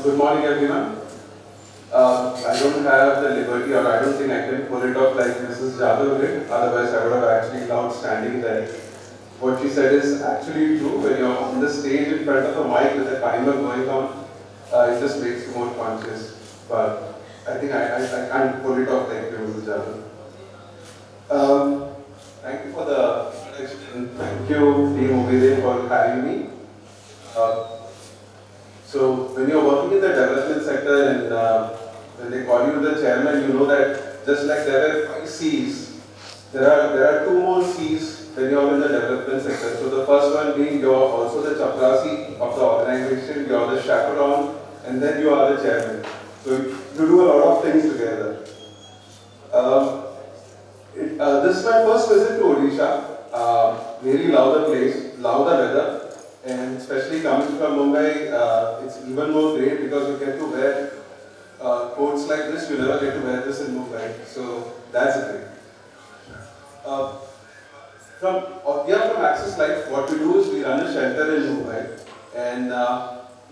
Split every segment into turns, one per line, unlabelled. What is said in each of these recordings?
Good morning, everyone. I don't have the liberty, or I don't think I can pull it off like Mrs. Jadhav did. Otherwise, I would have actually loved standing there. What she said is actually true. When you're on the stage in front of a mic with a timer going on, it just makes you more conscious. But I think I can't pull it off like you, Mrs. Jadhav. Thank you for the introduction. Thank you, Team Obede, for having me. Uh, So when you're working in the development sector and when they call you the chairman, you know that just like there are 5 C's, there are 2 more C's when you're in the development sector. So the first one being you're also the chaprasi of the organization, you're the chaperone, and then you are the chairman. So you do a lot of things together. Um, this is my first visit to Odisha. Really love the place, love the weather, and especially coming from Mumbai, it's even more great because you get to wear coats like this. You never get to wear this in Mumbai, so that's great. Uh, we are from Access Life. What we do is we run a shelter in Mumbai, and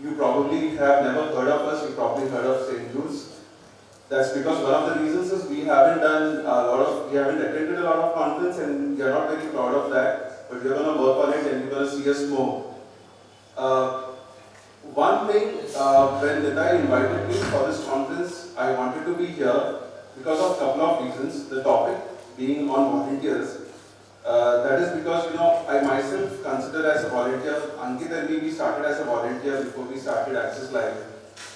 you probably have never heard of us. You probably heard of St. Jude's. That's because one of the reasons is we haven't attended a lot of conference and we are not very proud of that. But we're going to work on it and you're going to see us more. One thing, when Nitai invited me for this conference, I wanted to be here because of a couple of reasons. The topic being on volunteers. That is because, I myself consider as a volunteer. Ankit and me, we started as a volunteer before we started Access Life.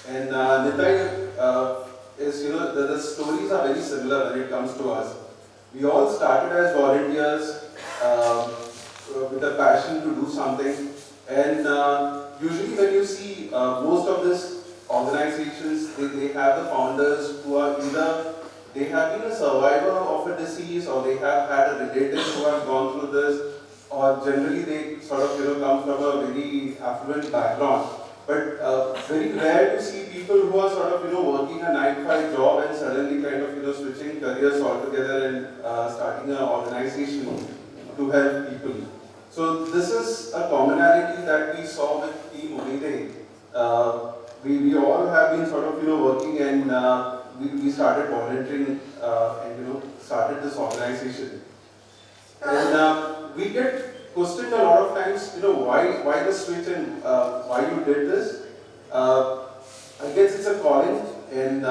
And Nitai, the stories are very similar when it comes to us. We all started as volunteers with a passion to do something, and usually when you see most of these organizations, they have the founders who are either they have been a survivor of a disease, or they have had a relative who have gone through this, or generally they sort of come from a very affluent background. But very rare to see people who are sort of working a 9-to-5 job and suddenly kind of switching careers altogether and starting an organization to help people. So this is a commonality that we saw with Team Omide. We all have been sort of working, and we started volunteering and started this organization. And we get questioned a lot of times, why the switch and why you did this. I guess it's a calling, and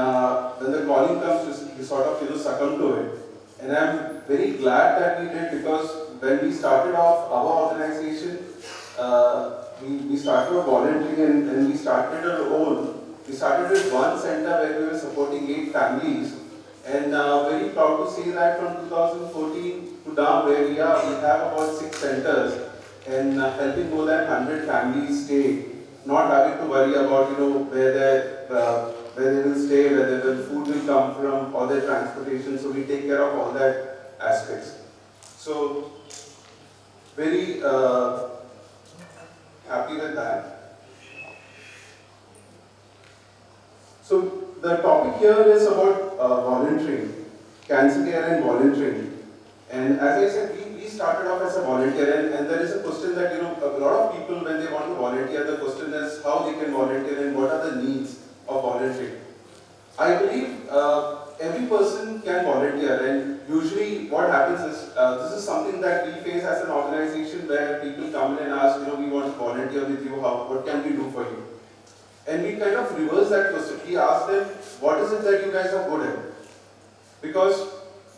when the calling comes, you sort of succumb to it. And I'm very glad that we did, because when we started off our organization, we started volunteering and we started our own. We started with one center where we were supporting 8 families. And very proud to say that from 2014 to now where we are, we have about 6 centers and helping more than 100 families stay, not having to worry about where they will stay, where the food will come from, or their transportation. So we take care of all that aspects. So very happy with that. So the topic here is about volunteering, cancer care and volunteering. And as I said, we started off as a volunteer, and there is a question that a lot of people, when they want to volunteer, the question is how they can volunteer and what are the needs of volunteering. I believe every person can volunteer, and usually what happens is, this is something that we face as an organization where people come in and ask, we want to volunteer with you, what can we do for you? And we kind of reverse that question. We ask them, what is it that you guys are good at? Because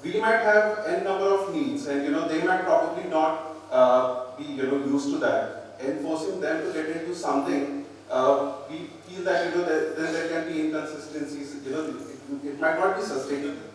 we might have n number of needs, and they might probably not be used to that. And forcing them to get into something, we feel that there can be inconsistencies. It might not be sustainable.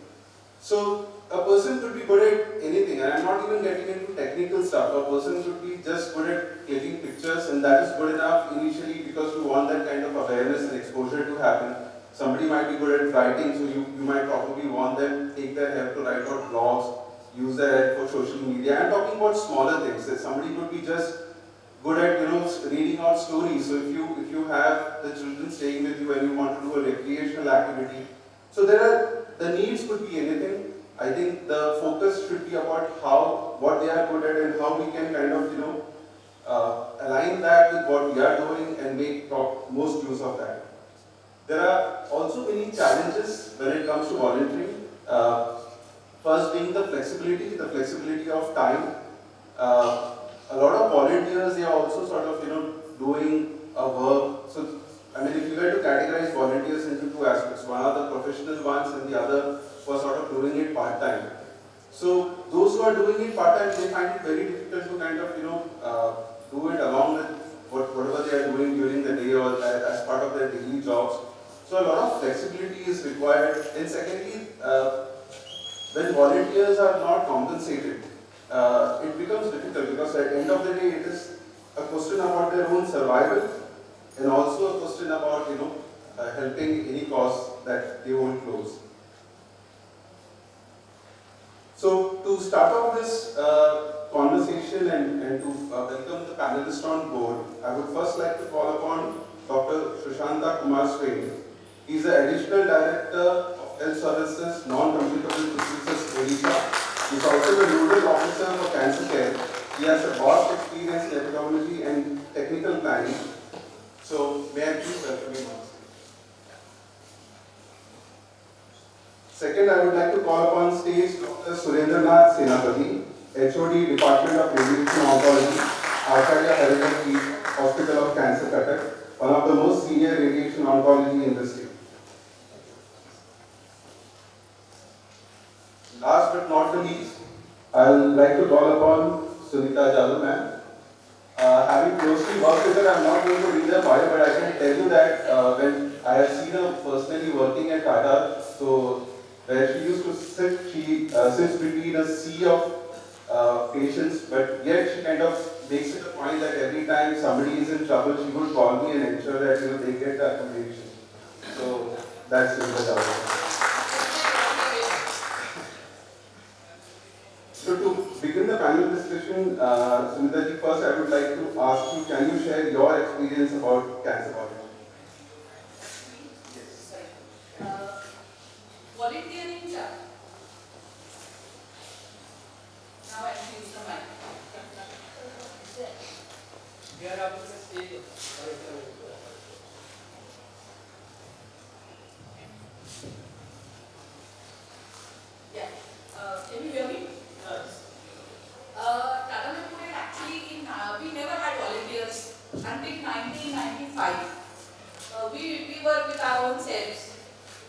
So a person could be good at anything, and I'm not even getting into technical stuff. A person could be just good at clicking pictures, and that is good enough initially because you want that kind of awareness and exposure to happen. Somebody might be good at writing, so you might probably want them take their help to write out blogs, use their help for social media. I'm talking about smaller things. That somebody could be just good at reading out stories. So if you have the children staying with you and you want to do a recreational activity, so the needs could be anything. I think the focus should be about what they are good at and how we can kind of align that with what we are doing and make most use of that. There are also many challenges when it comes to volunteering. First being the flexibility of time. A lot of volunteers, they are also sort of, doing a work. So, I mean, if you were to categorize volunteers into two aspects, one are the professional ones and the other was sort of doing it part-time. So, those who are doing it part-time, they find it very difficult to kind of, do it along with whatever they are doing during the day or as part of their daily jobs. So, a lot of flexibility is required. And secondly, when volunteers are not compensated, it becomes difficult because at the end of the day, it is a question about their own survival and also a question about, helping any cause that they hold close. So to start off this conversation and to welcome the panelists on board, I would first like to call upon Dr. Sushanta Kumar Swain. He is the Additional Director of Health Services, Non-Communicable Diseases, Odisha. He is also the Nodal Officer for Cancer Care. He has a vast experience in epidemiology and technical planning. So, may I please welcome him on stage. Second, I would like to call upon stage Dr. Surendranath Senapati, HOD, Department of Radiation Oncology, Acharya Heritage Hospital of Cancer, Cuttack, one of the most senior radiation oncology in the state. Last but not the least, I would like to call upon Sunita Jadhav ma'am. Having closely worked with her, I am not going to read her bio, but I can tell you that when I have seen her personally working at Tata, so where she used to sit, she sits between a sea of patients, but yet she kind of makes it a point that every time somebody is in trouble, she would call me and ensure that they get the accommodation. So that's Sunita Jadhav. So to begin the panel discussion, Sunita ji, first I would like to ask you, can you share your experience about cancer volunteering?
Yes. Volunteering. Now I can use the mic.
Here up to the stage.
Yeah. Can you hear me? Tata Memorial actually we never had volunteers until 1995. We were with our own selves.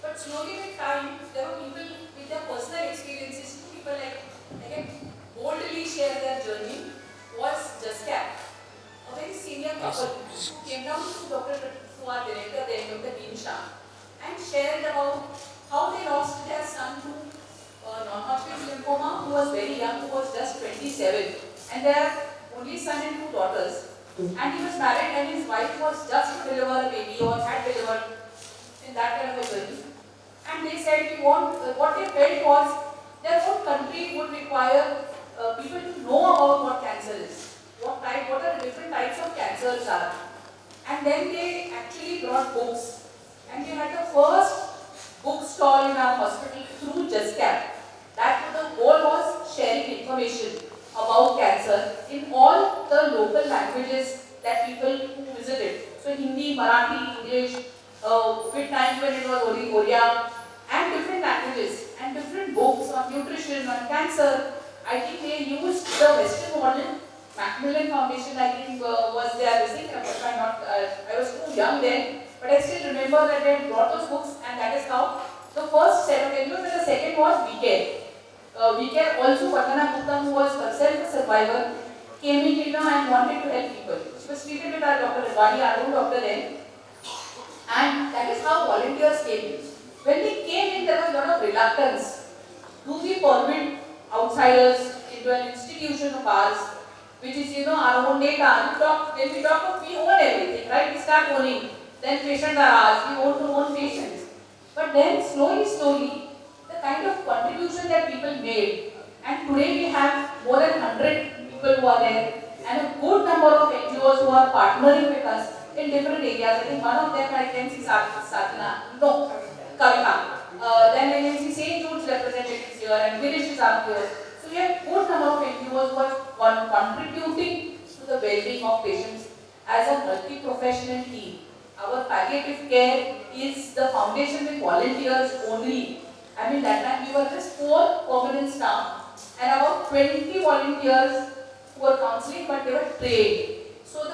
But slowly with time, there were people with their personal experiences, people like can boldly share their journey, was Just Cap, a very senior couple who came down to our director then, Dr. Dean Shah, and shared about how they lost their son to non-Hodgkin's lymphoma, who was very young, who was just 27, and their only son and two daughters. And he was married, and his wife was just to deliver a baby or had delivered in that kind of a journey. And they said what they felt was their own country would require people to know about what cancer is, what are the different types of cancers are. And then they actually brought books, and we had the first book stall in our hospital through Just Cap. That the goal was sharing information about cancer in all the local languages that people who visited. So Hindi, Marathi, English, with times when it was Oriya, and different languages and different books on nutrition, on cancer. I think they used the Western model. Macmillan Foundation, I think, was their visit. I was too young then, but I still remember that they brought those books, and that is how the first set of NGOs, and the second was We Care. We Care also, Vandana Gupta, who was herself a survivor, came in and wanted to help people. She was treated with our Dr. Rivani, our own doctor then, and that is how volunteers came in. When they came in, there was a lot of reluctance. Do we permit outsiders into an institution of ours, which is, our own data? When we talk of, we own everything, right? We start owning. Then patients are ours, we own patients. But then slowly, the kind of contribution that people made, and today we have more than 100 people who are there, and a good number of NGOs who are partnering with us in different areas. I think one of them I can see Kavita. Then I can see St. Jude's representatives here, and Virish is up here. So we have a good number of NGOs who are contributing to the well-being of patients as a multi-professional team. our palliative care is the foundation with volunteers only. I mean, that time we were just 4 permanent staff and about 20 volunteers who were counseling, but they were trained. So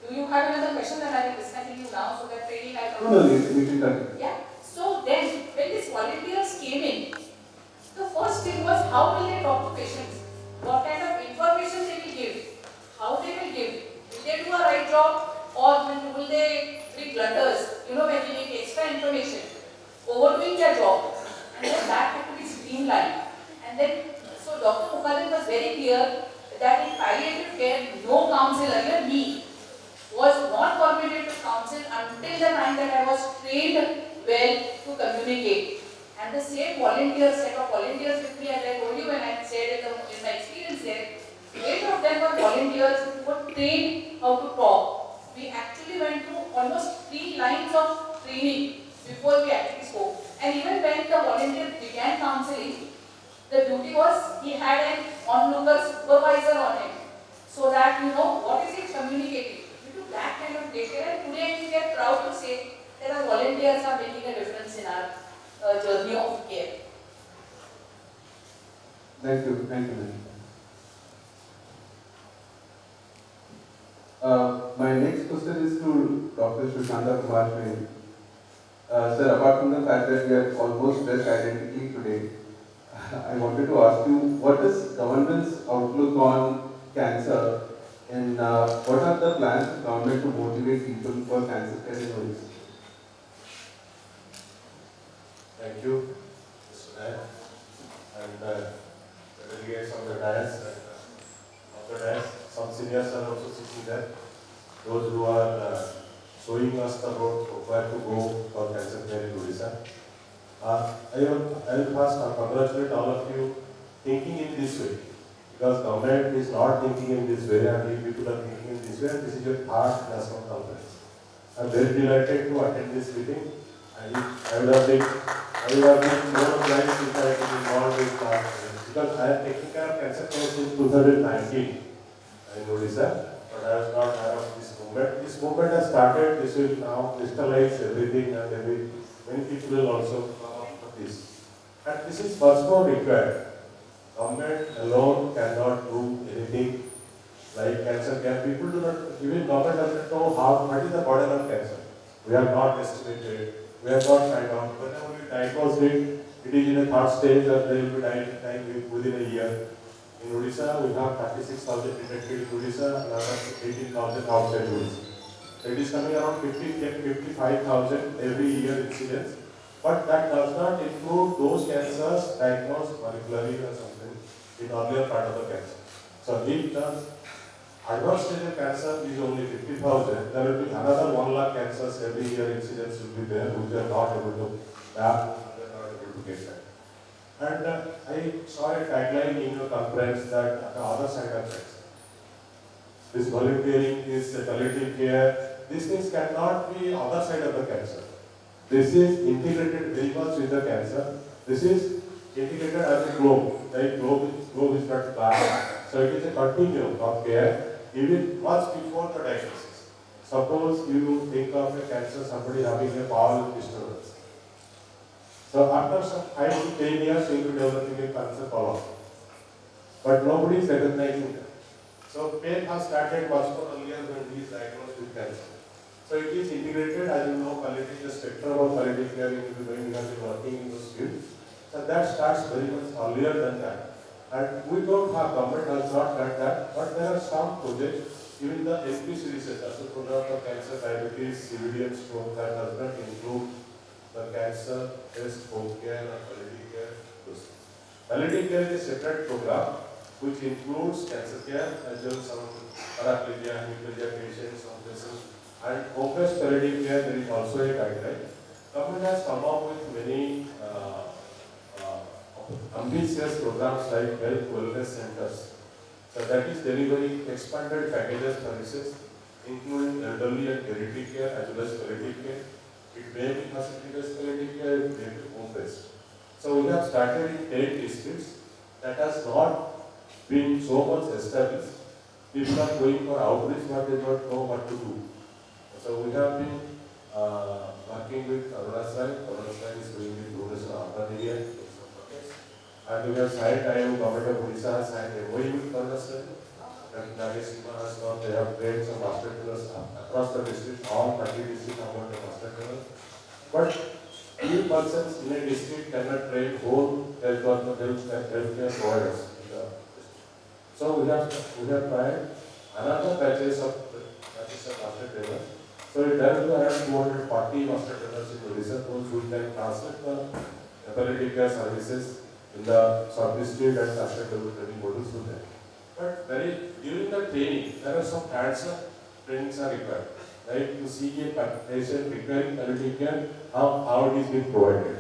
do you have another question that I will discontinue now so that training I
No,
come?
no, you can continue.
Yeah. So then, when these volunteers came in, the first thing was how will they talk to patients? What kind of information they will give? How they will give? Will they do a right job or will they be glutters? You know, when we need extra information, overdoing their job, and then that had to be streamlined. And then, so Dr. Mukherjee was very clear that in palliative care, no counselor, even me, was not permitted to counsel until the time that I was trained well to communicate. And the same volunteers, set of volunteers with me, as I told you when I said in my experience there, 8 of them were volunteers who were trained how to talk. We actually went through almost 3 lines of training before we actually spoke. And even when the volunteer began counseling, the duty was he had an onlooker supervisor on him. So that you know what is he communicating. We took that kind of data and today we are proud to say that our volunteers are making a difference in our journey of care.
Thank you, ma'am. My next question is to Dr. Shushanta Kumar Jain. Sir, apart from the fact that we are almost dressed identically today, I wanted to ask you, what is government's outlook on cancer and what are the plans of government to motivate people for cancer care in Odisha?
Thank you, Mr. Nair, and the delegates of the dais and of the dais. Some seniors are also sitting there. Those who are showing us the road where to go for cancer care in Odisha. I will first congratulate all of you thinking in this way, because government is not thinking in this way and we people are thinking in this way, and this is your third national conference. I am very delighted to attend this meeting. I would have been more obliged if I had been involved in that, because I am taking care of cancer care since 2019 in Odisha, but I was not aware of this movement. This movement has started, this will now crystallize everything, and many people will also come up with this. And this is much more required. Government alone cannot do anything like cancer care. People do not, even government doesn't know what is the burden of cancer. We have not estimated, we have not tried out. Whenever we diagnose it, it is in a third stage and they will be dying within a year. In Odisha, we have 36,000 detected in Odisha, another 18,000 outside Odisha. So it is coming around 55,000 every year incidence. But that does not include those cancers diagnosed molecularly or something in earlier part of the cancer. So if the advanced stage of cancer is only 50,000, there will be another 1 lakh cancers every year incidence will be there, which are not able to map, they are not able to get that. And I saw a tagline in your conference that the other side of cancer. This volunteering, this palliative care, these things cannot be other side of the cancer. This is integrated very much with the cancer. This is integrated as a globe. The globe is not flat. So it is a continuum of care even much before the diagnosis. Suppose you think of a cancer, somebody having a bowel disturbance. So after some 5 to 10 years, you will be developing a cancer colon. But nobody is recognizing that. So pain has started much more earlier when he is diagnosed with cancer. So it is integrated, as you know, palliative, the spectrum of palliative care you will be going, you have been working in those fields. So that starts very much earlier than that. And we don't have, government has not done that, but there are some projects, even the NPC research, as a program for cancer, diabetes, CVD and stroke, that does not include the cancer, test, home care, or palliative care. Palliative care is a separate program which includes cancer care, as well as some paraplegia, hemiplegia patients, some patients. And home-based palliative care, there is also a guideline. Government has come up with many ambitious programs like health wellness centers. So that is delivering expanded packages services, including elderly and geriatric care as well as palliative care. It may be facility-based palliative care, it may be home-based. So we have started in 10 districts that has not been so much established. People are going for outreach, but they don't know what to do. So we have been working with Odisha. Odisha is doing the tourism urban area. And we have signed, government of Odisha has signed a MOU with Odisha. And that is, has gone, they have trained some master trainers across the district, all 30 districts have got the master trainers. But few persons in a district cannot train whole healthcare providers. So we have tried another batches of master trainers. So we done to have 240 master trainers in Odisha, those who can translate the palliative care services in the sub-district and master training modules to them. But during the training, there are some hands-on trainings are required. Right, to see a patient requiring palliative care, how it is being provided.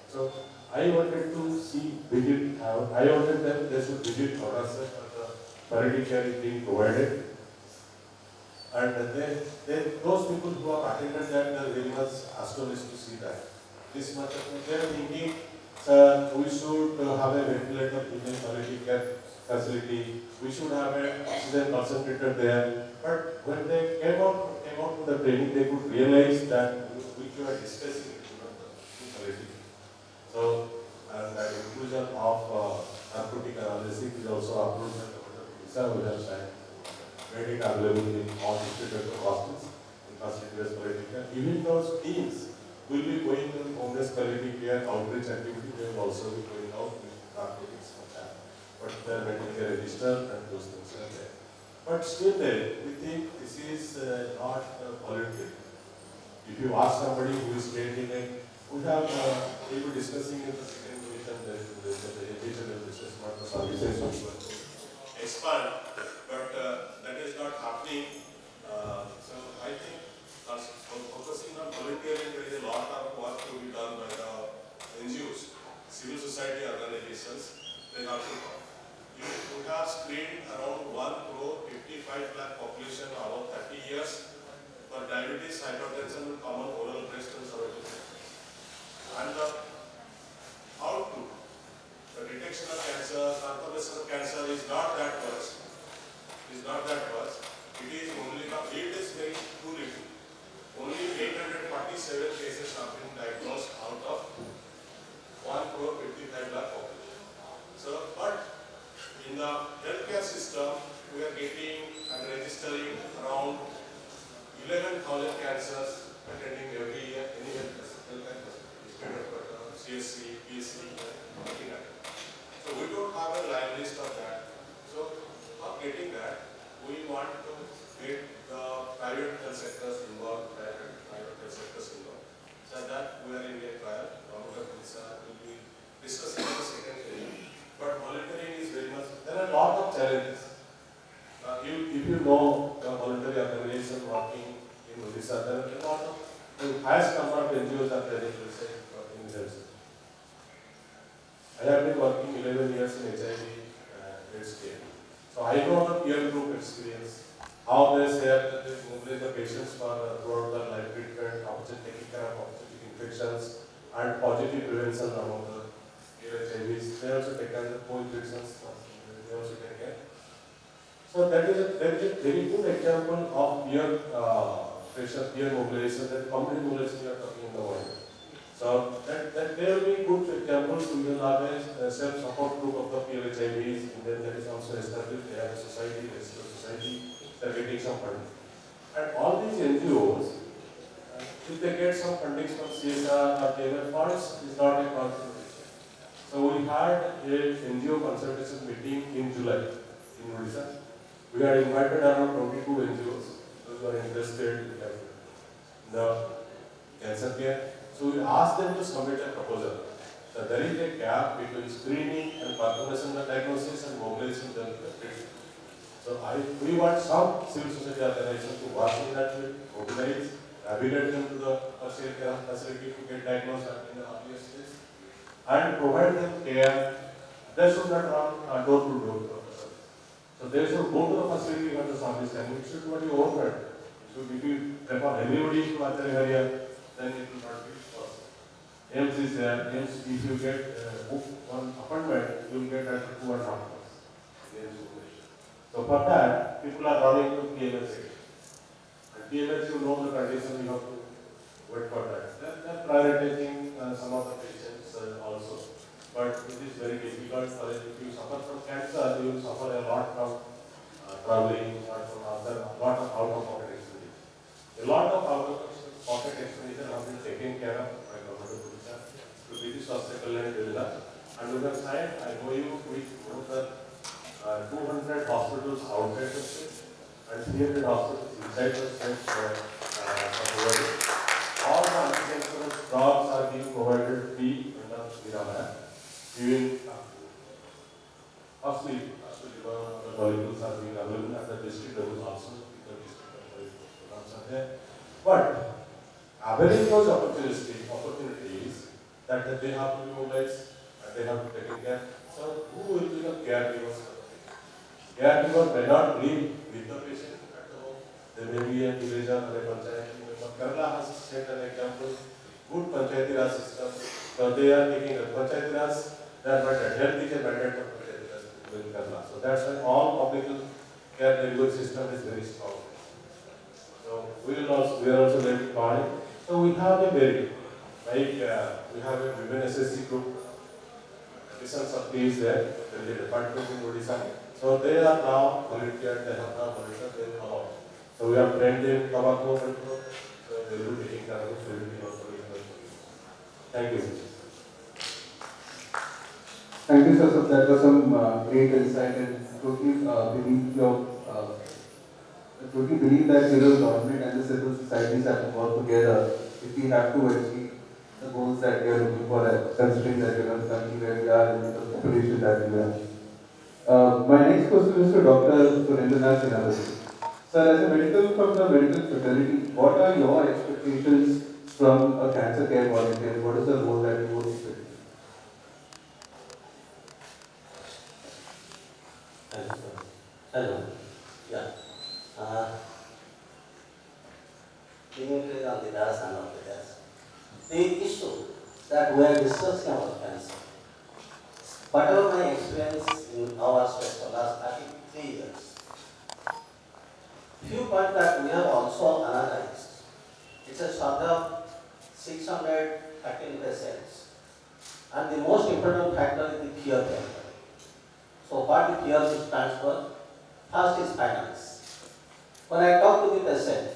So I wanted to I wanted them they should visit Odisha for the palliative care is being provided. And those people who are attended that they are very much astonished to see that. This much they are thinking we should have a ventilator in a palliative care facility, we should have an oxygen concentrator there. But when they came out to the training, they could realize that which we are discussing in palliative. So, and the inclusion of narcotic analysis is also approved by the Odisha. We have signed, made it available in all district hospitals in facilities palliative care. Even those teams will be going to homeless palliative care outreach activity. They will also be going out with narcotics for that. But they are making a register and those things are there. But still there, we think this is not palliative. If you ask somebody who is trained in it, we were discussing in the second division that the individual business, not the services which were expand, but that is not happening. So I think focusing on volunteering, there is a lot of work to be done by the NGOs, civil society organizations. They have to come. You have screened around 1 crore 55 lakh population above 30 years for diabetes, hypertension, and common oral breast and cervical cancer. And the output, the detection of cancer, confirmation of cancer is not that worse. It is not that worse. It is only the rate is very too little. Only 847 cases have been diagnosed out of 1 crore 55 lakh population. So, but in the healthcare system, we are getting and registering around 11,000 cancers attending every year, any healthcare CSC, PSC, so we don't have a line list of that. So, for getting that, we want to get the private health sectors involved, so that we are in a trial. Government of Odisha will be discussing the second phase. But monitoring is very much, there are a lot of challenges. If you know the voluntary organization working in Odisha, there are a lot of, the highest number of NGOs are there in health. I have been working 11 years in HIV AIDS care. So I know the peer group experience, how they share that they mobilize the patients for throughout their life treatment, taking care of opportunistic infections, and positive prevention among the HIVs. They also take care of the co-infections, they also take care. So that is a very good example of peer pressure, peer mobilization, that community mobilization we are talking about. So that there will be good examples. We will have a self-support group of the peer HIVs, and then that is also established. They have a society, registered society, they are getting some funding. And all these NGOs, if they get some funding from CSR or TMF funds, is not a contribution. So we had a NGO consultation meeting in July in Odisha. We had invited around 22 NGOs, those who are interested in the cancer care. So we asked them to submit a proposal. So there is a gap between screening and confirmation of diagnosis and mobilizing them to the treatment. So we want some civil society organization to work in that field, mobilize, navigate them to the tertiary care facility to get diagnosed in the earlier stage, and provide them care. They should not run door to door. So they should go to the facility where the service and it should not be overfed. So if you refer everybody to Acharya area, then it will not be possible. AIMS is there. AIMS, if you get one appointment, you will get at 2.5 hours. So for that, people are running to PMS. And even if you know the condition, you have to wait for that. They're prioritizing some of the patients also. But it is very difficult for if you suffer from cancer, you will suffer a lot from traveling or from other, a lot of out-of-pocket expenditure. A lot of out-of-pocket expenditure have been taken care of by government of Odisha to British Hospital and Odisha. And we have signed MOU with more than 200 hospitals outside the state and 300 hospitals inside the state provided. All the anti-cancerous drugs are being provided free under Viramaya. Even firstly, the molecules are being available at the district level also, because district level programs are there. But availing those opportunities that they have to be mobilized and they have to take care. So who will be the caregivers? Caregiver may not live with the patient at home. There may be a village or a panchayat member. Kerala has set an example. Good panchayati raj system. So they are taking a panchayati raj. They are mandate. Health is a mandate for panchayati raj in Kerala. So that's why all public care delivery system is very strong. So we are also very planning. So we have a very we have a women SSC group. Distance of peace there. The department in Odisha. So they are now volunteered. They have now volunteered. They will come out. So we have trained in tobacco control. So they will be taking care of it. Thank you.
Thank you, sir. So that was some great insight, and totally believe that the government and the civil societies have to work together if we have to achieve the goals that we are looking for, considering that we are the country where we are and the population that we are. My next question is to Dr. Surendranath Sinavasi. Sir, as a from the medical fraternity, what are your expectations from a cancer care volunteer? What is the role that you would expect?
Hello. Yeah. Dignitary on the dais and on the desk. The issue that we are discussing about cancer, whatever my experience in our state for the last 33 years, few points that we have also analyzed. It's a sort of 613 patients, and the most important factor is the fear factor. So what the fear stands for? First is finance. When I talk to the patient,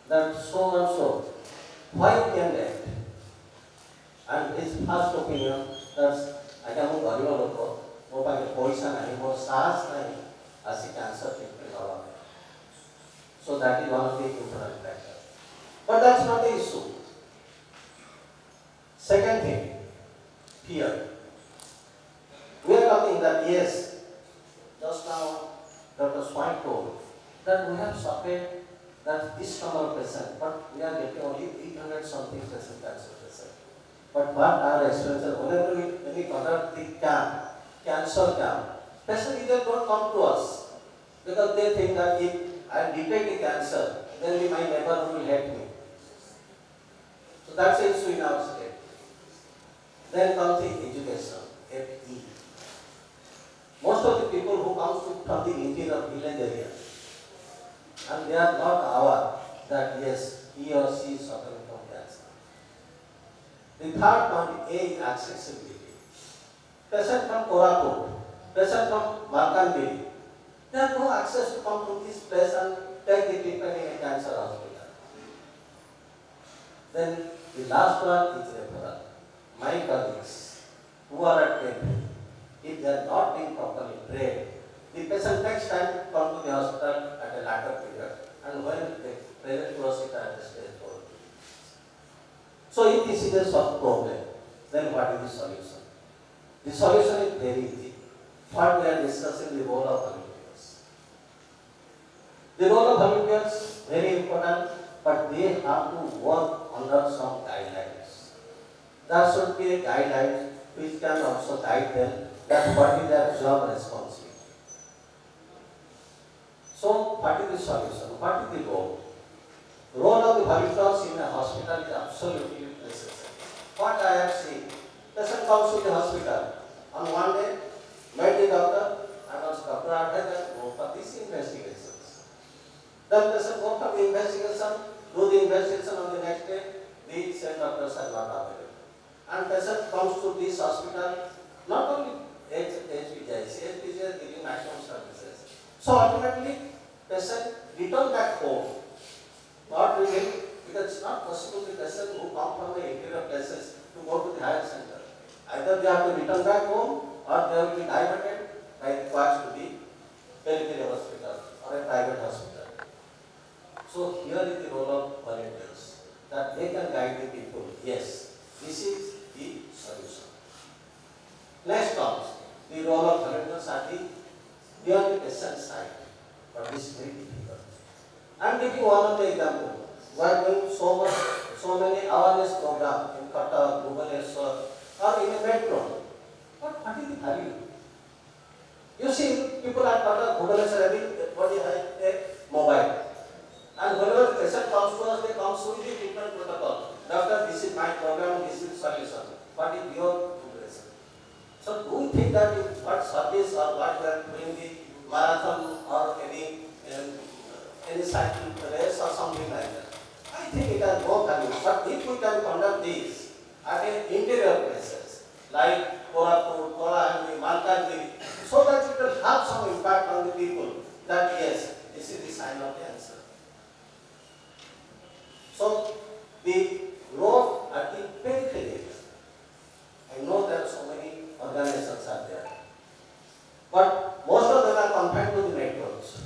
that so and so, why you came late? And his first opinion, that's I can move very well, no by the poison and more SARS as a cancer treatment. So that is one of the important factors. But that's not the issue. Second thing, fear. We are talking that yes, just now Dr. Swine told that we have suffered that this number of patients, but we are getting only 800 something cancer patients. But what our experience, whenever we conduct the cancer camp, patients either don't come to us because they think that if I detect the cancer, then my neighbor will hate me. So that's the issue in our state. Then comes the education, FE. Most of the people who come from the interior village area, and they are not aware that yes, he or she is suffering from cancer. The third point is accessibility. Patient from Koraput, patient from Malkangiri, they have no access to come to this place and take the treatment in a cancer hospital. Then the last one is referral. My colleagues who are at Delhi, if they are not being properly trained, the patient takes time to come to the hospital at a later period, and when they present to us it at the stage 4. So if this is a soft problem, then what is the solution? The solution is very easy. What we are discussing, the role of volunteers. The role of volunteers very important, but they have to work under some guidelines. There should be a guideline which can also guide them that what is their job responsibility. So what is the solution? What is the role? The role of the volunteers in a hospital is absolutely necessary. What I have seen, patient comes to the hospital on one day, met the doctor, and also doctor advised that go for these investigations. Then patient go for the investigation, do the investigation on the next day, the same doctors are not available. And patient comes to this hospital, not only HPGIC is giving maximum services. So ultimately, patient return back home. Not really, because it's not possible the patient who come from the interior places to go to the higher center. Either they have to return back home or they will be diverted by the coax to the peripheral hospital or a private hospital. So here is the role of volunteers, that they can guide the people. Yes, this is the solution. Next comes the role of volunteers at the beyond the patient side, but this is very difficult. I am taking one of the example. We are doing so many awareness programs in Kata, Bhubaneswar, or in a metro. But what is the value? You see, people at Kata, Bhubaneswar, everybody has a mobile. And whenever the patient comes to us, they come with the treatment protocol. Doctor, this is my program, this is solution. What is your impression? So do you think that what service or what we are doing the marathon or any cycle race or something like that? I think it has no value. But if we can conduct this at interior places like Korapur, Korahandi, Malkajgiri, so that it will have some impact on the people that yes, this is the sign of the answer. So the role at the periphery, I know there are so many organizations are there, but most of them are confined to the metros,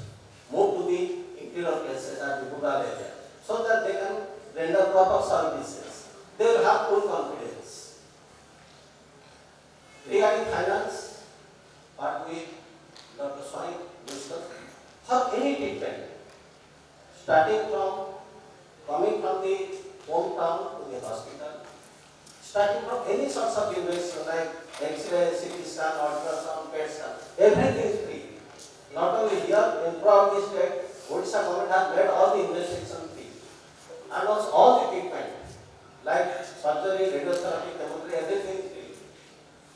move to the interior places and the rural area, so that they can render proper services. They will have full confidence. Regarding finance, what we Dr. Swami discussed, for any treatment, starting from coming from the hometown to the hospital, starting from any sorts of investigation like X-ray, CT scan, ultrasound, PET scan, everything is free. Not only here, in throughout the state, Odisha government has made all the investigation free. And also all the treatment, like surgery, radiotherapy, chemotherapy, everything is free.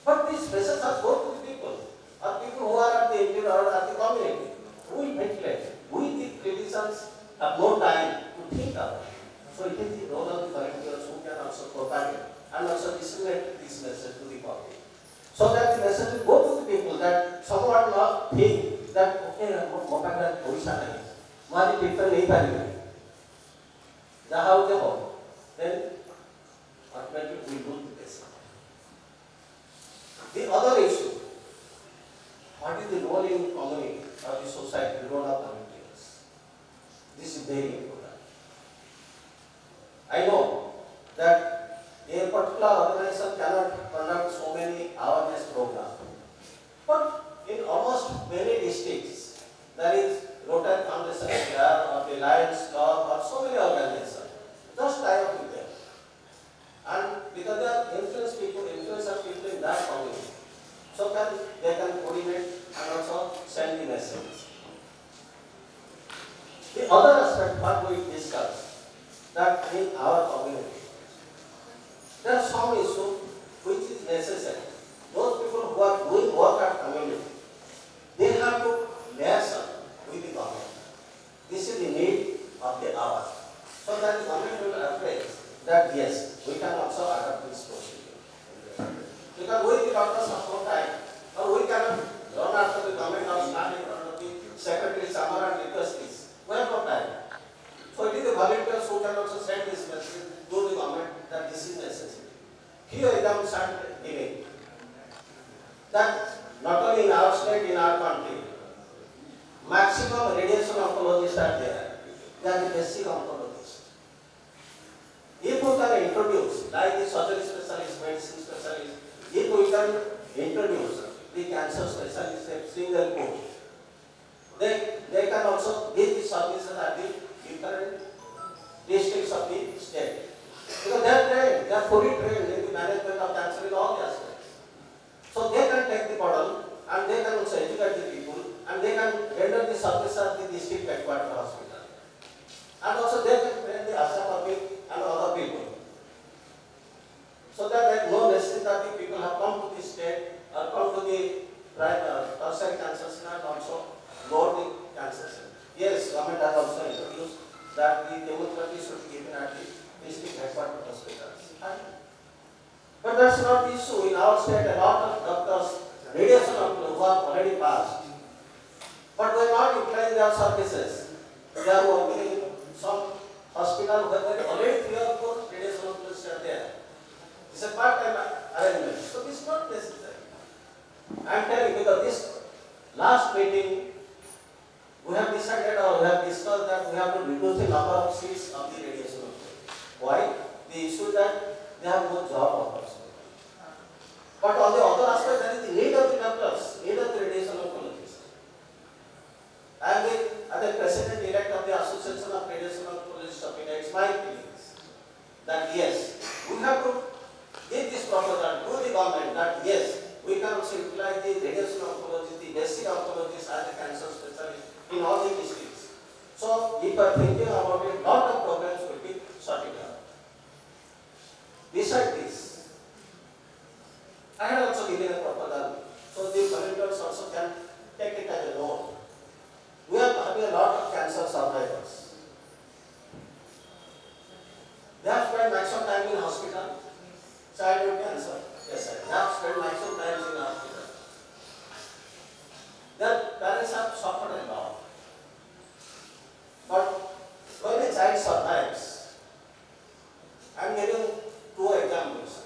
But these patients are go to the people, or people who are at the interior or at the community, who will ventilate. We, the clinicians, have no time to think about it. So it is the role of the volunteers who can also propagate and also disseminate this message to the public. So that the message will go to the people, that someone not think that, okay, mobile है Odisha नहीं, हमारी treatment नहीं पाएगी, जहाँ होते हो, then ultimately we lose the patient. The other issue, what is the role in community or the society, the role of volunteers? This is very important. I know that a particular organization cannot conduct so many awareness programs, but in almost many districts, there is Rotary Foundation here or the Lions Club or so many organizations. Just tie up with them. And because they are influential people in that community, so they can coordinate and also send the message. The other aspect what we discussed, that in our community, there are some issues which is necessary. Those people who are doing work at community, they have to liaison with the government. This is the need of the hour. So that the government will appraise that yes, we can also adapt this procedure. Because we the doctors have no time, or we cannot run after the government or stand in front of the secretary chamber and request this. We have no time. So it is the volunteers who can also send this message to the government that this is necessary. Here examples are giving that not only in our state, in our country, maximum radiation oncologists are there. They are the basic oncologists. If we can introduce, like the surgery specialist, medicine specialist, if we can introduce the cancer specialist at single course, they can also give the services at the different districts of the state. Because they are trained, they are fully trained in the management of cancer in all the aspects. So they can take the burden and they can also educate the people and they can render the service at the district headquarters hospital. And also they can train the ASHA public and other people. So that there is no necessity that the people have come to the state or come to the tertiary cancer center and also lower the cancer center. Yes, government has also that the chemotherapy should be given at the district headquarters hospitals. But that's not the issue. In our state, a lot of doctors, radiation oncologists who are already passed, but they are not utilizing their services. They are working in some hospital where already 3 or 4 radiation oncologists are there. It's a part-time arrangement, so this is not necessary. I am telling you, because this last meeting, we have decided or we have discussed that we have to reduce the number of seats of the radiation oncology. Why? The issue that they have no job offers. But on the other aspect, there is the need of the doctors, need of the radiation oncologists. I am the president-elect of the Association of Radiation Oncologists of India. It's my feeling that yes, we have to give this proposal to the government that yes, we can also utilize the radiation oncology, the basic oncologists as the cancer specialists in all the districts. So, if you are thinking about it, lot of problems will be sorted out. Besides this, I had also given a proposal, so the volunteers also can take it as a note. We are having a lot of cancer survivors. They have spent maximum time in hospital, childhood cancer. Yes, sir. They have spent maximum time in hospital. Their parents have suffered a lot. But when a child survives, I am giving 2 examples.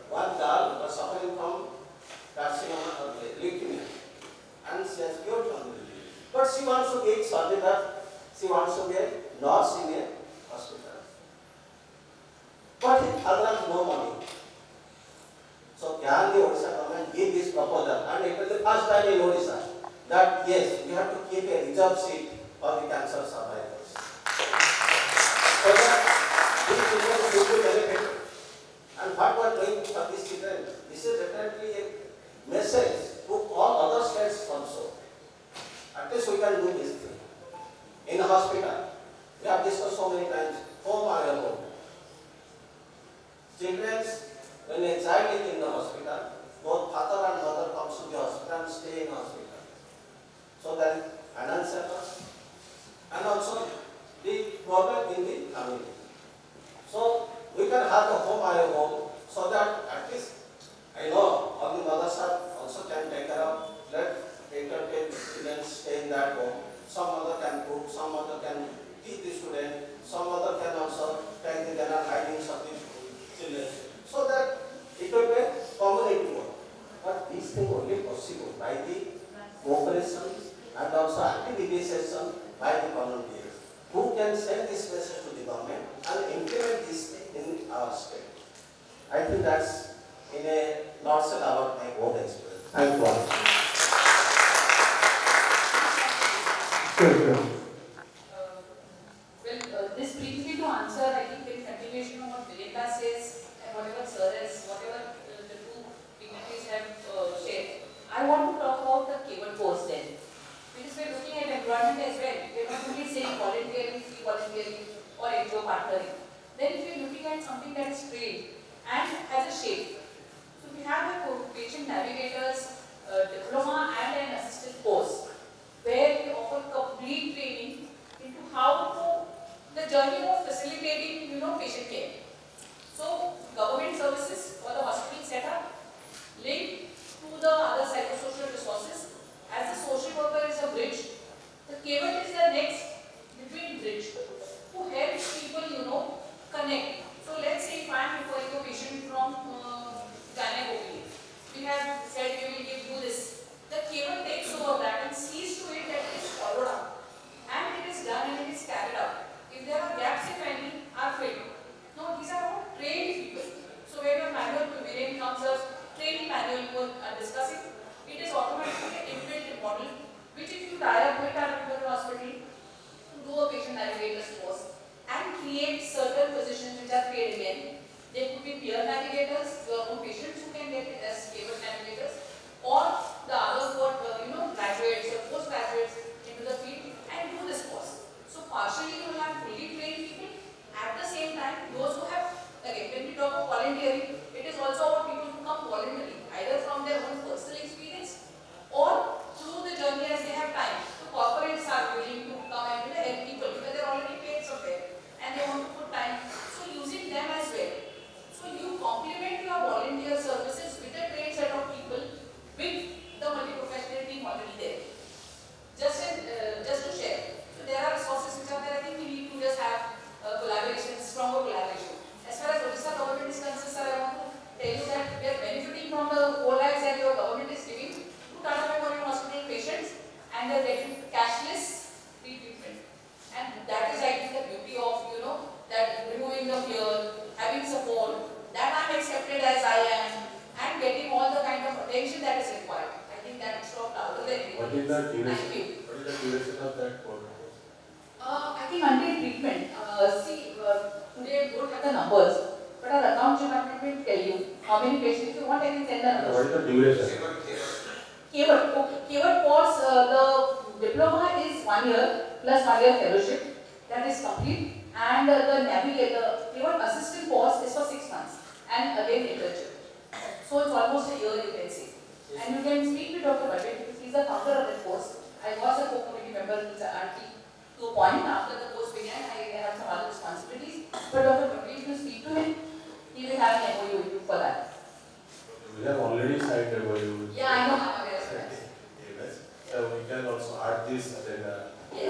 One girl was suffering from carcinoma or leukemia, and she has cured from the leukemia. But she wants to get surgery that she wants to be a nurse in a hospital. But her father has no money. So can the Odisha government give this proposal? And it was the first time in Odisha that yes, we have to keep a reserve seat for the cancer survivors. So that these children should be benefited. And what we are doing for these children, this is definitely a message to all other states also. At least we can do this thing. In a hospital, we have discussed so many times, home or your home. Children, when a child is in the hospital, both father and mother comes to the hospital and stay in the hospital. So there is financial cost and also the problem in the family. So we can have a home or a home so that at least I know all the mothers also can take care of, let entertain children stay in that home. Some mother can cook, some mother can teach the student, some mother can also take the general hygiene of the children. So that it will be permanent work. But this thing only possible by the cooperation and also activization by the volunteers who can send this message to the government and implement this in our state. I think that's in a nutshell about my own experience. Thank you all.
This brings me to answer, I think, in continuation of what Virenka says and whatever sir has, whatever the 2 dignitaries have shared. I want to talk about the cable post then. Because we are looking at employment as well. We are not only saying volunteering, free volunteering or NGO partnering. Then if we are looking at something that is trade and has a shape. So we have a patient navigators diploma and an assistant course where we offer complete training into how to the journey of facilitating, patient care. So government services or the hospital setup linked to the other psychosocial resources. As a social worker is a bridge, the cable is the next between bridge who helps people, connect. So let's say if I am referring a patient from gynecology, we have said we will give you this. The cable takes over that and sees to it that it is followed up. And it is done and it is carried out. If there are gaps, if any, are filled. No, these are all trained people. So when your manual variant comes up, training manual we are discussing, it is automatically an inbuilt model, which if you tie up with our rural hospital to do a patient navigator's course and create certain positions which are paid again. They could be peer navigators, your own patients who can get it as cable navigators, or the other who are graduates or postgraduates into the field and do this course. So partially you will have fully trained people. At the same time, those who have, again, when we talk of volunteering, it is also about people who come voluntarily, either from their own personal experience or through the journey as they have time. So corporates are willing to come and help people because they are already paid somewhere.
What is the duration?
Thank you.
What is the duration of that course?
I think until treatment, today I don't have the numbers, but our account department will tell you how many patients. If you want, I can send the numbers.
What is the duration?
Keyword course, the diploma is 1 year plus 1 year fellowship. That is complete. And the navigator, keyword assistant course is for 6 months. And again literature. So it's almost a year, you can say. And you can speak to Dr. Bhatt because he's the founder of that course. I was a co-committee member, he's an auntie. To a point, after the course began, I have some other responsibilities. But Dr. Bhatt, if you speak to him, he will have an MOU with you for that.
We have already signed a MOU.
Yeah, I know, I'm aware of that.
Yes. So we can also add this agenda.
Yes.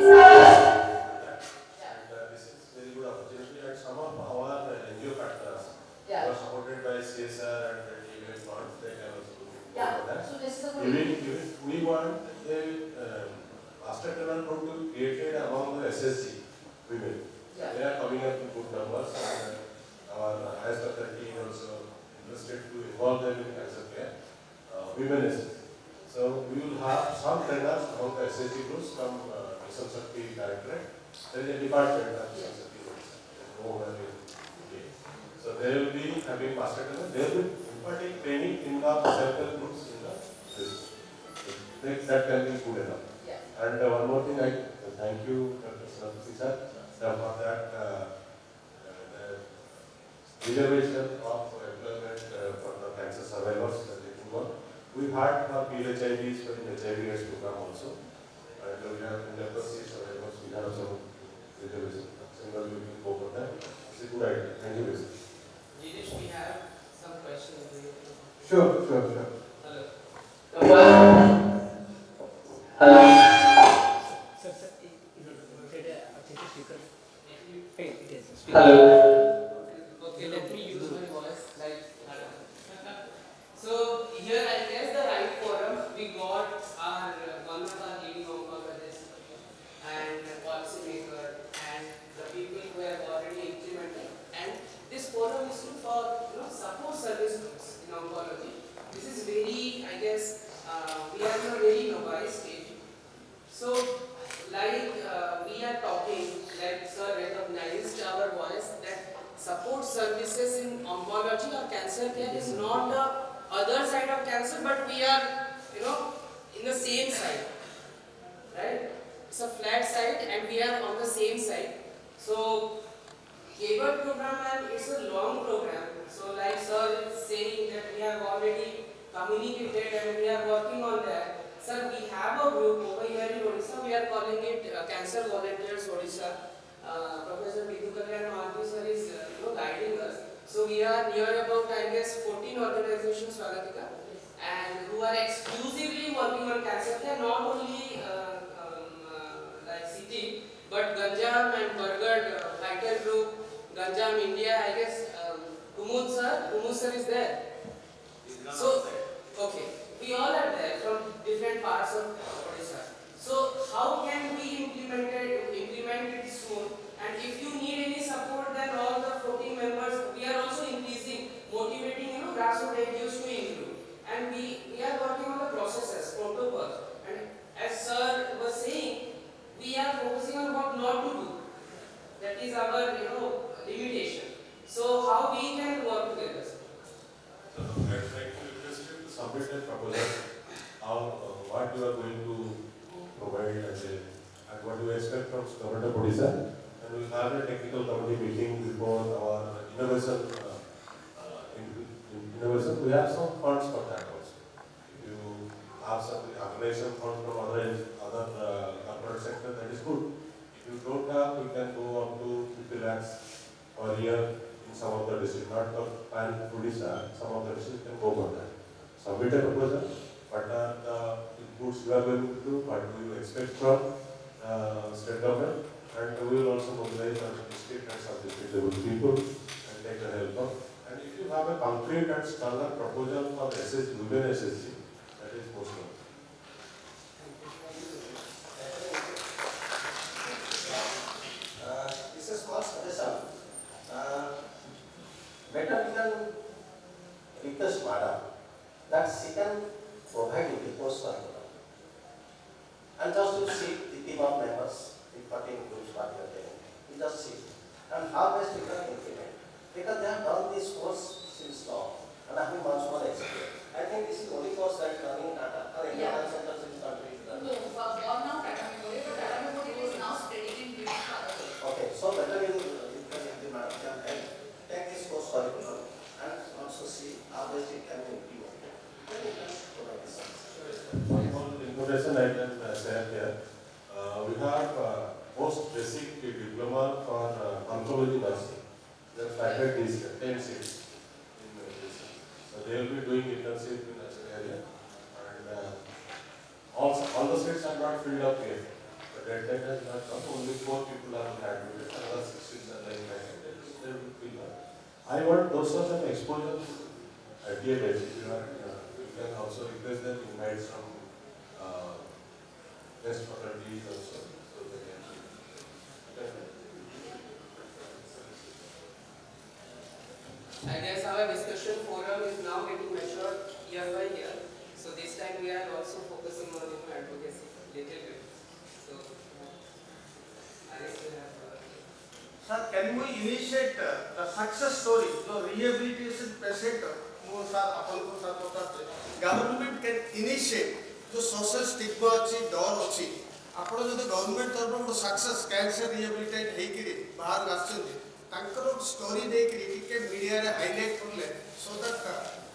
And this is very good opportunity. And some of our NGO partners who
Yeah.
are supported by CSR and event funds, they can also do
Yeah.
that.
So this is a good.
Even we want a master plan to be created among the SSC women.
Yeah.
They are coming up with good numbers, and our highest authority is also interested to involve them in cancer care, women SSC. So we will have some trainers among the SSC groups from Mission Shakti Directorate. There is a department of Mission Shakti groups. So they will be having master trainers. They will be imparting training in the self-help groups in the that can be good enough.
Yeah.
And one more thing, I thank you, Dr. Sarapati sir, for that the reservation of employment for the cancer survivors that they do. We had for PHIVs for the HIV/AIDS program also, and we have in leprosy survivors. We have some reservation. Similarly, we can go for that. It's a good idea. Thank you, sir.
Girish, we have some questions.
Sure.
Hello.
Hello. Hello.
Okay, let me use my voice like. So here I guess the right forum. We got our one of our leading oncologists and policy maker and the people who have already implemented. And this forum is for support service groups in oncology. This is very, I guess, we are in a very novice stage. So, like we are talking, like sir recognized our voice that support services in oncology or cancer care is not the other side of cancer, but we are, in the same side, right? It's a flat side and we are on the same side. So, cable program and it's a long program. So, like sir is saying that we have already communicated and we are working on that. Sir, we have a group over here in Odisha. We are calling it Cancer Volunteers Odisha. Professor Bidukar and Madhu sir is guiding us. So we are near about, I guess, 14 organizations, Swagatika, and who are exclusively working on cancer care, not only like city, but Ganjam and Bargad, Vital Group, Ganjam India, I guess, Kumud sir is there. So, okay, we all are there from different parts of Odisha. So, how can we implement it soon? And if you need any support, then all the 14 members, we are also increasing, motivating, grassroots NGOs to include. And we are working on the processes, protocols. And as sir was saying, we are focusing on what not to do. That is our, limitation. So, how we can work together?
So, I'd like to request you to submit a proposal how what you are going to provide and what you expect from Government of Odisha. And we will have a technical committee meeting before our innovation. We have some funds for that also. If you have some organization fund from other corporate sector, that is good. If you don't have, we can go up to 50 lakhs per year. Some of the districts, not for Odisha, some of the districts can go for that. Submit a proposal, what are the inputs you are going to do, what do you expect from state government, and we will also mobilize our district and sub-district level people and take the help of. And if you have a concrete and stronger proposal for SSC, women SSC, that is most welcome.
This is small suggestion. Better we can request madam that she can provide you the course curriculum. and just to see the team of members, the 14 groups what we are doing. We just see and how best we can implement. Because they have done this course since long and have been much more experience. I think this is the only course that is running in Tata or any other centers in the country.
No, for now Tata Memorial, but Tata Memorial is now spreading in different other ways.
Okay, so better you the madam can help take this course curriculum and also see how best it can be implemented. Then we can provide this service.
One more information I can share here. We have post basic diploma for oncology nursing. The faculty is 10 seats in medicine. So they will be doing internship in that area. And all the seats are not filled up yet. The deadline has not come. Only 4 people are admitted. Another 6 seats are lying vacant. They will fill up. I want those of them exposure to DLS. You can also request them invite some guest faculty also. So they can.
I guess our discussion forum is now getting matured year by year. So this time we are also focusing on advocacy little bit. So I still have.
Sir, can we initiate the success story? The rehabilitation patient, government can initiate the social stigma अच्छी डर अच्छी आपण जदि government तरफ गोटे success cancer rehabilitate हेकरी बाहर आछंती तांकर story देकरी टिके मीडिया रे हाइलाइट करले सो दैट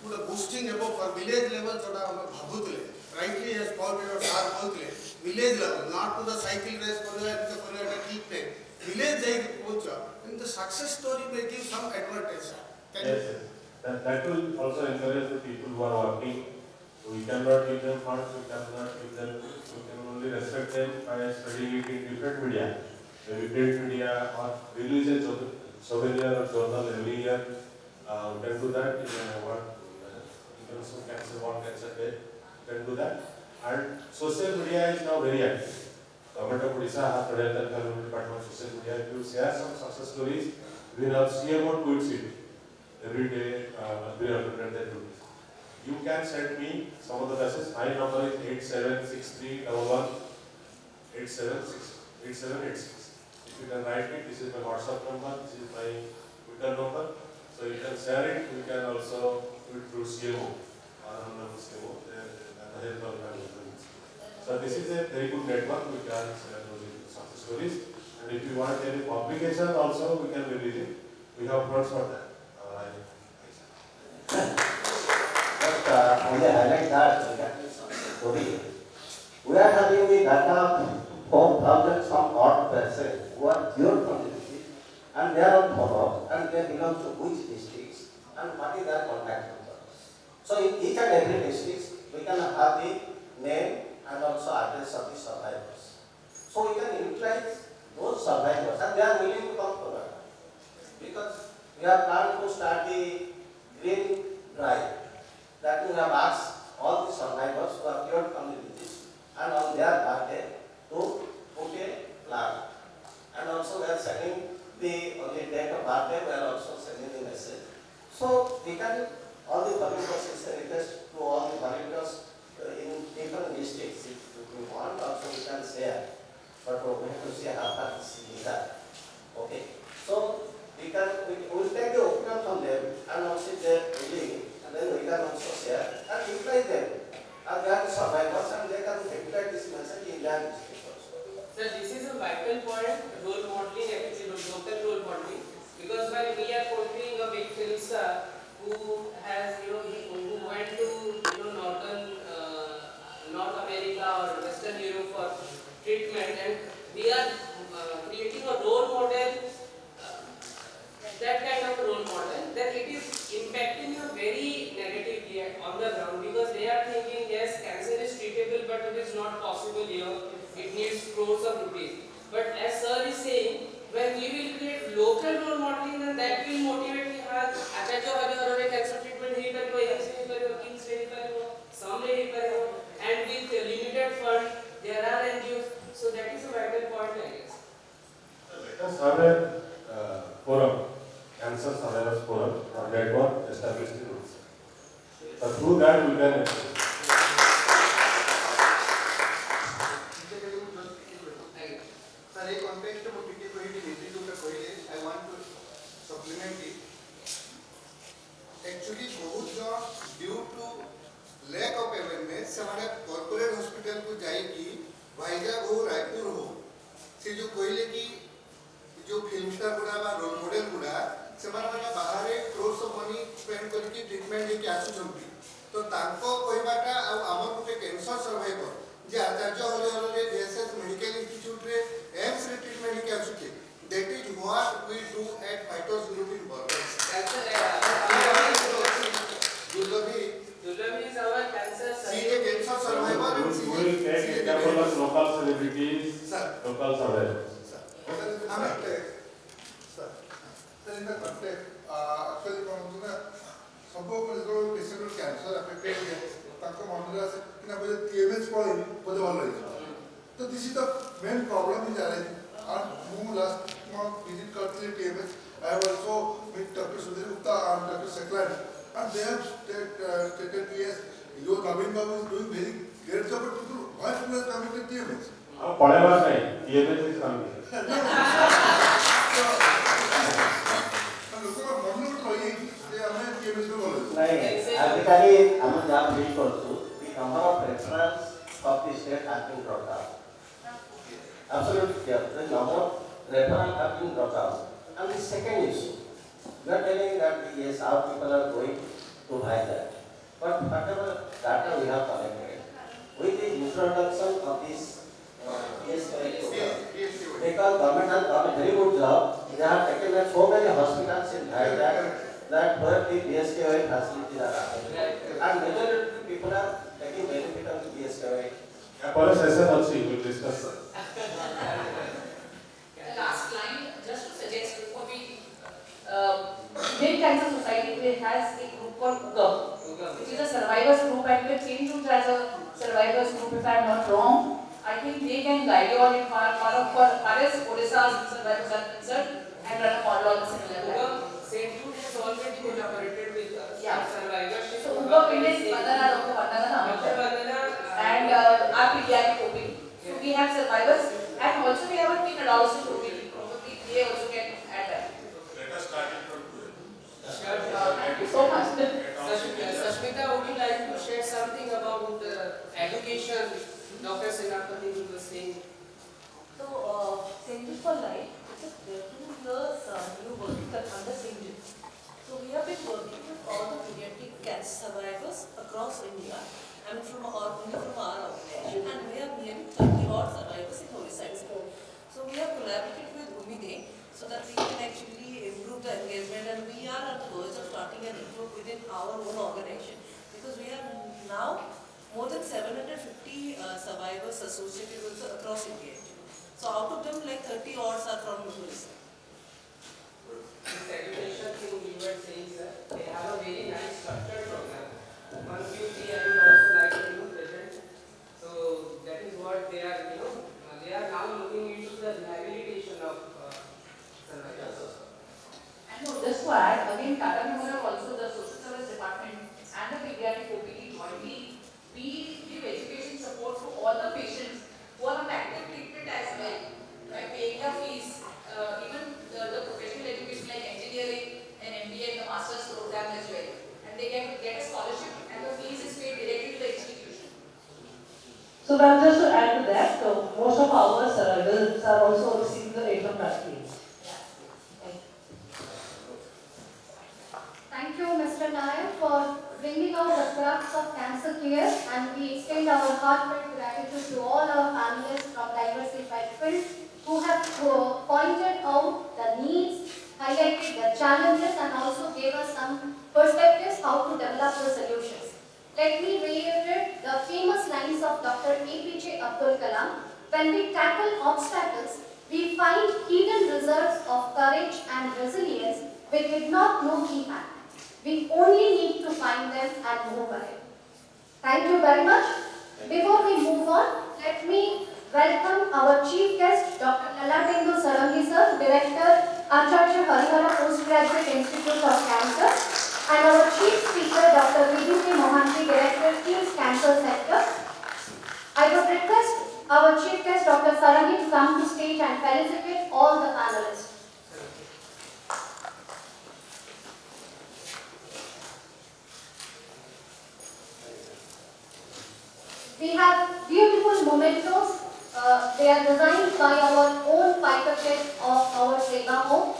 गोटे बूस्टिंग एबो फॉर विलेज लेवल जोडा हम भाबुतले राइटली एज पॉल पेपर सार बोलतले village level not to the cycle race करले एत करले ठीक नै विलेज जाई पहुंचा in the success story may give some advantage.
Yes. That will also encourage the people who are working. We cannot give them funds, we cannot give them, we can only respect them by studying it in different media. Maybe print media or release a souvenir or journal every year. We can do that in also cancer day. We can do that. And social media is now very active. Government of Odisha has created the department of social media. If you share some success stories, we will have CMO tweets it every day. We have to that do. You can send me some of the messages. My number is 876311 8786. If you can write it, this is my WhatsApp number, this is my Twitter number. So you can share it. You can also do it through CMO or CMO. So this is a very good network. We can share those success stories. And if you want any publication also, we can release it. We have funds for that.
Only highlight that story. We are having the data of 4,000 some odd persons who are cured from the disease and they are on follow-up and they belong to which districts and what is their contact number. So in each and every district we can have the name and also address of the survivors. So we can utilize those survivors and they are willing to come forward because we have planned to start the green drive. That we have asked all the survivors who are cured from the disease and on their birthday to put a plant. And also we are sending on the date of birthday, we are also sending the message. So we can, all the volunteers is a request to all the volunteers in different districts. If we want, also we can share. But we have to see how far this is that. Okay. So we will take the opinion from them and also their willing. And then we can also share and utilize them. And they are survivors and they can utilize this message in their district also.
Sir, this is a vital point, role modeling, actually local role modeling, because while we are portraying a big film star who has, who went to, North America or Western Europe for treatment, and we are creating a role model, that kind of role model, that it is impacting you very negatively on the ground, because they are thinking, yes, cancer is treatable, but it is not possible here, it needs crores of rupees. But as sir is saying, when we will create local role modeling, then that will motivate me, cancer treatment some and with limited fund, there are NGOs, so that is a vital point, I guess.
Let us have a forum. Cancer Survivors Forum or network established in Odisha. So through that we can
sister गुड़ा बा role model गुड़ा से माने बाहर crores of money spend करके treatment लेके आसुछंती तो तांको कहबाटा आ हमर गुटे कैंसर सर्वाइवर जे आचार्य होले होले जेएसएस मेडिकल इंस्टीट्यूट रे एम्स रे ट्रीटमेंट लेके आसुचे that is what we do at fighters group in Bargarh
Dullabi is our cancer
see the cancer survivor and see
We will take example of local celebrities,
Sir.
local survivors.
In the context, actually, some people patient cancer affected. ताको model से कि ना बोले TMS point बोले वाला है तो this is the main problem is arising और मू लास्ट मंथ विजिट करते TMS I have also met Dr. Sudhir Gupta and Dr. Seklan and they have stated yes your Naveen Babu is doing very great job but people why people are coming to TMS
अब पढ़े बात नहीं, TMS is coming.
लोगों का मन में तो ये हमें TMS में बोले
नहीं आजिकली हम जहाँ build करछू the number of referrals of the state has been brought down. Absolutely clear. The number of referrals have been brought down. And the second issue, we are telling that yes, our people are going to buy that. But whatever data we have collected, with the introduction of this because government has done a very good job. They have taken that so many hospitals in Hyderabad that where the BSKY facilities are available. And majority of the people are taking benefit of the BSKY.
For a session also, we will discuss.
The last line, just to suggest before we, Indian Cancer Society has a group called UGAM, which is a survivors group, and we have changed it as a survivors group if I am not wrong. I think they can guide you on it far as Odisha's survivors are concerned and run a model on a similar line.
St. Jude has already collaborated with us.
Yeah.
Survivorship.
So UGAM is Vandana, Dr. Vandana, and our pediatric OPD. So we have survivors and also we have a teen adolescent OPD. Probably they also can add that.
Let us start it from today.
Thank you so much.
Sashmita, would you like to share something about education? Dr. Senapati was saying.
So, Changes for Life, it's a 2 years new working under Changes. So, we have been working with all the pediatric cancer survivors across India, and only from our organization, and we have nearly 30 odd survivors in Odisha. So, we have collaborated with Umide so that we can actually improve the engagement, and we are at the verge of starting a network within our own organization because we have now more than 750 survivors associated with across India. So out of them, like 30 odds are from Odisha.
This education thing we were saying, sir, they have a very nice structured program. One few things I would also like to present. So that is what they are, they are now looking into the rehabilitation of survivors.
And no, just to add, again, Tata Memorial also the social service department and the pediatric OPD jointly, we give education support to all the patients who are on active treatment as well, by paying their fees, even the professional education like engineering and MBA and the master's program as well. And they can get a scholarship and the fees is paid directly to the institution.
So ma'am, just to add to that, most of our survivors are also receiving the aid from that scheme.
Thank you, Mr. Nair, for bringing out the crux of cancer care, and we extend our heartfelt gratitude to all our panelists from diversified fields who have pointed out the needs, highlighted the challenges, and also gave us some perspectives how to develop the solutions. Let me reiterate the famous lines of Dr. APJ Abdul Kalam: when we tackle obstacles, we find hidden reserves of courage and resilience we did not know we had. We only need to find them and move ahead. Thank you very much. Before we move on, let me welcome our chief guest, Dr. Palliative Sarangi sir, Director, Acharya Harihara Postgraduate Institute of Cancer, and our chief speaker, Dr. Vidhi Mohanty, Director, King's Cancer Center. I would request our chief guest, Dr. Sarangi, to come to stage and felicitate all the panelists. We have beautiful mementos. They are designed by our own fighter jets of our Seva home.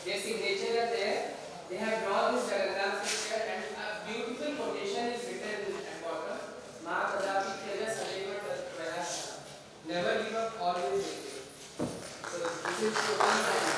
their signature are there. They have drawn this diagram picture and a beautiful quotation is written at bottom. Ma Kadapi Tyaja Sadeva Prayasa. Never give up, always waiting. So this is totally.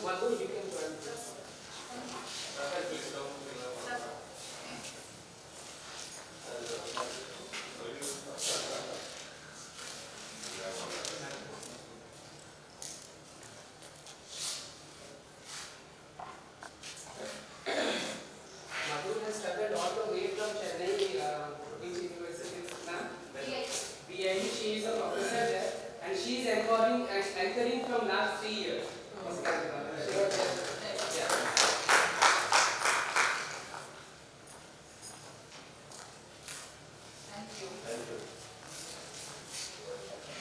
Madhu, you can join. Madhu has traveled all the way from Chennai, which university is now? BIU. She is a professor there and she is anchoring from last 3 years.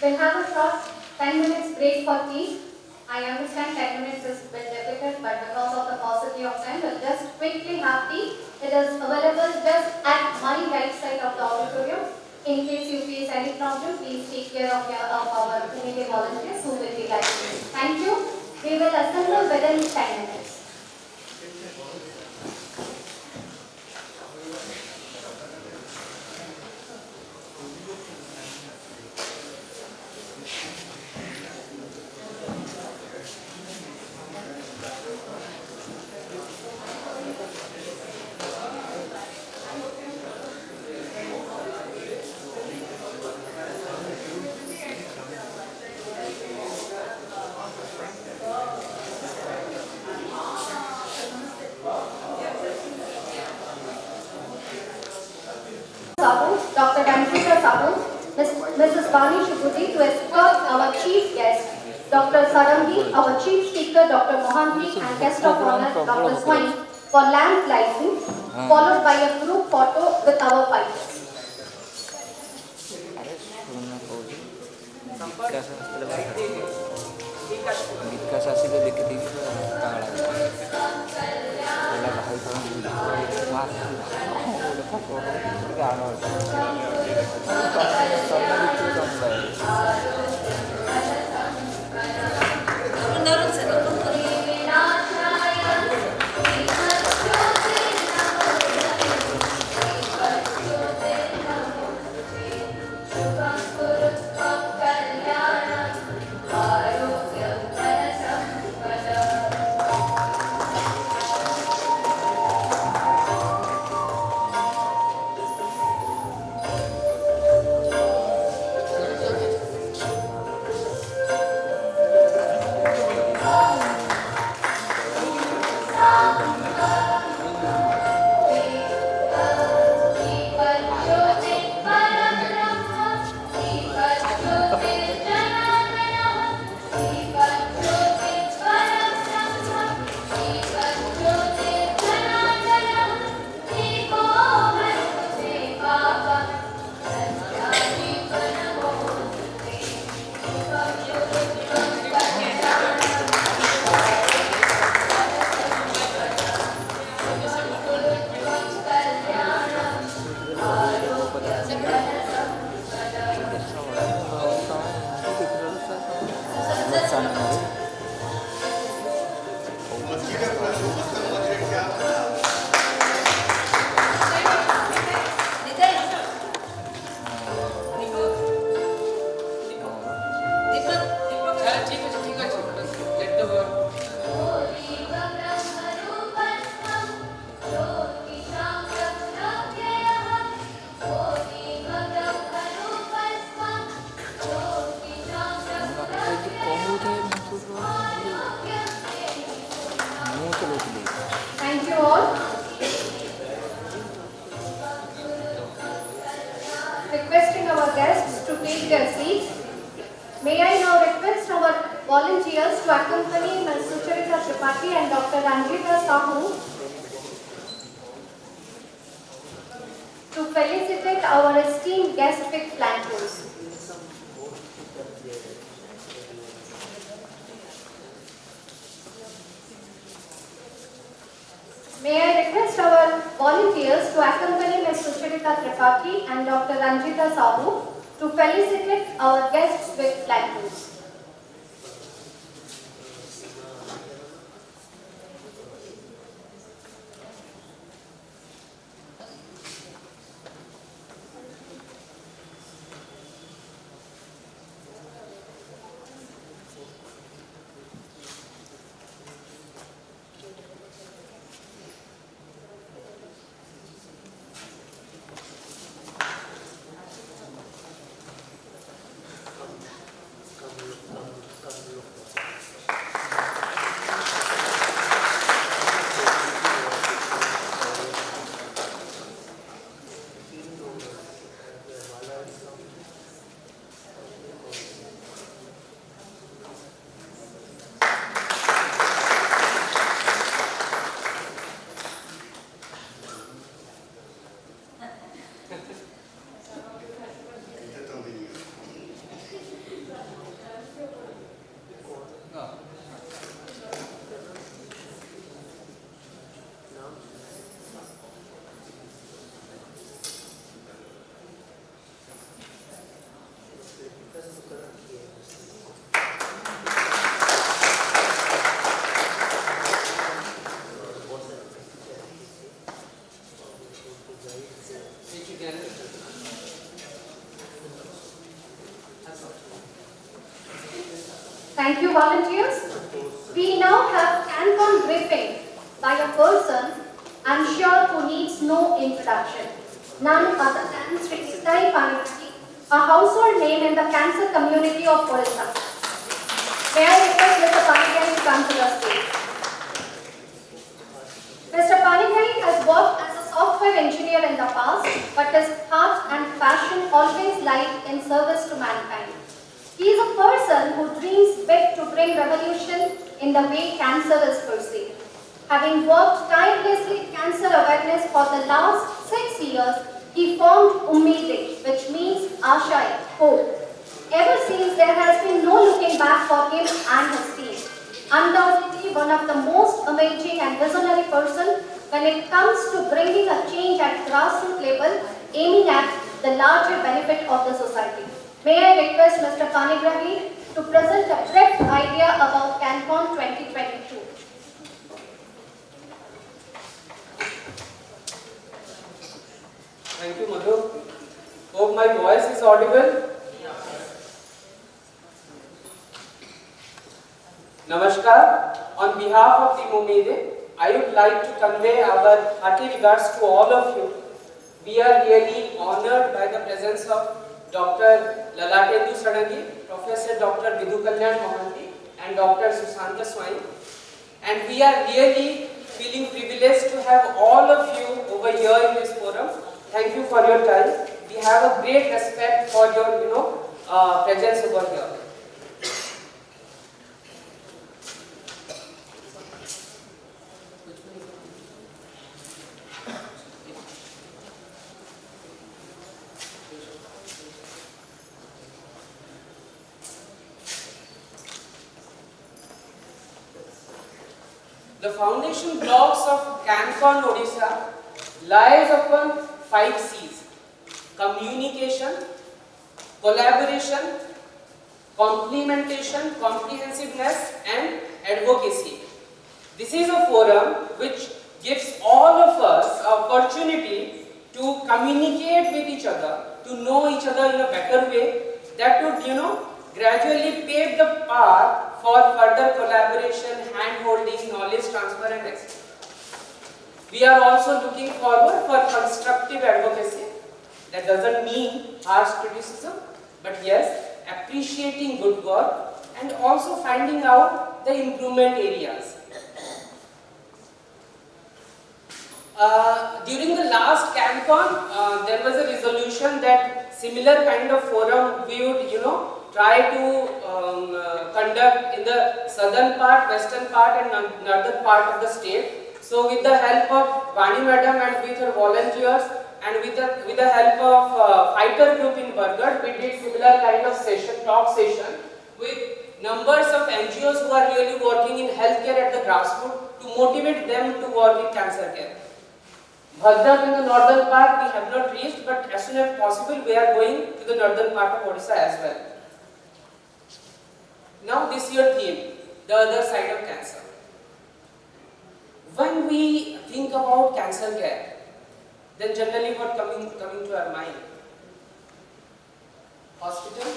We'll have a short 10 minutes break for tea. I understand 10 minutes is a bit difficult, but because of the paucity of time, we'll just quickly have tea. It is available just at my right side of the auditorium. In case you face any problem, please take care of our community volunteers who will be guiding you. Thank you. We will assemble within 10 minutes. Dr. Danshika Sabu, Mrs. Bani Shubuti to escort our chief guest, Dr. Sarangi, our chief speaker, Dr. Mohanty, and guest of honor, Dr. Swain, for lamp lighting, followed by a group photo with our fighters. Thank you all. Requesting our guests to take their seats. May I now request our volunteers to accompany Ms. Sucharita Tripathi and Dr. Ranjita Sahu to felicitate our esteemed guest with flankers. May I request our volunteers to accompany Ms. Sucharita Tripathi and Dr. Ranjita Sahu to felicitate our guests with flankers. Thank you, volunteers. We now have CanCon briefing by a person I'm sure who needs no introduction. None other than Sri Nitai Panigati, a household name in the cancer community of Odisha. May I request Mr. Panigati to come to the stage. Mr. Panigati has worked as a software engineer in the past, but his heart and passion always lie in service to mankind. He is a person who dreams big to bring revolution in the way cancer is perceived. Having worked tirelessly in cancer awareness for the last 6 years, he formed Ummide, which means Asha, hope. Ever since, there has been no looking back for him and his team. Undoubtedly one of the most amazing and visionary person when it comes to bringing a change at grassroots level, aiming at the larger benefit of the society. May I request Mr. Panigrahi to present a brief idea about CanCon 2022.
Thank you, Madhu. Hope my voice is audible. Namaskar. On behalf of Team Ummide, I would like to convey our hearty regards to all of you. We are really honored by the presence of Dr. Lalatendu Sadangi, Professor Dr. Vidhu Kalyan Mohanty, and Dr. Susanta Swami. And we are really feeling privileged to have all of you over here in this forum. Thank you for your time. We have a great respect for your, presence over here. The foundation blocks of CanCon Odisha lies upon 5 C's: communication, collaboration, complementation, comprehensiveness, and advocacy. This is a forum which gives all of us an opportunity to communicate with each other, to know each other in a better way that would, gradually pave the path for further collaboration, hand-holding, knowledge transfer and exchange. We are also looking forward for constructive advocacy. That doesn't mean harsh criticism, but yes, appreciating good work and also finding out the improvement areas. During the last CanCon, there was a resolution that similar kind of forum we would, try to conduct in the southern part, western part and northern part of the state. So with the help of Vani madam and with her volunteers and with the help of fighter group in Bargarh, we did similar kind of talk session with numbers of NGOs who are really working in healthcare at the grassroots to motivate them to work in cancer care. Bhadram in the northern part we have not reached, but as soon as possible we are going to the northern part of Odisha as well. Now this year theme, the other side of cancer. When we think about cancer care, then generally what coming to our mind? Hospital,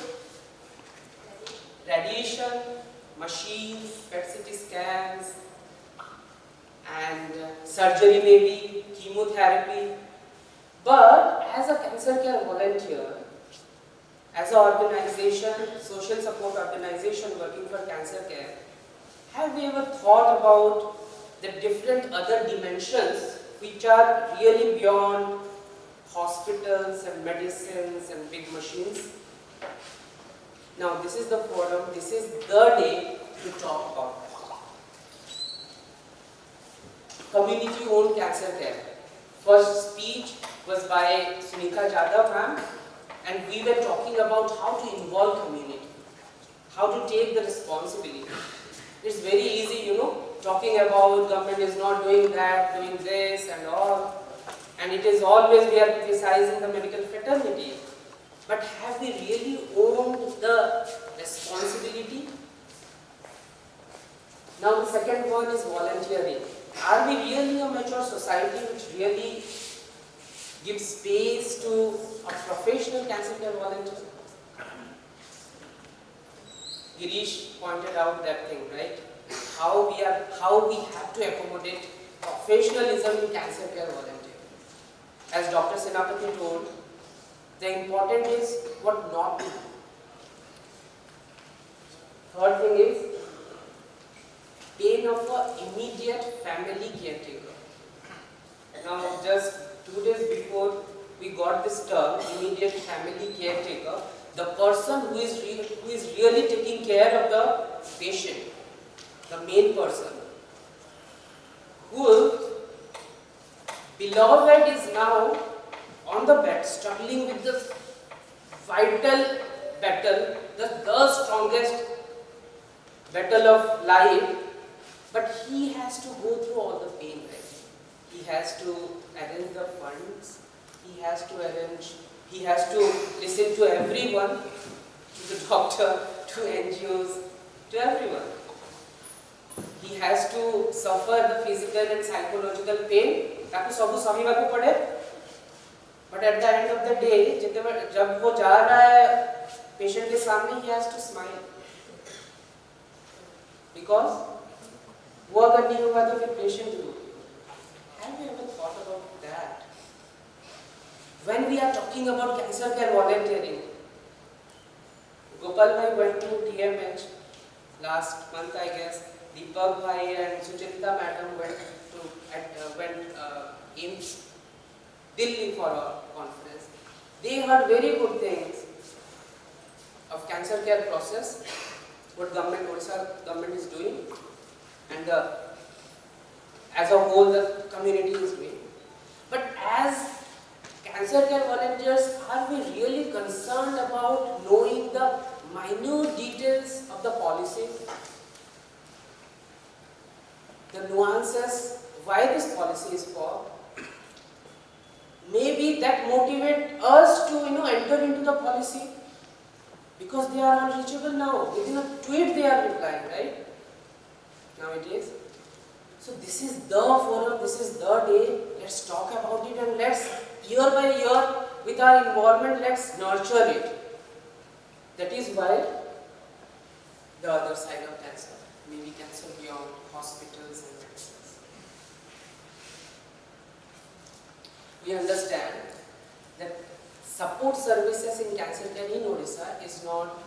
radiation, machines, PET CT scans, and surgery maybe, chemotherapy. But as a cancer care volunteer, as an organization, social support organization working for cancer care, have we ever thought about the different other dimensions which are really beyond hospitals and medicines and big machines? Now this is the forum, this is the day to talk about that. Community-owned cancer care. First speech was by Sunita Jadhav ma'am, and we were talking about how to involve community, how to take the responsibility. It's very easy, talking about government is not doing that, doing this and all, and it is always we are criticizing the medical fraternity. But have we really owned the responsibility? Now the second one is volunteering. Are we really a mature society which really gives space to a professional cancer care volunteer? Girish pointed out that thing, right? How we have to accommodate professionalism in cancer care volunteer. As Dr. Senapati told, the important is what not to do. Third thing is pain of an immediate family caretaker. Now, just 2 days before we got this term, immediate family caretaker, the person who is really taking care of the patient, the main person, whose beloved is now on the bed, struggling with the vital battle, the strongest battle of life, but he has to go through all the pain, right? He has to arrange the funds, he has to listen to everyone, to the doctor, to NGOs, to everyone. He has to suffer the physical and psychological pain, ताकि सबू सहिବାକୁ पड़े. But at the end of the day, जब वो जा रहा है patient के सामने, he has to smile. Because वो अगर नहीं होगा तो फिर patient को. Have you ever thought about that? When we are talking about cancer care volunteering, Gopal bhai went to TMH last month, I guess. Deepak bhai and Sucharita madam went AIMS Delhi for a conference. They heard very good things of cancer care process, what Odisha government is doing, and as a whole the community is doing. But as cancer care volunteers, are we really concerned about knowing the minute details of the policy? The nuances, why this policy is for? Maybe that motivate us to enter into the policy, because they are unreachable now. Within a tweet they are replying, right? Nowadays. So this is the forum, this is the day. Let's talk about it, and let's year by year with our involvement, let's nurture it. That is why the other side of cancer, maybe cancer beyond hospitals and medicines. We understand that support services in cancer care in Odisha is not,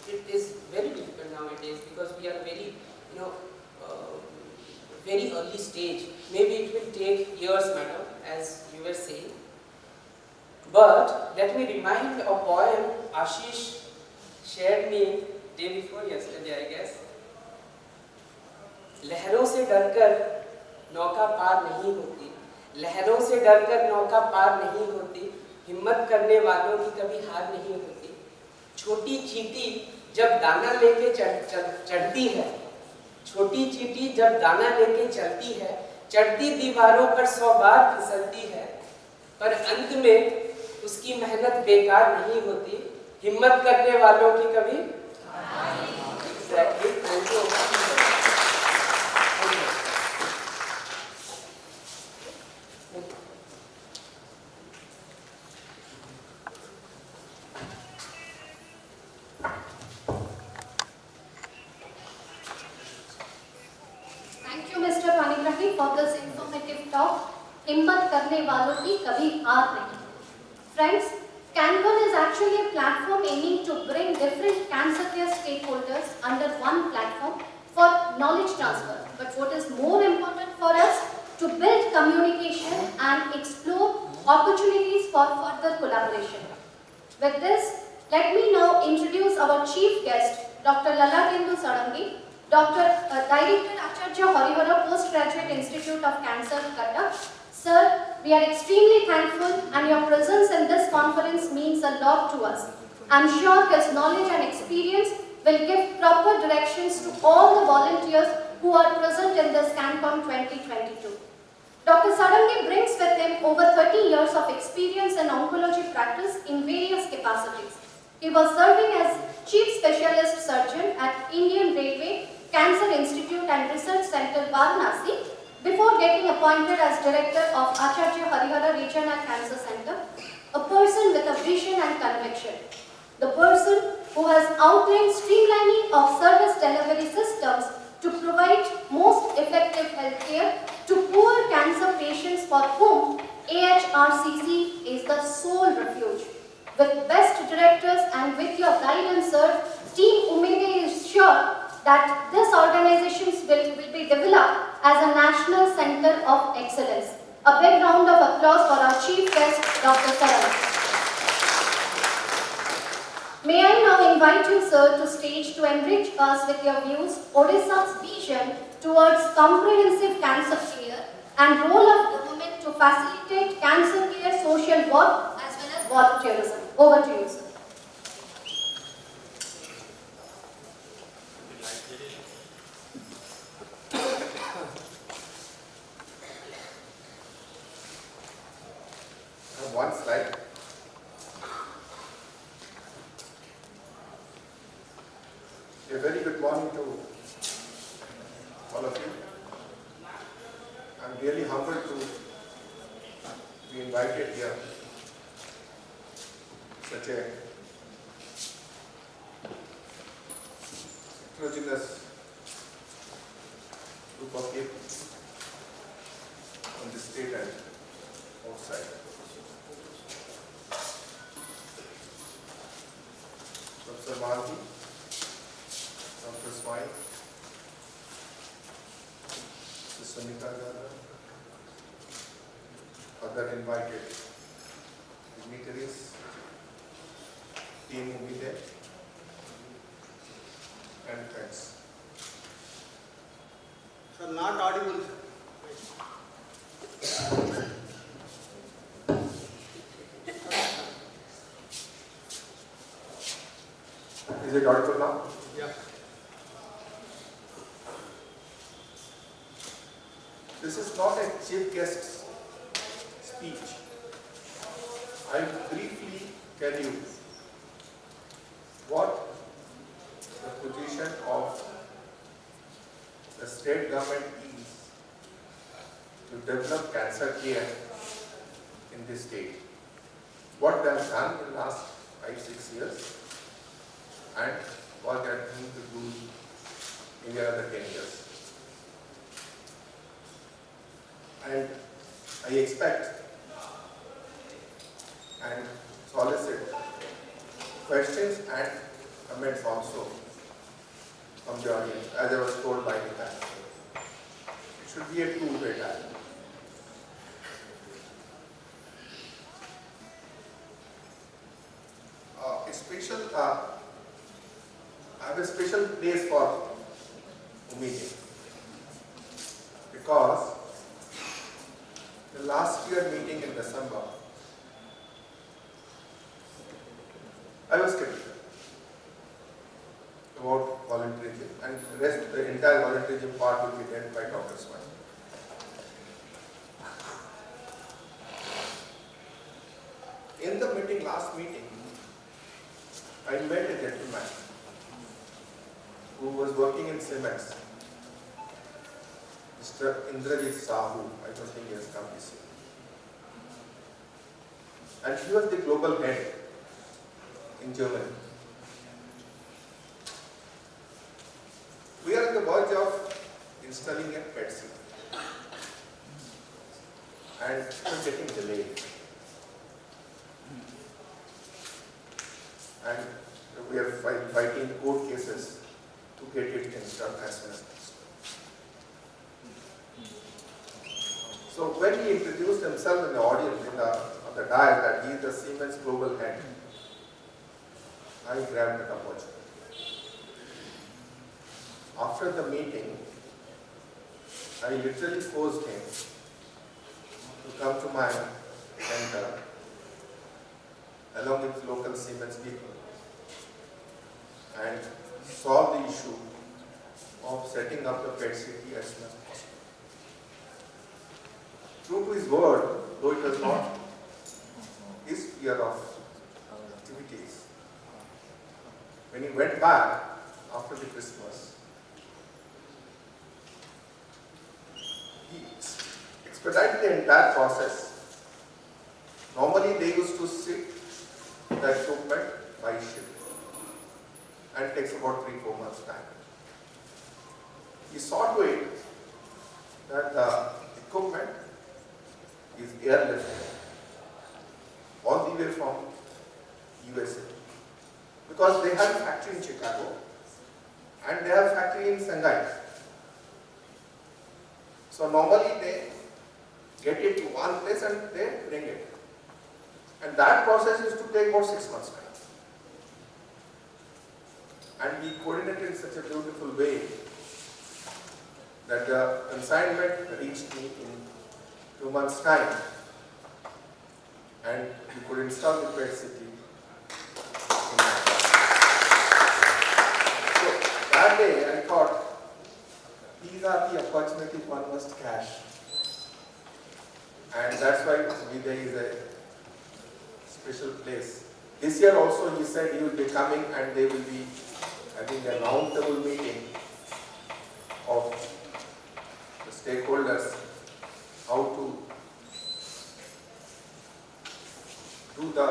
it is very difficult nowadays, because we are very, very early stage. Maybe it will take years, madam, as you were saying. But let me remind a poem Ashish shared me day before yesterday, I guess. लहरों से डरकर नौका पार नहीं होती, लहरों से डरकर नौका पार नहीं होती, हिम्मत करने वालों की कभी हार नहीं होती। छोटी चींटी जब दाना लेके चढ़ती है, छोटी चींटी जब दाना लेके चलती है, चढ़ती दीवारों पर 100 बार फिसलती है, पर अंत में उसकी मेहनत बेकार नहीं होती, हिम्मत करने वालों की कभी Exactly. Thank you.
Thank you, Mr. Panigrahi, for this informative talk. हिम्मत करने वालों की कभी हार नहीं. Friends, CanCon is actually a platform aiming to bring different cancer care stakeholders under one platform for knowledge transfer. But what is more important for us, to build communication and explore opportunities for further collaboration. With this, let me now introduce our chief guest, Dr. Lalatendu Sarangi, Director Acharya Harihara Postgraduate Institute of Cancer, Cuttack. Sir, we are extremely thankful and your presence in this conference means a lot to us. I'm sure his knowledge and experience will give proper directions to all the volunteers who are present in this CanCon 2022. Dr. Sarangi brings with him over 30 years of experience in oncology practice in various capacities. He was serving as Chief Specialist Surgeon at Indian Railway Cancer Institute and Research Center, Varanasi, before getting appointed as Director of Acharya Harihara Regional Cancer Center, a person with a vision and conviction. The person who has outlined streamlining of service delivery systems to provide most effective healthcare to poor cancer patients for whom AHRCC is the sole refuge. With best directors and with your guidance, sir, Team Umede is sure that this organization will be developed as a national center of excellence. A big round of applause for our chief guest, Dr. Sarangi. May I now invite you, sir, to stage to enrich us with your views, Odisha's vision towards comprehensive cancer care and role of government to facilitate cancer care social work as well as volunteerism. Over to you, sir.
One slide. A very good morning to all of you. I'm really humbled to be invited here. Such a heterogeneous group of people on the state and outside. Professor Malvi, Dr. Swine, Mrs. Sunita Gada, other invited dignitaries, Team Umide, and friends.
Sir, not audible.
Is it audible now?
Yeah.
This is not a chief guest's speech. I will briefly tell you what the position of the state government is to develop cancer care in this state. What they have done in the last 5-6 years and what they are going to do in the other 10 years. And I expect and solicit questions and comments also from the audience, as I was told by the panel. It should be a two-way dialogue. A special have a special place for meeting because the last year meeting in December, I was skeptical about volunteerism, and the entire volunteerism part will be done by Dr. Smith. In the meeting, last meeting, I met a gentleman who was working in cements, Mr. Indrajit Sahu. I don't think he has come this year. And he was the global head in Germany. We are on the verge of installing a PET CT, and it was getting delayed. And we are fighting court cases to get it installed as soon as possible. So when he introduced himself in the audience, on the dial, that he is the Siemens global head, I grabbed that opportunity. After the meeting, I literally forced him to come to my center along with local Siemens people and solve the issue of setting up the PET CT as soon as possible. True to his word, though it was not his sphere of activities, when he went back after the Christmas, he expedited the entire process. Normally they used to ship the equipment by ship, and it takes about 3-4 months time. He saw to it that the equipment is airlifted all the way from USA, because they have a factory in Chicago and they have a factory in Shanghai. So normally they get it to one place and they bring it. And that process is to take about 6 months time. And we coordinated in such a beautiful way that the consignment reached me in 2 months time, and we could install the PET CT. So that day I thought, these are the opportunities one must catch. And that's why there is a special place. This year also he said he will be coming and they will be having a roundtable meeting of the stakeholders, how to do the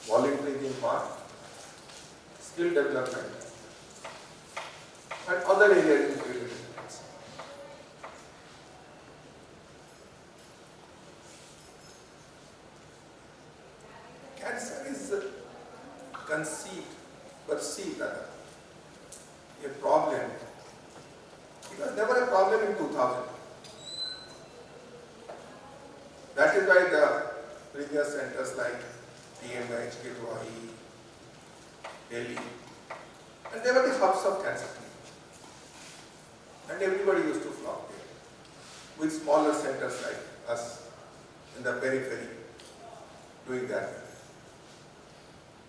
volunteering part, skill development, and other areas included. Cancer is perceived as a problem. It was never a problem in 2000. That is why the previous centers like PMH, Gidwai, Delhi, and they were the hubs of cancer. And everybody used to flock there, with smaller centers like us in the periphery doing that.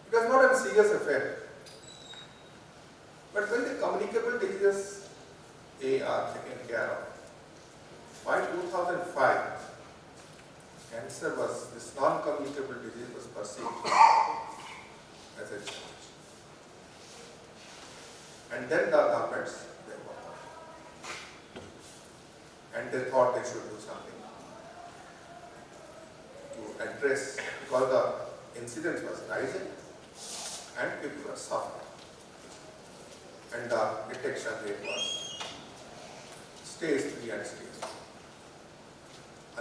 It was not a serious affair. But when the communicable diseases are taken care of, by 2005, cancer was, this non-communicable disease was perceived as a challenge. And then the governments, they worked on it. And they thought they should do something to address, because the incidence was rising and people were suffering. And the detection rate was stage 3 and stage 4.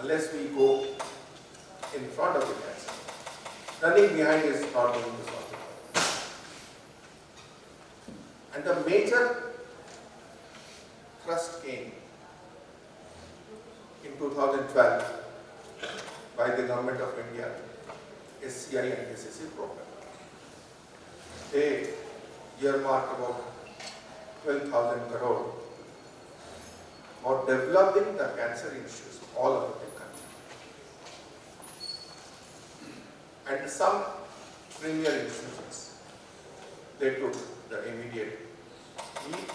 Unless we go in front of the cancer, running behind is not going to solve it. And the major thrust came in 2012 by the Government of India, SCI and SSC program. They earmarked about 12,000 crore for developing the cancer issues all over the country. And some premier institutions, they took the immediate lead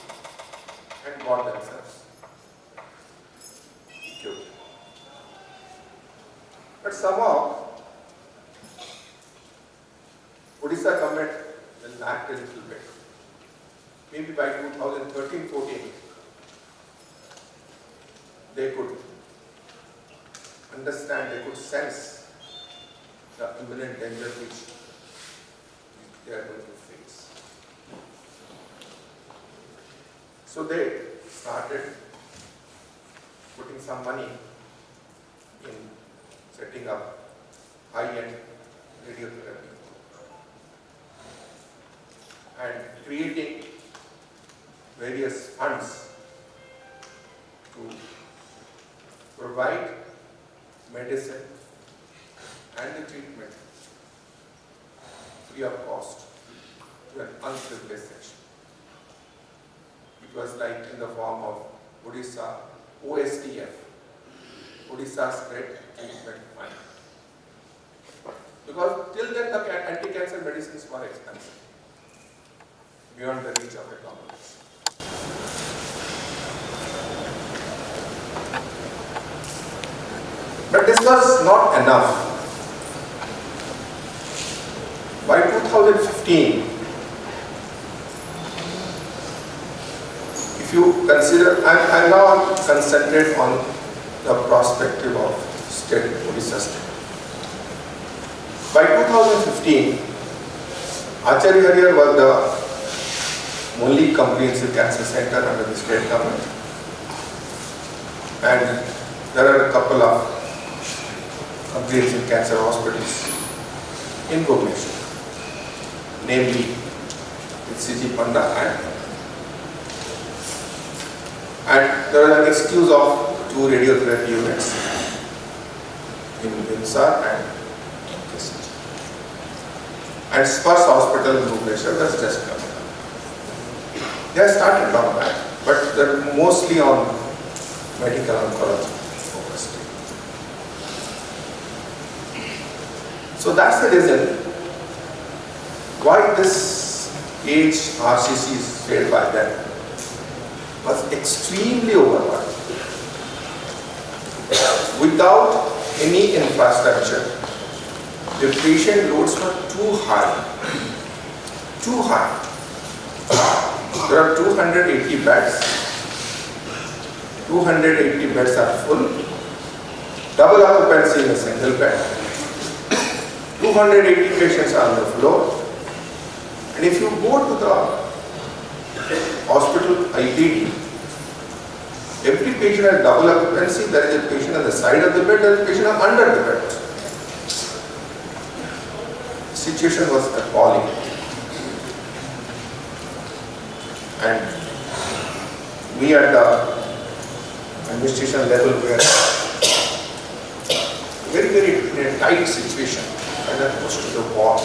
and got themselves equipped. But somehow, Odisha government lacked a little bit. Maybe by 2013-14, they could understand, they could sense the imminent danger which they are going to face. So they started putting some money in setting up high-end radiotherapy and creating various funds to provide medicine and the treatment free of cost to an unprivileged section. It was like in the form of Odisha OSTF, Odisha Spread Treatment Fund. Because till then the anti-cancer medicines were expensive, beyond the reach of the governments. But this was not enough. By 2015, if you consider, I now concentrate on the perspective of state, Odisha state. By 2015, Acharya Harrier was the only comprehensive cancer center under the state government, and there are a couple of comprehensive cancer hospitals in Bhubaneswar, namely C.G. Panda and there is an excuse of 2 radiotherapy units in Vinsar and KCG. And Spurs Hospital in Bhubaneswar was just coming up. They have started long back, but they're mostly on medical oncology focused. So that's the reason why this age RCC is said by them was extremely overworked. Without any infrastructure, the patient loads were too high. Too high. There are 280 beds. 280 beds are full. Double occupancy in a single bed. 280 patients are on the floor. And if you go to the hospital IPD, every patient has double occupancy. There is a patient on the side of the bed, there is a patient under the bed. The situation was appalling. And we at the administration level were very in a tight situation and then pushed to the wall.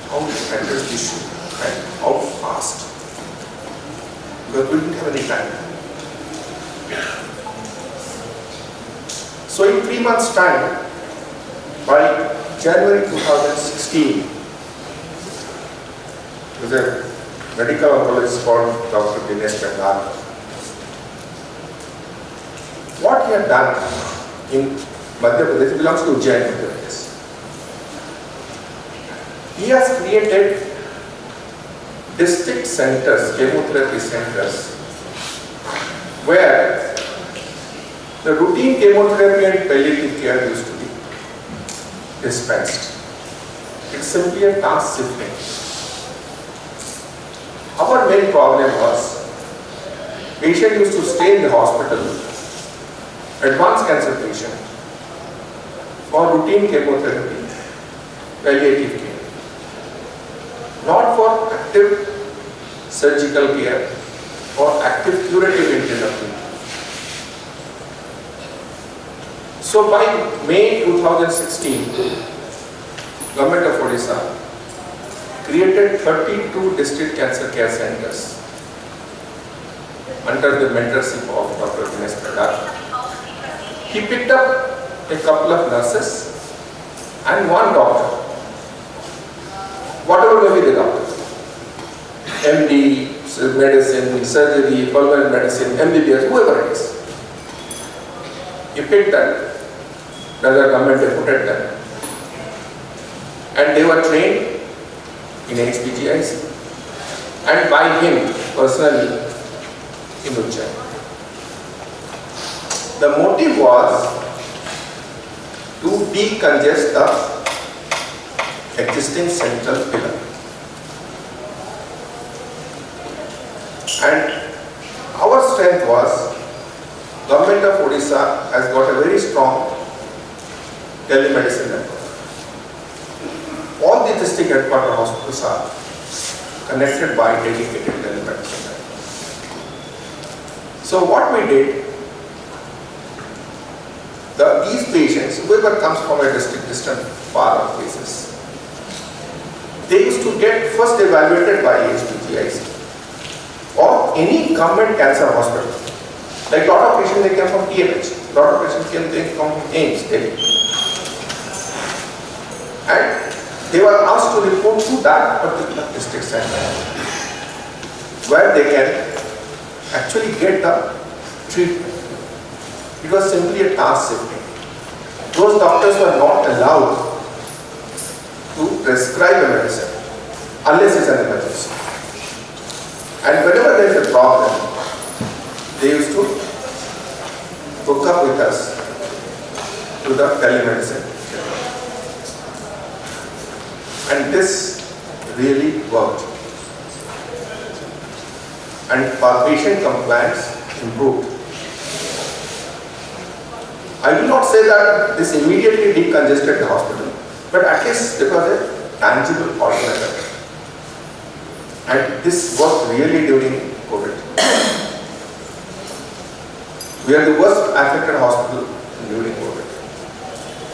How to address the issue and how fast, because we didn't have any time. So in 3 months' time, by January 2016, there was a medical oncologist called Dr. Dinesh Changal. What he had done in Madhya Pradesh, it belongs to Ujjain, Madhya Pradesh. He has created district centers, chemotherapy centers, where the routine chemotherapy and palliative care used to be dispensed. It's simply a task shifting. Our main problem was, patient used to stay in the hospital, advanced cancer patient, for routine chemotherapy, palliative care, not for active surgical care or active curative intent of treatment. So by May 2016, Government of Odisha created 32 district cancer care centers under the mentorship of Dr. Dinesh Pradhan. He picked up a couple of nurses and one doctor, whatever may be the doctor, MD, medicine, surgery, pulmonary medicine, MBBS, whoever it is. He picked them, another government deputed them, and they were trained in HPGIC and by him personally in Odisha. The motive was to decongest the existing central pillar. And our strength was, Government of Odisha has got a very strong telemedicine network. All the district headquarter hospitals are connected by dedicated telemedicine network. So what we did, these patients, whoever comes from a distant far off places, they used to get first evaluated by HPGIC or any government cancer hospital. Like lot of patients, they came from TMH, lot of patients came from AIMS, Delhi. And they were asked to report to that particular district center where they can actually get the treatment. It was simply a task shifting. Those doctors were not allowed to prescribe a medicine unless it's an emergency. And whenever there is a problem, they used to hook up with us to the telemedicine. And this really worked. And our patient compliance improved. I will not say that this immediately decongested the hospital, but at least there was a tangible alternative. And this worked really during COVID. We are the worst affected hospital during COVID.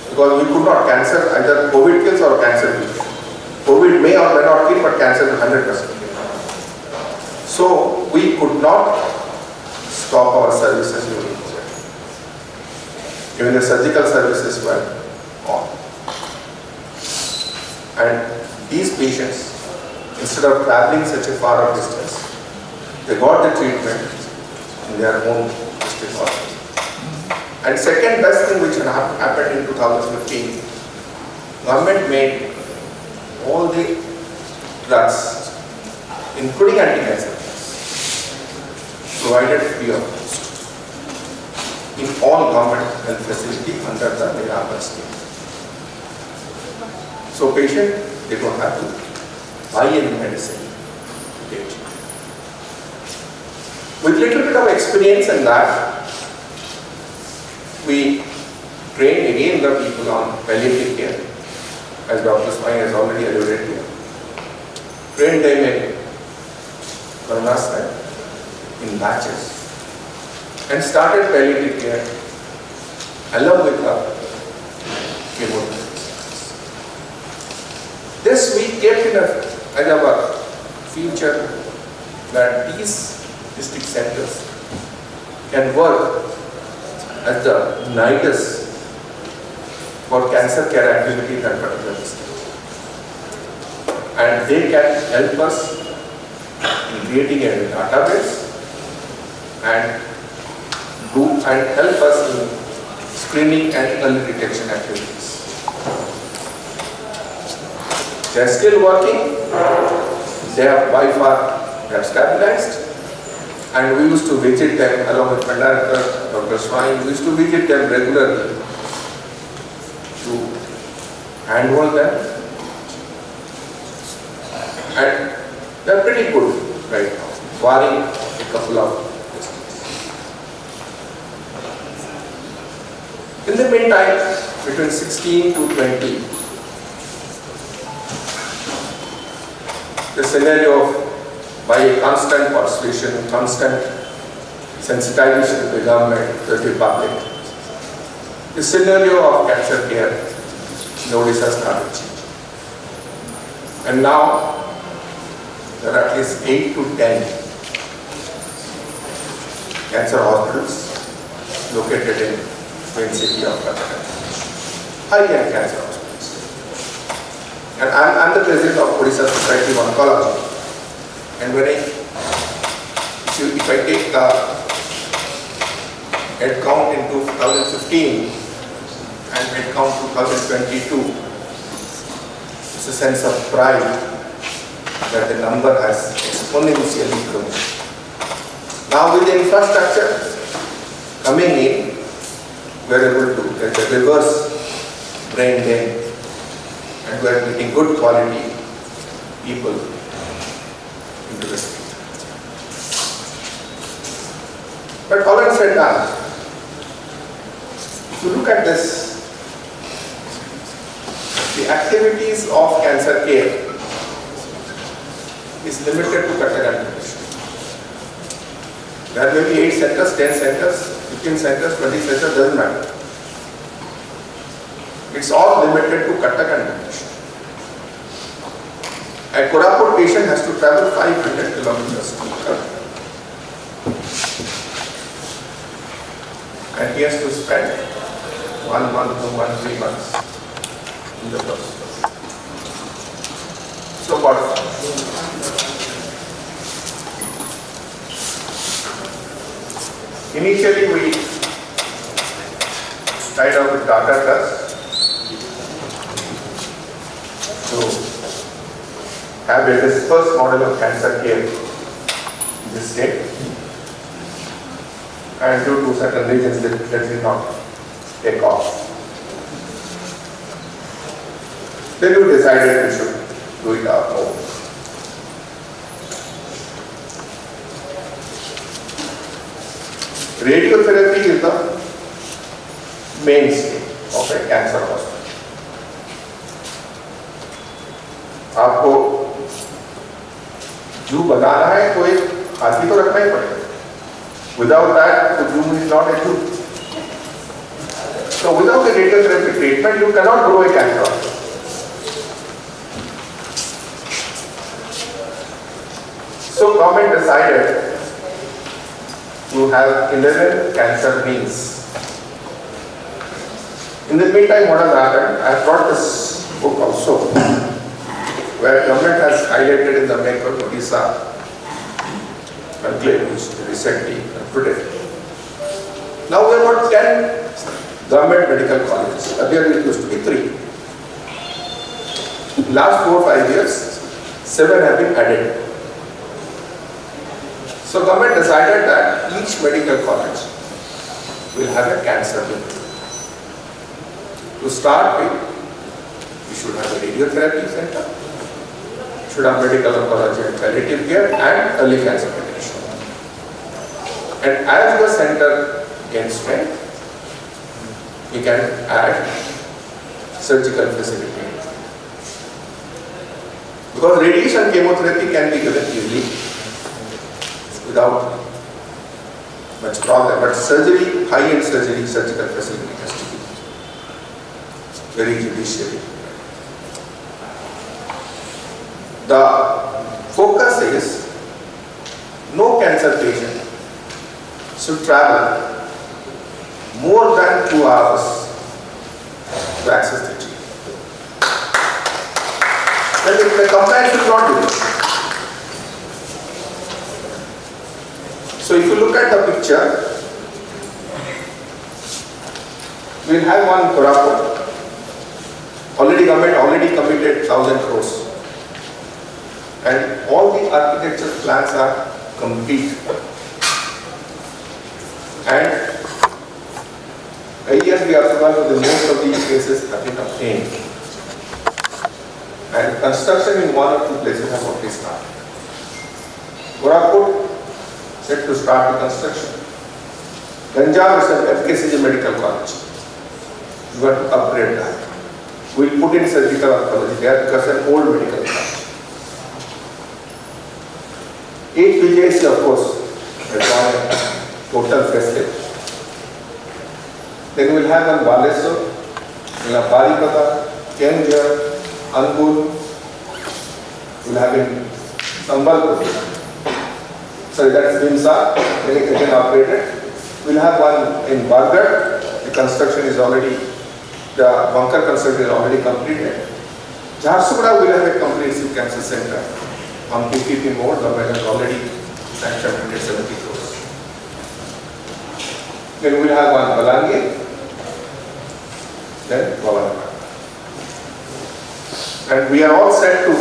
Because we could not cancel either COVID kills or cancer kills. COVID may or may not kill, but cancer is 100%. So we could not stop our services during COVID. Even the surgical services were on. And these patients, instead of traveling such a far off distance, they got the treatment in their own district hospital. And second best thing which happened in 2015, government made all the drugs, including anti-cancer drugs, provided free of cost in all government health facility under the Nirabha scheme. So patient, they don't have to buy any medicine. With little bit of experience in that, we train again the people on palliative care, as Dr. Swami has already alluded to. Train them in Corona side in batches and started palliative care along with the chemotherapy. This we kept in as our future that these district centers can work as the nidus for cancer care activity in that particular district. And they can help us in creating a database and help us in screening and early detection activities. They are still working. They have by far stabilized, and we used to visit them along with Palliative, Dr. Swami. We used to visit them regularly to handhold them, and they are pretty good right now, barring a couple of districts. In the meantime, between 16 to 20, the scenario of by a constant persuasion, constant sensitization of the government, to the public, the scenario of cancer care in Odisha started changing. And now there are at least 8 to 10 cancer hospitals located in main city of Calcutta. High-end cancer hospitals. And I'm the president of Odisha Society of Oncology. And when if I take the head count in 2015 and head count 2022, it's a sense of pride that the number has exponentially grown. Now with the infrastructure coming in, we are able to get a reverse brain drain, and we are getting good quality people into the state. But all and said done, if you look at this, the activities of cancer care is limited to Kattaganda district. There may be 8 centers, 10 centers, 15 centers, 20 centers, doesn't matter. It's all limited to Kattaganda district. A Koraput patient has to travel 500 kilometers to Kattaganda. And he has to spend 1 month, 2 months, 3 months in the process. So what? Initially we tried out with data test to have a dispersed model of cancer care in this state. And due to certain reasons that did not take off. Then we decided we should do it our own. Radiotherapy is the mainstay of a cancer hospital. आपको जू बनाना है तो एक हाथी तो रखना ही पड़ेगा. Without that, the Zoom is not a Zoom. So without the radiotherapy treatment, you cannot grow a cancer. So government decided to have 11 cancer wings. In the meantime, what has happened, I have brought this book also, where government has highlighted in the Make of Odisha conclave recently today. Now we have got 10 government medical colleges. Earlier it used to be 3. Last 4 or 5 years, 7 have been added. So government decided that each medical college will have a cancer wing. To start with, we should have a radiotherapy center, should have medical oncology and palliative care, and early cancer detection. And as the center gains strength, we can add surgical facility. Because radiation chemotherapy can be given easily without much problem, but surgery, high-end surgery, surgical facility has to be very judicially. The focus is no cancer patient should travel more than 2 hours to access the treatment. Then the compliance should not do this. So if you look at the picture, we will have one Koraput. Government already committed 1,000 crores. And all the architecture plans are complete. And AES approval for the most of these cases have been obtained. And construction in 1 or 2 places have already started. Koraput set to start the construction. Ganjam is an FKCG medical college. We want to upgrade that. We will put in surgical oncology there because it's an old medical college. 8 PJC, of course, a total facelift. Then we will have one Baleswar, we will have Barikata, Kenja, Angul, we will have in Sambalpur. Sorry, that's Vimsa, clinic has been upgraded. We'll have one in Bargarh. The construction is already, the bunker construction is already completed. Jharsuguda will have a comprehensive cancer center on PPP mode. Government has already sanctioned 170 crores. Then we'll have one Balangir, then Vavanapad. And we are all set to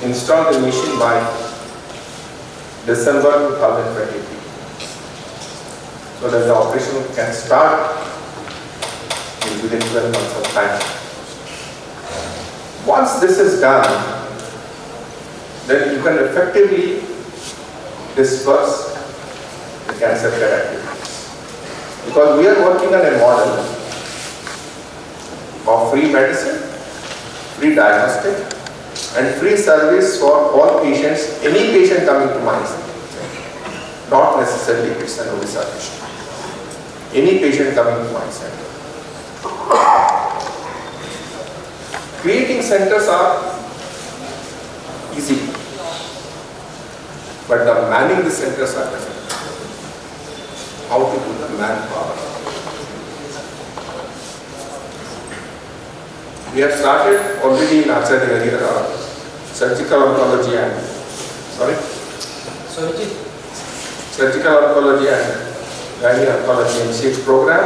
install the machine by December 2023. So that the operation can start within 12 months of time. Once this is done, then you can effectively disperse the cancer care activities. Because we are working on a model of free medicine, free diagnostic, and free service for all patients, any patient coming to my center. Not necessarily it's an Odisha patient. Any patient coming to my center. Creating centers are easy, but the manning the centers are difficult. How to do the manpower. We have started already in Acharya surgical oncology and surgical oncology and gynae oncology MCH program.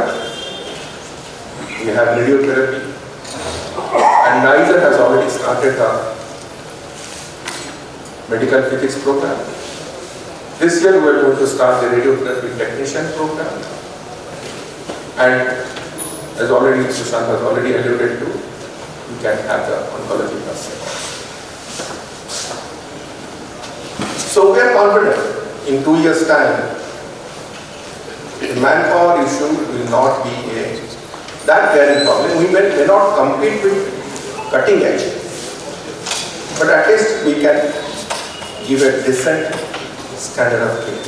We have radiotherapy, and NISA has already started the medical physics program. This year we are going to start the radiotherapy technician program, and as already Sushant has already alluded to, we can have the oncology person. So we are confident in 2 years' time, the manpower issue will not be that very problem. We may not compete with cutting edge, but at least we can give a decent standard of care.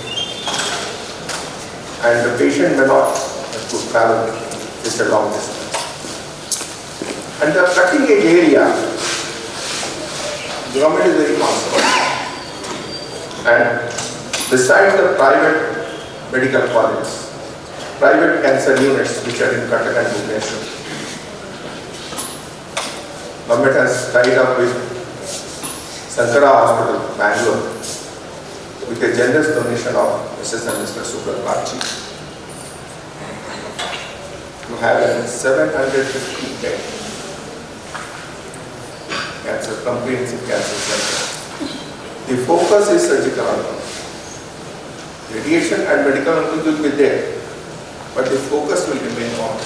And the patient may not have to travel just a long distance. And the cutting edge area, government is very concerned. And besides the private medical colleges, private cancer units which are in Cuttack and Bhubaneswar, government has tied up with Sankara Hospital, Bangalore, with a generous donation of Mrs. and Mr. Subrat Bachi to have a 750 bed cancer, comprehensive cancer center. The focus is surgical oncology. Radiation and medical oncology will be there, but the focus will remain on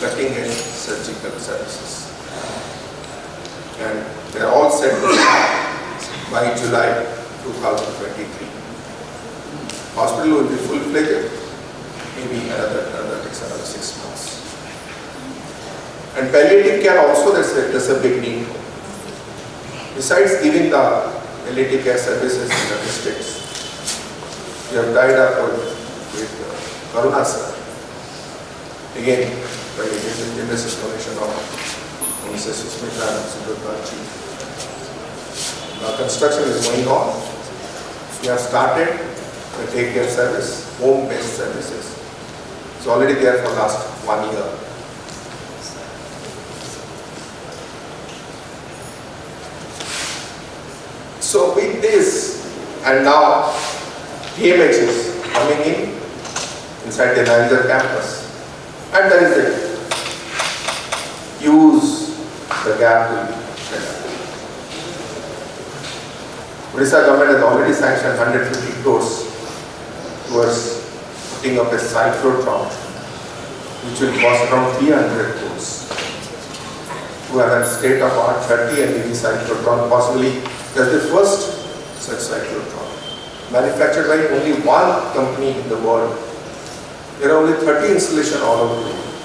cutting edge surgical services. And they are all set to start by July 2023. Hospital will be full-fledged, maybe another 6 months. And palliative care also, that's a big need. Besides giving the palliative care services in the districts, we have tied up with Karuna sir. Again, by the generous donation of Mrs. Susmita and Subrat Bachi. Construction is going on. We have started the take care service, home-based services. It's already there for last 1 year. So with this, and now PMH is coming inside the Niger campus, and there is a use the gap will be filled up. Odisha government has already sanctioned 150 crores towards putting up a cyclotron, which will cost around 300 crores. To have a state-of-art 30 MeV cyclotron, possibly that's the first such cyclotron, manufactured by only one company in the world. There are only 30 installations all over the world,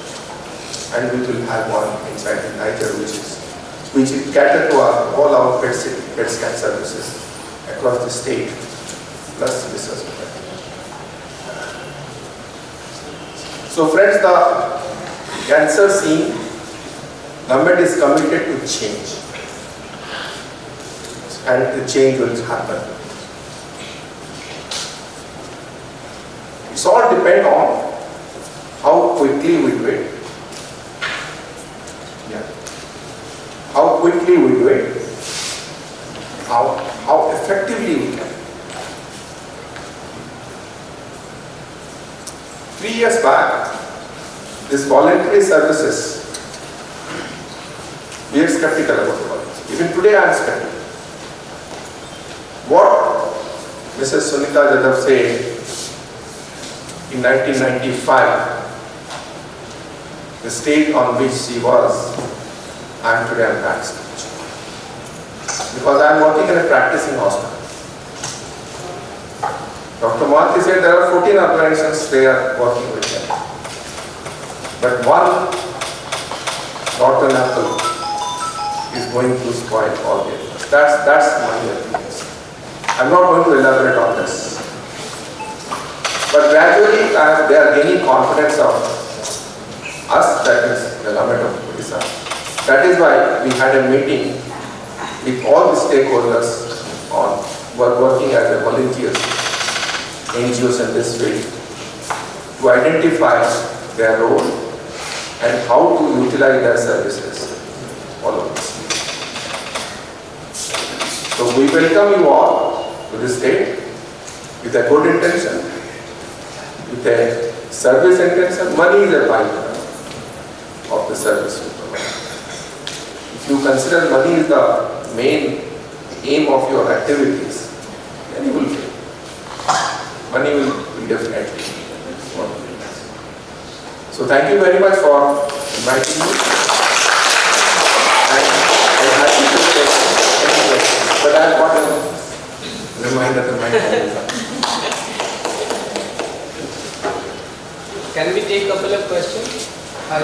and we will have one inside the Niger, which will cater to all our PET scan services across the state, plus this hospital. So friends, the cancer scene, government is committed to change. and the change will happen. It's all depend on how quickly we do it. Yeah. How quickly we do it, how effectively we can. 3 years back, this voluntary services, we are skeptical about the volunteers. Even today I am skeptical. What Mrs. Sunita Jadhav said in 1995, the stage on which she was, I am today on that stage. Because I am working in a practicing hospital. Dr. Mohanty said there are 14 organizations they are working with them. But one rotten apple is going to spoil all the others. That's my opinion. I'm not going to elaborate on this. But gradually they are gaining confidence of us, that is the government of Odisha. That is why we had a meeting with all the stakeholders on working as a volunteers, NGOs in this field, to identify their role and how to utilize their services all over this. So we welcome you all to this state with a good intention, with a service intention. Money is a byproduct of the service we provide. If you consider money is the main aim of your activities, then you will fail. Money will definitely work. So thank you very much for inviting me. And I'm happy to take any questions. But I've got a reminder to my time.
Can we take a couple of questions? Hi.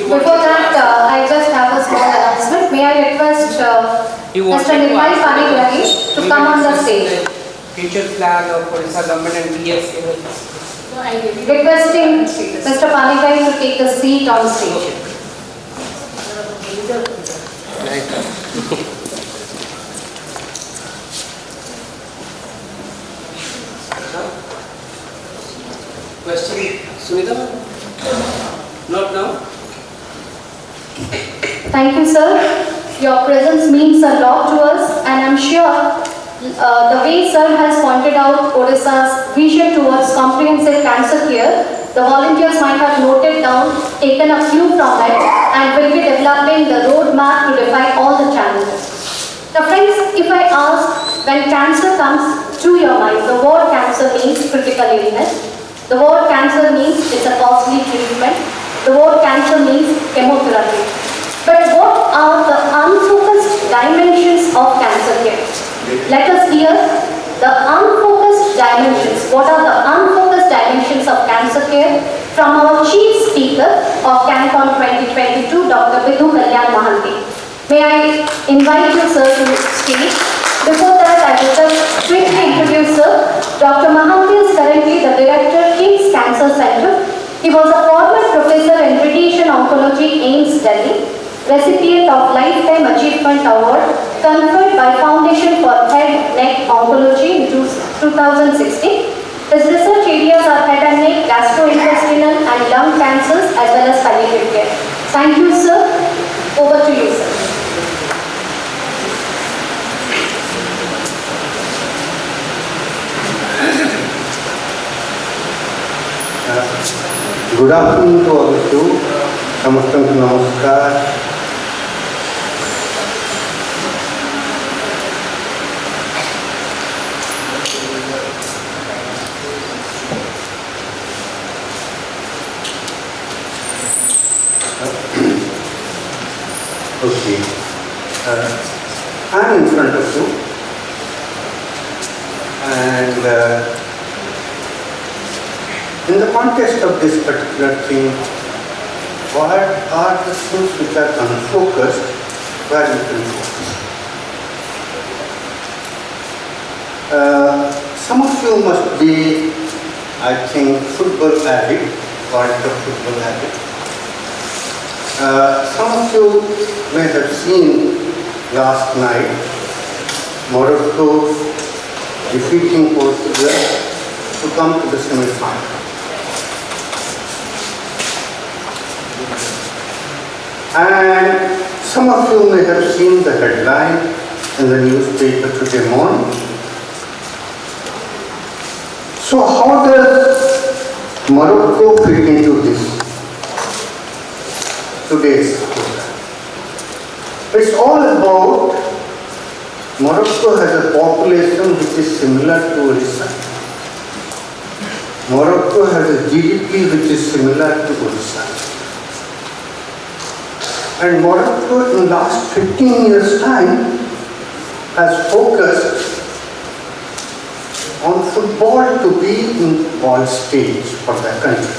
Before that, I just have a small announcement. May I request Mr. Nirmal Panigrahi to come on the stage.
Future plan of Odisha government and PSA.
Requesting Mr. Panigrahi to take a seat on stage.
Question, Sunita? Not now?
Thank you, sir. Your presence means a lot to us, and I'm sure the way sir has pointed out Odisha's vision towards comprehensive cancer care, the volunteers might have noted down, taken a few from it, and will be developing the roadmap to defy all the challenges. Now friends, if I ask, when cancer comes to your mind, the word cancer means critical illness. The word cancer means it's a costly treatment. The word cancer means chemotherapy. But what are the unfocused dimensions of cancer care? Let us hear the unfocused dimensions. What are the unfocused dimensions of cancer care from our chief speaker of CanCon 2022, Dr. Vidhu Kalyan Mohanty. May I invite you, sir, to speak. Before that, I will just quickly introduce sir. Dr. Mohanty is currently the director, King's Cancer Center. He was a former professor in radiation oncology, AIIMS, Delhi, recipient of Lifetime Achievement Award conferred by Foundation for Head Neck Oncology in 2016. His research areas are head and neck, gastrointestinal and lung cancers as well as palliative care. Thank you, sir. Over to you, sir.
Good afternoon to all of you. Namaskar. Okay. I'm in front of you, and in the context of this particular thing, what are the things which are unfocused where you can focus? Some of you must be, I think, football addict, called the football addict. Some of you may have seen last night Morocco defeating Portugal to come to the semi-final. And some of you may have seen the headline in the newspaper today morning. So how does Morocco fit into this today's program? It's all about Morocco has a population which is similar to Odisha. Morocco has a GDP which is similar to Odisha. And Morocco in the last 15 years' time has focused on football to be in the world stage for their country.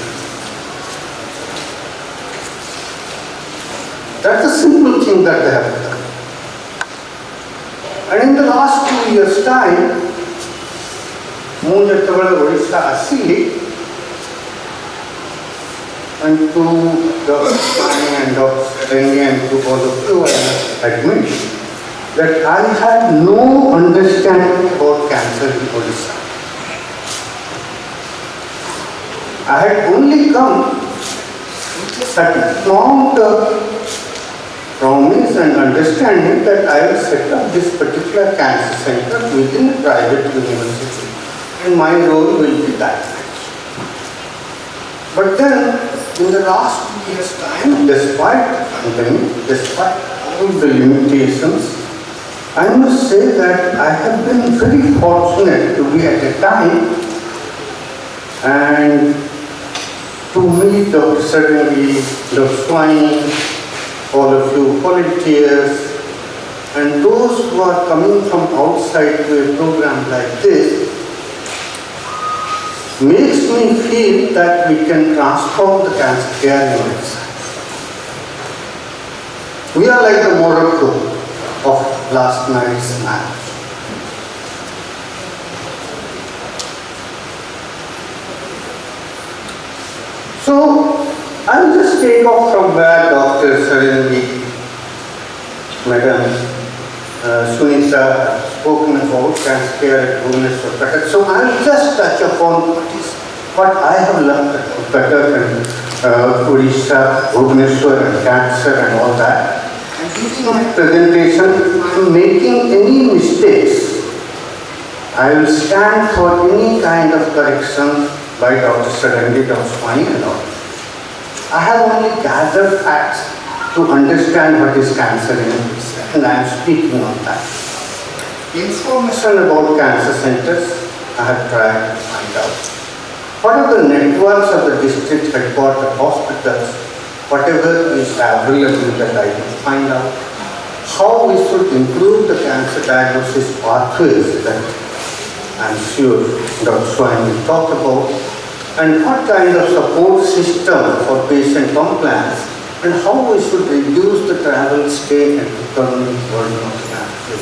That's a simple thing that they have done. And in the last 2 years' time, ମୁଁ ଯେତେବେଳେ ଓଡ଼ିଶା ଆସିଲି and to Dr. Swami and Dr. Rengi and to all of you, I admit that I had no understanding about cancer in Odisha. I had only come at a long-term promise and understanding that I will set up this particular cancer center within a private university and my role will be that. But then, in the last 2 years' time, despite the pandemic, despite all the limitations, I must say that I have been very fortunate to be at a time and to meet Dr. Sarangi, Dr. Swami, all of you volunteers, and those who are coming from outside to a program like this, makes me feel that we can transform the cancer care in Odisha. We are like the Morocco of last night's match. So, I will just take off from where Dr. Sarangi, Madam Sunita spoken about cancer care at Bhubaneswar. So I will just touch upon what I have learned better in Odisha, Bhubaneswar and cancer and all that. And giving my presentation, making any mistakes, I will stand for any kind of correction by Dr. Sarangi, Dr. Swami and all. I have only gathered facts to understand what is cancer in Odisha, and I am speaking on that. Information about cancer centers, I have tried to find out. What are the networks of the district headquarters hospitals, whatever is available that I can find out. How we should improve the cancer diagnosis pathways that I am sure Dr. Swami will talk about, and what kind of support system for patient compliance, and how we should reduce the travel, stay and economic burden of cancer.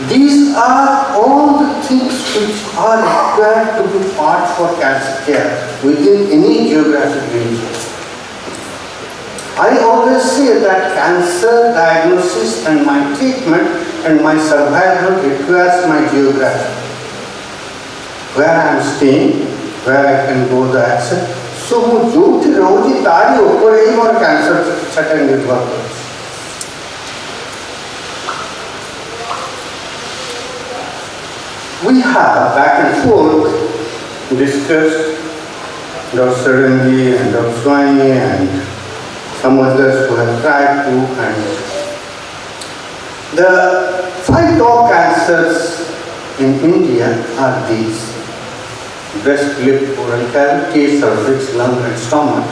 These are all the things which are required to be part for cancer care within any geographic region. I always say that cancer diagnosis and my treatment and my survival requires my geography. Where I am staying, where I can go the access. So, ମୁଁ ଯୋଉଠି ରହୁଛି ତାରି ଉପରେ ହିଁ ମୋର cancer ଚିକିତ୍ସାଟା ନିର୍ଭର କରୁଛି। We have back and forth discussed Dr. Sarangi and Dr. Swami and some others who have tried to, and the 5 top cancers in India are these: breast, lip, oral cavity, cervix, lung and stomach,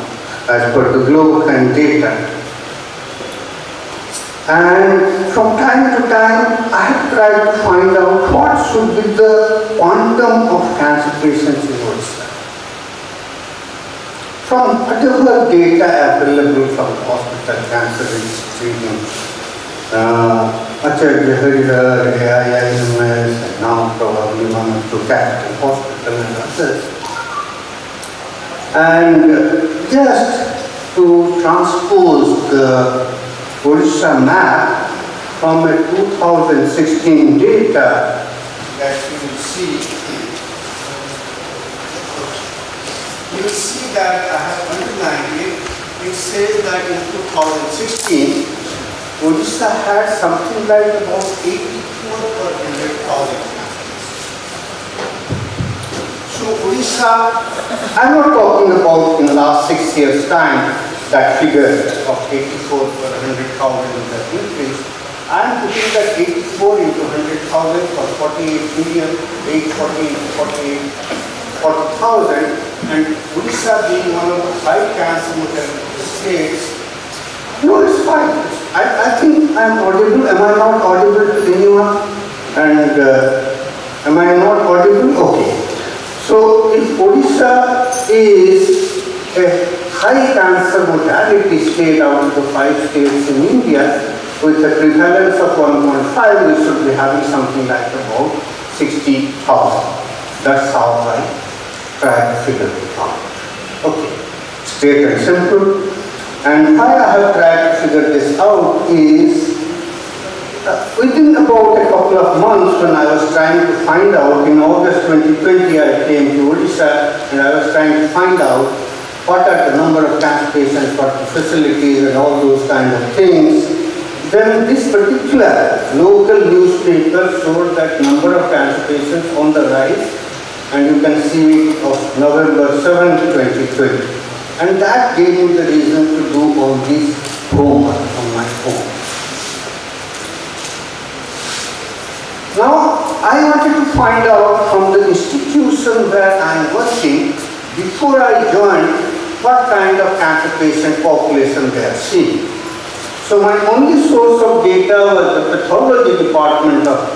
as per the global and data. And from time to time, I have tried to find out what should be the quantum of cancer patients in Odisha. From whatever data available from hospital cancer screening, Acharya Haridhar, AIIMS, and now probably one or two capital hospital and others. And just to transpose the Odisha map from a 2016 data that you will see. You will see that I have underlined it. It says that in 2016, Odisha had something like about 84 per 100,000. So Odisha, I'm not talking about in the last 6 years' time, that figure of 84 per 100,000 that increased. I'm putting that 84 into 100,000 for 48 million, 840 40,000, and Odisha being one of the 5 cancer mortality states. No, it's fine. I think I'm audible. Am I not audible to anyone? And am I not audible? Okay. So if Odisha is a high cancer mortality state out of the 5 states in India, with a prevalence of 1.5, we should be having something like about 60,000. That's how I try to figure it out. Okay, straight and simple. And why I have tried to figure this out is within about a couple of months when I was trying to find out, in August 2020 I came to Odisha and I was trying to find out what are the number of cancer patients, what the facilities and all those kind of things. Then this particular local newspaper showed that number of cancer patients on the rise, and you can see it of November 7, 2020. And that gave me the reason to do all this homework on my own. Now, I wanted to find out from the institution where I am working, before I joined, what kind of cancer patient population they are seeing. So my only source of data was the pathology department of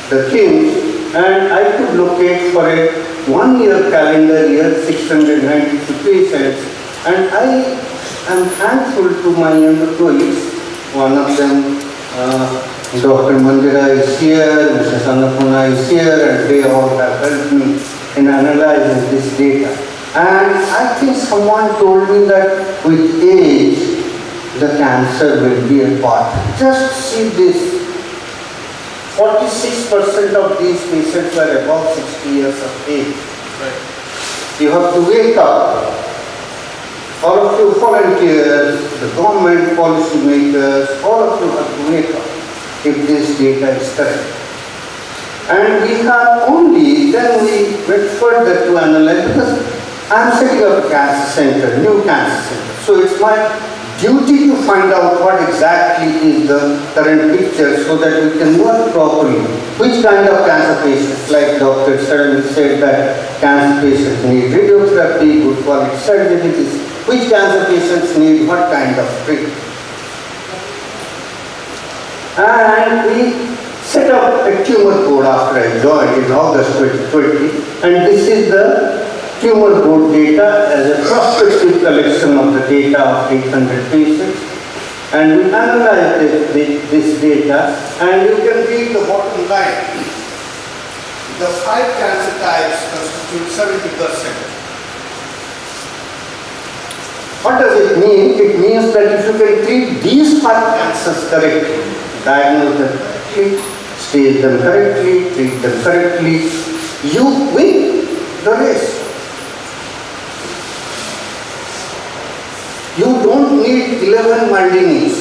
the KIMS, and I could locate for a 1-year calendar year 692 patients. And I am thankful to my younger colleagues. One of them, Dr. Mandira is here, Mrs. Annapurna is here, and they all have helped me in analyzing this data. And I think someone told me that with age, the cancer will be a part. Just see this. 46% of these patients were above 60 years of age. Right. You have to wake up. All of you volunteers, the government policy makers, all of you have to wake up if this data is correct. And we have only, then we went further to analyze, because I am setting up a cancer center, new cancer center. So it's my duty to find out what exactly is the current picture so that we can work properly. Which kind of cancer patients, like Dr. Sharan said that cancer patients need radiotherapy, good quality surgery. Which cancer patients need what kind of treatment? And we set up a tumor board after I joined in August 2020, and this is the tumor board data as a prospective collection of the data of 800 patients. And we analyze this data, and you can read the bottom line. The 5 cancer types constitute 70%. What does it mean? It means that if you can treat these 5 cancers correctly, diagnose them correctly, stage them correctly, treat them correctly, you win the race. You don't need 11 Maldinis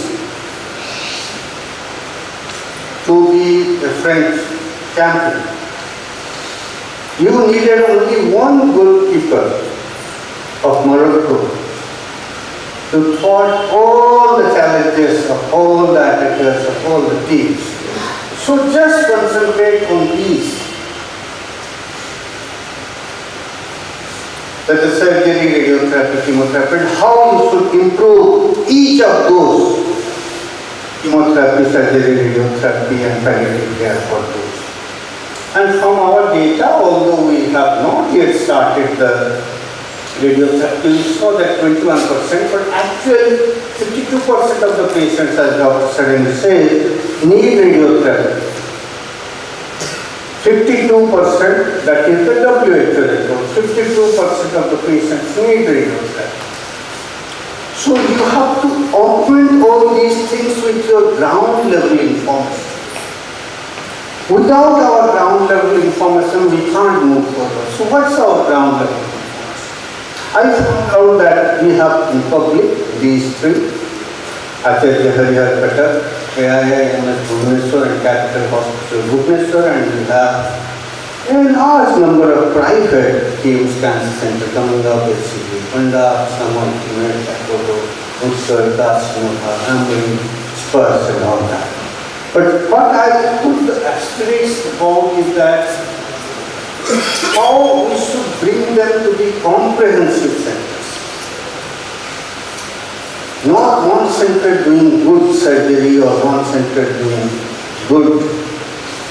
to be a French champion. You needed only one goalkeeper of Morocco to thwart all the challenges of all the attackers of all the teams. So just concentrate on these. That is surgery, radiotherapy, chemotherapy, and how you should improve each of those chemotherapy, surgery, radiotherapy, and palliative care for those. And from our data, although we have not yet started the radiotherapy, we saw that 21%, but actually 52% of the patients, as Dr. Sarin says, need radiotherapy. 52%, that is the WHO report, 52% of the patients need radiotherapy. So you have to augment all these things with your ground level information. Without our ground level information, we can't move forward. So what's our ground level information? I found out that we have in public these three: Acharya Harihar Katak, AIIMS Bhubaneswar and Capital Hospital Bhubaneswar, and we have a large number of private KIMS Cancer Center coming up with CP, Panda, Saman, Kimet, Apollo, Utsav, Dasnova, Amrin, Spurs and all that. But what I put the asterisk about is that how we should bring them to the comprehensive centers. Not one center doing good surgery or one center doing good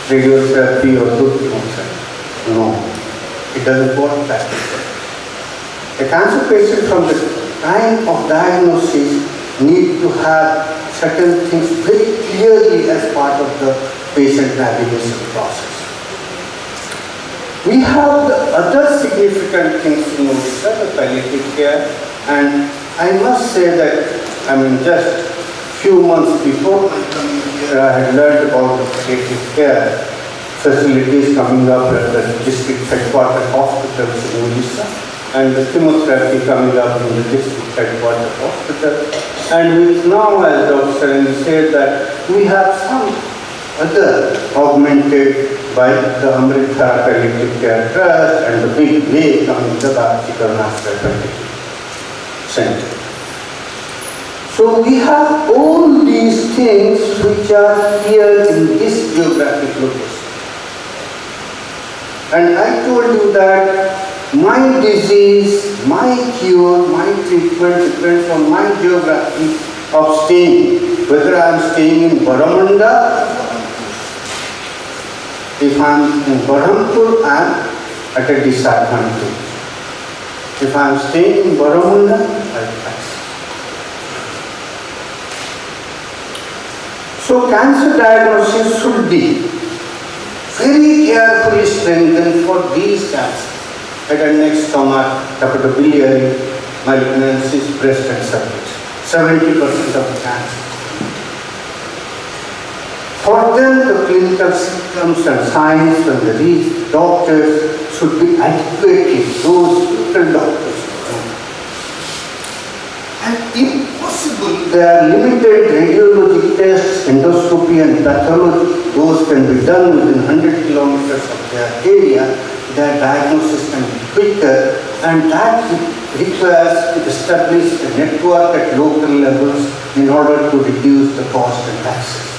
radiotherapy or good chemotherapy. No, it doesn't work that way. A cancer patient from the time of diagnosis need to have certain things very clearly as part of the patient navigation process. We have the other significant things in Odisha, the palliative care, and I must say that, just few months before my coming here, I had learned about the palliative care facilities coming up at the district headquarters hospitals in Odisha, and the chemotherapy coming up in the district headquarters hospital. And which now, as Dr. Saran said, that we have some other augmented by the Amritsar Palliative Care Trust and the big way coming the Bharatical Master Palliative Center. So we have all these things which are here in this geographic location. And I told you that my disease, my cure, my treatment depends on my geography of staying. Whether I am staying in Baramanda, if I am in Berhampur, I am at a disadvantage. If I am staying in Baramanda, I pass. So cancer diagnosis should be very carefully strengthened for these cancers: head and neck, stomach, hepatobiliary, malignancies, breast and cervix. 70% of the cancer. For them, the clinical symptoms and signs and these doctors should be adequately, those local doctors. And if possible, there are limited radiologic tests, endoscopy and pathology. Those can be done within 100 kilometers of their area. Their diagnosis can be quicker, and that requires to establish a network at local levels in order to reduce the cost and access.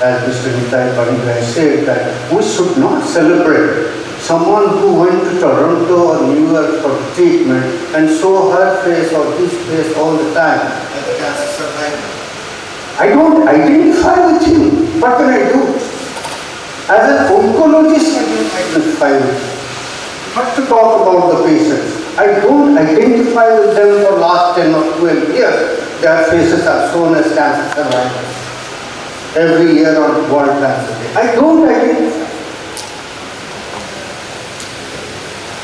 As Mr. Nitai Pandey said, that we should not celebrate someone who went to Toronto or New York for treatment and saw her face or his face all the time as a cancer survivor. I don't identify with him. What can I do? As an oncologist, I don't identify with him. Not to talk about the patients. I don't identify with them for last 10 or 12 years. Their faces are shown as cancer survivors every year on World Cancer Day. I don't identify.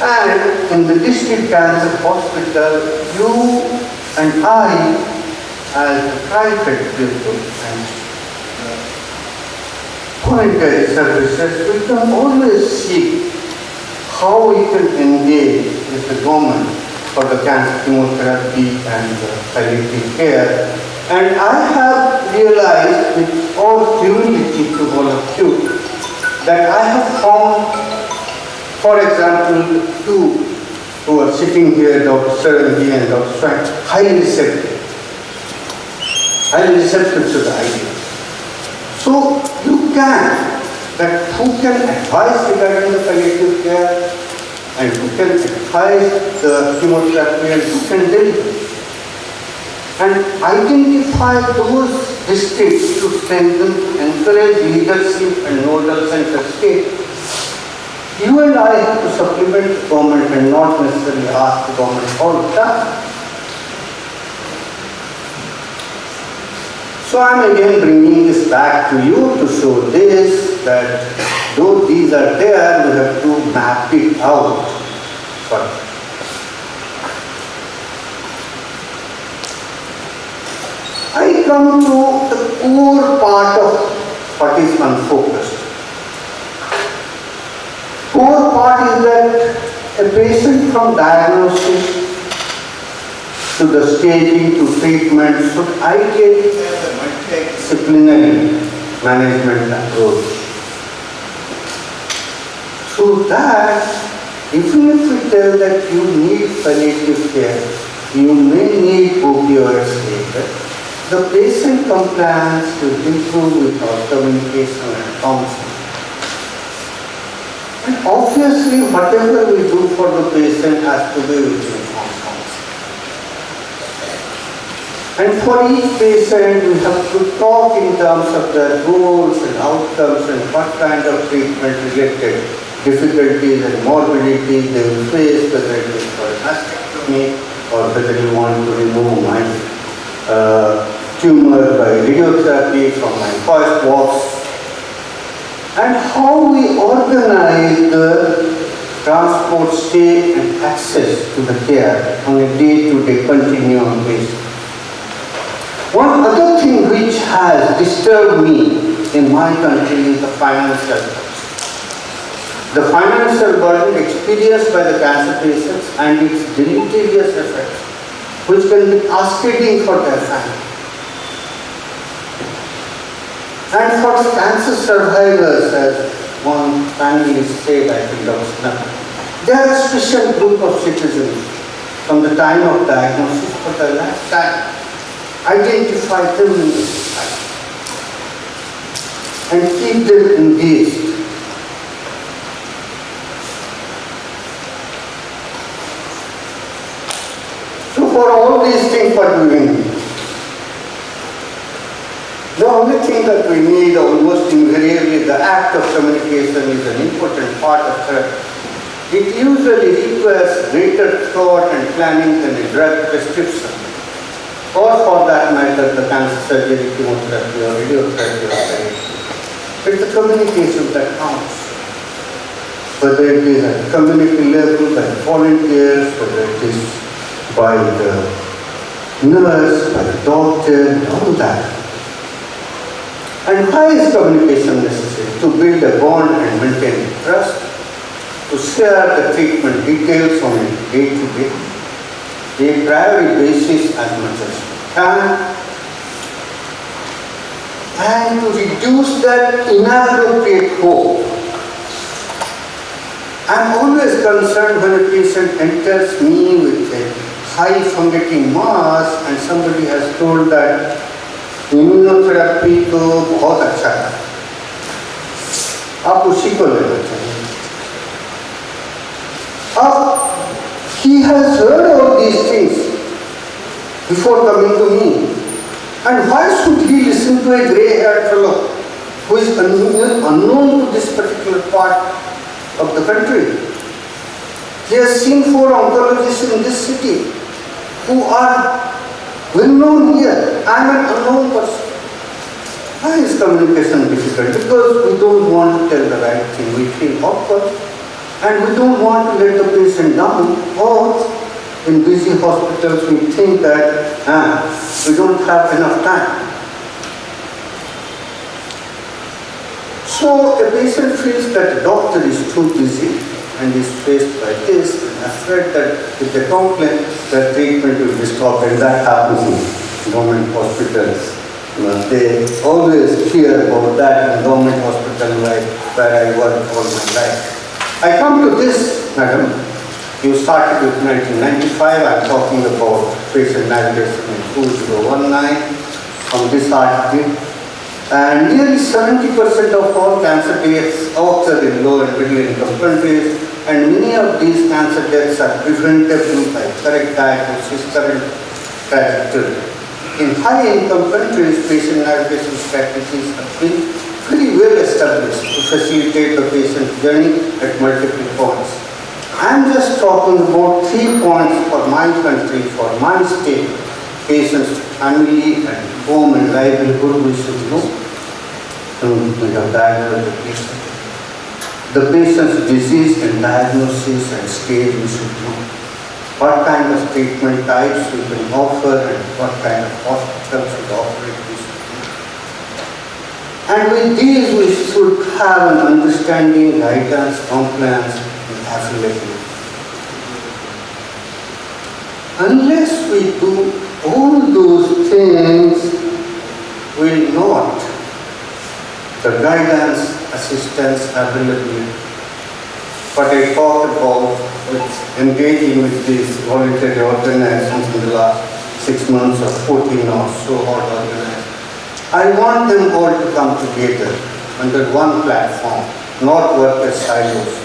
And in the district cancer hospital, you and I, as a private people and monetary services, we can always see how we can engage with the government for the cancer chemotherapy and palliative care. And I have realized with all humility to all of you that I have found, for example, two who are sitting here, Dr. Sarangi and Dr. Swank, highly receptive to the idea. So you can, that who can advise regarding the palliative care and who can advise the chemotherapy and who can deliver. And identify those districts to strengthen, to encourage leadership and nodal center state. You and I have to supplement the government and not necessarily ask the government all the time. So I am again bringing this back to you to show this, that though these are there, we have to map it out first. come to the core part of what is unfocused. Core part is that a patient from diagnosis to the staging to treatment should ideally have a multidisciplinary management approach. Through that, even if we tell that you need palliative care, you may need opioids later, the patient compliance will improve with our communication and counseling. And obviously, whatever we do for the patient has to be with informed consent. And for each patient, we have to talk in terms of their goals and outcomes and what kind of treatment-related difficulties and morbidities they will face, whether it is for mastectomy or whether you want to remove my tumor by radiotherapy from my first box. And how we organize the transport, stay and access to the care on a day-to-day continuum basis. One other thing which has disturbed me in my country is the financial burden. The financial burden experienced by the cancer patients and its deleterious effects, which can be cascading for their family. And for cancer survivors, as one panelist said, I think Dr. Snell, they are a special group of citizens from the time of diagnosis for the lifetime. Identify them in the society and keep them engaged. So for all these things, what do we need? The only thing that we need almost invariably, the act of communication is an important part of therapy. It usually requires greater thought and planning than a drug prescription, or for that matter, the cancer surgery, chemotherapy or radiotherapy or palliative. It's the communication that counts. Whether it is at the community level, by volunteers, whether it is by the nurse, by the doctor, and all that. And why is communication necessary? To build a bond and maintain trust, to share the treatment details on a day-to-day, a priority basis as much as we can, and to reduce that inappropriate hope. I'm always concerned when a patient enters me with a high fungating mass and somebody has told that immunotherapy तो बहुत अच्छा है, आप उसी को लेना चाहिए. अब he has heard all these things before coming to me, and why should he listen to a grey-haired fellow who is unknown to this particular part of the country? He has seen 4 oncologists in this city who are well known here. I am an unknown person. Why is communication difficult? Because we don't want to tell the right thing. We feel awkward and we don't want to let the patient down, or in busy hospitals we think that we don't have enough time. So a patient feels that the doctor is too busy and is faced by this and afraid that if they complain, their treatment will be stopped, and that happens in government hospitals. They always fear about that in government hospital where I worked all my life. I come to this, madam. You started with 1995. I'm talking about patient navigation in 2019 from this article. And nearly 70% of all cancer deaths occur in low and middle income countries, and many of these cancer deaths are preventable by correct diagnosis, correct trajectory. In high income countries, patient navigation strategies have been very well established to facilitate the patient's journey at multiple points. I'm just talking about 3 points for my country, for my state. Patient's family and home and livelihood we should know. We have diagnosed the patient. The patient's disease and diagnosis and stage we should know. what kind of treatment types we can offer and what kind of hospitals should operate this. And with these we should have an understanding, guidance, compliance and affiliation. Unless we do all those things, will not the guidance, assistance, availability. What I talked about with engaging with these voluntary organizations in the last 6 months or 14 or so organized. I want them all to come together under one platform, not work as silos.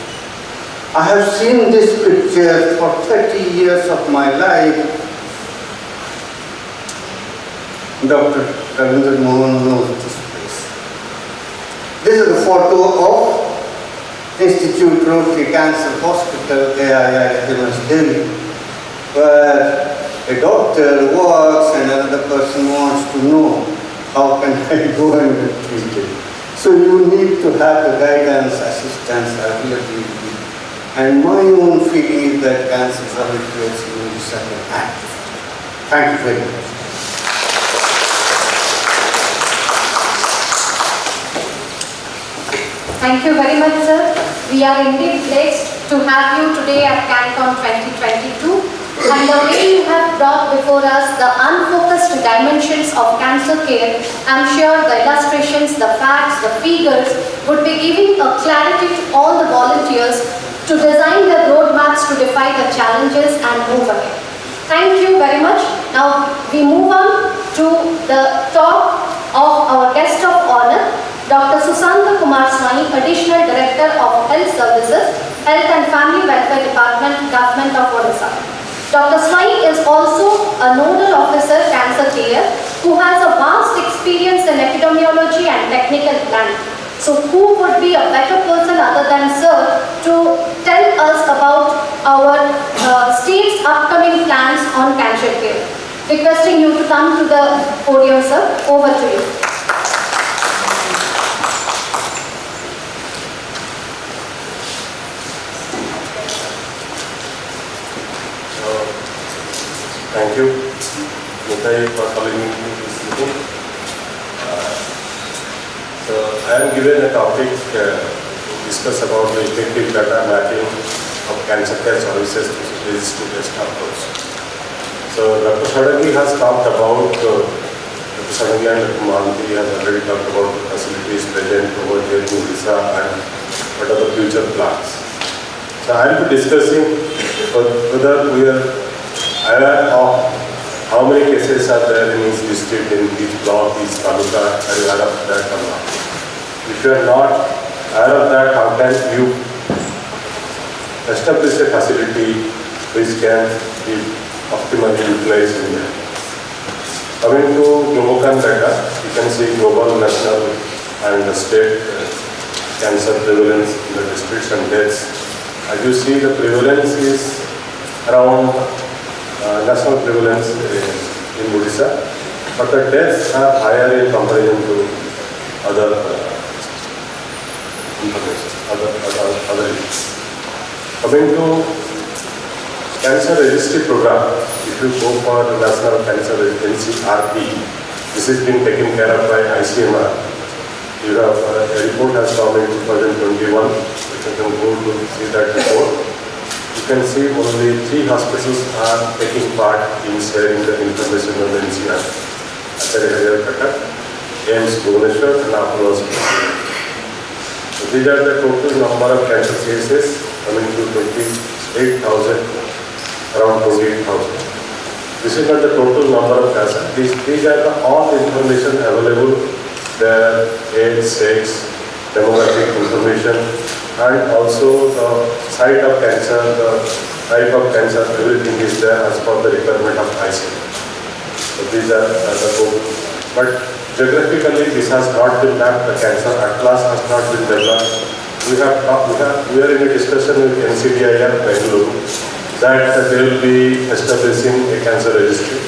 I have seen this picture for 30 years of my life. Dr. Ravindra Mohan knows this place. This is a photo of Institute Rotary Cancer Hospital, AII, Delhi, where a doctor works and another person wants to know how can I go and get treated. So you need to have the guidance, assistance, availability. And my own feeling is that cancer is always in second act. Thank you very much.
Thank you very much, sir. We are indeed blessed to have you today at CanCon 2022. And the way you have brought before us the unfocused dimensions of cancer care, I'm sure the illustrations, the facts, the figures would be giving a clarity to all the volunteers to design the roadmaps to defy the challenges and move ahead. Thank you very much. Now we move on to the talk of our guest of honor, Dr. Susanta Kumar Swami, Additional Director of Health Services, Health and Family Welfare Department, Government of Odisha. Dr. Swami is also a nodal officer cancer care who has a vast experience in epidemiology and technical planning. So who would be a better person other than sir to tell us about our state's upcoming plans on cancer care. Requesting you to come to the podium, sir. Over to you.
Thank you, Nitai, for calling me to this meeting. So I am given a topic to discuss about the effective data mapping of cancer care services to registry-based approach. So Dr. Sadangi has talked about, Dr. Sadangi and Dr. Mahanti has already talked about the facilities present over here in Odisha and what are the future plans. So I will be discussing whether we are aware of how many cases are there in each district, in each block, each taluka, are you aware of that or not? If you are not aware of that, how can you establish a facility which can be optimally utilized in there? Coming to Globocan data, you can see global, national and state cancer prevalence in the districts and deaths. As you see, the prevalence is around national prevalence in Odisha, but the deaths are higher in comparison to other other regions. Coming to cancer registry program, if you go for the National Cancer NCRP, this has been taken care of by ICMR. You have a report has come in 2021, which you can go to see that report. You can see only 3 hospitals are taking part in sharing the information on the NCR. Acharya Katak, AIMS Bhubaneswar and Apollo Hospital. So these are the total number of cancer cases coming to 28,000, around 28,000. This is not the total number of cancer. These are all the information available, their age, sex, demographic information, and also the site of cancer, the type of cancer, everything is there as per the requirement of ICMR. So these are the total. But geographically, this has not been mapped. The cancer atlas has not been developed. We are in a discussion with NCDIR Bangalore that they will be establishing a cancer registry.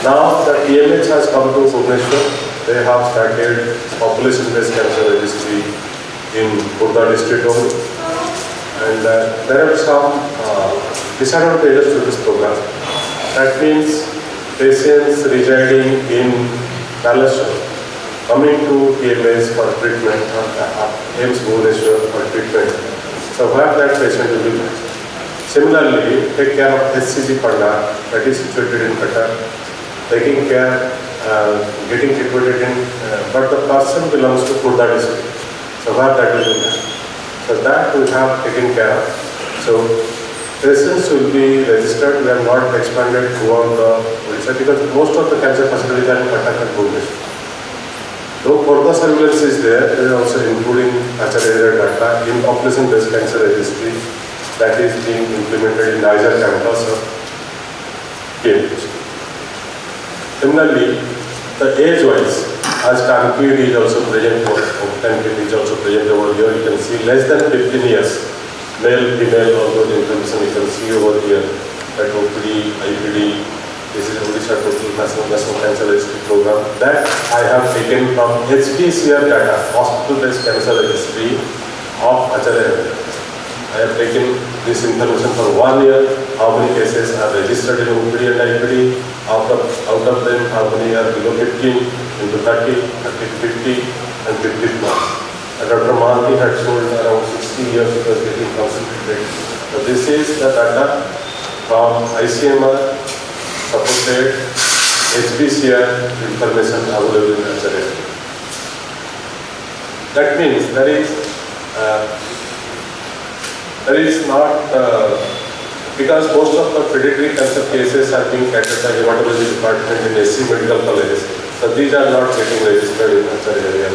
Now the EMH has come to Bhubaneswar. They have started population-based cancer registry in Khurda district only. And there are some disadvantages to this program. That means patients residing in Palliative coming to TMS for treatment or AIMS Bhubaneswar for treatment. So where that patient will be. Similarly, take care of SCG Panda that is situated in Qatar, taking care, getting situated in, but the person belongs to Khurda district. So where that will be. So that we have taken care of. So patients will be registered. We have not expanded throughout the Odisha because most of the cancer facilities are in Cuttack and Bhubaneswar. Though further surveillance is there, it is also including Acharya data in population-based cancer registry that is being implemented in Niger campus of KMH. Similarly, the age-wise, as CanCon is also present, CanCon is also present over here, you can see less than 15 years, male, female, all those information you can see over here, that OPD, IPD, this is Odisha Total National Cancer Registry Program, that I have taken from HPCR data, Hospital-Based Cancer Registry of Acharya. I have taken this information for 1 year, how many cases are registered in OPD and IPD, out of them how many are below 15, into 30, 30 to 50, and 50 plus. And Dr. Mahanti had told around 60 years it was getting concentrated. So this is the data from ICMR supported HPCR information available in Acharya. That means there is not, because most of the pediatric cancer cases are being catered by hematology department in SC medical colleges. So these are not getting registered in Acharya.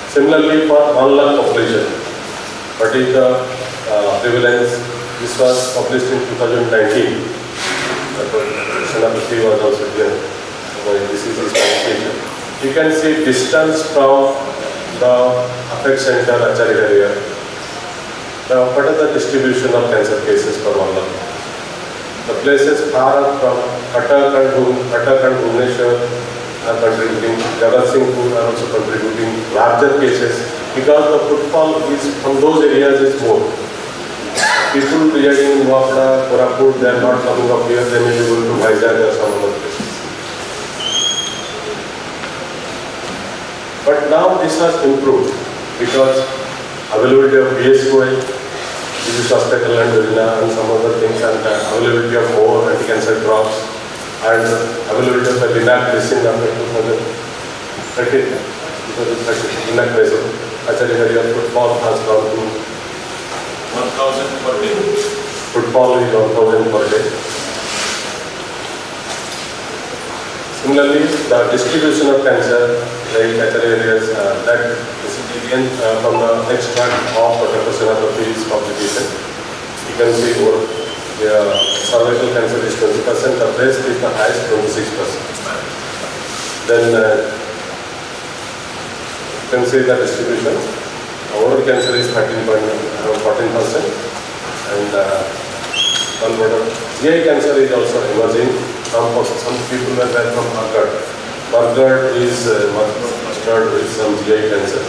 Similarly, for 1 lakh population, what is the prevalence? This was published in 2019. Senapati was also here. This is his publication. You can see distance from the affect center, Acharya area. Now, what is the distribution of cancer cases per 1 lakh? The places far up from Cuttack and Bhubaneswar are contributing, Jagatsinghpur are also contributing larger cases because the footfall is from those areas is more. People residing in Wapda, Koraput, they are not coming up here, they may be going to Vizag or some other places. But now this has improved because availability of BSOI, disease hospital and Verina and some other things, and availability of more anti-cancer drugs, and availability of the Linac medicine after 2013, Linac medicine, Acharya footfall has gone to 1,000 per day. Footfall is 1,000 per day. Similarly, the distribution of cancer, like Acharya areas, that is again from the extract of Dr. Senapati's publication. You can see more, cervical cancer is 20%, the breast is the highest, 26%. Then you can see the distribution. Oral cancer is 14%, and GI cancer is also emerging. Some people were there from Margaret. Margaret is mustard with some GI cancer.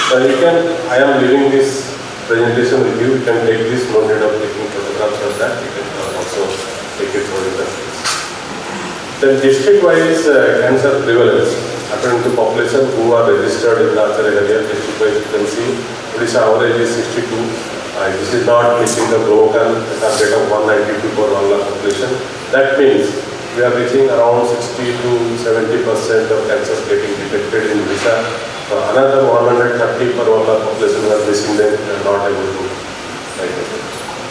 So you can, I am leaving this presentation with you. You can take this, no need of taking photographs of that. You can also take it for reference. Then district-wise cancer prevalence, according to population who are registered in the Acharya area, district-wise you can see Odisha average is 62. This is not meeting the global target of 192 per 1 lakh population. That means we are reaching around 60 to 70% of cancers getting detected in Odisha. Another 130 per 1 lakh population are missing them and not able to like it.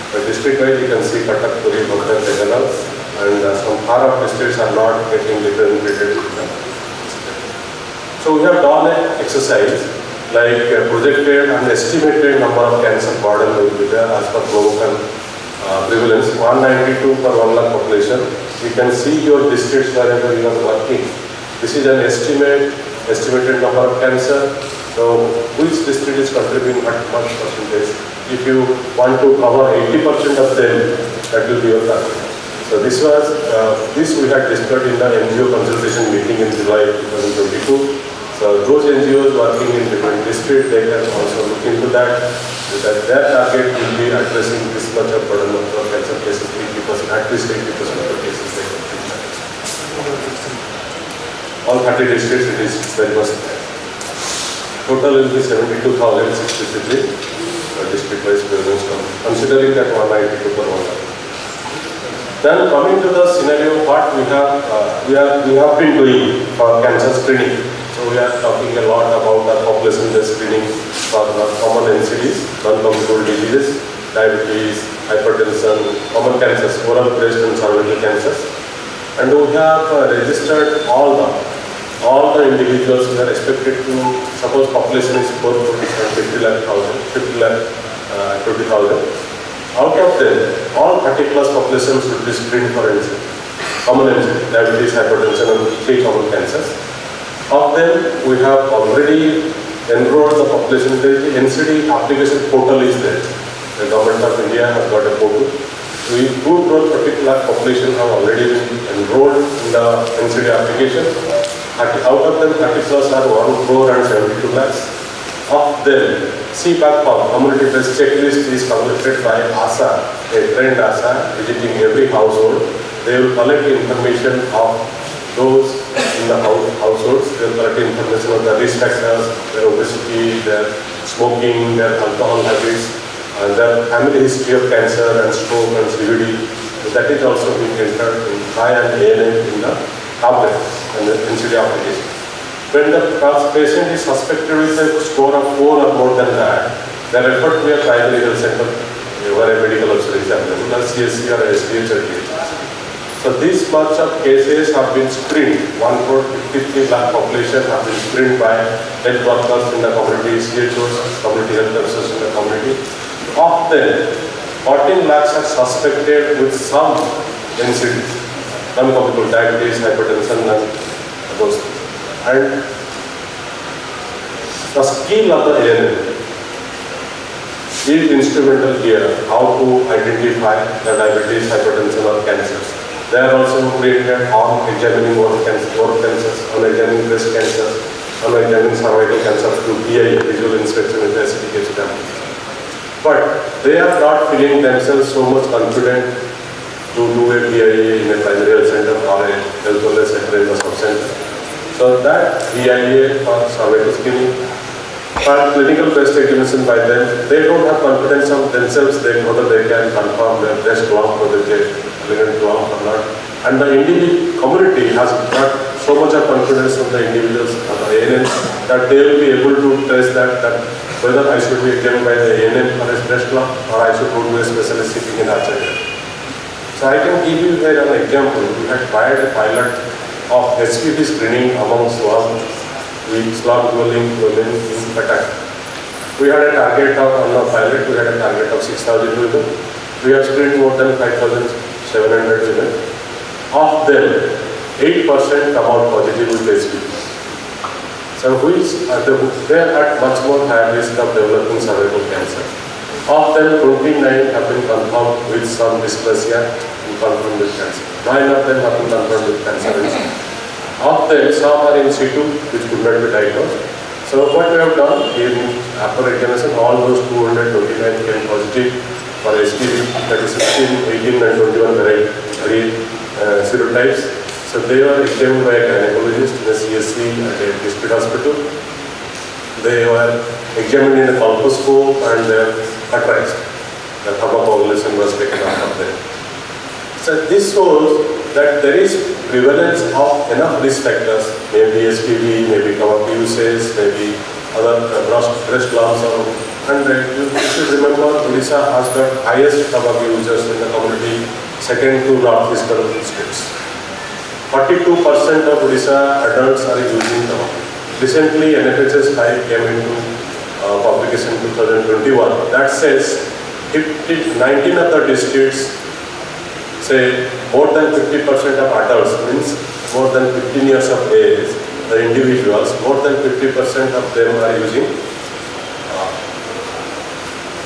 But district-wise you can see Cuttack, Puri, Bhaktan, Tegalar, and some far off districts are not getting represented. So we have done an exercise like projected and estimated number of cancer burden will be there as per global prevalence, 192 per 1 lakh population. You can see your districts wherever you are working. This is an estimated number of cancer. So which district is contributing at much percentage? If you want to cover 80% of them, that will be your target. So this was, this we had discussed in the NGO consultation meeting in July 2022. So those NGOs working in different districts, they can also look into that, because their target will be addressing this much of burden of cancer cases, 80%, at least 80% of the cases they can treat that. All 30 districts, it is very much there. Total will be 72,063 district-wise brainstorm, considering that 192 per 1. Then coming to the scenario, what we have been doing for cancer screening. So we are talking a lot about the population-based screening for the common NCDs, non-communicable diseases, diabetes, hypertension, common cancers, oral, breast and cervical cancers. And we have registered all the individuals who are expected to, suppose population is 450 lakh, 20,000. Out of them, all 30 plus populations should be screened for NCD, common NCD, diabetes, hypertension and 3 common cancers. Of them, we have already enrolled the population. The NCD application portal is there. The government of India has got a portal. We 2 crore particular population have already been enrolled in the NCD application. Out of them, 30 plus are 1 crore and 72 lakhs. Of them, CPAC form, community-based checklist, is completed by ASA, a trained ASA, visiting every household. They will collect information of those in the households. They will collect information of the risk factors, their obesity, their smoking, their alcohol habits, and their family history of cancer and stroke and CVD. So that is also being entered in I and ANM in the tablet and the NCD application. When the patient is suspected with a score of 4 or more than that, they are referred to a primary health center where a medical officer is available, a CSC or a SDH or DH. So this much of cases have been screened. 1 crore 53 lakh population have been screened by health workers in the community, CHOs, community health officers in the community. Of them, 14 lakhs are suspected with some NCDs, non-communicable diabetes, hypertension and those things. And the skill of the ANM is instrumental here, how to identify the diabetes, hypertension or cancers. They are also created on examining oral cancers, on examining breast cancers, on examining cervical cancer through PIA, visual inspection with acetic acid. But they are not feeling themselves so much confident to do a PIA in a primary health center or a health wellness center in the sub-center. So that PIA for cervical screening, for clinical breast examination by them, they don't have confidence of themselves, whether they can confirm their breast lump, whether they are lump or not. And the individual community has got so much of confidence in the individuals or the ANM that they will be able to trace that whether I should be examined by the ANM for a breast lump or I should go to a specialist sitting in outside. So I can give you here an example. We had tried a pilot of HPV screening among slum dwelling women in Patak. We had a target of, on the pilot, we had a target of 6,000 women. We have screened more than 5,700 women. Of them, 8% come out positive with HPV. So they are at much more higher risk of developing cervical cancer. Of them, 29 have been confirmed with some dysplasia and confirmed with cancer. 9 of them have been confirmed with cancer. Of them, some are in situ, which could not be diagnosed. So what we have done in after examination, all those 229 came positive for HPV, that is 16, 18 and 21 variant serotypes. So they were examined by a gynecologist in a CSC at a district hospital. They were examined in a colposcope and they were catheterized. The thermocoagulation was taken out of them. So this shows that there is prevalence of enough risk factors, maybe HPV, maybe tobacco usage, maybe other breast lumps, and you should remember Odisha has got highest tobacco users in the community, second to northeastern states. 42% of Odisha adults are using tobacco. Recently, NFHS 5 came into publication 2021. That says 19 of the districts say more than 50% of adults, means more than 15 years of age, the individuals, more than 50% of them are using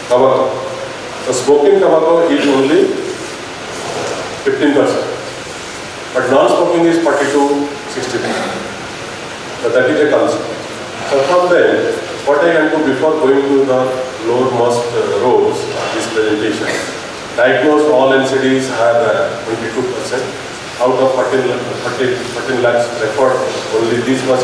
tobacco. So smoking tobacco is only 15%, but non-smoking is 42-60%. So that is a concept. So from there, what I can do before going to the lowermost rows of this presentation, diagnosed all NCDs are 22%. Out of 14 lakhs referred, only this much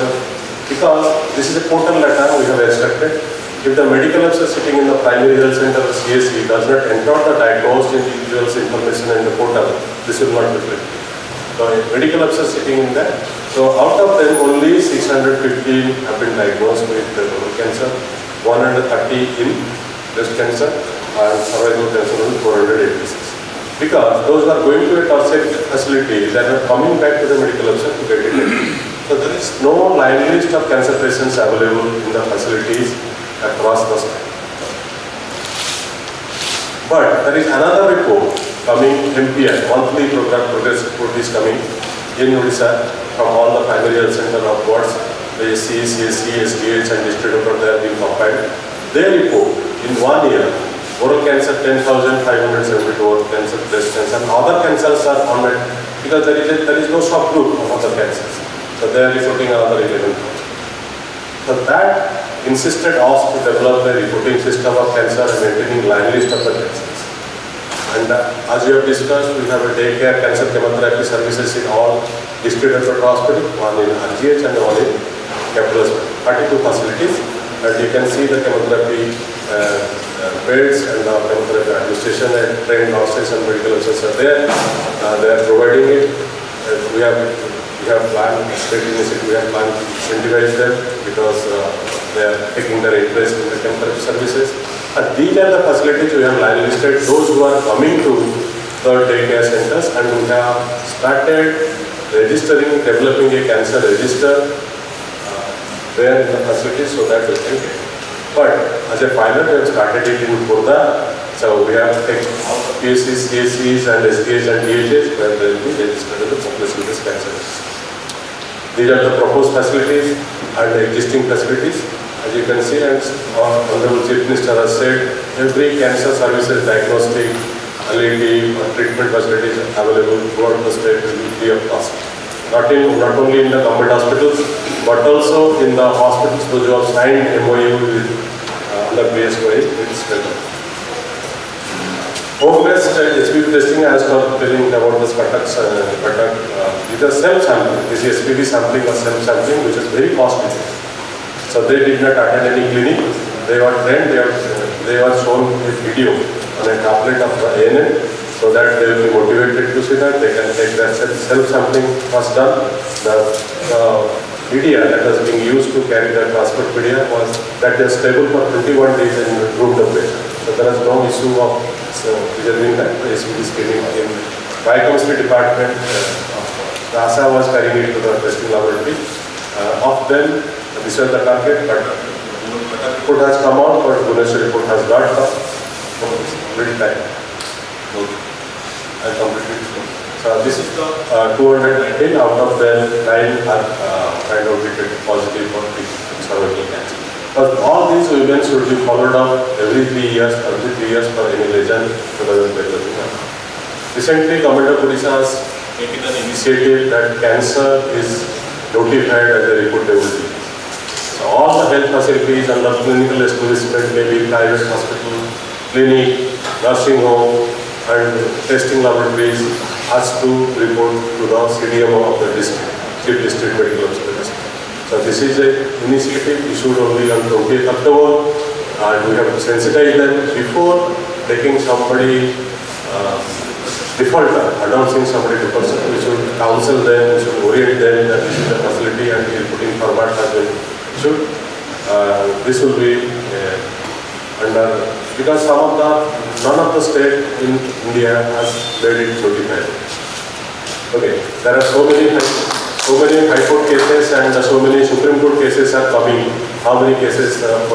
because this is a portal letter we have instructed. If the medical officer sitting in the primary health center or CSC does not enter the diagnosed individual's information in the portal, this will not reflect. So a medical officer sitting in there. So out of them, only 615 have been diagnosed with colon cancer, 130 in breast cancer, and cervical cancer only 486. Because those who are going to a tertiary facility, they are coming back to the medical officer to get it. So there is no line list of cancer patients available in the facilities across the state. But there is another report coming, MPI, monthly program progress report is coming in Odisha from all the primary health center upwards, the SC, CSC, SDH and district doctor, they have been compiled. They report in 1 year, oral cancer 10,572 oral cancer, breast cancer, and other cancers are on it because there is no subgroup of other cancers. So they are reporting another 11,000. So that insisted us to develop a reporting system of cancer and maintaining line list of the cancers. And as we have discussed, we have a daycare cancer chemotherapy services in all district hospitals, one in RGH and one in capital hospital, 32 facilities. And you can see the chemotherapy beds and the chemotherapy administration and trained nurses and medical officers are there. They are providing it. We have planned, state initiative, we have planned to incentivize them because they are taking their interest in the chemotherapy services. And these are the facilities we have line listed, those who are coming to the daycare centers, and we have started registering, developing a cancer register there in the facilities so that we can get. But as a pilot, we have started it in Khurda. So we have taken all the PSCs, CSCs and SDHs and DHs where they will be registered in the population with cancer. These are the proposed facilities and the existing facilities. As you can see, and Honorable Chief Minister has said, every cancer services, diagnostic, palliative, treatment facilities available throughout the state will be free of cost. Not only in the government hospitals, but also in the hospitals those who have signed MOU with under BSY with state. Home-based SPV testing, as per telling about this Katak, it is self-sampling. This SPV sampling or self-sampling, which is very costly. So they did not attend any clinic. They were trained. They were shown a video on a tablet of the ANN, so that they will be motivated to see that they can take their self-sampling was done. The media that was being used to carry the transport media was that they are stable for 21 days in room temperature. So there is no issue of preserving that SPV screening in biochemistry department. The ASA was carrying it to the testing laboratory. Of them, this was the target, but the report has come out, but Bhubaneswar report has not come. Little time. I completed. So this is the 219 out of them 9 are kind of detected positive for cervical cancer. But all these women should be followed up every 3 years for any lesion to develop. Recently, Government of Odisha has taken an initiative that cancer is notified as a reportable disease. So all the health facilities under clinical establishment, maybe private hospital, clinic, nursing home, and testing laboratories has to report to the CDMO of the district, Chief District Medical Officer. So this is an initiative issued only on 20th October, and we have sensitized them before taking somebody defaulter, announcing somebody defaulter. We should counsel them, we should orient them that this is the facility and the reporting format has been issued. This will be under, because none of the state in India has made it notified. Okay, there are so many High Court cases and so many Supreme Court cases are coming. How many cases of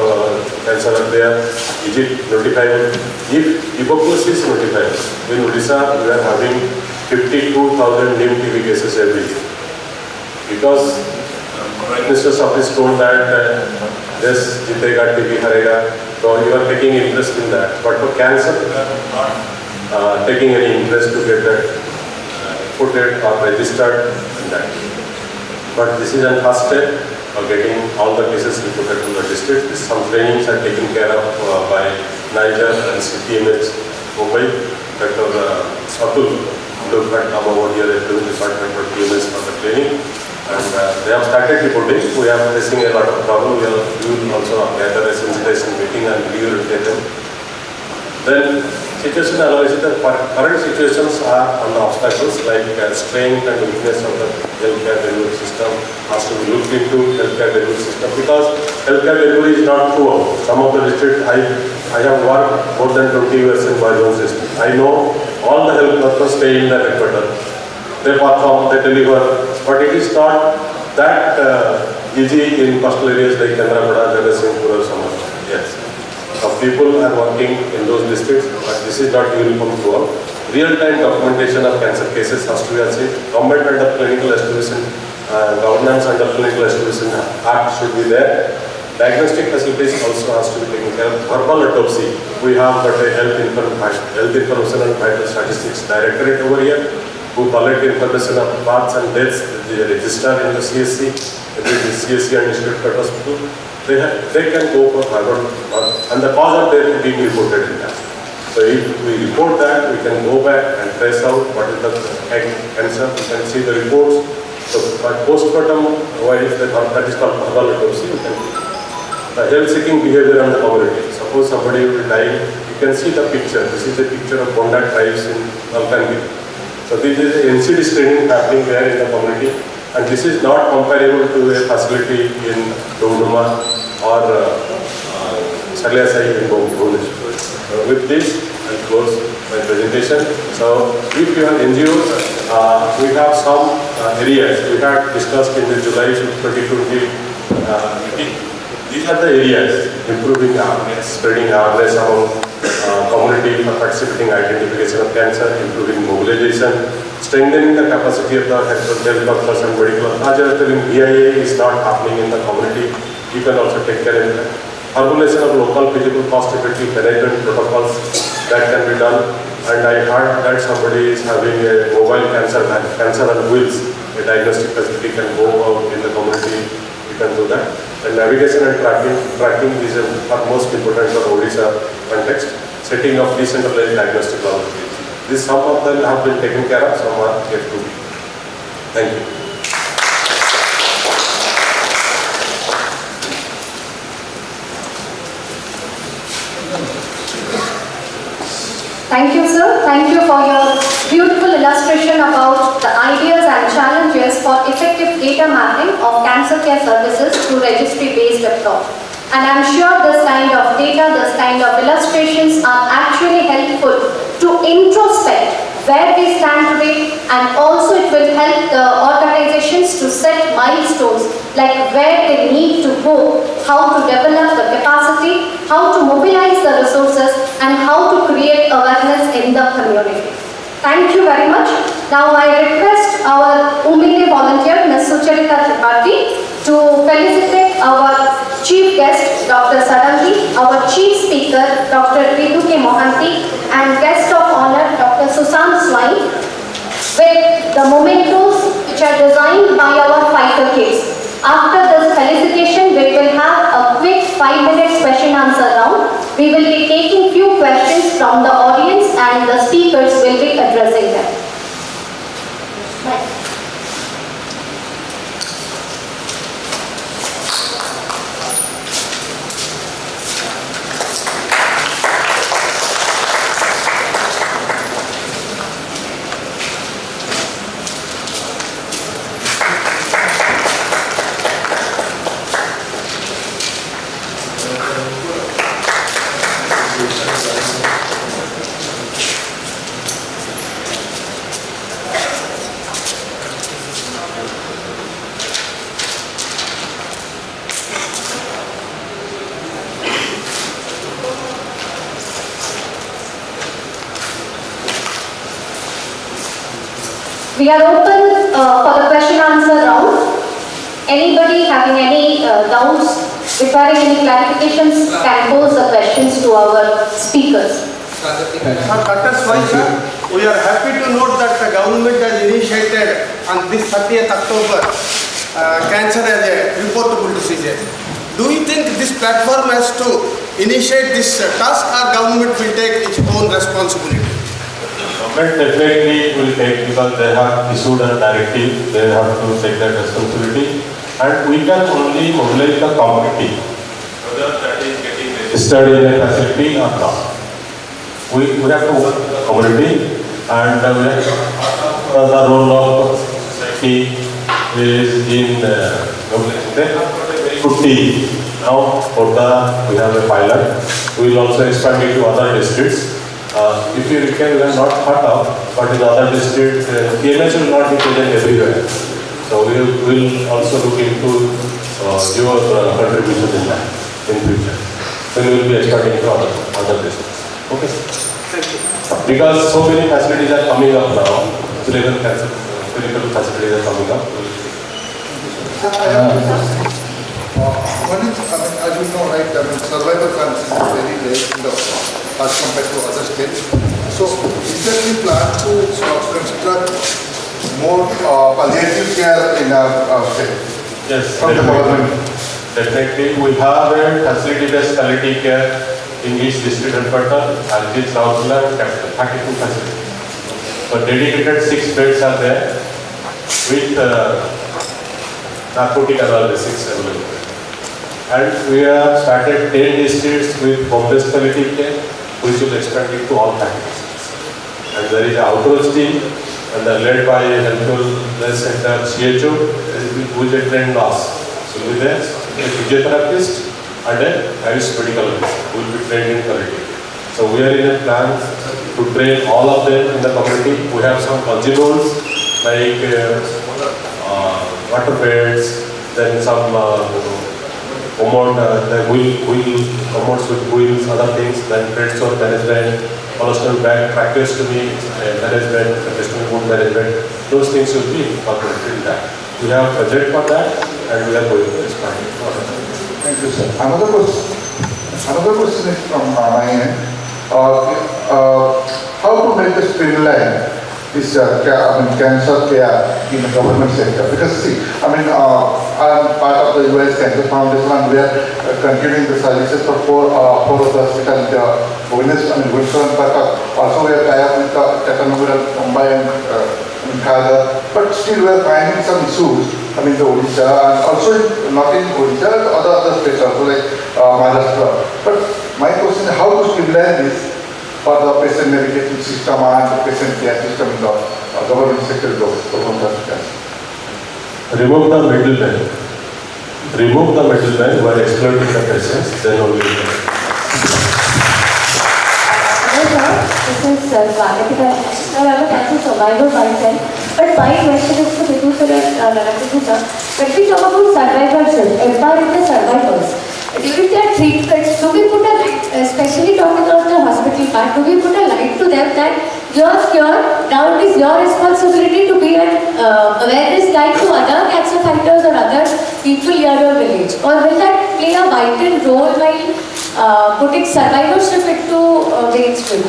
cancer are there? Is it notified? If tuberculosis is notified, in Odisha we are having 52,000 new TB cases every year. Because Prime Minister's office told that this jitega TB harega, so you are taking interest in that. But for cancer, you are not taking any interest to get that put it or registered in that. But this is a first step of getting all the cases reported to the district. Some trainings are taken care of by Niger and CTMH Mumbai. Dr. Atul looked at come over here at the department for TMS for the training. And they have started reporting. We are facing a lot of problems. We will also gather a sensitization meeting and re-educate them. Then situation analysis, the current situations are on the obstacles like strength and weakness of the healthcare delivery system has to be looked into healthcare delivery system because healthcare delivery is not throughout. Some of the districts I have worked more than 20 years in my own system. I know all the health workers stay in the headquarters. They perform, they deliver, but it is not that easy in coastal areas like Chandrapada, Jagatsinghpur or some other. Yes. People are working in those districts, but this is not uniform throughout. Real-time documentation of cancer cases has to be achieved. Government under clinical estimation, governance under clinical estimation act should be there. Diagnostic facilities also has to be taken care of. Verbal autopsy, we have got a health information and vital statistics directorate over here, who collect information of births and deaths, they register in the CSC, CSC and District Hospital. They can go for verbal and the cause of death being reported in that. So if we report that, we can go back and trace out what is the cancer. We can see the reports. So by postmortem, that is called verbal autopsy. We can the health-seeking behavior in the community. Suppose somebody will die, you can see the picture. This is a picture of Bonda tribes in Malkangiri. So this is the NCD screening happening there in the community. And this is not comparable to a facility in Dodoma or Salyasai in Bhubaneswar. With this, I close my presentation. So, if you have NGOs, we have some areas we had discussed in the July 2020 meeting. These are the areas: improving awareness, spreading awareness among community for participating identification of cancer, improving mobilization, strengthening the capacity of the health workers and medical. As I was telling, BIA is not happening in the community. You can also take care of that. Formulation of local, feasible, cost-effective management protocols that can be done. And I heard that somebody is having a mobile cancer on wheels. A diagnostic facility can go out in the community. You can do that. And navigation and tracking is most important for Odisha context. Setting of decentralized diagnostic laboratories. Some of them have been taken care of, some are yet to be. Thank you.
Thank you, sir. Thank you for your beautiful illustration about the ideas and challenges for effective data mapping of cancer care services through registry-based approach. And I'm sure this kind of data, this kind of illustrations are actually helpful to introspect where we stand today, and also it will help the organizations to set milestones like where they need to go, how to develop the capacity, how to mobilize the resources, and how to create awareness in the community. Thank you very much. Now I request our Umile volunteer, Ms. Sucharita Tripathi, to felicitate our Chief Guest, Dr. Sarangi, our Chief Speaker, Dr. Ritu K. Mohanty, and Guest of Honor, Dr. Susan Swain, with the mementos which are designed by our fighter kids. After this felicitation, we will have a quick 5-minute question-answer round. We will be taking few questions from the audience and the speakers will be addressing them. We are open for the question-answer round. Anybody having any doubts, requiring any clarifications, can pose the questions to our speakers.
We are happy to note that the government has initiated on this 30th October cancer as a reportable disease. Do you think this platform has to initiate this task, or government will take its own responsibility?
Government definitely will take, because they have issued a directive, they have to take that responsibility, and we can only mobilize the community, whether that is getting registered in a facility or not. We have to work with the community, and we have the role of society is in mobilizing. They have got a very good team. Now, we have a pilot. We will also expand it to other districts. If you can, we are not thought of, but in other districts, TMS will not be present everywhere. So we will also look into your contribution in that in future. So we will be expanding to other districts. Okay.
Thank you.
Because so many facilities are coming up now, clinical facilities are coming up.
One is, as you know, right, survival chances are very less as compared to other states. So, is there any plan to construct more palliative care in our state?
Yes,
From the government?
Definitely. We have a facility-based palliative care in each district headquarters, and this Southland capital, 32 facilities. So dedicated 6 beds are there with narcotic analysis available. And we have started 10 districts with home-based palliative care, which will expand it to all packages. And there is an outdoors team, and they are led by a health center CHO, who is a trained nurse. So with there, a physiotherapist and a Irish medical officer who will be trained in palliative. So we are in a plan to train all of them in the community. We have some consumables like water beds, then some commode, the wheel commodes with wheels, other things, then bread store management, cholesterol bag, tracheostomy management, tracheostomy wound management. Those things will be incorporated in that. We have a budget for that, and we are going to expand it further.
Thank you, sir. Another question is from my end. How to make the streamline this cancer care in the government sector? Because see, I'm part of the US Cancer Foundation, and we are continuing the services for four of the hospitals. Wilson, but also we are tied up with Chattanooga, Mumbai, and Khaga. But still we are finding some issues. The Odisha, and also not in Odisha, other states also like Maharashtra. But my question is how to streamline this for the patient navigation system and the patient care system in the government sector of hospitals.
Remove the middleman. Remove the middleman who are exploiting the patients, then only.
This is Palliative. I'm a cancer survivor myself. But my question is to Vidu sir and Narasimhan sir. When we talk about survivorship, empowering the survivors, during their treatments, do we put a light, especially talking about the hospital part, do we put a light to them that you're cured, now it is your responsibility to be an awareness guide to other cancer fighters or other people near your village? Or will that play a vital role while putting survivorship into mainstream?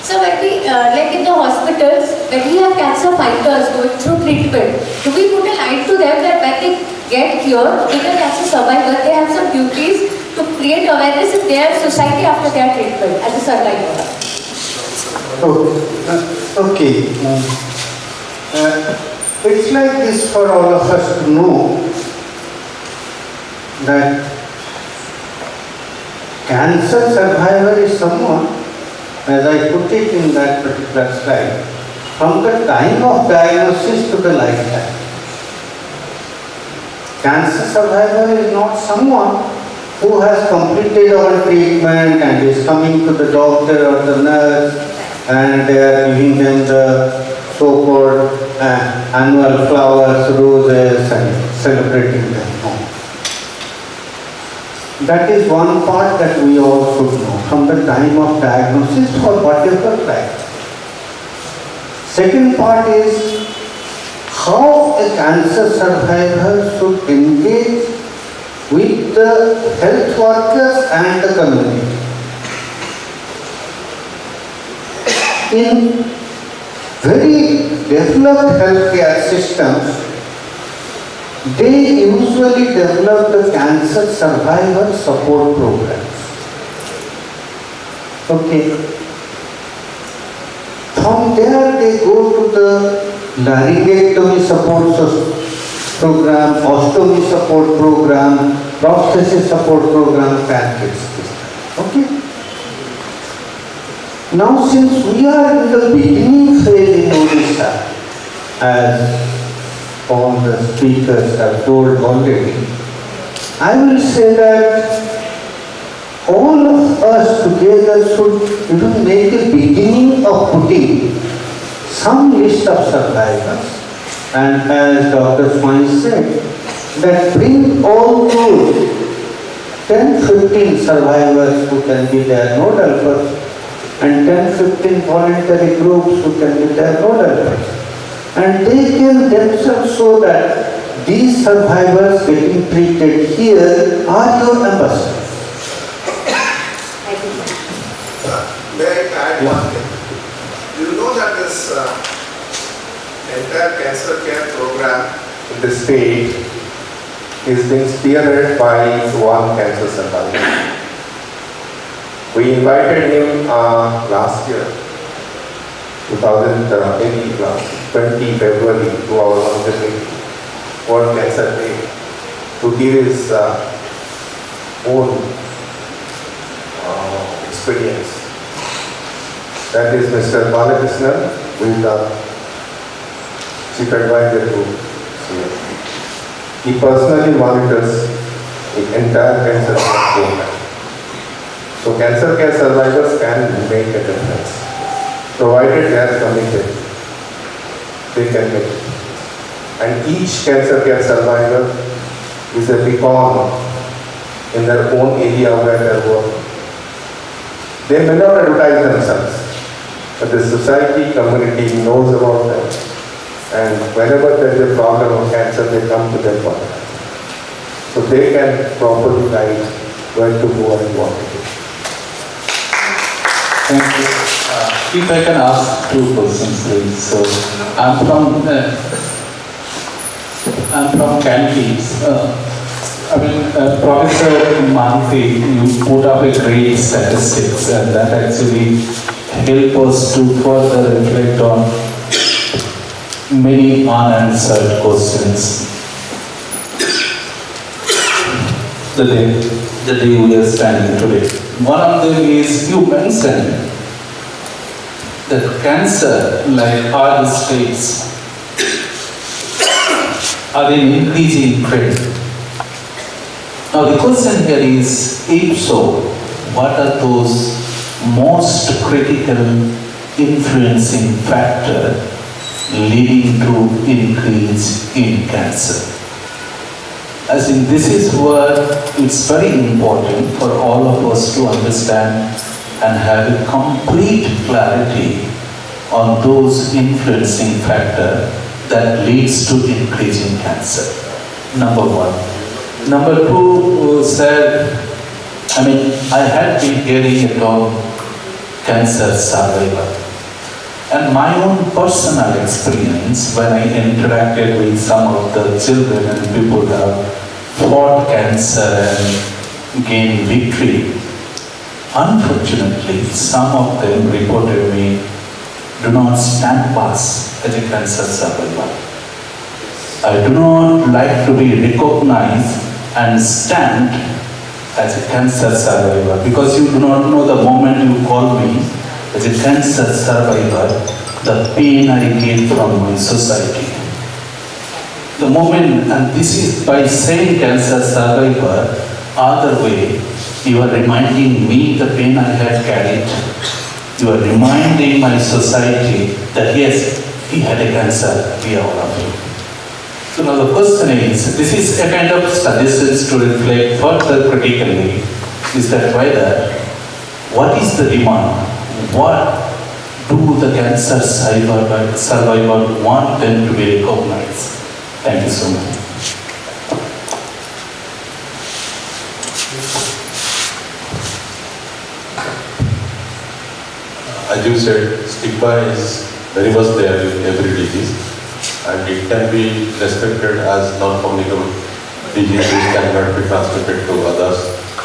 So when we, like in the hospitals, when we have cancer fighters going through treatment, do we put a light to them that when they get cured, being a cancer survivor, they have some duties to create awareness in their society after their treatment as a survivor?
Okay. It's like this for all of us to know that cancer survivor is someone, as I put it in that particular slide, from the time of diagnosis to the lifetime. Cancer survivor is not someone who has completed all treatment and is coming to the doctor or the nurse and they are giving them the so-called annual flowers, roses and celebrating them. No. That is one part that we all should know from the time of diagnosis for whatever life. Second part is how a cancer survivor should engage with the health workers and the community. in very developed healthcare systems, they usually develop the cancer survivor support programs. Okay. From there they go to the laryngectomy support program, ostomy support program, prosthesis support program, pancreas. Okay. Now since we are in the beginning phase in Odisha, as all the speakers have told already, I will say that all of us together should even make a beginning of putting some list of survivors, and as Dr. Swami said, that bring all those 10-15 survivors who can be their nodal person, and 10-15 voluntary groups who can be their nodal person. And they can themselves show that these survivors getting treated here are your ambassadors.
May I add one thing? You know that this entire cancer care program in the state is being spearheaded by one cancer survivor. We invited him last year, 2020 February, to our 100th World Cancer Day to give his own experience. That is Mr. Palliative, who is the Chief Advisor to CM. He personally monitors the entire cancer care program. So cancer care survivors can make a difference. Provided they are committed, they can make it. And each cancer care survivor is a beacon in their own area where they are working. They may not advertise themselves, but the society, community knows about them. And whenever there is a problem of cancer, they come to them for that. So they can properly guide where to go and what to do.
Thank you. If I can ask two questions, please. So, I'm from CanCon. Professor Manfi, you put up a great statistics, and that actually help us to further reflect on many unanswered questions. The day we are standing today. One of them is, you mentioned that cancer, like other states, are in increasing trend. Now the question here is, if so, what are those most critical influencing factors leading to increase in cancer? I think this is what it's very important for all of us to understand and have a complete clarity on those influencing factors that leads to increase in cancer. Number one. Number two, sir, I had been hearing a term cancer survivor. And my own personal experience when I interacted with some of the children and people who have fought cancer and gained victory, unfortunately, some of them reported me do not stand pass as a cancer survivor. I do not like to be recognized and stand as a cancer survivor, because you do not know the moment you call me as a cancer survivor, the pain I get from my society. The moment, and this is by saying cancer survivor, other way, you are reminding me the pain I had carried. You are reminding my society that yes, he had a cancer, we are all of you. So now the question is, this is a kind of suggestions to reflect further critically, is that whether, what is the demand? What do the cancer survivor want them to be recognized? Thank you so much.
as you said, stigma is very much there in every disease, and it can be respected as non-communicable disease which cannot be transmitted to others.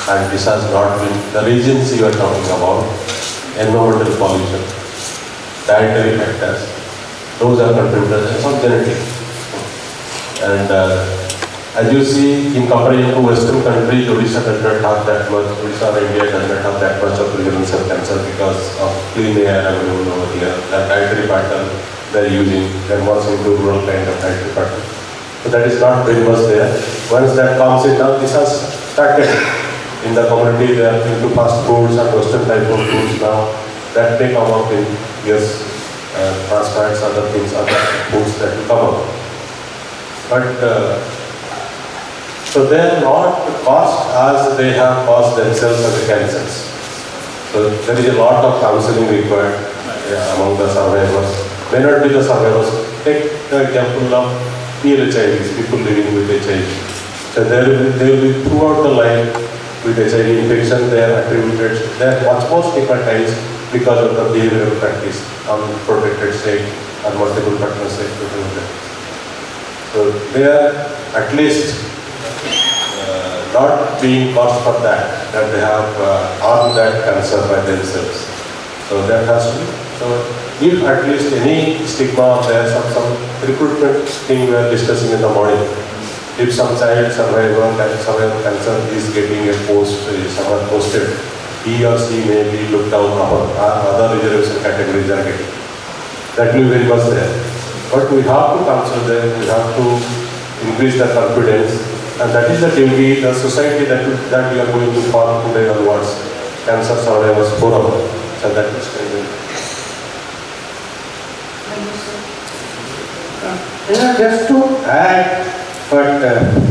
And this has not been, the reasons you are talking about, environmental pollution, dietary factors, those are contributors, and some genetic. And as you see, in comparison to Western countries, Odisha does not have that much, Odisha or India does not have that much of prevalence of cancer because of clean air available over here. The dietary pattern they are using, they are more into rural kind of dietary pattern. So that is not very much there. Once that comes in now, this has started in the community, they are into fast foods and Western type of foods now. That may come up in years, trans fats, other things, other foods that will come up. But so they are not caused as they have caused themselves as the cancers. So there is a lot of counseling required among the survivors. May not be the survivors. Take the example of PLHIVs, people living with HIV. So they will be throughout the life with HIV infection. They are attributed, they are much more stigmatized because of the behavioral practice, unprotected sex or multiple partner sex. So they are at least not being caused for that they have earned that cancer by themselves. So that has to be. So if at least any stigma there, some recruitment thing we are discussing in the morning, if some child survivor cancer is getting a post, someone posted, he or she may be looked down upon, other reservation categories are getting. That will be very much there. But we have to counsel them, we have to increase the confidence. And that is the duty, the society that we are going to form today onwards, Cancer Survivors Forum. So that is
just to add what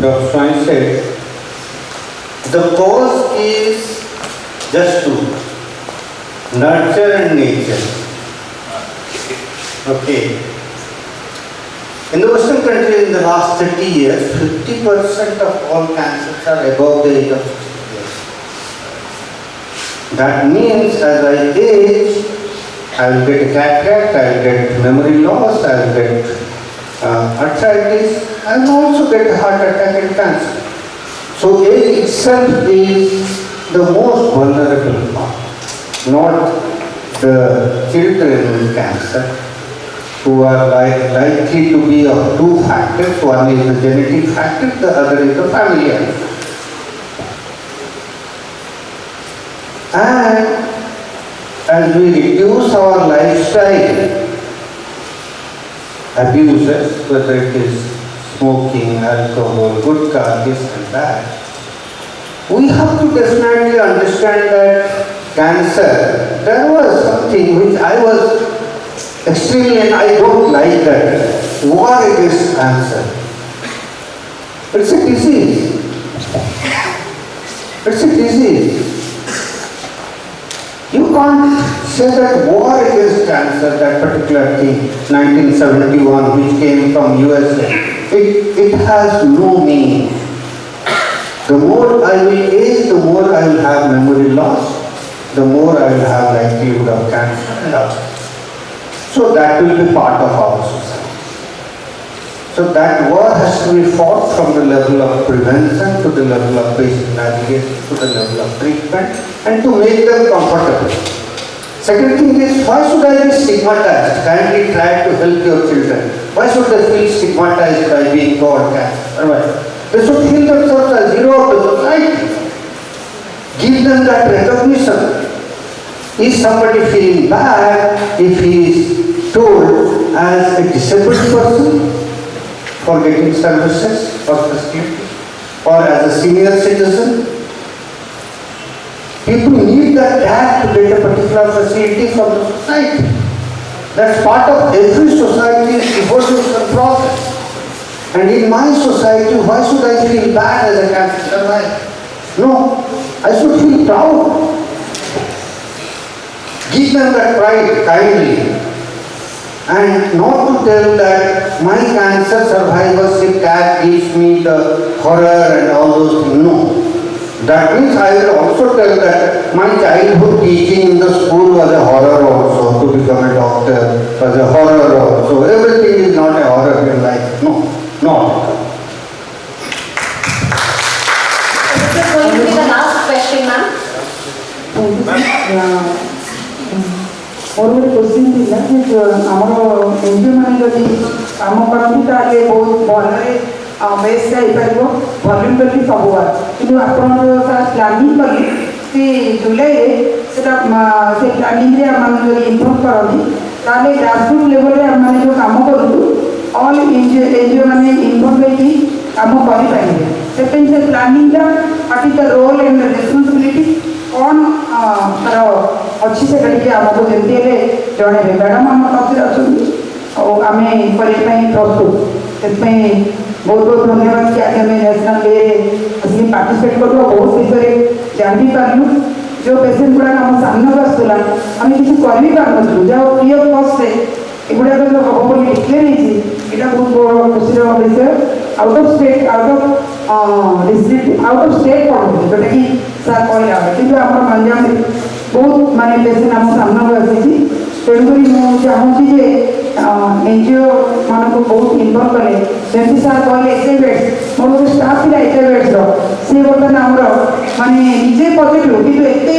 Dr. Swami said, the cause is just to nurture and nature. Okay. In the Western countries, in the last 30 years, 50% of all cancers are above the age of 60 years. That means as I age, I will get a cataract, I will get memory loss, I will get arthritis, I will also get a heart attack and cancer. So age itself is the most vulnerable part, not the children with cancer, who are likely to be of two factors. One is the genetic factor, the other is the familial. And as we reduce our lifestyle abuses, whether it is smoking, alcohol, gutka, this and that, we have to definitely understand that cancer, there was something which I was extremely, and I don't like that, war against cancer. It's a disease. It's a disease. You can't say that war against cancer, that particular thing, 1971, which came from USA, it has no meaning. The more I will age, the more I will have memory loss, the more I will have likelihood of cancer. So that will be part of our society. So that war has to be fought from the level of prevention to the level of patient navigation to the level of treatment and to make them comfortable. Second thing is, why should I be stigmatized? Kindly try to help your children. Why should they feel stigmatized by being called cancer? They should feel themselves as hero of the society. Give them that recognition. Is somebody feeling bad if he is told as a disabled person for getting services or facilities, or as a senior citizen? People need that tag to get a particular facility from the society. That's part of every society's evolution process. And in my society, why should I feel bad as a cancer survivor? No, I should feel proud. Give them that pride kindly, and not to tell that my cancer survivorship tag gives me the horror and all those things. No. That means I will also tell that my childhood teaching in the school was a horror also. To become a doctor was a horror also. Everything is not a horror in life. No, not.
This is going to be the last question, ma'am.
ମୋର ଗୋଟେ question ଥିଲା ଯେ ଆମର NGO ମାନେ ଯଦି କାମ କରନ୍ତି ତାହେଲେ ବହୁତ ଭଲରେ ବେଷ୍ଟ ହେଇପାରିବ ଭଲ୍ୟୁମ୍ କରିକି ସବୁଆଡ଼ କିନ୍ତୁ ଆପଣଙ୍କର ସାର୍ ପ୍ଲାନିଂ କଲେ ସେ ଜୁଲାଇରେ ସେଟା ସେ ପ୍ଲାନିଂରେ ଆମମାନେ ଯଦି ଇନଭଲ୍ଭ କରନ୍ତି ତାହେଲେ ଗ୍ରାସରୁଟ୍ ଲେଭେଲରେ ଆମମାନେ ଯେଉଁ କାମ କରୁଛୁ ଅଲ୍ ଏନ୍ଜିଓ ମାନେ ଇନଭଲ୍ଭ ହେଇକି କାମ କରିପାରିବେ ସେଥିପାଇଁ ସେ ପ୍ଲାନିଂଟା what is the role and responsibility କ'ଣ ତାର ଅଛି ସେଟା ଟିକେ ଆମକୁ ଯେମିତି ହେଲେ ଜଣେଇବେ ମ୍ୟାଡ଼ାମ୍ ଆମ ପାଖରେ ଅଛନ୍ତି ଆଉ ଆମେ କରିବା ପାଇଁ ପ୍ରସ୍ତୁତ ସେଥିପାଇଁ ବହୁତ ବହୁତ ଧନ୍ୟବାଦ କି ଆଜି ଆମେ ନ୍ୟାସନାଲ୍ ଡେରେ ଆସିକି ପାର୍ଟିସିପେଟ୍ କଲୁ ଆଉ ବହୁତ ବିଷୟରେ ଜାଣି ପାରିଲୁ ଯେଉଁ ପେସେଣ୍ଟ ଗୁଡ଼ାକ ଆମ ସାମ୍ନାକୁ ଆସୁଥିଲା ଆମେ କିଛି କରି ପାରୁନଥିଲୁ ଯାହା ଫ୍ରି ଅଫ୍ କଷ୍ଟରେ ଏଗୁଡ଼ାକ ଯେଉଁ ହେବ ବୋଲି ଡିକ୍ଲେୟାର ହେଇଛି ଏଇଟା ବହୁତ ବଡ଼ ଖୁସିର ବିଷୟ out of state out of state ପଢ଼ୁଥିଲେ ଯେଉଁଟାକି ସାର୍ କହିଲା କିନ୍ତୁ ଆମର ଗଞ୍ଜାମରେ ବହୁତ ମାନେ ପେସେଣ୍ଟ ଆମ ସାମ୍ନାକୁ ଆସିଛି ତେଣୁକରି ମୁଁ ଚାହୁଁଛି ଯେ ଏନ୍ଜିଓ ମାନଙ୍କୁ ବହୁତ ଇନଭଲ୍ଭ କଲେ ଯେମିତି ସାର୍ କହିଲେ ଏତେ ବେଡ୍ସ ମୋର ଗୋଟେ ଷ୍ଟାଫ୍ ଥିଲା ଏତେ ବେଡ୍ସର ସେ ବର୍ତ୍ତମାନ ଆମର ମାନେ ନିଜେ ପଜିଟିଭ୍ କିନ୍ତୁ ଏତେ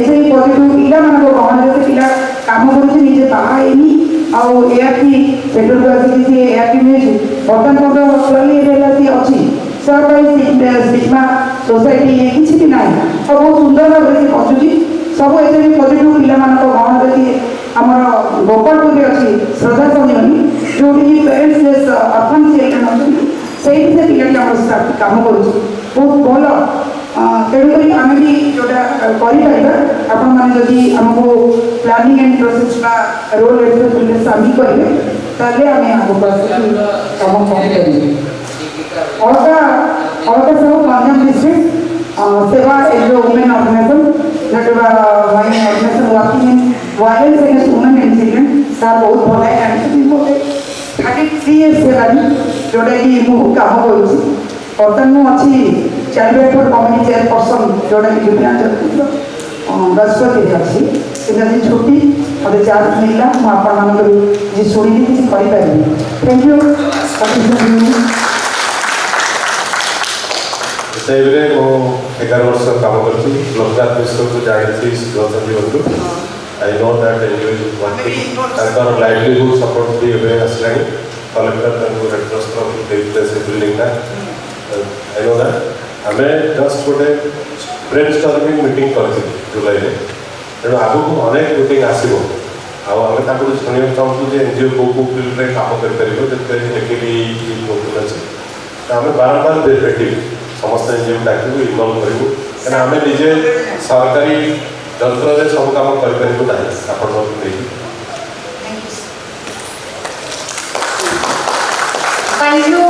ସେଇ ପଜିଟିଭ୍ ପିଲାମାନଙ୍କ ଗହଣରେ ସେ ପିଲା କାମ କରୁଛି ନିଜେ ବାହା ହେଇନି ଆଉ ଏଆର୍ଟି ସେଠୁ ଆସିକି ସେ ଏଆର୍ଟି ନେଇଛି ବର୍ତ୍ତମାନ ଟୋଟାଲି ଏରିଆରେ ସେ ଅଛି ସ୍ଟିଗ୍ମା ସୋସାଇଟି କିଛି ବି ନାହିଁ ଆଉ ବହୁତ ସୁନ୍ଦର ଭାବରେ ସେ ବସୁଛି ସବୁ ଏତେ ବି ପଜିଟିଭ୍ ପିଲାମାନଙ୍କ ଗହଣରେ ସିଏ ଆମର ଗୋପାଳପୁରରେ ଅଛି ଶ୍ରଦ୍ଧା ସଞ୍ଜୀବନୀ ଯେଉଁଠିକି ପ୍ୟାରେଣ୍ଟସ୍ ଅର୍ଫାନ୍ ଚିଲ୍ଡ୍ରେନ୍ ଅଛନ୍ତି ସେଇଠି ସେ ପିଲାଟି ଆମର କାମ କରୁଛି ବହୁତ ଭଲ ତେଣୁକରି ଆମେ ବି ଯେଉଁଟା କରିପାରିବା ଆପଣମାନେ ଯଦି ଆମକୁ ପ୍ଲାନିଂ ଆଣ୍ଡ ପ୍ରୋସେସ୍ ବା ରୋଲ୍ ରେସ୍ପନ୍ସିବିଲିଟି ସାମିଲ କରିବେ ତାହେଲେ ଆମେ ଆଗକୁ ଆସିକି କାମ କରିପାରିବେ ଅଲଗା ସବୁ Ganjam district Seva is a women organisation that my organization working in violence against women and children. Sir बहुत भला है and भी बोले 33 years से लानी जोड़े की मुँह काम करूँगी और तब मैं अच्छी चाइल्ड वेलफेयर कमिटी चेयरपर्सन जोड़े की जुबिलान चलती है बृहस्पति दिन अच्छी इधर छुट्टी और चार्ज मिला मैं आप मानो तो जिस सोनी की किसी करी पाएगी थैंक यू
ସେଇରେ ମୁଁ 11 ବର୍ଷ କାମ କରିଛି ଲୋକନାଥ ମିଶ୍ରକୁ ଜାଣିଛି ଜୀବନରୁ I no that NGO is working ତାଙ୍କର ଲାଇଭଲିହୁଡ୍ ସପୋର୍ଟ ବି ଏବେ ଆସିଲାଣି କଲେକ୍ଟର ତାଙ୍କୁ ରେଡ୍ରସ୍ତ୍ର ଦେଇଥିଲେ ସେ ବିଲ୍ଡିଂଟା ଆଇ ନୋ ଦ୍ୟାଟ୍ ଆମେ ଜଷ୍ଟ ଗୋଟେ ବ୍ରେନ୍‌ଷ୍ଟର୍ମିଂ ମିଟିଂ କରିଥିଲୁ ଜୁଲାଇରେ ତେଣୁ ଆଗକୁ ଅନେକ ମିଟିଂ ଆସିବ ଆଉ ଆମେ ତାଙ୍କୁ ଶୁଣିବାକୁ ଚାହୁଁଛୁ ଯେ ଏନ୍ଜିଓ କେଉଁ ଫିଲ୍ଡରେ କାମ କରିପାରିବ ଯେତେ ଟେକ୍ନିକାଲି ପ୍ରୋବ୍ଲେମ୍ ଅଛି ତ ଆମେ ବାରମ୍ବାର ଭେଟିବୁ ସମସ୍ତେ ଏନ୍ଜିଓ ଡାକିବୁ ଇନଭଲ୍ଭ କରିବୁ କାହିଁକିନା ଆମେ ନିଜେ ସରକାରୀ ଯନ୍ତ୍ରରେ ସବୁ କାମ କରିପାରିବୁ ନାହିଁ ଆପଣଙ୍କୁ ନେଇକି
Thank you,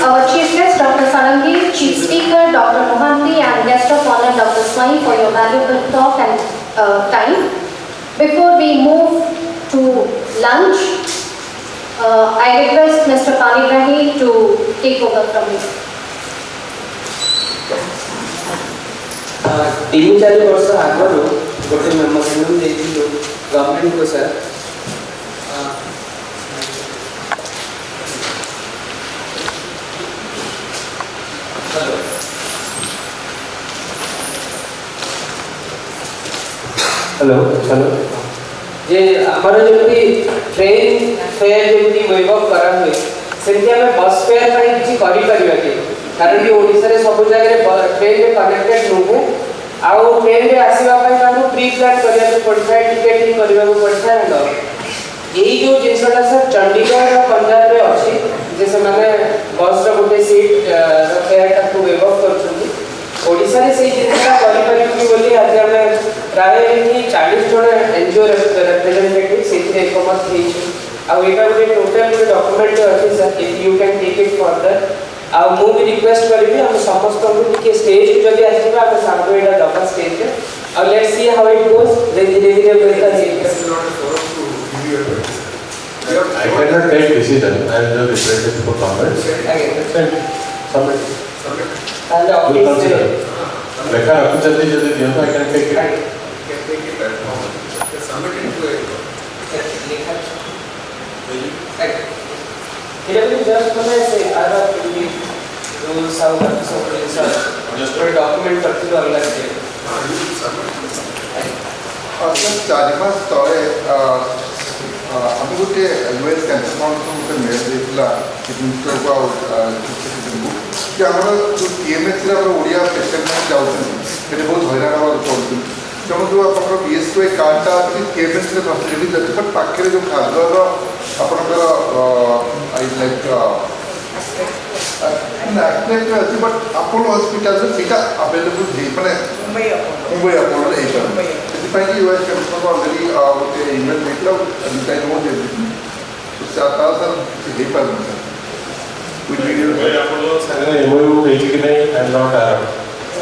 our Chief Guest, Dr. Sarangi, Chief Speaker, Dr. Mohanty, and Guest of Honor, Dr. Swami, for your valuable talk and time. Before we move to lunch, I request Mr. Palliative to take over from here.
3-4 वर्ष आगु गोटे memorandum देथिलु government को sir hello hello जे हमर जेमती train fair जेमती wave up करा हुए सेमती हमें बस फेयर ପାଇଁ କିଛି କରି परिबा के कारण कि ओडिसा रे सब जगह ट्रेन रे कनेक्टेड नुहे आउ ट्रेन रे आसीबा पई ताको प्री प्लान करिया को पड़ता है टिकटिंग करबा को पड़ता है न एई जो जिनसटा सर चंडीगढ़ और पंजाब रे अछि जे से माने बस रो गोटे सीट फेयर ताको वेव अप करछथि ओडिसा रे सेई जिनसटा करि परिबि बोली आज हमें प्राय 40 जण एनजीओ रिप्रेजेंटेटिव सेति एकमत हेछि आ एटा गोटे टोटल गोटे डॉक्यूमेंट अछि sir if you can take it further आ मु भी रिक्वेस्ट करिबी हम समस्त को टिके स्टेज जदी आसीबा हम सामने एटा डबल स्टेज पे और let's see how it goes then धीरे धीरे बेटा
I cannot take decision. I am the representative for government.
Again.
Submit.
And the
We'll
office
consider. ଲେଖା ରଖୁଛନ୍ତି ଯଦି ଦିଅନ୍ତୁ I can take it.
Can take it at home. Submit it to a
just say other rules how just for document particular अलग है
चारि मास तले आम गोटे US cancer council गोटे मेल देता कि आम जो टीएमएच ओडिया पेसेंट मैंने जाऊँगी बहुत हैरान हवा पड़ती तेणु जो आप बीएसवाई कार्डटा अच्छी टीएमएच फैसिलिटी अच्छी बट पाखे जो खाद्यर आपंकर लाइक अच्छी बट अपोलो हस्पिटाल से अवेलेबल मैंने मुंबई अपोलो से यूएस कैंसर को अलरेडी गोटे इमेल देता नो सर पार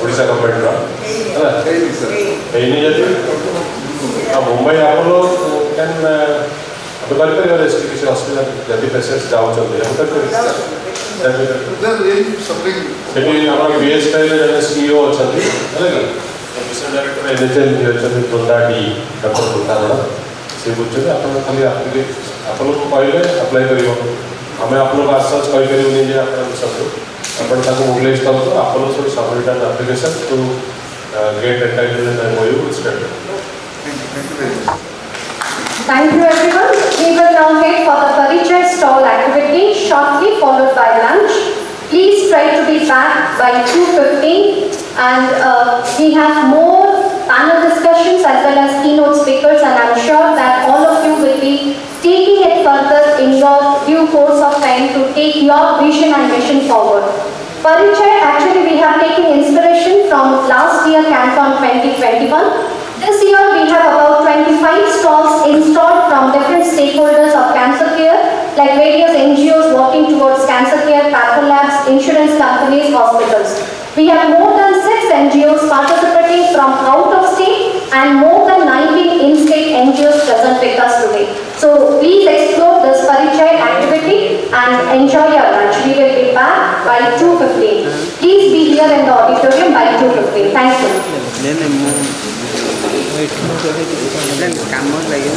ओडिशा गवर्नमेंट मुंबई अपोलो कैन किसी असुविधा जब पेसेंट्स जाऊँगी बीएसआई सीईओ अच्छा मिशन डायरेक्टर एनएचएल अच्छा बृंदा डी डॉक्टर बृंदागण सी बुझे आप खाली आपको कहले अप्लाई कर आम आपको आश्वास कहीपर आप सब मोबिलाइज करूँ आपको सब submit an application to get entitlement MOU स्टेट.
Thank you everyone. We will now head for the Parichai stall activity, shortly followed by lunch. Please try to be back by 2:15 and we have more panel discussions as well as keynote speakers, and I'm sure that all of you will be taking it further in your due course of time to take your vision and mission forward. Parichai, actually we have taken inspiration from last year CanCon 2021. This year we have about 25 stalls installed from different stakeholders of cancer care, like various NGOs working towards cancer care, patholabs, insurance companies, hospitals. We have more than 6 NGOs participating from out of state and more than 19 in-state NGOs present with us today. So please explore this Parichai activity and enjoy your lunch. We will be back by 2:15. Please be here in the auditorium by 2:15. Thank you.
काम लगे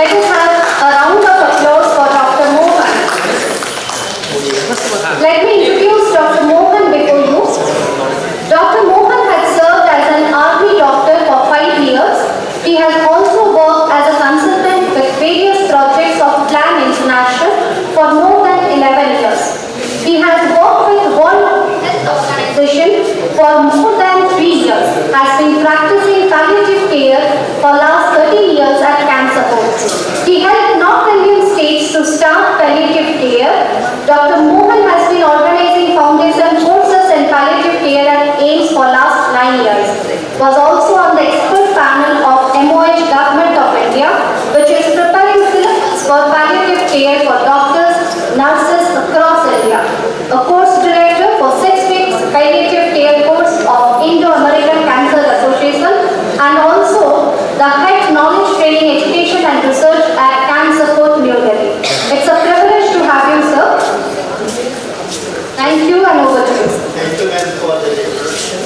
Let us have a round of applause for Dr. Mohan. Let me introduce Dr. Mohan before you. Dr. Mohan had served as an army doctor for 5 years. He has also worked as a consultant with various projects of Plan International for more than 11 years. He has worked with World Health Organization for more than 3 years, has been practicing palliative care for last 13 years at Cancer Board. He helped North Indian states to start palliative care. Dr. Mohan has been organizing foundation courses in palliative care at AIMS for last 9 years. Was also on the expert panel of MOH Government of India, which is preparing syllabus for palliative care for doctors, nurses across India. A course director for 6 weeks palliative care course of Indo-American Cancer Association, and also the head knowledge training education and research at Cancer Board, New Delhi. It's a privilege to have you, sir. Thank you, and over to you.
Thank you, ma'am, for the introduction.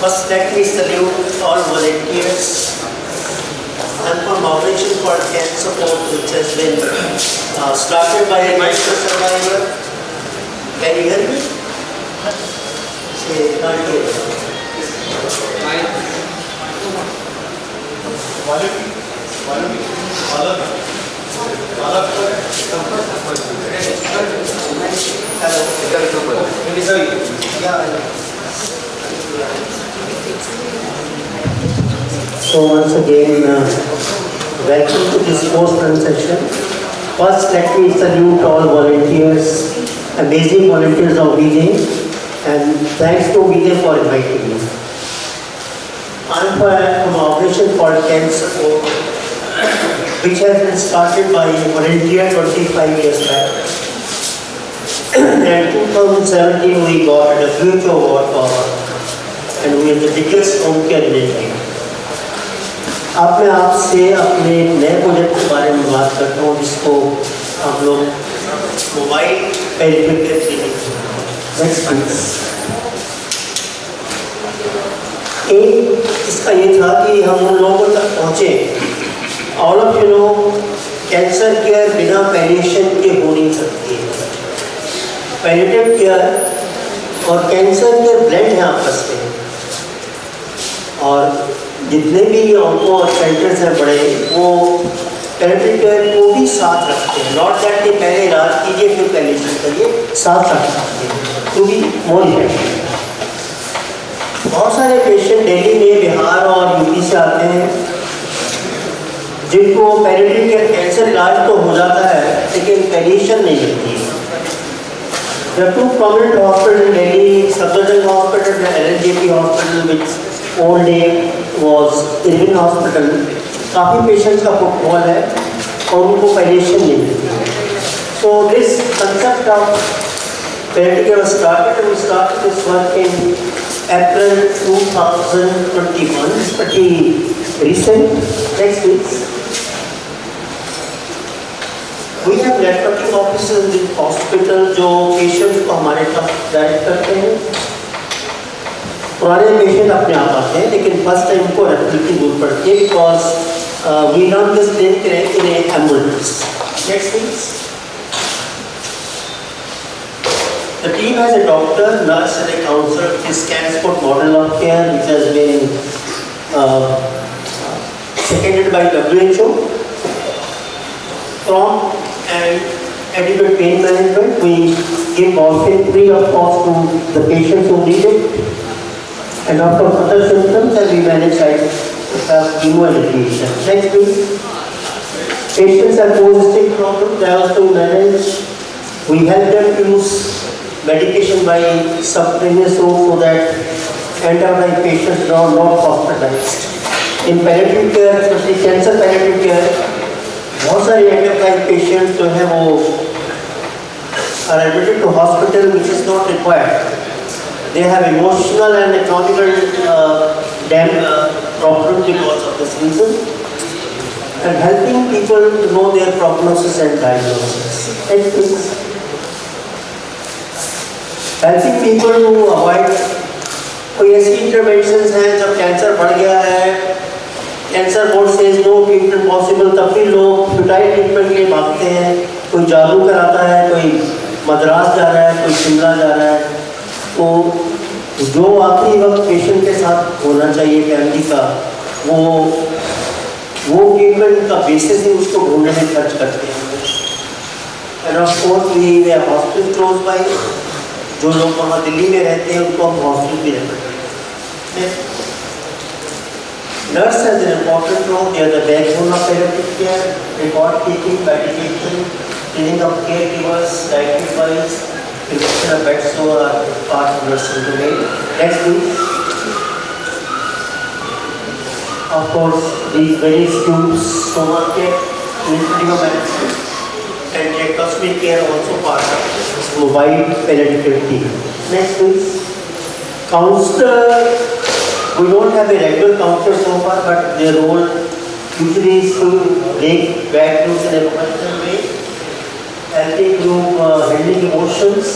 First, let me salute all volunteers and for Operation for Cancer Support, which has been started by a cancer survivor. Can you hear me? Say, can't hear. So once again, welcome to this post-run session. First, let me salute all volunteers, amazing volunteers of VJ, and thanks to VJ for inviting me. I'm from Operation for Cancer Support, which has been started by a volunteer 25 years back. And 2017 we got a WHO award for, and we are the biggest home care in India. अब मैं आपसे अपने नए project के बारे में बात करता हूँ, जिसको हम लोग मोबाइल पैलिएटिव केयर क्लिनिक एक इसका ये था कि हम उन लोगों तक पहुँचे। All of you know cancer care बिना पैलिएशन के हो नहीं सकती है। पैलिएटिव केयर और कैंसर केयर ब्लेंड है आपस में, और जितने भी ऑन्को सेंटर्स हैं बड़े, वो पैलिएटिव केयर को भी साथ रखते हैं। नॉट दैट कि पहले इलाज कीजिए फिर पैलिएशन करिए, साथ रख सकते हैं तो भी मोर इफेक्टिव। बहुत सारे पेशेंट दिल्ली में, बिहार और यूपी से आते हैं, जिनको पैलिएटिव केयर कैंसर इलाज तो हो जाता है लेकिन पैलिएशन नहीं मिलती है। There are two prominent hospitals in Delhi, Safdarjung Hospital and LNJP Hospital, which old name was Irving Hospital. काफ़ी पेशेंट्स का फुटबॉल है और उनको पैलिएशन नहीं मिलती। So this concept of palliative care was started, and we started this work in April 2021. It's pretty recent. Next please. We have networking offices in hospital जो patients को हमारे तक डायरेक्ट करते हैं। पुराने पेशेंट अपने आप आते हैं, लेकिन फर्स्ट टाइम को रेफरल की जरूरत पड़ती है, because we run this clinic in a ambulance. Next please. The team has a doctor, nurse and a counselor. This CanCon model of care, which has been seconded by WHO. From and adequate pain management, we give morphine free of cost to the patients who need it, and after other symptoms, and we manage chemo and radiation. Next please. Patients have post-stick problems, they also manage. We help them to use medication by subcutaneous route so that end-of-life patients are not hospitalized. In palliative care, especially cancer palliative care, बहुत सारे end-of-life patients जो हैं वो are admitted to hospital, which is not required. They have emotional and economical problems because of this reason, and helping people to know their prognosis and diagnosis. Next please. Helping people to avoid कोई ऐसी interventions हैं जब cancer बढ़ गया है, cancer board says no treatment possible सरकारी treatment के लिए भागते हैं, कोई जादू कराता है, कोई मद्रास जा रहा है, कोई शिमला जा रहा है। तो जो आखिरी वक्त पेशेंट के साथ होना चाहिए फैमिली का, वो ट्रीटमेंट का बेसिस ही उसको ढूंढने में खर्च करते हैं। And of course we have hospital close by, जो लोग वहाँ दिल्ली में रहते हैं उनको हम हॉस्पिटल भी रेफर करते हैं। Nurse has an important role. They are the backbone of palliative care, record keeping, medication, cleaning of caregivers, diet advice, prevention of bed sore are part of nursing domain. Next please. Of course, these various tubes, stomach care, including of medicine, and tracheostomy care also part of mobile palliative team. Next please. Counselor. We don't have a regular counselor so far, but their role usually is to break bad news in a professional way, helping group handling emotions,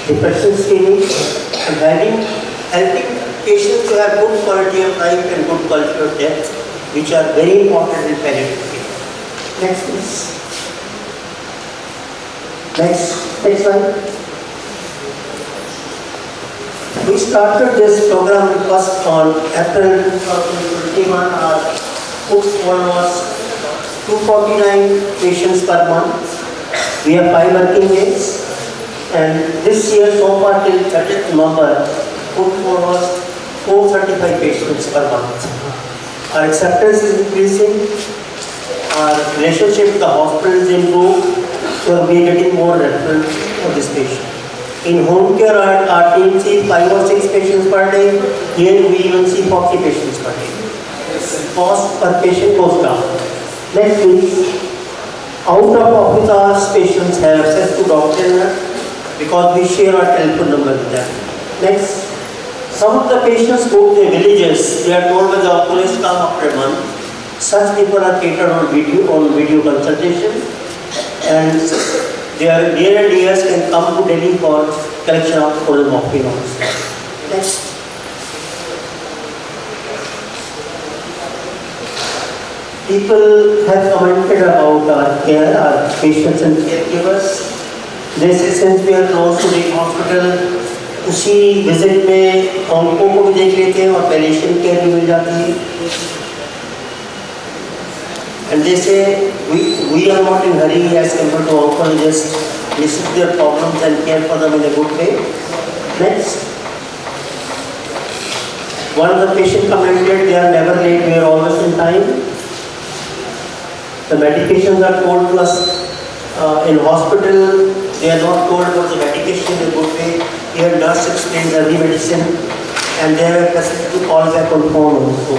depression screening, and helping patients to have good quality of life and good quality of death, which are very important in palliative care. Next, please. Next slide. We started this program first on April 2021. Our footfall was 249 patients per month. We have 5 working days, and this year so far till 30th November, footfall was 435 patients per month. Our acceptance is increasing. Our relationship with the hospital is improved, so we are getting more referrals for this patient. In home care, our team sees 5 or 6 patients per day. Here we even see 40 patients per day. Cost per patient goes down. Next please. Out of office hours, patients have access to doctor and nurse because we share our telephone number with them. Next. Some of the patients go to the villages. They are told by the oculist come after a month. Such people are catered on video consultation, and their near and dears can come to Delhi for collection of oral morphine also. Next. People have commented about our care, our patients and caregivers. They say since we are close to the hospital, उसी visit में onco को भी देख लेते हैं और palliative care भी मिल जाती है. And they say we are not in hurry as compared to oncologists. Listen to their problems and care for them in a good way. Next. One of the patient commented they are never late, we are always in time. The medications are told to us in hospital, they are not told about the medication in a good way. Here nurse explains every medicine and they have a facility to call back on phone also.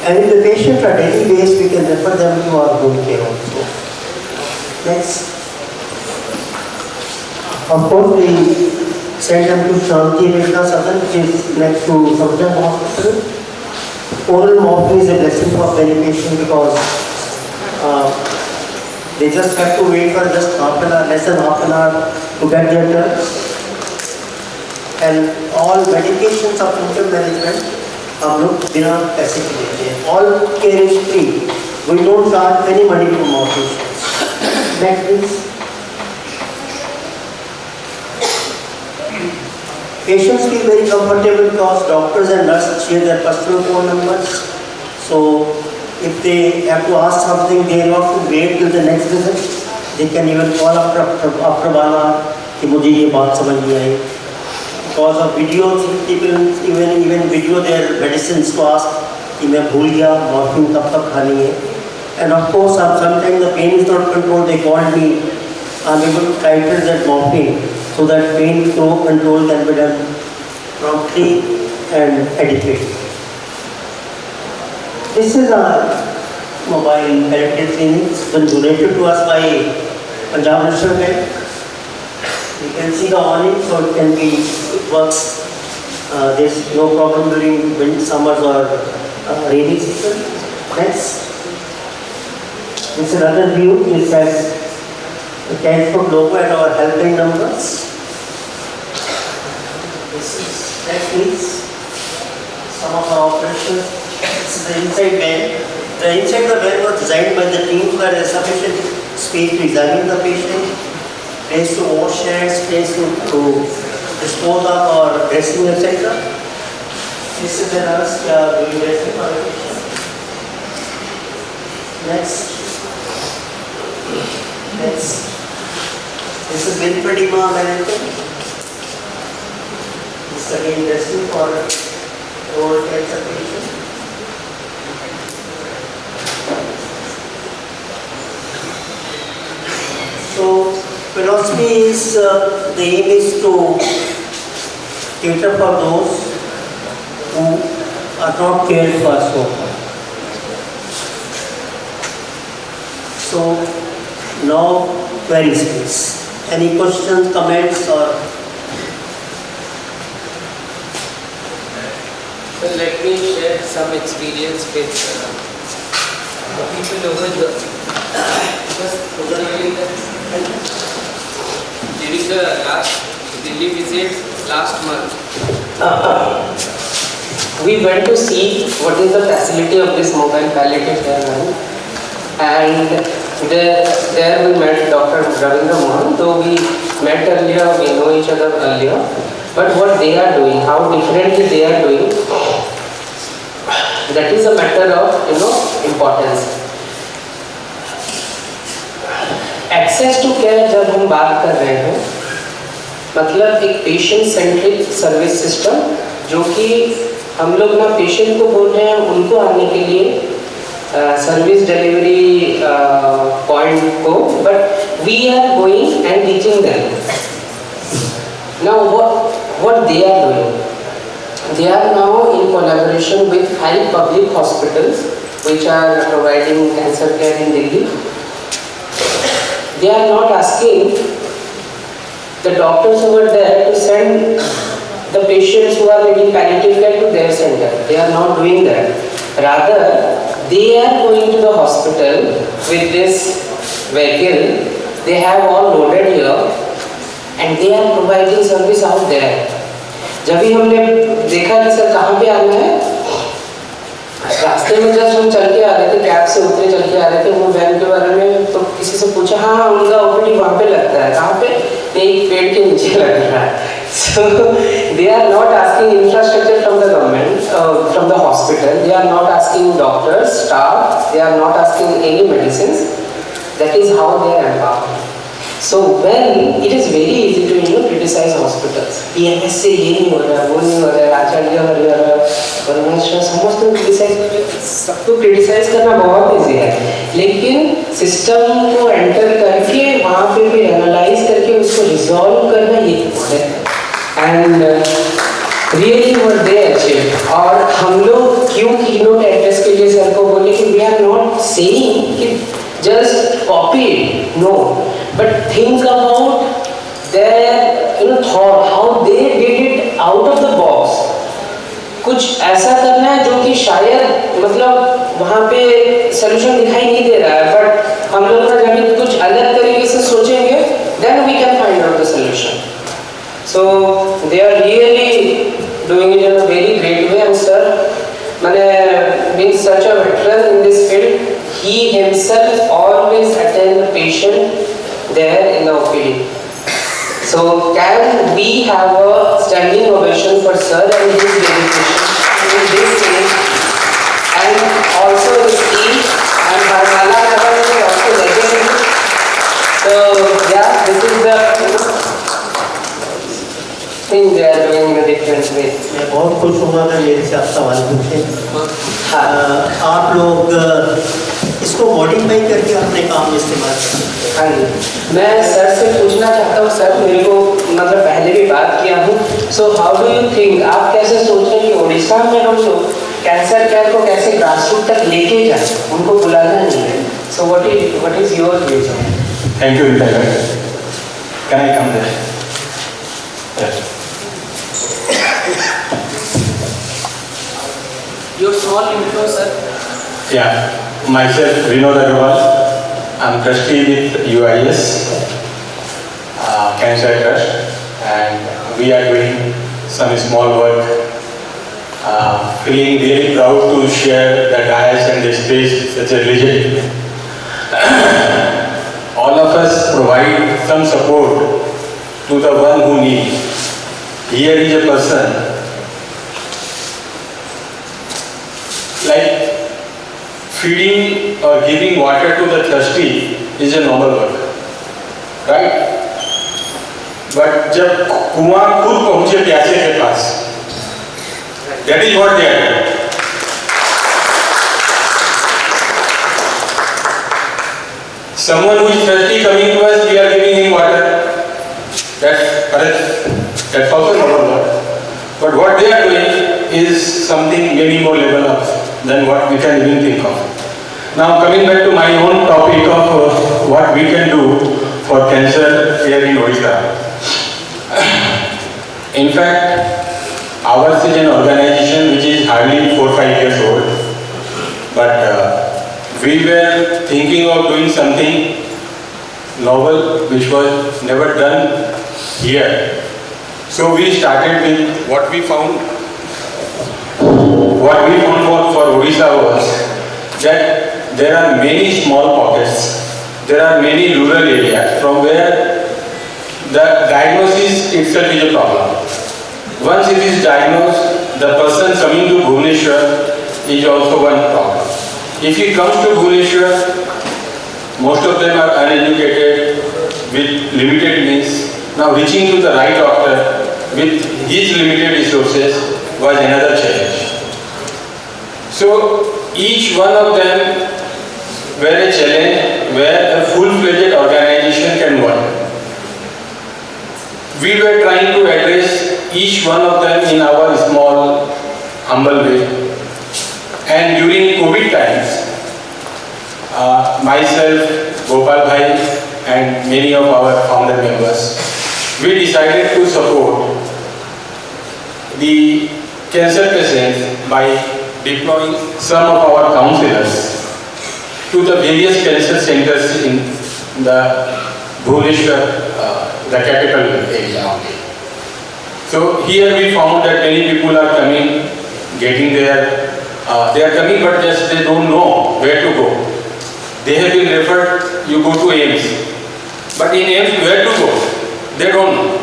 And if the patients are daily based, we can refer them to our home care also. Next. Of course, we send them to Shanti Vedna Sadan, which is next to Samjan Hospital. Oral morphine is a blessing for many patients because they just have to wait for just half an hour, less than half an hour to get their drugs. And all medications of symptom management हम लोग बिना पैसे के देते हैं. All care is free. We don't charge any money from our patients. Next please. Patients feel very comfortable because doctors and nurses share their personal phone numbers. So if they have to ask something, they don't have to wait till the next visit. They can even call after 1 hour कि मुझे ये बात समझ नहीं आई. Because of videos, people even video their medicines to ask कि मैं भूल गया morphine कब तक खानी है. And of course, sometimes the pain is not controlled. They called me. I'm able to titrate that morphine so that pain control can be done promptly and adequately. This is our mobile palliative clinic. It's been donated to us by Punjab National Bank. You can see the awning, so it works. There's no problem during winter, summers or rainy season. Next. This is another view. This has the CanCon logo and our helpline numbers. This is next please. Some of our operations. This is the inside van. The inside the van was designed by the team where there is sufficient space to examine the patient, place to wash hands, place to dispose of or dressing, etc. This is the nurse doing dressing for the patient. Next. This is lymphedema management. This is again dressing for oral cancer patient. So philosophy is the aim is to cater for those who are not cared for so far. So now queries please. Any questions, comments or?
Well, let me share some experience with the people over here. During the last Delhi visit last month, we went to see what is the facility of this mobile palliative care home, and there we met Dr. Ravindra Mohan. Though we met earlier, we know each other earlier, but what they are doing, how differently they are doing, that is a matter of importance. Access to care जब हम बात कर रहे हैं, मतलब एक patient centric service system, जो कि हम लोग ना पेशेंट को बोल रहे हैं उनको आने के लिए सर्विस डिलीवरी पॉइंट को, but we are going and teaching them. Now what they are doing, they are now in collaboration with 5 public hospitals which are providing cancer care in Delhi. They are not asking the doctors over there to send the patients who are needing palliative care to their center. They are not doing that. Rather, they are going to the hospital with this vehicle. They have all loaded here and they are providing service out there. जब भी हमने देखा कि sir कहाँ पे आना है, रास्ते में जब हम चल के आ रहे थे, कैब से उतरे चल के आ रहे थे, वो वैन के बारे में तो किसी से पूछा, हाँ उनका ओपीडी वहाँ पे लगता है. कहाँ पे? एक पेड़ के नीचे लग रहा है. So they are not asking infrastructure from the government, from the hospital. They are not asking doctors, staff. They are not asking any medicines. That is how they are empowered. So when it is very easy to criticize hospitals. PMS से ये नहीं हो रहा, वो नहीं हो रहा, आचार्य हो रहा, परमेश्वर समस्त को criticize, सबको criticize करना बहुत easy है. लेकिन सिस्टम को एंटर करके वहाँ पे भी एनालाइज करके उसको रिजॉल्व करना ये इम्पोर्टेंट है. And really what they achieve. और हम लोग क्यों कीनोट एड्रेस के लिए सर को बोले कि वी आर नॉट सेइंग कि just copy it, no, but think about their thought, how they did it out of the box. कुछ ऐसा करना है जो कि शायद मतलब वहाँ पे solution दिखाई नहीं दे रहा है, but हम लोग ना जब कुछ अलग तरीके से सोचेंगे, then we can find out the solution. So they are really doing it in a very great way. And sir, मैंने being such a veteran in this field, he himself always attend the patient there in the OPD. So can we have a standing ovation for sir and his dedication in this thing, and also his team, and Harmala Nagar is also legendary. So yeah, this is the thing they are doing in a different way.
मैं बहुत खुश हुआ अगर मेरे से आप सवाल पूछें. आप लोग इसको मॉडिफाई करके अपने काम में इस्तेमाल करते हैं.
हाँ जी, मैं सर से पूछना चाहता हूँ. सर मेरे को मतलब पहले भी बात किया हूँ. So how do you think, आप कैसे सोच रहे हैं कि उड़ीसा में हम लोग कैंसर केयर को कैसे ग्रासरूट तक लेके जाए, उनको बुलाना नहीं है. So what is your views?
Thank you indirect. Can I come there?
Your small intro sir.
Yeah, myself Vinod Agarwal. I'm trustee with UIS Cancer Trust, and we are doing some small work feeling really proud to share the dais and the space such a legend. All of us provide some support to the one who needs. Here is a person like feeding or giving water to the thirsty is a normal work, right? But जब कुआं खुद पहुंचे प्यासे के पास, that is what they are doing. Someone who is thirsty coming to us, we are giving him water. That's also normal work. But what they are doing is something many more level up than what we can even think of. Now coming back to my own topic of what we can do for cancer here in Odisha. In fact, ours is an organization which is hardly 4 or 5 years old, but we were thinking of doing something novel which was never done here. So we started with what we found for Odisha was that there are many small pockets, there are many rural areas from where the diagnosis itself is a problem. Once it is diagnosed, the person coming to Bhubaneswar is also one problem. If he comes to Bhubaneswar, most of them are uneducated with limited means. Now reaching to the right doctor with his limited resources was another challenge. So each one of them were a challenge where a full-fledged organization can work. We were trying to address each one of them in our small, humble way. And during COVID times, myself, Gopal Bhai, and many of our founder members, we decided to support the cancer patients by deploying some of our counselors to the various cancer centers in the Bhubaneswar, the capital area only. So here we found that many people are coming, getting there. They are coming, but just they don't know where to go. They have been referred, you go to AIMS. But in AIMS, where to go? They don't know.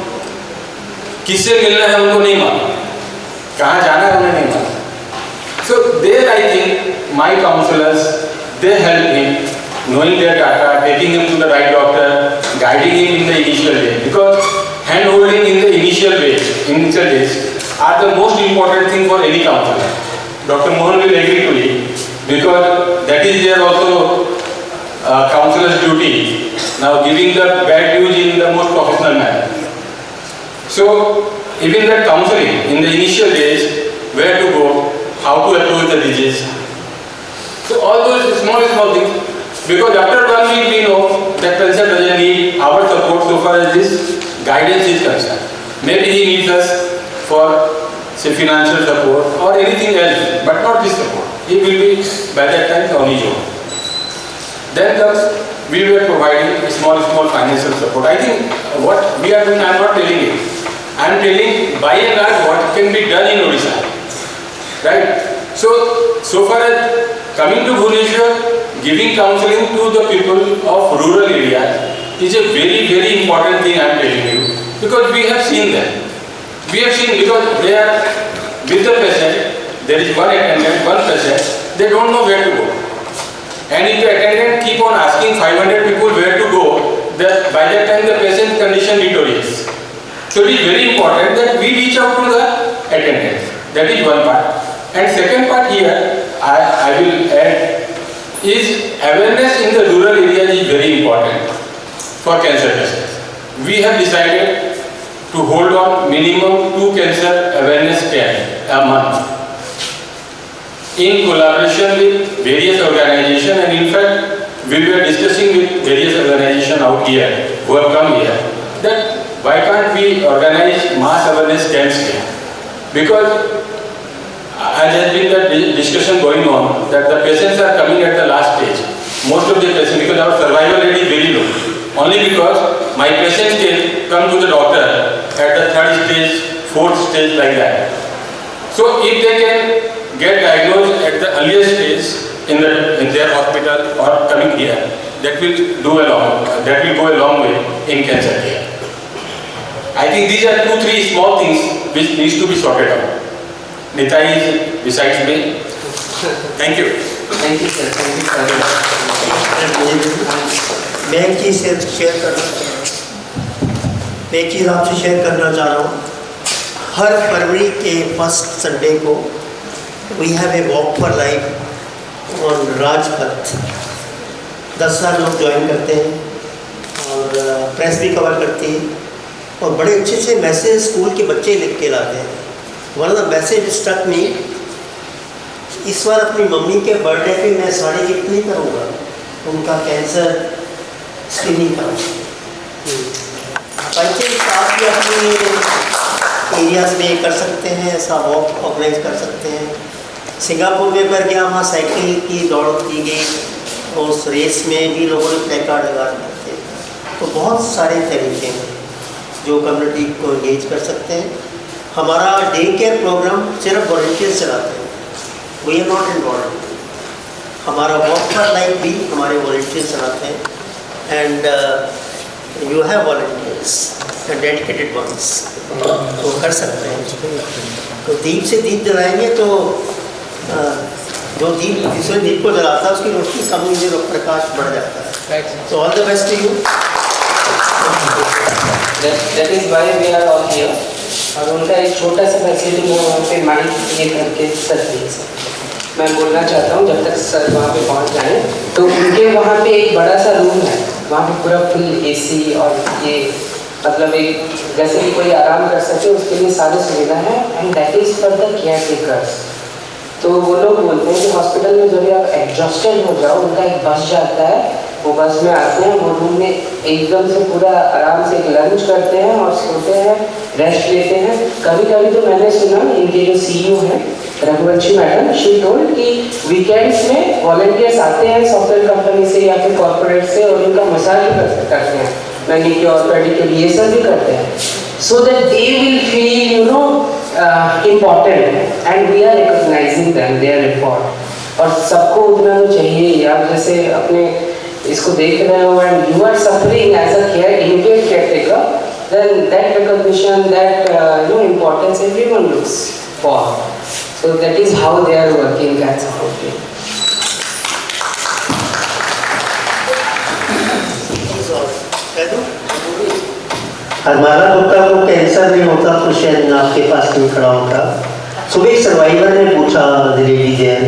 किससे मिलना है उनको नहीं मालूम, कहाँ जाना है उन्हें नहीं मालूम. So there I think my counselors, they help him, knowing their data, taking him to the right doctor, guiding him in the initial day. Because hand-holding in the initial days are the most important thing for any counselor. Dr. Mohan will agree to it, because that is their also counselor's duty. Now giving the bad news in the most professional manner. So even that counseling in the initial days, where to go, how to approach the disease. So all those small things, because after 1 week we know that cancer doesn't need our support so far as this guidance is concerned. Maybe he needs us for say financial support or anything else, but not this support. He will be by that time on his own. Then comes, we were providing small financial support. I think what we are doing, I am not telling you. I am telling by and large what can be done in Odisha. Right? So far as coming to Bhubaneswar, giving counseling to the people of rural areas is a very, very important thing I am telling you. Because we have seen them. We have seen, because they are with the patient, there is one attendant, one patient, they don't know where to go. And if the attendant keep on asking 500 people where to go, by that time the patient's condition deteriorates. So it is very important that we reach out to the attendants. That is one part. And second part here, I will add, is awareness in the rural areas is very important for cancer patients. We have decided to hold on minimum 2 cancer awareness camps a month, in collaboration with various organizations, and in fact we were discussing with various organizations out here who have come here that why can't we organize mass awareness camps here? Because as has been the discussion going on that the patients are coming at the last stage. Most of the patients, because our survival rate is very low, only because my patients can come to the doctor at the 3rd stage, 4th stage, like that. So if they can get diagnosed at the earliest stage in their hospital or coming here, that will go a long way in cancer care. I think these are 2-3 small things which needs to be sorted out. Nitai is besides me. Thank you.
Thank you, sir. Thank you very much. मैं एक चीज़ आपसे share करना चाह रहा हूँ. हर फरवरी के फर्स्ट संडे को we have a walk for life on Rajpath. 10,000 लोग ज्वाइन करते हैं और प्रेस भी कवर करती है और बड़े अच्छे से मैसेज स्कूल के बच्चे लिख के लाते हैं. One of the message struck me. इस बार अपनी मम्मी के बर्थडे पे मैं साड़ी गिफ्ट नहीं करूँगा, उनका कैंसर स्क्रीनिंग करूँगा. बच्चे आप भी अपनी एरियाज में कर सकते हैं, ऐसा वॉक ऑर्गेनाइज कर सकते हैं. सिंगापुर में कर गया, वहाँ साइकिल की दौड़ की गई, उस रेस में भी लोगों ने प्लेकार्ड लगा रखे. तो बहुत सारे तरीके हैं जो कम्युनिटी को एंगेज कर सकते हैं. हमारा डे केयर प्रोग्राम सिर्फ वॉलंटियर्स चलाते हैं, वी आर नॉट इन्वॉल्व. हमारा वॉक फॉर लाइफ भी हमारे वॉलंटियर्स चलाते हैं. And you have volunteers dedicated ones, तो कर सकते हैं. तो दीप से दीप जलाएंगे तो जो दीप दूसरे दीप को जलाता है उसकी रोशनी कम होगी और प्रकाश बढ़ जाता है. तो all the best to you.
That is why we are all here. और उनका एक छोटा सा फैसिलिटी मैं वहाँ पे माइक ये करके सर मैं बोलना चाहता हूँ जब तक सर वहाँ पे पहुँच जाएँ. तो उनके वहाँ पे एक बड़ा सा रूम है, वहाँ पे पूरा फुल AC और ये मतलब एक जैसे कि कोई आराम कर सके उसके लिए सारी सुविधा है. And that is for the care takers. तो वो लोग बोलते हैं कि हॉस्पिटल में जब आप एग्जॉस्टेड हो जाओ, उनका एक बस जाता है, वो बस में आते हैं, वो रूम में एकदम से पूरा आराम से लंच करते हैं और सोते हैं, रेस्ट लेते हैं. कभी कभी तो मैंने सुना इनके जो CEO हैं रघुवंशी मैडम, शी टोल्ड कि वीकेंड्स में वॉलंटियर्स आते हैं सॉफ्टवेयर कंपनी से या फिर कॉर्पोरेट से और उनका मसाज भी करते हैं, मैनिक्योर पेडिक्योर ये सब भी करते हैं. So that they will feel important and we are recognizing them, their effort. और सबको उतना तो चाहिए. आप जैसे अपने इसको देख रहे हो and you are suffering as a immediate caretaker, then that recognition, that importance everyone looks for. So that is how they are working cancer foundation.
हमारा गुप्ता को कैंसर नहीं होता तो शायद आपके पास नहीं खड़ा होता. सुबह एक सर्वाइवर ने पूछा लेडी जैन,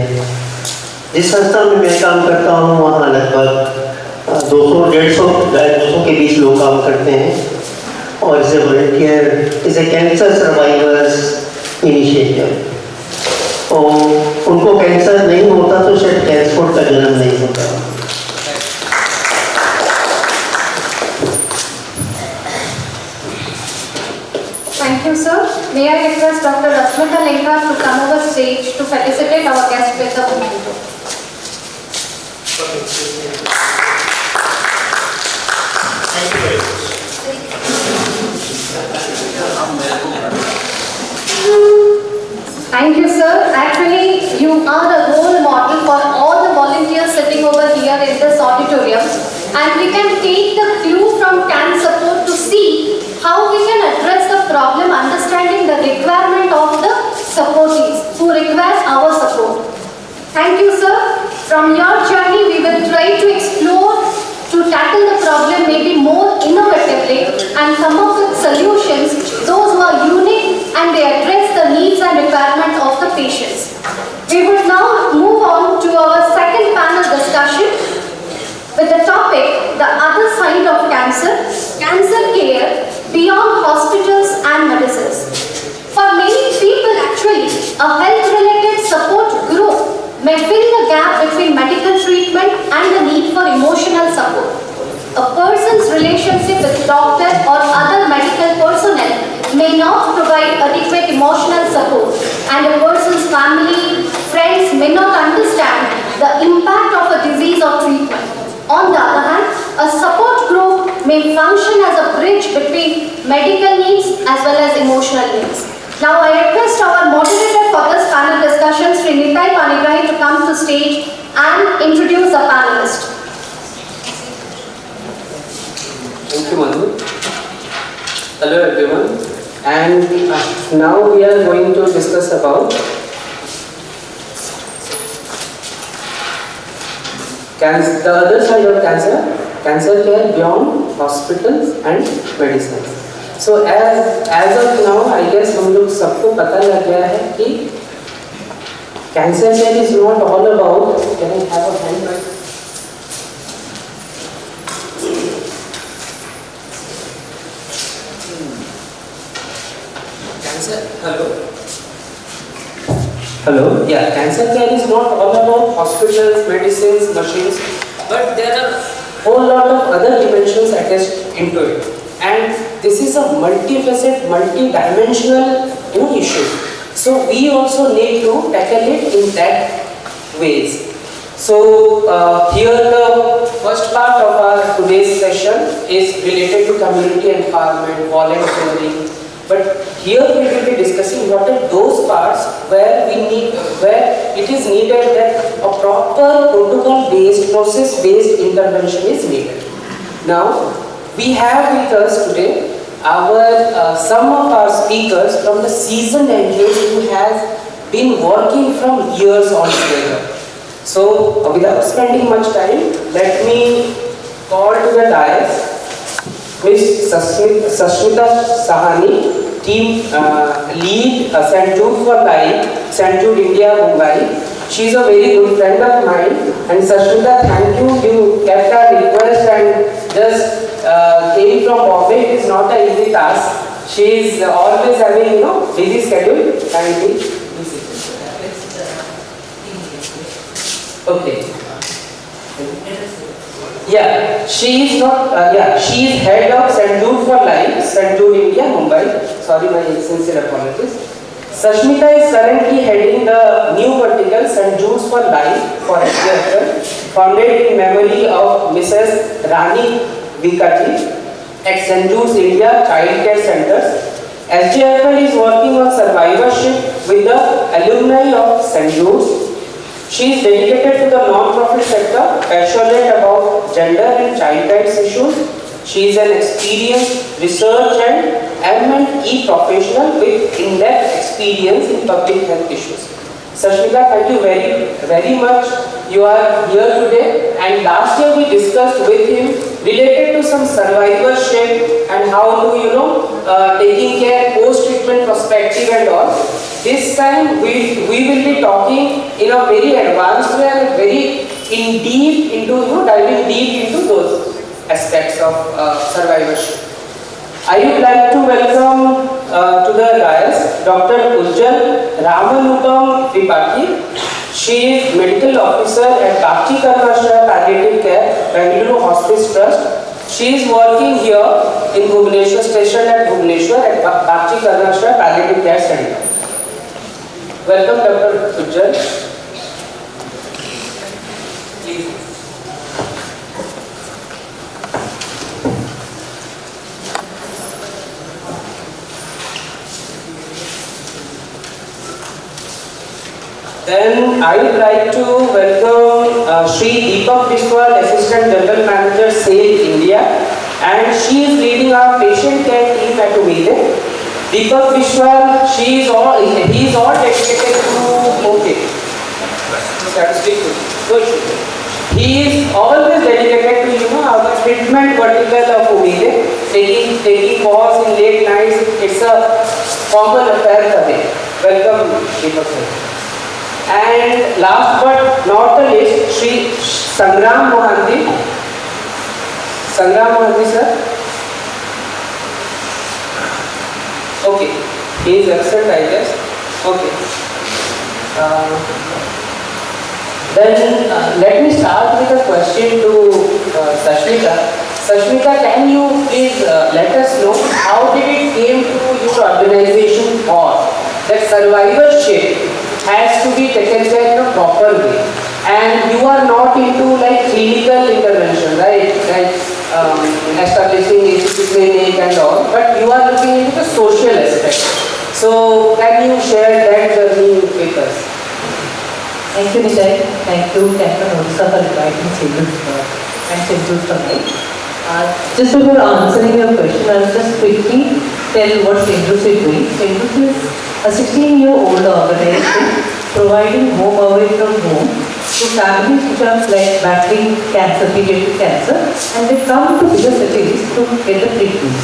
जिस संस्था में मैं काम करता हूँ वहाँ लगभग 200-150 के बीच लोग काम करते हैं और इसे वॉलंटियर इसे कैंसर सर्वाइवर्स इनिशिएटिव. और उनको कैंसर नहीं होता तो शायद ट्रांसपोर्ट का जन्म नहीं होता.
Thank you, sir. May I request Dr. Rasmita Lenka to come over stage to felicitate our guest with the memento.
Thank you very much.
Thank you, sir. Actually, you are a role model for all the volunteers sitting over here in this auditorium. And we can take the clue from Can Support to see how we can address the problem, understanding the requirement of the supportees who require our support. Thank you, sir. From your journey, we will try to explore to tackle the problem maybe more innovatively and come up with solutions, those who are unique and they address the needs and requirements of the patients. We will now move on to our second panel discussion with the topic, the other side of cancer, cancer care beyond hospitals and medicines. For many people actually, a health-related support group may fill the gap between medical treatment and the need for emotional support. A person's relationship with doctor or other medical personnel may not provide adequate emotional support, and a person's family, friends may not understand the impact of a disease or treatment. On the other hand, a support group may function as a bridge between medical needs as well as emotional needs. Now I request our moderator for this panel discussion, Sri Nitai Panigrahi, to come to stage and introduce the panelists.
Thank you, Madhu. Hello everyone. And now we are going to discuss about the other side of cancer care beyond hospitals and medicines. So as of now, I guess हम लोग सबको पता लग गया है कि cancer care is not all about, can I have a hand mic? Hello? Yeah, cancer care is not all about hospitals, medicines, machines, but there are a whole lot of other dimensions attached into it. And this is a multifaceted, multi-dimensional issue. So we also need to tackle it in that ways. So here the first part of our today's session is related to community empowerment, volunteering. But here we will be discussing what are those parts where it is needed that a proper protocol-based, process-based intervention is needed. Now, we have with us today some of our speakers from the seasoned NGOs who has been working from years on together. So, without spending much time, let me call to the dais Ms. Sashmita Sahani, team lead St. Jude for Life, St. Jude India, Mumbai. She is a very good friend of mine. And Sashmita, thank you. You kept our request and just came from Bombay. It is not an easy task. She is always having busy schedule. Thank you. Okay. Yeah, she is head of St. Jude for Life, St. Jude India, Mumbai. Sorry, my sincere apologies. Sashmita is currently heading the new vertical St. Jude's for Life for SJFL, founded in memory of Mrs. Rani Vikati at St. Jude's India Child Care Centers. SJFL is working on survivorship with the alumni of St. Jude's. She is dedicated to the non-profit sector, passionate about gender and child rights issues. She is an experienced research and M&E professional with in-depth experience in public health issues. Sashmita, thank you very much. You are here today, and last year we discussed with him related to some survivorship and how to taking care post-treatment perspective and all. This time we will be talking in a very advanced way and diving deep into those aspects of survivorship. I would like to welcome to the dais Dr. Ujjal Ramanupam Tripathi. She is medical officer at Bhakti Karnashra Palliative Care, Bengaluru Hospice Trust. She is working here in Bhubaneswar, stationed at Bhubaneswar at Bhakti Karnashra Palliative Care Center. Welcome, Dr. Ujjal. Then I would like to welcome Sri Deepak Biswal, Assistant General Manager, SAIL India, and she is leading our patient care team at Umide. Deepak Biswal, he is all dedicated to He is always dedicated to our treatment vertical of Umide, taking calls in late nights. It's a common affair for him. Welcome, Deepak. And last but not the least, Sri Sangram Mohanty. Sangram Mohanty, sir. Okay, he is absent, I guess. Okay. Then let me start with a question to Sashmita. Sashmita, can you please let us know how did it came to your organization for that survivorship has to be taken care in a proper way, and you are not into like clinical intervention, right? Like establishing HCP clinic and all, but you are looking into the social aspect. So can you share that journey with us?
Thank you, Vijay. Thank you, CanCon Odisha, for inviting Sindhu and Sindhu for me. Just before answering your question, I'll just quickly tell what Sindhu is doing. Sindhu is a 16-year-old organization providing home away from home to families which are like battling cancer, pediatric cancer, and they come to bigger cities to get the treatment.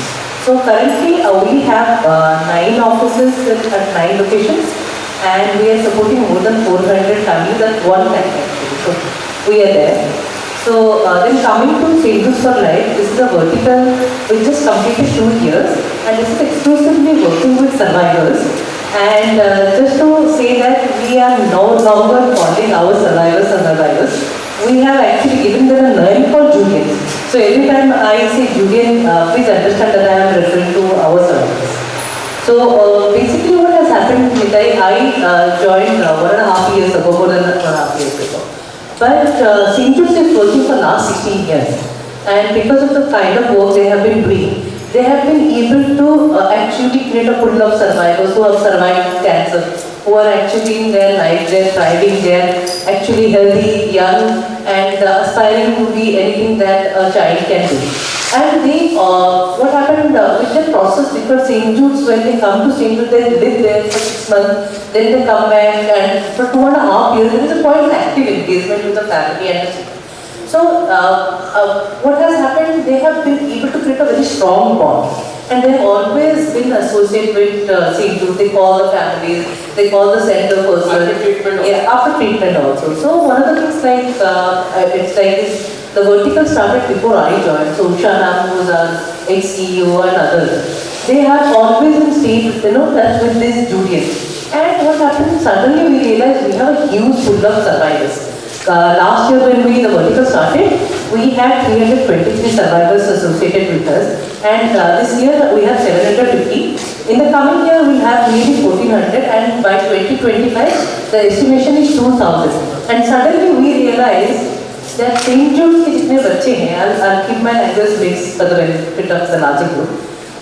So currently we have 9 offices at 9 locations, and we are supporting more than 400 families at one time actually. So we are there. So then coming to Changes for Life, this is a vertical, we just completed 2 years, and this is exclusively working with survivors. And just to say that we are no longer calling our survivors and survivors, we have actually given them a name called Julians. So every time I say Julian, please understand that I am referring to our survivors. So basically what has happened, Nitai, I joined 1.5 years ago, more than 1.5 years ago. But Sindhu is working for last 16 years. And because of the kind of work they have been doing, they have been able to actually create a pool of survivors who have survived cancer, who are actually in their life, they are thriving, they are actually healthy, young, and aspiring to be anything that a child can do. And they, what happened with the process, because St. Jude's, when they come to St. Jude's, they live there for 6 months, then they come back, and for 2.5 years, there is a quite an active engagement with the family and the city. So, what has happened, they have been able to create a very strong bond. And they have always been associated with St. Jude. They call the families, they call the center person.
After treatment also.
Yeah, after treatment also. So, one of the things like, it's like this, the vertical started before I joined. So, Usha Nam was our ex-CEO and others. They have always been stayed, touch with these Julians. And what happened, suddenly we realized we have a huge pool of survivors. Last year when the vertical started, we had 323 survivors associated with us, and this year we have 750. In the coming year we will have nearly 1400, and by 2025 the estimation is 2000. And suddenly we realized that St. Jude's के जितने बच्चे हैं, I'll keep my language mix for the benefit of the larger group.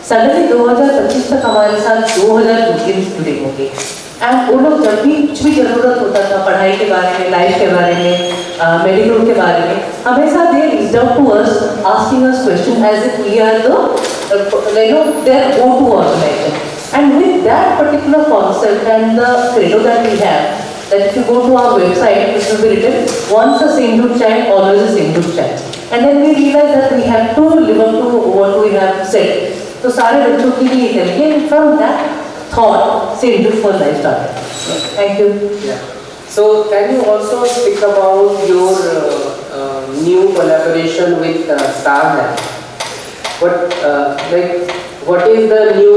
Suddenly 2025 तक हमारे साथ 2000 Julians जुड़े होंगे. And वो लोग जब भी कुछ भी ज़रूरत होता था पढ़ाई के बारे में, लाइफ के बारे में, मेडिकल के बारे में, हमेशा they reached out to us asking us questions as if we are their go-to organization. And with that particular concept and the credo that we have, that if you go to our website, it will be written, once a St. Jude child, always a St. Jude child. And then we realized that we have to live up to what we have said. So सारे बच्चों के लिए करेंगे, and from that thought, St. Jude for Life started. Thank you.
Yeah. So can you also speak about your new collaboration with Starhealth? What is the new?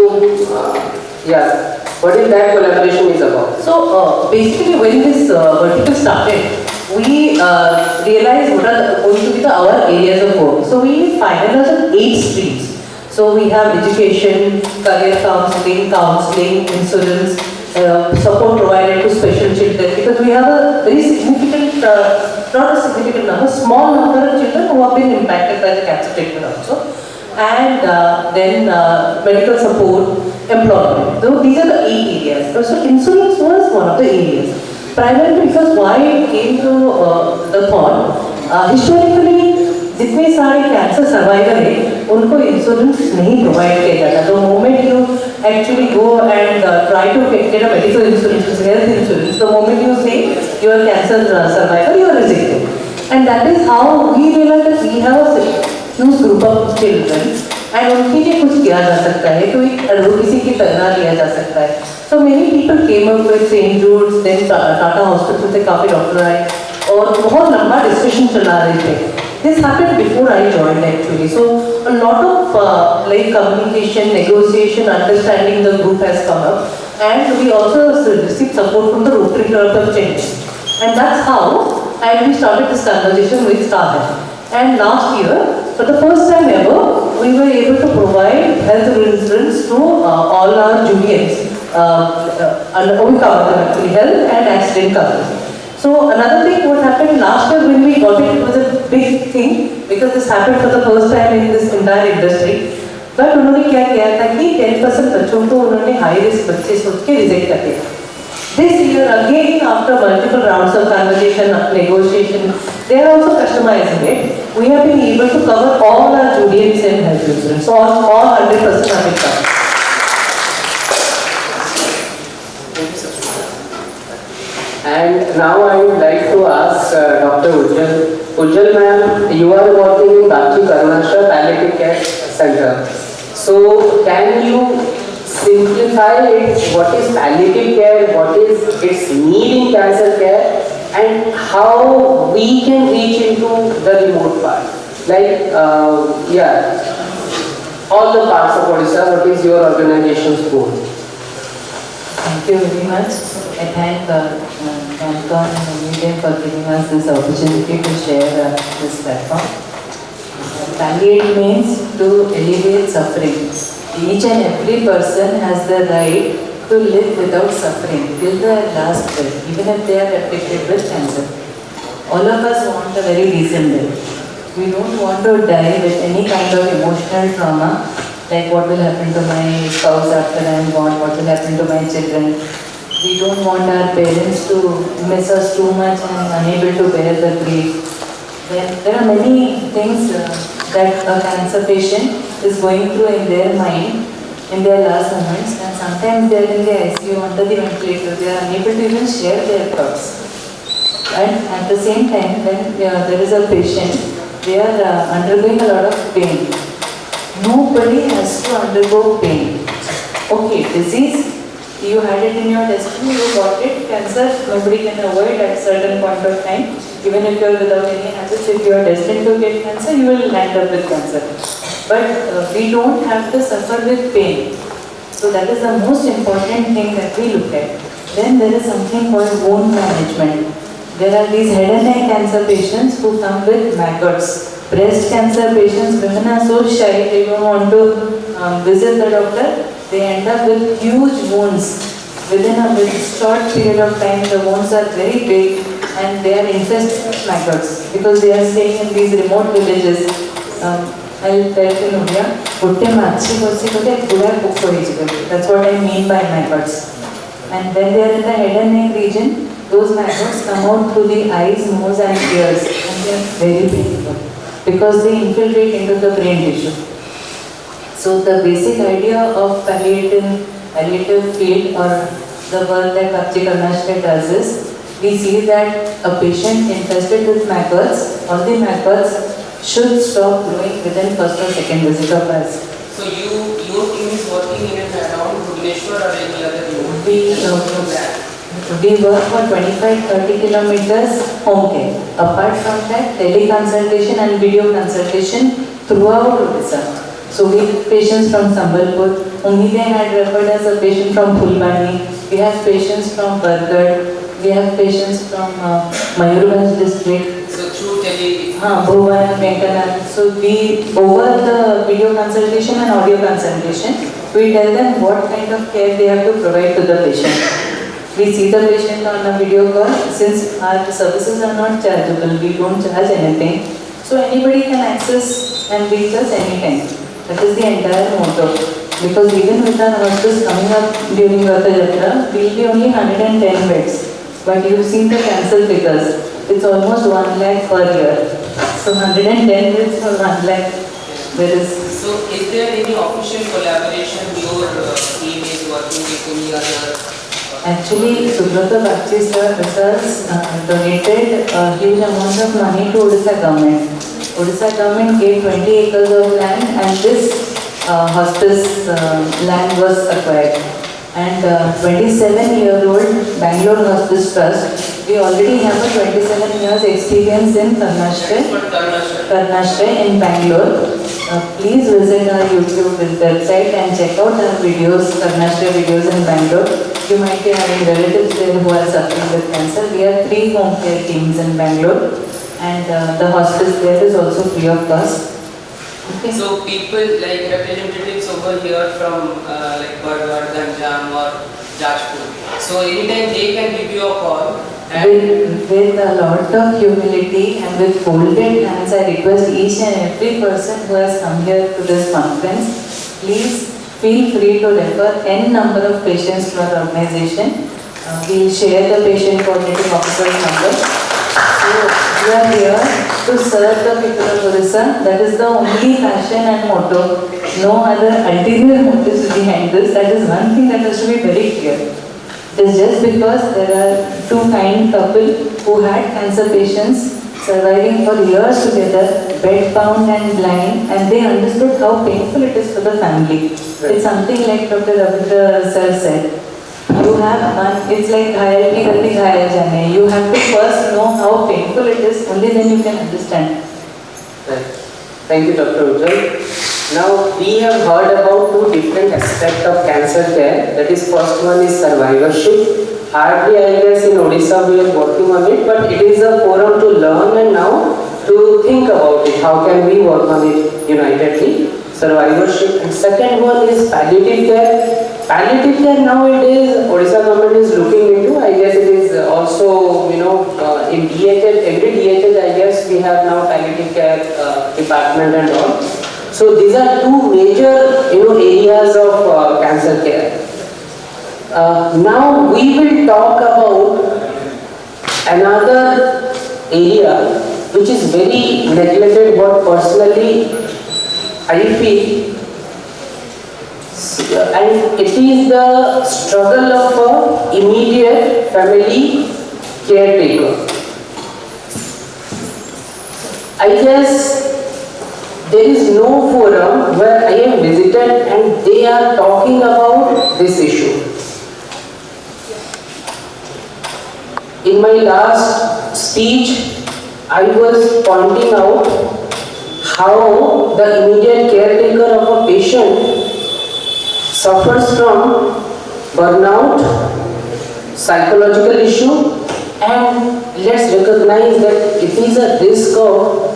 What is that collaboration is about?
So basically, when this vertical started, we realized what are going to be our areas of work. So we finalized 8 streams. So we have education, career counseling, insurance, support provided to special children, because we have a very significant, not a significant number, small number of children who have been impacted by the cancer treatment also. And then medical support, employment. So these are the 8 areas. So insurance was one of the areas. Primarily because why it came to the thought, historically, जितने सारे cancer survivor हैं उनको insurance नहीं provide किया जाता. The moment you actually go and try to get a medical insurance, health insurance, the moment you say you are cancer survivor, you are rejected. And that is how we realized that we have a huge group of children, and उनके लिए कुछ किया जा सकता है, तो एक advocacy की तरह लिया जा सकता है. So many people came up with St. Jude's, then Tata Hospital से काफी डॉक्टर आए और बहुत लंबा डिस्कशन चला रहे थे. This happened before I joined actually. So a lot of communication, negotiation, understanding the group has come up, and we also received support from the Rotary Club of Change. And that's how we started this conversation with Starhealth. And last year, for the first time ever, we were able to provide health insurance to all our Julians. We cover them actually, health and accident coverage. So another thing, what happened last year when we got it, it was a big thing because this happened for the first time in this entire industry.
But उन्होंने क्या किया था कि 10% बच्चों को उन्होंने high risk बच्चे सोच के रिजेक्ट कर दिया. This year again, after multiple rounds of conversation, negotiation, they are also customizing it. We have been able to cover all our Julians and health insurance, so all 100% have been covered.
And now I would like to ask Dr. Ujjal. Ujjal ma'am, you are working in Bachi Karnasha Palliative Care Center. So can you simplify it? What is palliative care? What is its need in cancer care? And how we can reach into the remote part? Like, all the parts of Odisha, what is your organization's goal?
Thank you very much. I thank CanCon and Media for giving us this opportunity to share this platform. Palliate means to alleviate suffering. Each and every person has the right to live without suffering till their last breath, even if they are afflicted with cancer. All of us want a very decent death. We don't want to die with any kind of emotional trauma, like what will happen to my spouse after I am gone, what will happen to my children. We don't want our parents to miss us too much and unable to bear the grief. There are many things that a cancer patient is going through in their mind in their last moments, and sometimes they are in the ICU under the ventilator, they are unable to even share their thoughts. And at the same time, when there is a patient, they are undergoing a lot of pain. Nobody has to undergo pain. Okay, disease, you had it in your destiny, you got it. Cancer, nobody can avoid at a certain point of time. Even if you are without any habits, if you are destined to get cancer, you will end up with cancer. But we don't have to suffer with pain. So that is the most important thing that we look at. Then there is something called wound management. There are these head and neck cancer patients who come with maggots. Breast cancer patients, women are so shy, they don't want to visit the doctor. They end up with huge wounds. Within a short period of time, the wounds are very big and they are infested with maggots because they are staying in these remote villages. I'll tell you in India, that's what I mean by maggots. And when they are in the head and neck region, those maggots come out through the eyes, nose and ears, and they are very painful because they infiltrate into the brain tissue. So the basic idea of palliative field or the work that Bachi Karnasha does is, we see that a patient infested with maggots, all the maggots should stop growing within first or second visit of us.
So your team is working in and around Bhubaneswar or any other remote?
We work for 25-30 kilometers home care. Apart from that, teleconsultation and video consultation throughout Odisha. So we have patients from Sambalpur. Umide had referred as a patient from Phulbani. We have patients from Bargarh. We have patients from Mayurbhanj district.
So through tele?
Bhuvan, Venkanath. So we, over the video consultation and audio consultation, we tell them what kind of care they have to provide to the patient. We see the patient on a video call. Since our services are not chargeable, we don't charge anything. So anybody can access and reach us anytime. That is the entire motto. Because even with our hospice coming up during Ratha Yatra, we will be only 110 beds. But you've seen the cancel figures. It's almost 1 lakh per year. So 110 beds for 1 lakh.
So is there any official collaboration your team is working with any other?
Actually, Subrata Bachi sir has donated a huge amount of money to Odisha government. Odisha government gave 20 acres of land and this hospice land was acquired. And 27-year-old Bangalore Hospice Trust, we already have a 27 years experience in Karnasha in Bangalore. Please visit our YouTube website and check out our videos, Karnasha videos in Bangalore. You might be having relatives there who are suffering with cancer. We have 3 home care teams in Bangalore and the hospice there is also free of cost. Okay.
So people like representatives over here from like Bargarh, Ganjam or Jajpur. So anytime they can give you a call.
With a lot of humility and with folded hands, I request each and every person who has come here to this conference please feel free to refer n number of patients to our organization. We'll share the patient coordinating officer's number. So we are here to serve the people of Odisha. That is the only passion and motto. No other ulterior motives behind this. That is one thing that has to be very clear. It is just because there are two kind couple who had cancer patients surviving for years together, bedbound and blind, and they understood how painful it is for the family. It's something like Dr. Ravindra sir said. You have one, it's like ghayal ki galti ghayal jane. You have to first know how painful it is, only then you can understand.
Right. Thank you, Dr. Ujjwal. Now, we have heard about two different aspects of cancer care. That is, first one is survivorship. Hardly, I guess, in Odisha we are working on it, but it is a forum to learn and now to think about it. How can we work on it unitedly? Survivorship. And second one is palliative care. Palliative care nowadays, Odisha government is looking into. I guess it is also, in DHS, every DHS, I guess we have now palliative care department and all. So these are two major, areas of cancer care. Now we will talk about another area which is very neglected, but personally I feel, and it is the struggle of an immediate family caretaker. I guess there is no forum where I am visited and they are talking about this issue. In my last speech, I was pointing out how the immediate caretaker of a patient suffers from burnout, psychological issue, and let's recognize that it is a risk of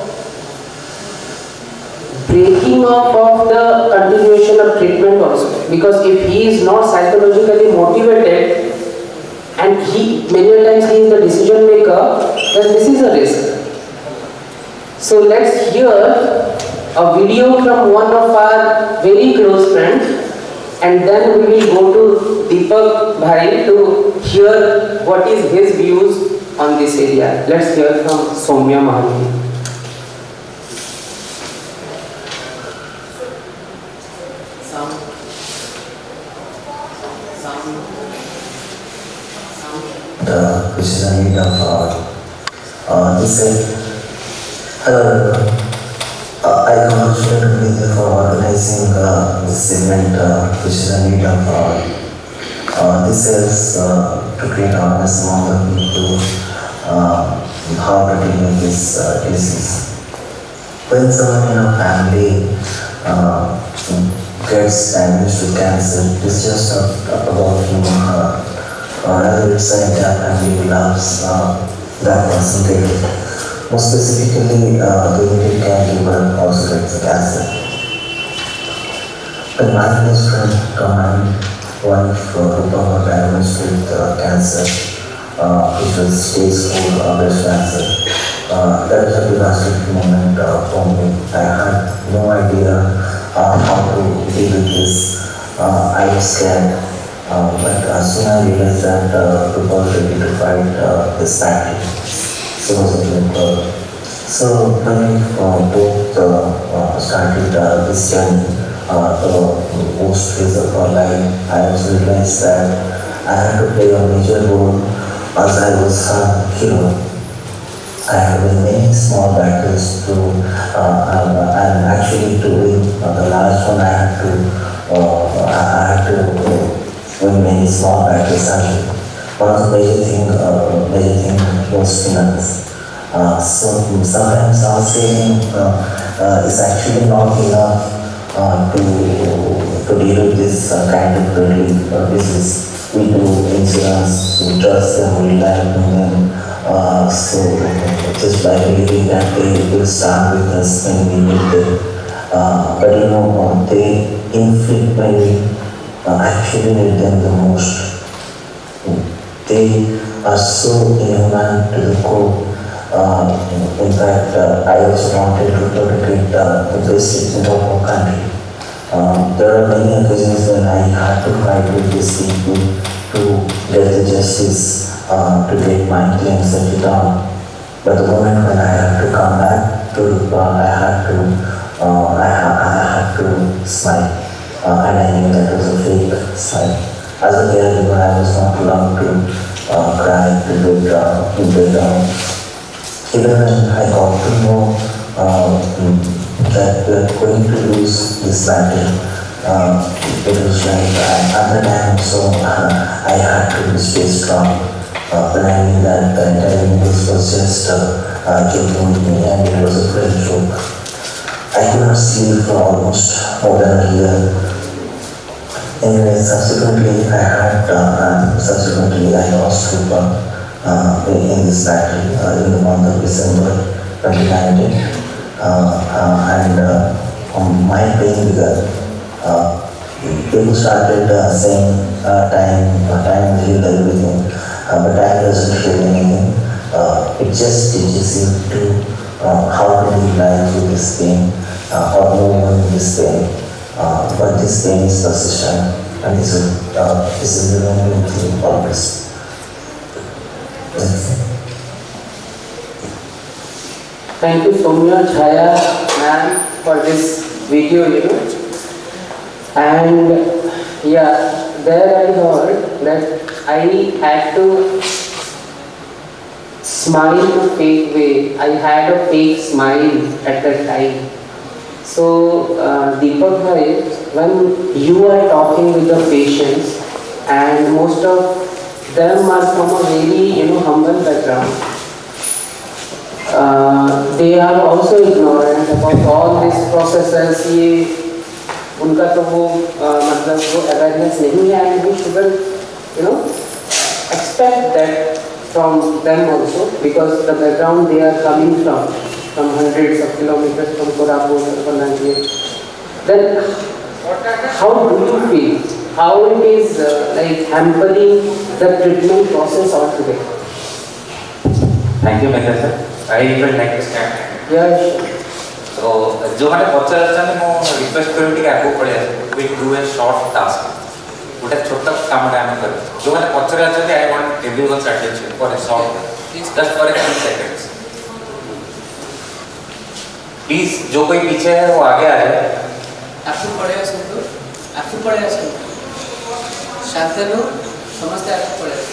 breaking off of the continuation of treatment also. Because if he is not psychologically motivated and many times he is the decision maker, then this is a risk. So let's hear a video from one of our very close friends, and then we will go to Deepak Bhai to hear what is his views on this area. Let's hear from Soumya Mahanti.
Which is a need of this. I congratulate with for organizing this event, which is a need of this is to create awareness among the people how to deal with this disease. When someone in a family gets diagnosed with cancer, it's just about him or her. Rather, it's the entire family who loves that person dearly. More specifically, the immediate caregiver also gets cancer. When my close friend and wife Rupa were diagnosed with cancer, which was stage 4 breast cancer, that was a devastating moment for me. I had no idea how to deal with this. I was scared. But as soon as I realized that Rupa was ready to fight this battle, so was a good girl. So when we both started this journey, the most phase of our life, I also realized that I had to play a major role as I was her hero. I have been many small battles to, and actually to win the last one I had to win many small battles. And one of the major thing was finance. So sometimes our saving is actually not enough to deal with this kind of business. We do insurance, we trust them, we rely on them. So just by believing that they will start with us when we need them. But they infrequently actually need them the most. They are so inhuman to the core. In fact, I also wanted to get the best treatment of our country. There are many occasions when I had to fight with these people to get the justice, to get my claims settled down. But the moment when I had to come back to I had to smile, and I knew that was a fake smile. As a caregiver, I was not allowed to cry, to get down. Even when I got to know that we are going to lose this battle, it was like at the time, so I had to stay strong. But I knew that the entire universe was just joking with me, and it was a great joke. I could not sleep for almost more than a year. Anyway, subsequently I lost hope in this battle in the month of December 2019, and my pain began. People started saying time will heal everything, but time doesn't heal anything. It just teaches you to how to live life with this pain, or move on with this pain. But this pain is persistent, and this is remaining with you always.
Thank you so much, Chaya ma'am, for this video, And yeah, there I heard that I had to smile in a fake way. I had a fake smile at that time. So, Deepak bhai, when you are talking with the patients, and most of them are from a very, humble background, they are also ignorant about all these processes. ये उनका तो वो मतलब वो awareness नहीं है, and we shouldn't, expect that from them also, because the background they are coming from hundreds of kilometers from Koraput or Palliative. Then how do you feel? How it is like hampering the treatment process altogether?
Thank you, Mehta sir. I would like to start.
Yeah, sure.
So, जो मैंने पचार मो request करूँ कि आपको पढ़े we do a short task. उठे छोटा काम डायम कर. जो मैंने पचार I want everyone's attention for a short, just for a few seconds. Please, जो कोई पीछे है वो आगे आ जाए.
आपको पढ़ेगा सुनो. आपको पढ़ेगा सुनो. शांतनु, समझते आपको पढ़ेगा.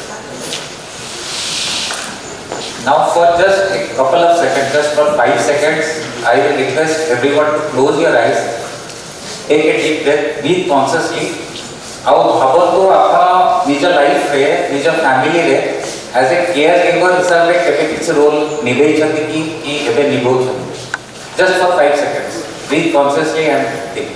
Now for just a couple of seconds, just for 5 seconds, I will request everyone to close your eyes, take a deep breath, breathe consciously. ଆଉ ଭାବନ୍ତୁ ଆପଣ ନିଜ ଲାଇଫରେ ନିଜ ଫ୍ୟାମିଲିରେ ଆଜ୍ ଏ କେୟାର ଗିଭର ହିସାବରେ କେବେ କିଛି ରୋଲ୍ ନିଭେଇଛନ୍ତି କି ଏବେ ନିଭଉଛନ୍ତି? Just for 5 seconds, breathe consciously and think.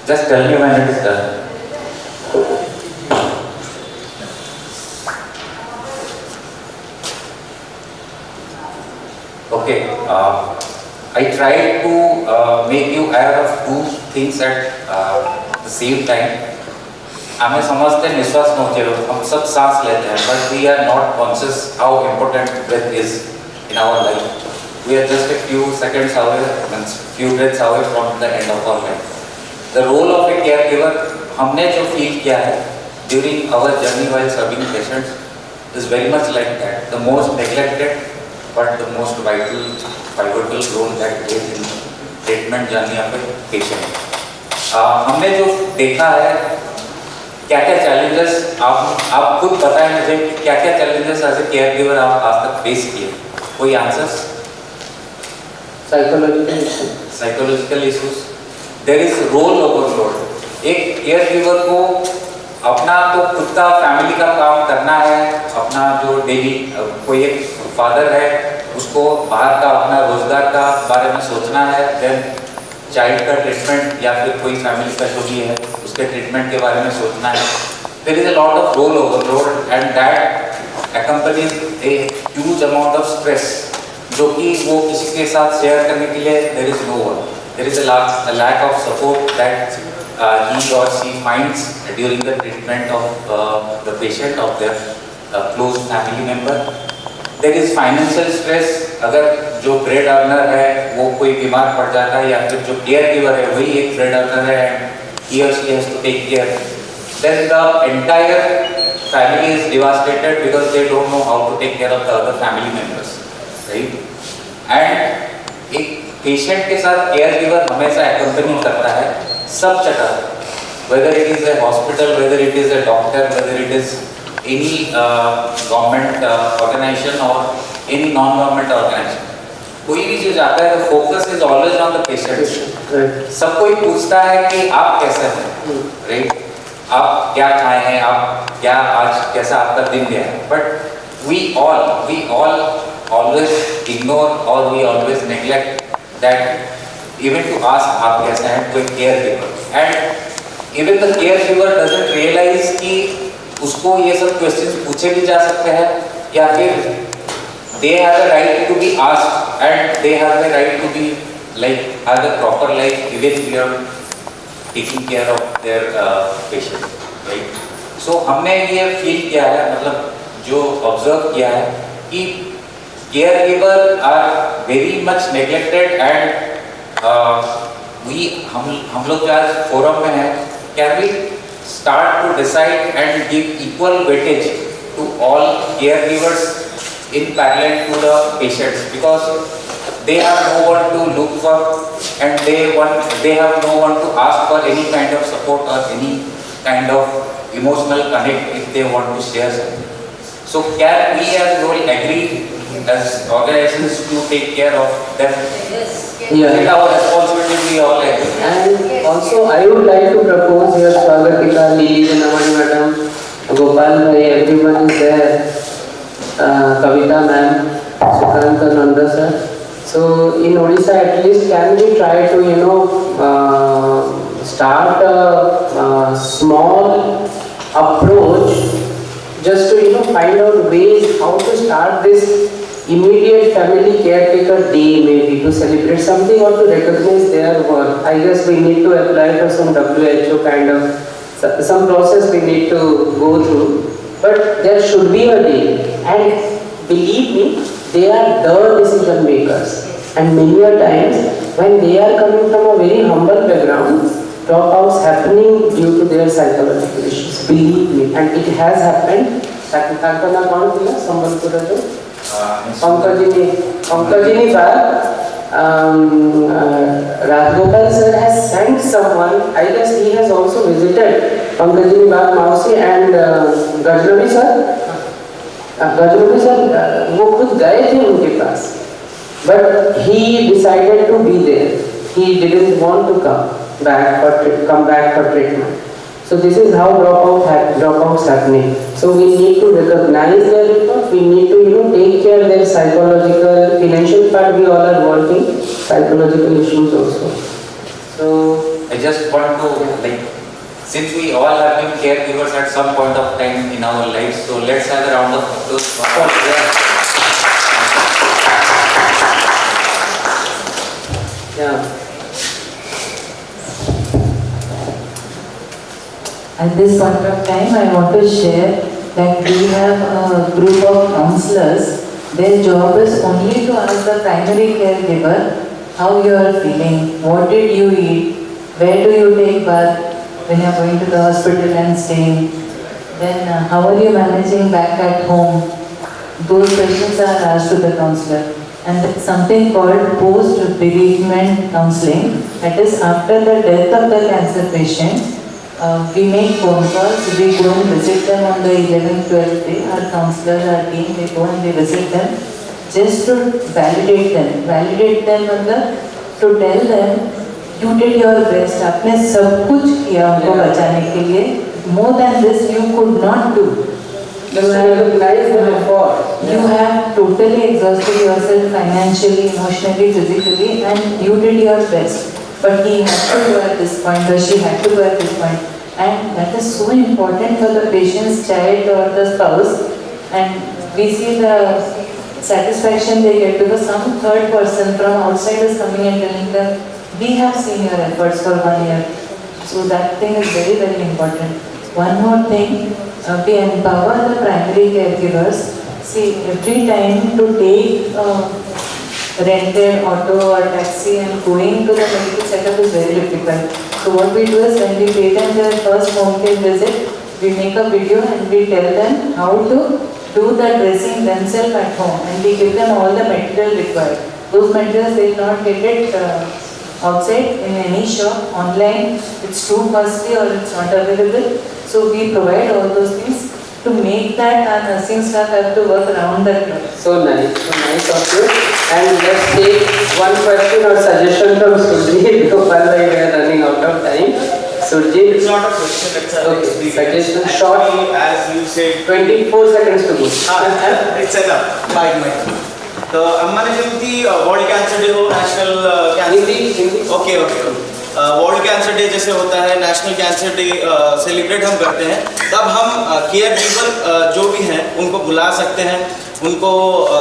Just tell me when it is done. Okay, I tried to make you aware of two things at the same time. हमें समझते हैं निश्वास नोचे हम सब सांस लेते हैं, but we are not conscious how important breath is in our life. We are just a few seconds away, few breaths away from the end of our life. The role of a caregiver, हमने जो feel किया है during our journey while serving patients is very much like that. The most neglected, but the most pivotal role that plays in treatment journey of a patient. हमने जो देखा है क्या क्या challenges आप खुद बताएं मुझे कि क्या क्या challenges as a caregiver आप आज तक face किए? कोई answers? Psychological issues. There is role overload. एक caregiver को अपना तो खुद का फैमिली का काम करना है, अपना जो डेली कोई एक फादर है उसको बाहर का अपना रोजगार का बारे में सोचना है, देन चाइल्ड का ट्रीटमेंट या फिर कोई फैमिली का जो भी है उसके ट्रीटमेंट के बारे में सोचना है. There is a lot of role overload and that accompanies a huge amount of stress जो कि वो किसी के साथ शेयर करने के लिए there is no one. There is a lack of support that he or she finds during the treatment of the patient, of their close family member. There is financial stress, अगर जो grade earner है वो कोई बीमार पड़ जाता है या फिर जो केयर गिवर है वही एक ग्रेड अर्नर है and he or she has to take care, then the entire family is devastated because they don't know how to take care of the other family members, right? And एक patient के साथ care giver हमेशा accompany करता है सब जगह, whether it is a hospital, whether it is a doctor, whether it is any government organization or any non-government organization. कोई भी चीज आता है तो focus is always on the patient. सब कोई पूछता है कि आप कैसे हैं, राइट? आप क्या खाए हैं, आप क्या आज कैसा आपका दिन गया है? But we all always ignore or we always neglect that even to ask आप कैसे हैं to a caregiver, and even the caregiver doesn't realize कि उसको ये सब क्वेश्चंस पूछे भी जा सकते हैं या फिर they have the right to be asked and they have the right to be like have a proper life even if you are taking care of their patient, right? So हमने ये feel किया है, मतलब जो observe किया है कि caregiver are very much neglected and हम लोग जो आज forum में हैं, can we start to decide and give equal weightage to all caregivers in parallel to the patients, because they have no one to look for and they have no one to ask for any kind of support or any kind of emotional connect if they want to share something. So can we as well agree as organizations to take care of them?
Yes.
Is it our responsibility? We all agree.
And also I would like to propose here Swagatika, Lili, Janamani madam, Gopal bhai, everyone is there. Kavita ma'am, Sukanta Nanda sir. So in Odisha at least can we try to start a small approach just to find out ways how to start this immediate family caretaker day, maybe to celebrate something or to recognize their work. I guess we need to apply for some WHO kind of some process we need to go through. But there should be a day, and believe me, they are the decision makers. And many a times, when they are coming from a very humble background, dropouts happening due to their psychological issues. Believe me, and it has happened. Kankana kaun kiya? Sambalpura jo. Pankajini Bal, Rajgopal sir has sent someone. I guess he has also visited Pankajini Bal Mausi and Gajnavi sir. Gajnavi sir, वो खुद गए थे उनके पास, but he decided to be there. He didn't want to come back for treatment. So this is how dropouts happening. So we need to recognize their effort. We need to take care of their psychological, financial part. We all are working psychological issues also.
So I just want to since we all have been caregivers at some point of time in our lives, so let's have a round of applause for them.
Yeah.
At this point of time, I want to share that we have a group of counselors. Their job is only to ask the primary caregiver how you are feeling, what did you eat, where do you take bath when you are going to the hospital and staying, then how are you managing back at home. Those questions are asked to the counselor. And it's something called post-bereavement counseling. That is after the death of the cancer patient. We make phone calls, we go and visit them on the 11th, 12th day. Our counselors, our team, they go and they visit them just to validate them मतलब to tell them you did your best, आपने सब कुछ किया उनको बचाने के लिए, more than this you could not do. You have totally exhausted yourself financially, emotionally, physically, and you did your best. But he had to go at this point, or she had to go at this point. And that is so important for the patient's child or the spouse. And we see the satisfaction they get because some third person from outside is coming and telling them, we have seen your efforts for 1 year. So that thing is very, very important. One more thing, we empower the primary caregivers. See, every time to take rented auto or taxi and going to the medical setup is very difficult. So what we do is when we pay them their first home care visit, we make a video and we tell them how to do the dressing themselves at home, and we give them all the material required. Those materials they will not get it outside in any shop, online, it's too costly or it's not available. So we provide all those things. To make that, our nursing staff have to work around the clock.
So nice of you. And let's take one question or suggestion from Surjit. Gopal bhai, we are running out of time. Surjit.
It's not a question, it's a
okay. Suggestion short.
As you said,
24 seconds to go.
it's enough. 5 minutes. तो हमारे जब world cancer day हो, national cancer okay world cancer day जैसे होता है, national cancer day celebrate हम करते हैं, तब हम केयर गिवर जो भी हैं उनको बुला सकते हैं, उनको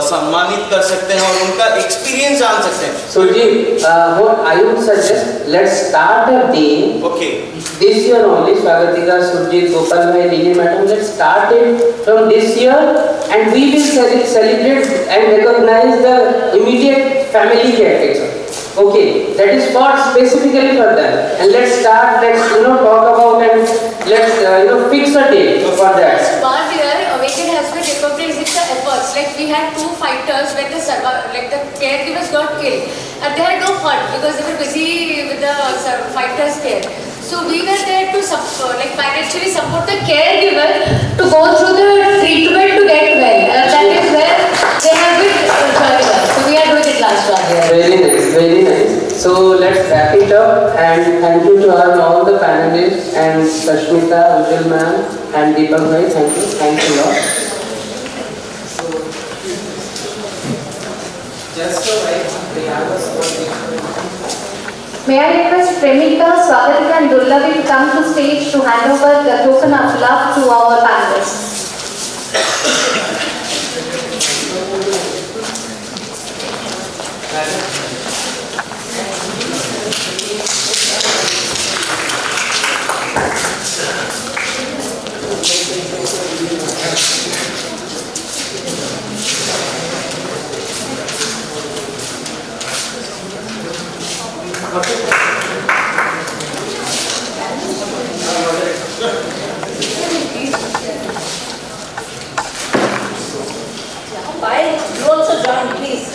सम्मानित कर सकते हैं और उनका एक्सपीरियंस जान सकते हैं.
So what I would suggest, let's start a day.
Okay.
This year only, Swagatika, Surjit, Gopal bhai, Lili madam, let's start it from this year, and we will celebrate and recognize the immediate family caretakers. Okay, that is for specifically for them, and let's start. Let's talk about and let's fix a day for that.
One year, Awaken has been recognizing the efforts. Like we had 2 fighters when the caregivers got killed, and they had no fund because they were busy with the fighters' care. So we were there to financially support the caregiver to go through the treatment to get well. That is where they have been joining us. So we are doing it last 1 year.
Very nice, very nice. So let's wrap it up, and thank you to all the panelists and Kashmita, Ujjwal ma'am and Deepak bhai. Thank you. Thanks a lot.
Just so we have a small
May I request Premika, Swagatika and Dullavi to come to stage to hand over the token of love to our panelists.
You also join, please.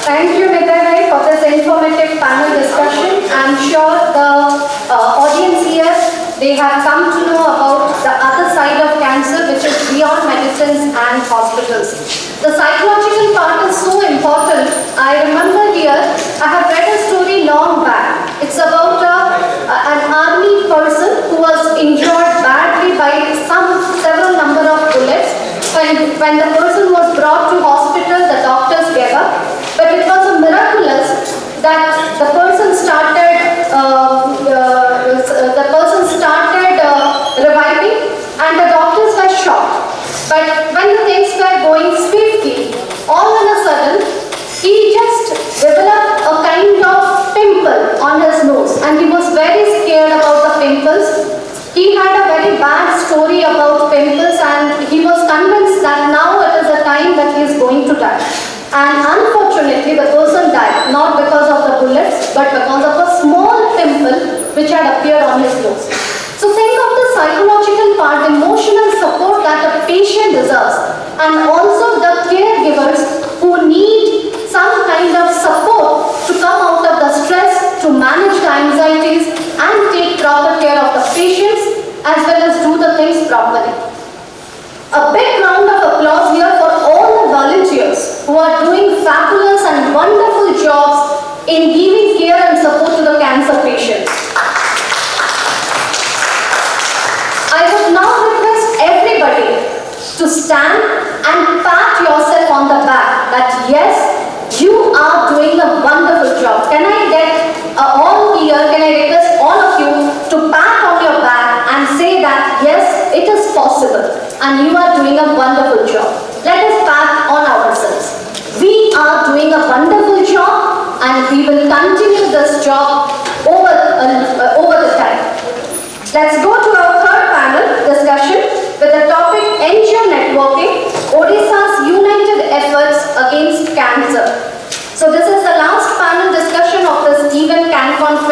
Thank you, Nitya, for this informative panel discussion. I'm sure the audience here, they have come to know about the other side of cancer, which is beyond medicines and hospitals. The psychological part is so important. I remember here, I have read a story long back. It's about an army person who was injured badly by several number of bullets. When the person was brought to hospital, the doctors gave up. But it was a miraculous that the person started reviving, and the doctors were shocked. But when the things were going swiftly, all of a sudden, he just developed a kind of pimple on his nose, and he was very scared about the pimples. He had a very bad story about pimples, and he was convinced that now it is a time that he is going to die. And unfortunately, the person died, not because of the bullets, but because of a small pimple which had appeared on his nose. So think of the psychological part, the emotional support that a patient deserves, and also the caregivers who need some kind of support to come out of the stress, to manage the anxieties, and take proper care of the patients, as well as do the things properly. A big round of applause here for all the volunteers who are doing fabulous and wonderful jobs in giving care and support to the cancer patients. I would now request everybody to stand and pat yourself on the back that yes, you are doing a wonderful job. Can I get all here, can I request all of you to pat on your back and say that yes, it is possible and you are doing a wonderful job. Let us pat on ourselves. We are doing a wonderful job and we will continue this job over the time. Let's go to our third panel discussion with the topic NGO networking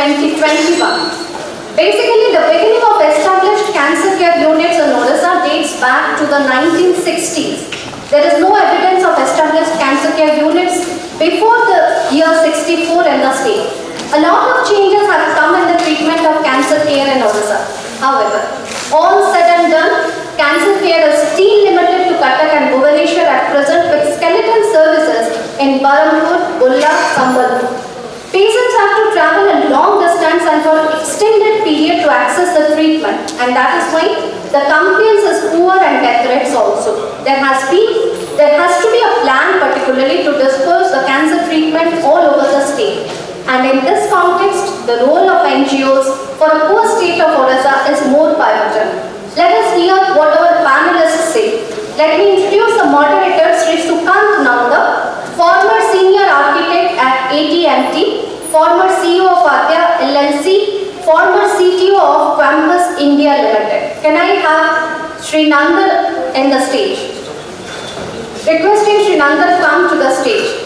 2021. Basically, the beginning of established cancer care units in Odisha dates back to the 1960s. There is no evidence of established cancer care units before the year 64 in the state. A lot of changes have come in the treatment of cancer care in Odisha. However, all said and done, cancer care is still limited to Cuttack and Bhubaneswar at present with skeletal services in Berhampur, Bulla, Sambalpur. Patients have to travel a long distance and for an extended period to access the treatment, and that is why the compliance is poor and death rates also. There has to be a plan particularly to disperse the cancer treatment all over the state. And in this context, the role of NGOs for a poor state of Odisha is more pivotal. Let us hear what our panelists say. Let me introduce the moderator, Sri Sukant Nanda, former senior architect at AT&T, former CEO of Adya LLC, former CTO of Campus India Limited. Can I have Sri Nanda in the stage? Requesting Sri Nanda to come to the stage.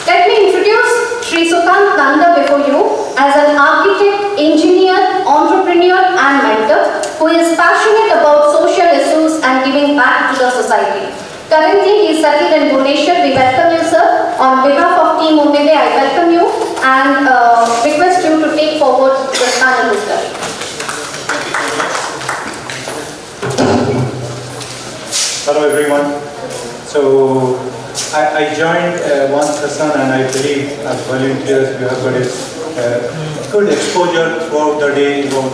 Let me introduce Sri Sukant Nanda before you as an architect, engineer, entrepreneur and mentor who is passionate about social issues and giving back to the society. Currently, he is settled in Bhubaneswar. We welcome you, sir. On behalf of Team Ummide, I welcome you and request you to take forward this panel discussion.
Hello, everyone. So, I joined one session and I believe as volunteers we have got a good exposure throughout the day about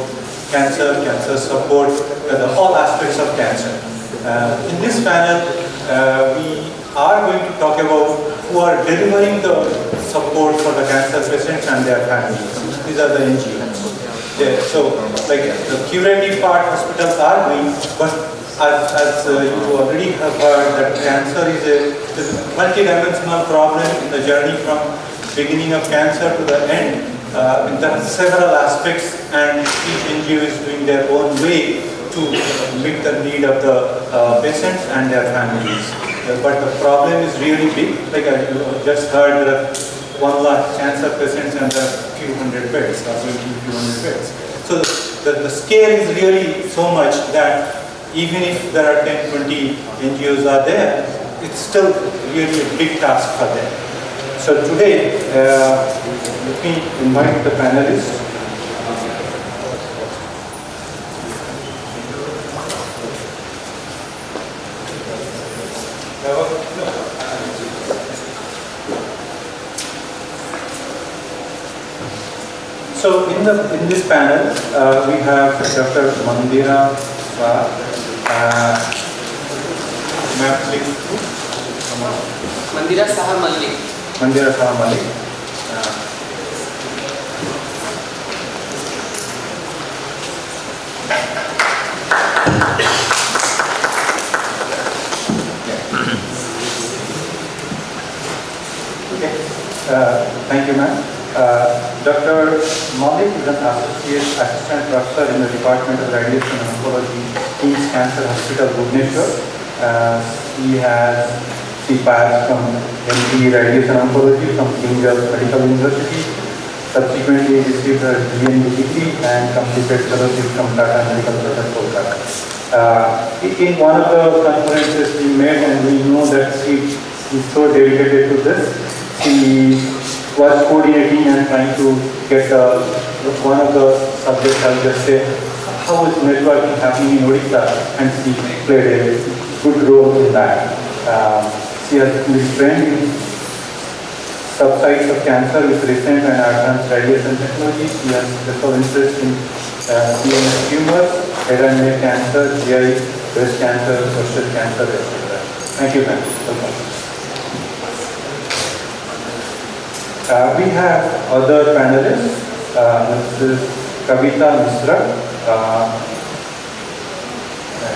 cancer, cancer support, all aspects of cancer. In this panel, we are going to talk about who are delivering the support for the cancer patients and their families. These are the NGOs. So, like the curative part hospitals are doing, but as you already have heard, that cancer is a multi-dimensional problem in the journey from beginning of cancer to the end. There are several aspects and each NGO is doing their own way to meet the need of the patients and their families. But the problem is really big. Like you just heard, there are 1 lakh cancer patients and there are few hundred beds, or maybe few hundred beds. So the scale is really so much that even if there are 10, 20 NGOs are there, it's still really a big task for them. So today, let me invite the panelists. So in this panel, we have Dr. Mandira ma'am, please.
Mandira Saha Malik.
Mandira Saha Malik. Thank you, ma'am. Dr. Malik is an assistant professor in the Department of Radiation and Oncology, King's Cancer Hospital, Bhubaneswar. He has CPAS from MD Radiation Oncology from King George Medical University. Subsequently, he received a DNB degree and completed fellowship from Tata Medical Center, Kolkata. In one of the conferences we met, and we know that he is so dedicated to this, he was coordinating and trying to get one of the subjects, I'll just say, how is networking happening in Odisha, and she played a good role in that. She has been trained in subtypes of cancer with recent and advanced radiation technology. She has special interest in CNS tumors, head and neck cancer, GI, breast cancer, prostate cancer, etc. Thank you, ma'am. Welcome. We have other panelists. Mrs. Kavita Misra.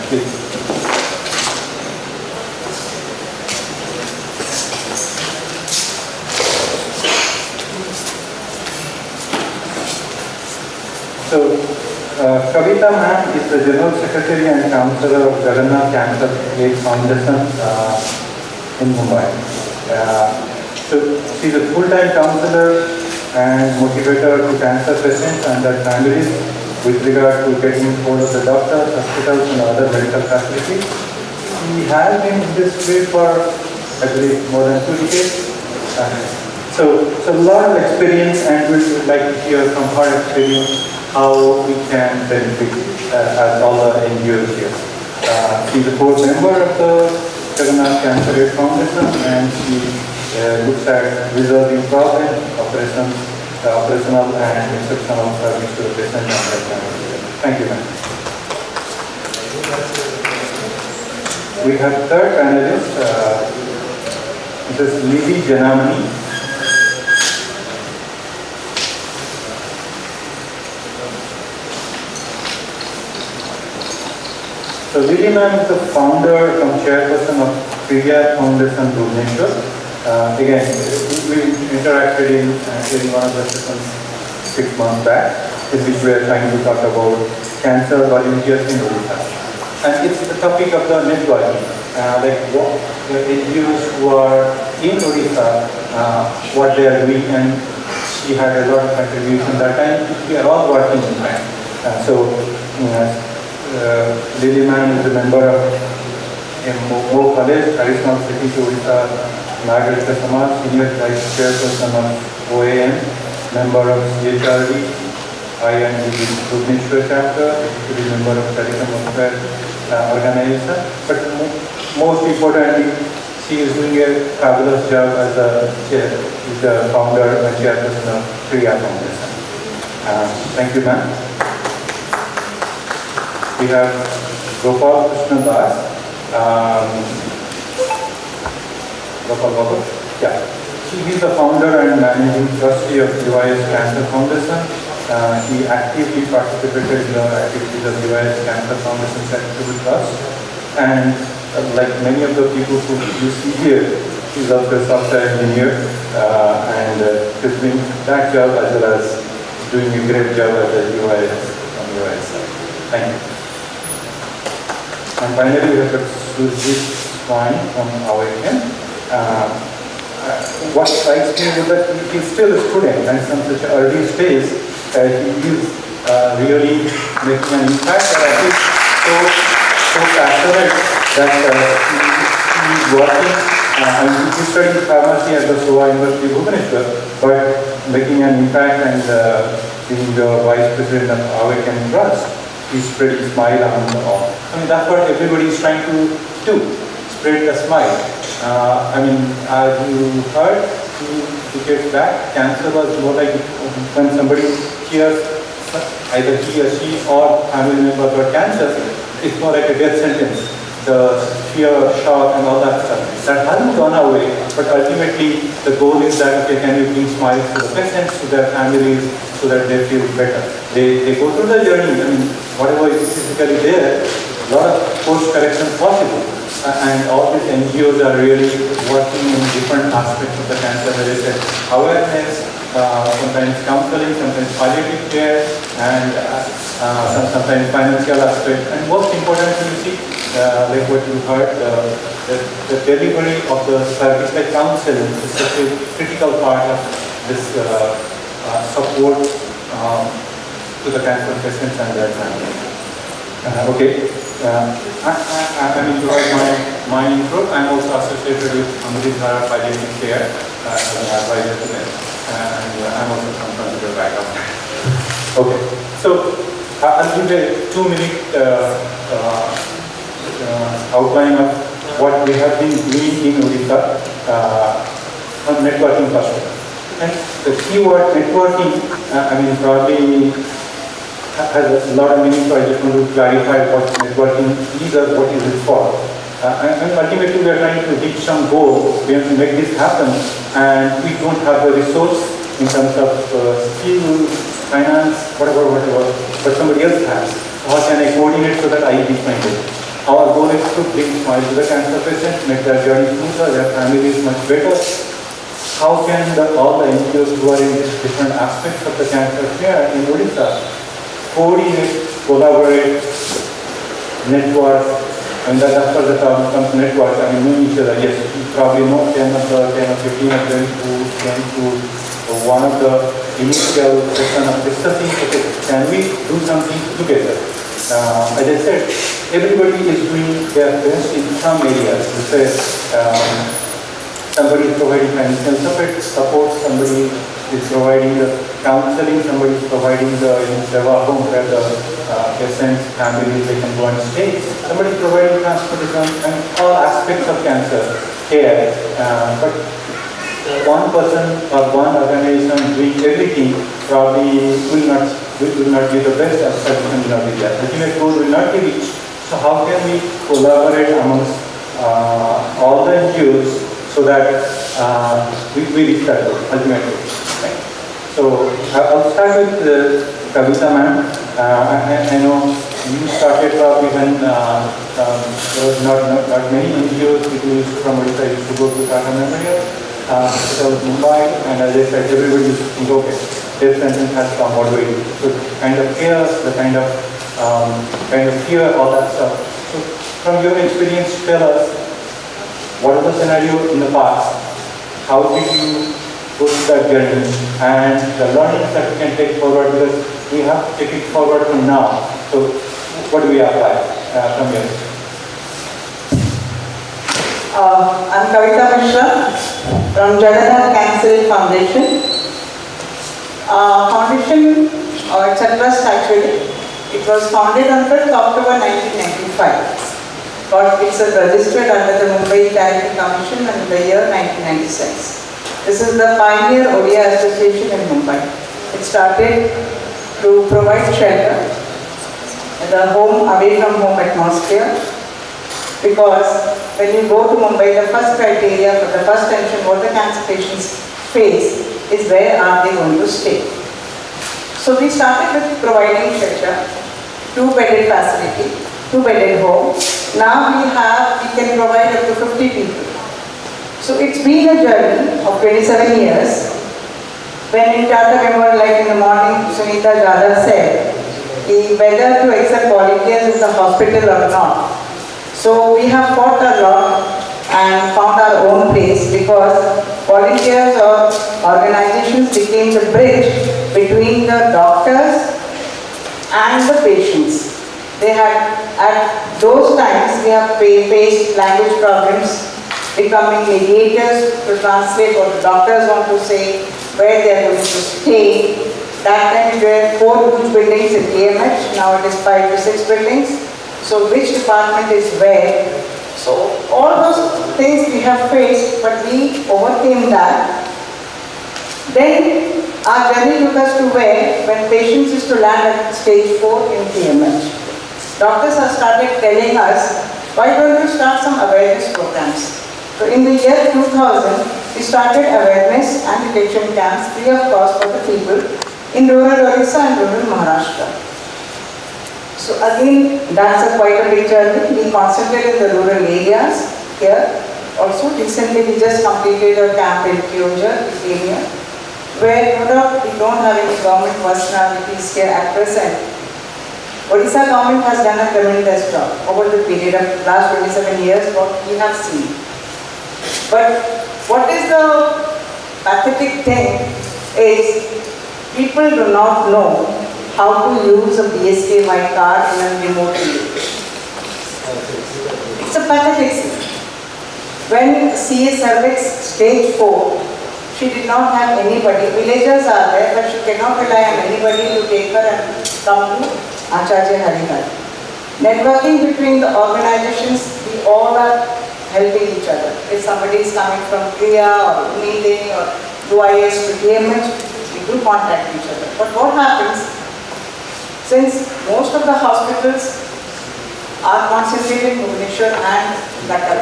Please. So, Kavita ma'am is the General Secretary and Councillor of Jagannath Cancer Aid Foundation in Mumbai. So she's a full-time counselor and motivator to cancer patients and their families with regard to getting hold of the doctors, hospitals and other medical facilities. She has been in this field for, I believe, more than 2 decades. So a lot of experience, and we would like to hear from her experience how we can benefit as all the NGOs here. She's a board member of the Jagannath Cancer Aid Foundation, and she looks at resolving problems, operational and exceptional service to the patient and their families. Thank you, ma'am. We have third panelist, Mrs. Lily Janamani. So Lily ma'am is the founder and chairperson of Priya Foundation Bhubaneswar. Again, we interacted in one of the sessions 6 months back, in which we are trying to talk about cancer volunteers in Odisha. And it's the topic of the networking, like what the NGOs who are in Odisha, what they are doing, and she had a lot of contribution that time. We are all working in that. Lily ma'am is a member of Mo College, Traditional City to Odisha, Margaret Samaj, Senior Vice Chairperson of OAM, member of CHRD, IND Bhubaneswar chapter, executive member of Telecom Welfare Organization. But most importantly, she is doing a fabulous job as the founder and chairperson of Priya Foundation. Thank you, ma'am. We have Gopal Krishna Das. Gopal Babu? Yeah. He is the founder and managing trustee of Device Cancer Foundation. He actively participated in the activities of Device Cancer Foundation Charitable Trust. And like many of the people who you see here, he's also a software engineer and he's doing that job as well as doing a great job as a Device on the Device side. Thank you. And finally, we have Sujit Swine from Awaken. What strikes me is that he is still a student, and from such an early stage, he is really making an impact. And I feel so passionate that he is working. He studied pharmacy at the SOA University Bhubaneswar, but making an impact and being the vice president of Awaken Trust. He's spreading smile among them all. I mean, that's what everybody is trying to do, spread the smile. As you heard, 2 decades back, cancer was more like when somebody hears either he or she or family member got cancer, it's more like a death sentence. The fear, shock and all that stuff. That hasn't gone away, but ultimately the goal is that, okay, can we bring smiles to the patients, to their families, so that they feel better. They go through the journey, whatever is physically there, a lot of course correction possible. And all these NGOs are really working in different aspects of the cancer related awareness, sometimes counseling, sometimes palliative care, and sometimes financial aspect. And most importantly, you see, like what you heard, the delivery of the service like counseling is such a critical part of this support to the cancer patients and their families. My intro. I'm also associated with Amritdhara Palliative Care as an advisor to them, and I'm also from computer background. Okay, so I'll give a 2-minute outline of what we have been doing in Odisha from networking perspective. And the keyword networking, probably has a lot of meaning, so I just want to clarify what networking is or what is it for. And ultimately we are trying to reach some goal, we have to make this happen, and we don't have the resource in terms of skill, finance, whatever, but somebody else has. How can I coordinate so that I be funded? Our goal is to bring smile to the cancer patient, make their journey smoother, their family is much better. How can all the NGOs who are in different aspects of the cancer care in Odisha coordinate, collaborate, network, I mean, that's where the problem comes network. I mean, knowing each other. Yes, you probably know 10 or 15 of them who came to one of the initial session of discussing, okay, can we do something together? As I said, everybody is doing their best in some areas. Somebody is providing financial support, somebody is providing the counseling, somebody is providing the seva home where the patients, families, they can go and stay. Somebody is providing transportation and all aspects of cancer care. But one person or one organization doing everything probably will not be the best, or solution will not be there. Ultimate goal will not be reached. So how can we collaborate amongst all the NGOs so that we reach that goal, ultimately? Right. So I'll start with Kavita ma'am. I know you started probably when there was not many NGOs. People used to from Odisha used to go to Tata Memorial. It was Mumbai, and as I said, everybody used to think, okay, death sentence has come, what do we do? So kind of chaos, the kind of fear, all that stuff. So from your experience, tell us, what was the scenario in the past? How did you go through that journey? And the learnings that we can take forward, because we have to take it forward from now. So what do we apply from here?
I'm Kavita Mishra from Jagannath Cancer Foundation. Foundation, it's a trust actually. It was founded on 5th October 1995. But it's registered under the Mumbai Charity Commission in the year 1996. This is the pioneer Odia Association in Mumbai. It started to provide shelter, the home away from home atmosphere. Because when you go to Mumbai, the first criteria for the first tension what the cancer patients face is where are they going to stay. So we started with providing shelter, 2-bedded facility, 2-bedded home. Now we can provide up to 50 people. So it's been a journey of 27 years. When in Tata Memorial, like in the morning, Sunita Jadhav said, whether to accept volunteers in the hospital or not. So we have fought a lot and found our own place because volunteers or organizations became the bridge between the doctors and the patients. They had, at those times, we have faced language problems, becoming mediators to translate what the doctors want to say, where they are going to stay. That time there were 4 huge buildings in KMH, now it is 5 to 6 buildings. So which department is where? So all those things we have faced, but we overcame that. Then our journey took us to where, when patients used to land at stage 4 in KMH. Doctors have started telling us, why don't you start some awareness programs? So in the year 2000, we started awareness and detection camps free of cost for the people in rural Odisha and rural Maharashtra. So again, that's quite a big journey. We concentrated in the rural areas here. Also recently we just completed a camp in Kyojhar, Kenya, where we don't have any government personalities here at present. Odisha government has done a tremendous job over the period of last 27 years, what we have seen. But what is the pathetic thing is people do not know how to use a BSKY card in a remote village. It's a pathetic thing. When CA cervix stage 4, she did not have anybody. Villagers are there, but she cannot rely on anybody to take her and come to Acharya Harihar. Networking between the organizations, we all are helping each other. If somebody is coming from Kriya or Umide or UIS to KMH, we do contact each other. But what happens, since most of the hospitals are concentrated in Bhubaneswar and Gattal,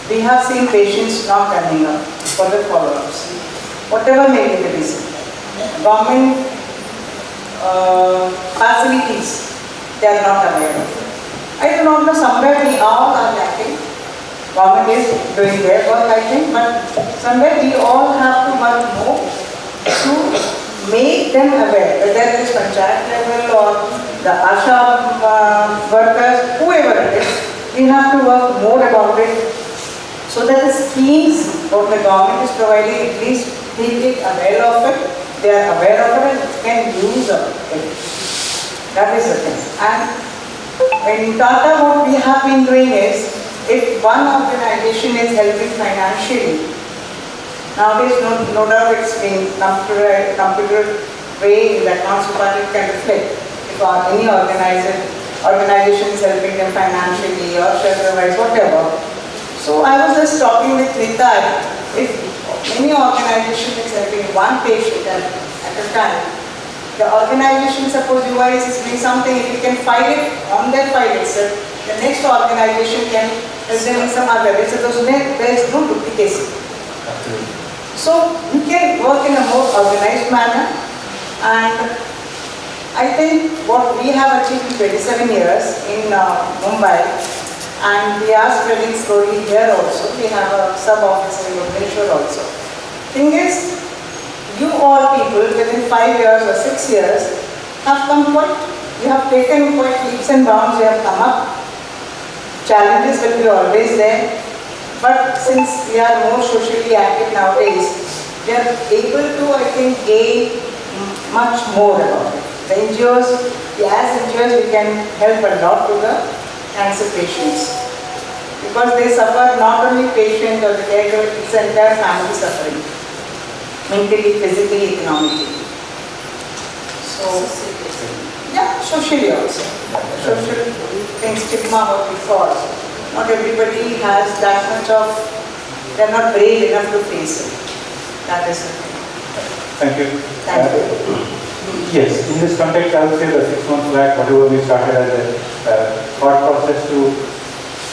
we have seen patients not turning up for the follow-ups. Whatever may be the reason. Government facilities, they are not available. I do not know, somewhere we all are lacking. Government is doing their work, I think, but somewhere we all have to work more to make them aware, whether it is panchayat level or the ASHA workers, whoever it is, we have to work more about it so that the schemes what the government is providing, at least they take aware of it, they are aware of it and can use of it. That is the thing. And in Tata, what we have been doing is, if one organization is helping financially, nowadays no doubt it's been computer way, the accounts department can reflect if any organization is helping them financially or shelter-wise, whatever. So I was just talking with Rita, if any organization is helping one patient at a time, the organization, suppose UIS is doing something, if you can file it on their file itself, the next organization can help them in some other way. So there is no duplication. So we can work in a more organized manner, and I think what we have achieved in 27 years in Mumbai, and we are spreading slowly here also. We have a sub-office in Odisha also. Thing is, you all people within 5 years or 6 years have come you have taken quite leaps and bounds, you have come up. Challenges will be always there, but since we are more socially active nowadays, we are able to, I think, gain much more about it. The NGOs, as NGOs, we can help a lot to the cancer patients, because they suffer not only patient or the caregiver, it's the entire family suffering. Mentally, physically, economically. So, yeah, socially also. Social thing, stigma, what we call. Not everybody has that much of, they're not brave enough to face it. That is the thing.
Thank you.
Thank you.
Yes, in this context, I would say the 6 months back, whatever we started as a thought process to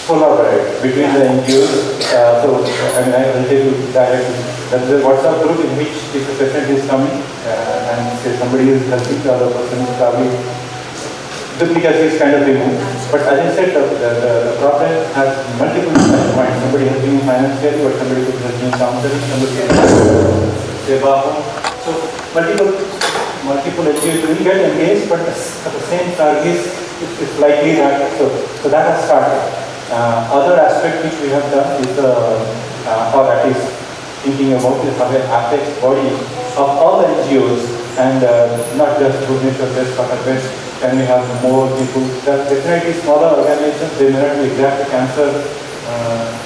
collaborate between the NGOs. I will tell you directly. There is a WhatsApp group in which if a patient is coming and say somebody is helping the other person, probably duplicacy is kind of removed. But as I said, the problem has multiple points. Somebody helping you financially, but somebody could help you in counseling, somebody so multiple NGOs will get engaged, but the same service is likely that, so that has started. Other aspect which we have done is or at least thinking about is have an apex body of all the NGOs, and not just Bhubaneswar based, but at best can we have more people. Definitely smaller organizations, they may not be exact cancer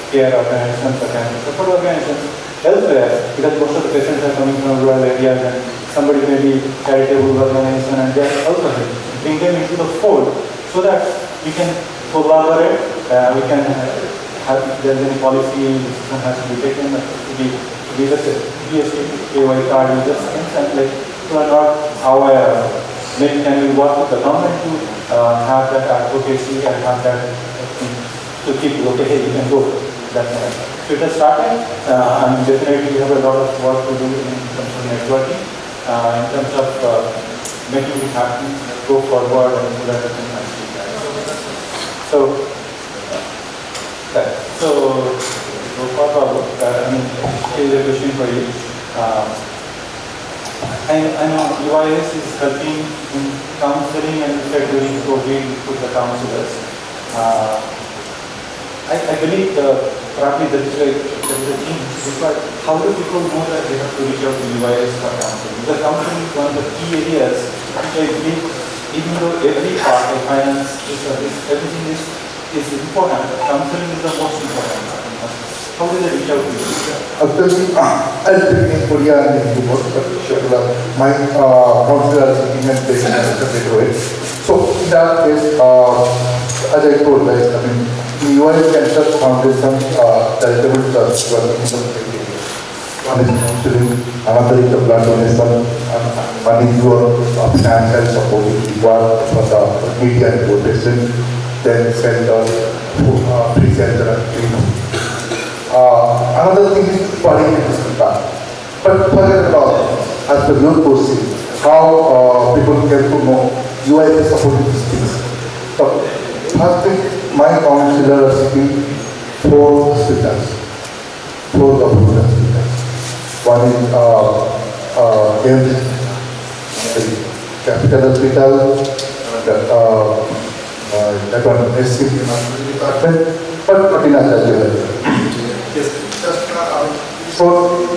care organizations or cancer support organizations elsewhere, because most of the patients are coming from rural areas, and somebody may be charitable organization, and they are also bring them into the fold so that we can collaborate, we can have, if there is any policy decision has to be taken, to be the GST, KY card, we just things, and like, who are not aware, maybe can we work with the government to have that advocacy and have that to keep, okay, hey, you can go, that kind of thing. So it has started, and definitely we have a lot of work to do in terms of networking, in terms of making it happen, go forward, and so that we can achieve that. So, here's a question for you. I know UIS is helping in counseling, and you said during COVID with the counselors. I believe probably there is a thing, but how do people know that they have to reach out to UIS for counseling? Because counseling is one of the key areas which I believe, even though every part of finance, everything is important, counseling is the most important part. How do they reach out to you?
Actually, I'll speak in Korea and in English, but my counselor is in English and separate way. So in that case, as I told, like, I mean, the US Cancer Foundation charitable trust working in the state area. One is counseling, another is the blood donation, and one is your financial support required for the media reportation, then center, free center and free. Another thing is palliative hospital. But forget about, as the your question, how people get to know UIS is supporting these things. So, first thing, my counselor is in 4 hospitals, 4 government hospitals. One is Capital Hospital, that one SC department, but in other level. Yes, just so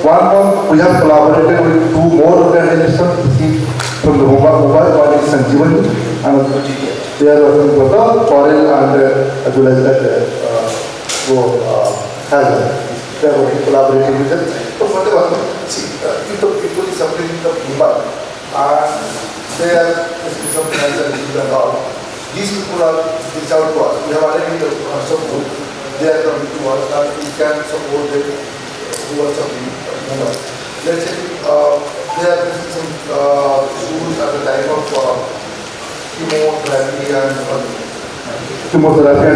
one month we have collaborated with 2 more organizations from the mobile. One is Sanjeevani and they are working for the foreign and as well as that they are working collaborating with them. So whatever, see, if the people is suffering in the Mumbai and they are facing some financial issues and all, these people are reached out to us. We have already some group. They are coming to us and we can support them who are suffering in Mumbai. Let's say they are facing some issues at the time of chemotherapy and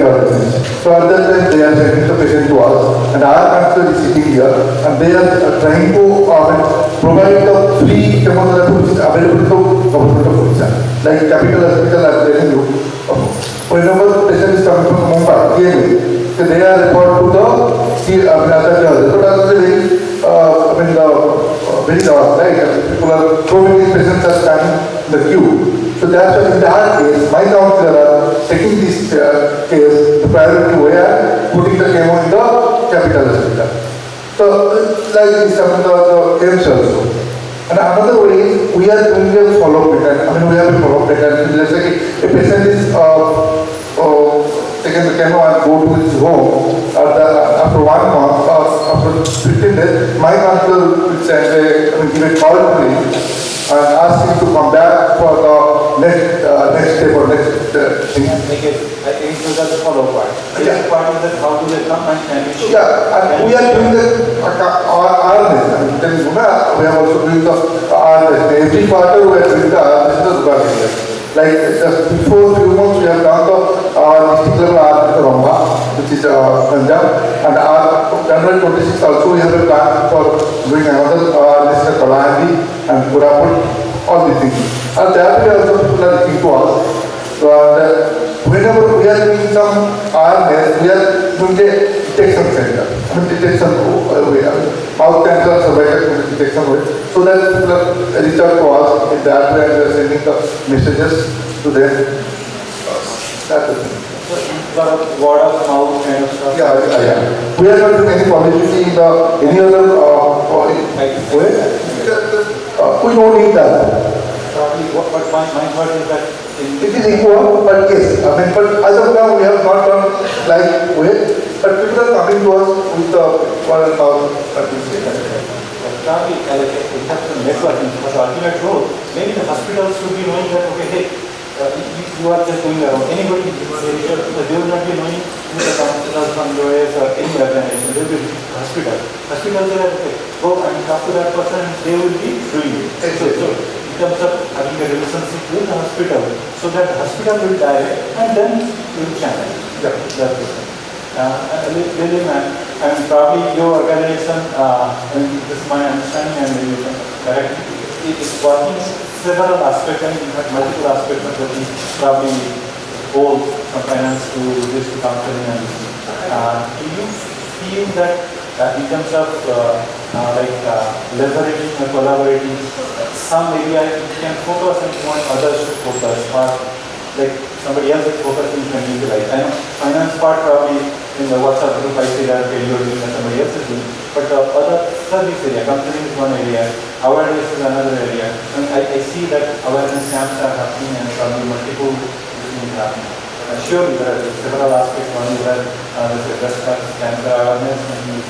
other things. So at that time they are sending the patient to us and our council is sitting here and they are trying to provide the free chemotherapy which is available to government of Odisha. Like Capital Hospital as telling you, whenever the patient is coming from Mumbai, so they are referred to the so that's very dark, right? People are, so many patients are standing in the queue. So that's why in that case, my counselor are taking this case, the priority way and putting the chemo in the Capital Hospital. So like this happened the aims also. And another way is we are doing a follow-up mechanism. I mean we have a follow-up mechanism. Let's say a patient is taken the chemo and go to his home after 1 month or after 15 days, my counselor will give a call to him and ask him to come back for the next step or next thing.
I think so that's the follow part. The part is that how do they come and can we show?
Yeah, and we are doing the awareness. We are also doing the awareness. Every quarter we are doing the awareness. Like just before few months we have done the district level awareness, which is Punjab, and our January 26th also we have a plan for doing another awareness at Palliative and Purapur, all these things. And that way also people are looking to us. So whenever we are doing some awareness, we are doing a detection center. I mean detection way, mouth cancer, cervical detection way. So that people are reach out to us in that way and we are sending the messages to them. That's the thing.
Sort of word of mouth kind of stuff.
Yeah. We are not doing any publicity in any other way. We don't need that.
Probably what my thought is that
it is equal, but yes, I mean, but as of now we have not done like way, but people are coming to us with the word of mouth.
Probably in terms of networking for the ultimate goal, maybe the hospitals should be knowing that okay, hey, you are just going around. Anybody, they will not be knowing who the counselors from UAS or any organization. They will be hospital. Hospitals will have, okay, go and talk to that person and they will be doing it. So in terms of having a relationship with the hospital, so that the hospital will direct and then will channel. Yeah, that's it. Really, man, and probably your organization, this is my understanding and maybe correct, it is working several aspects and in fact multiple aspects of the probably goals from finance to this to counseling and do you feel that in terms of leveraging or collaborating, some area you can focus and you want others to focus, or like somebody else is focusing you can utilize. I know finance part probably in the WhatsApp group I see that you're doing and somebody else is doing, but the other service area, counseling is one area, awareness is another area, and I see that awareness camps are happening and probably multiple things happening. Surely there are several aspects. One is that there's a breast cancer awareness and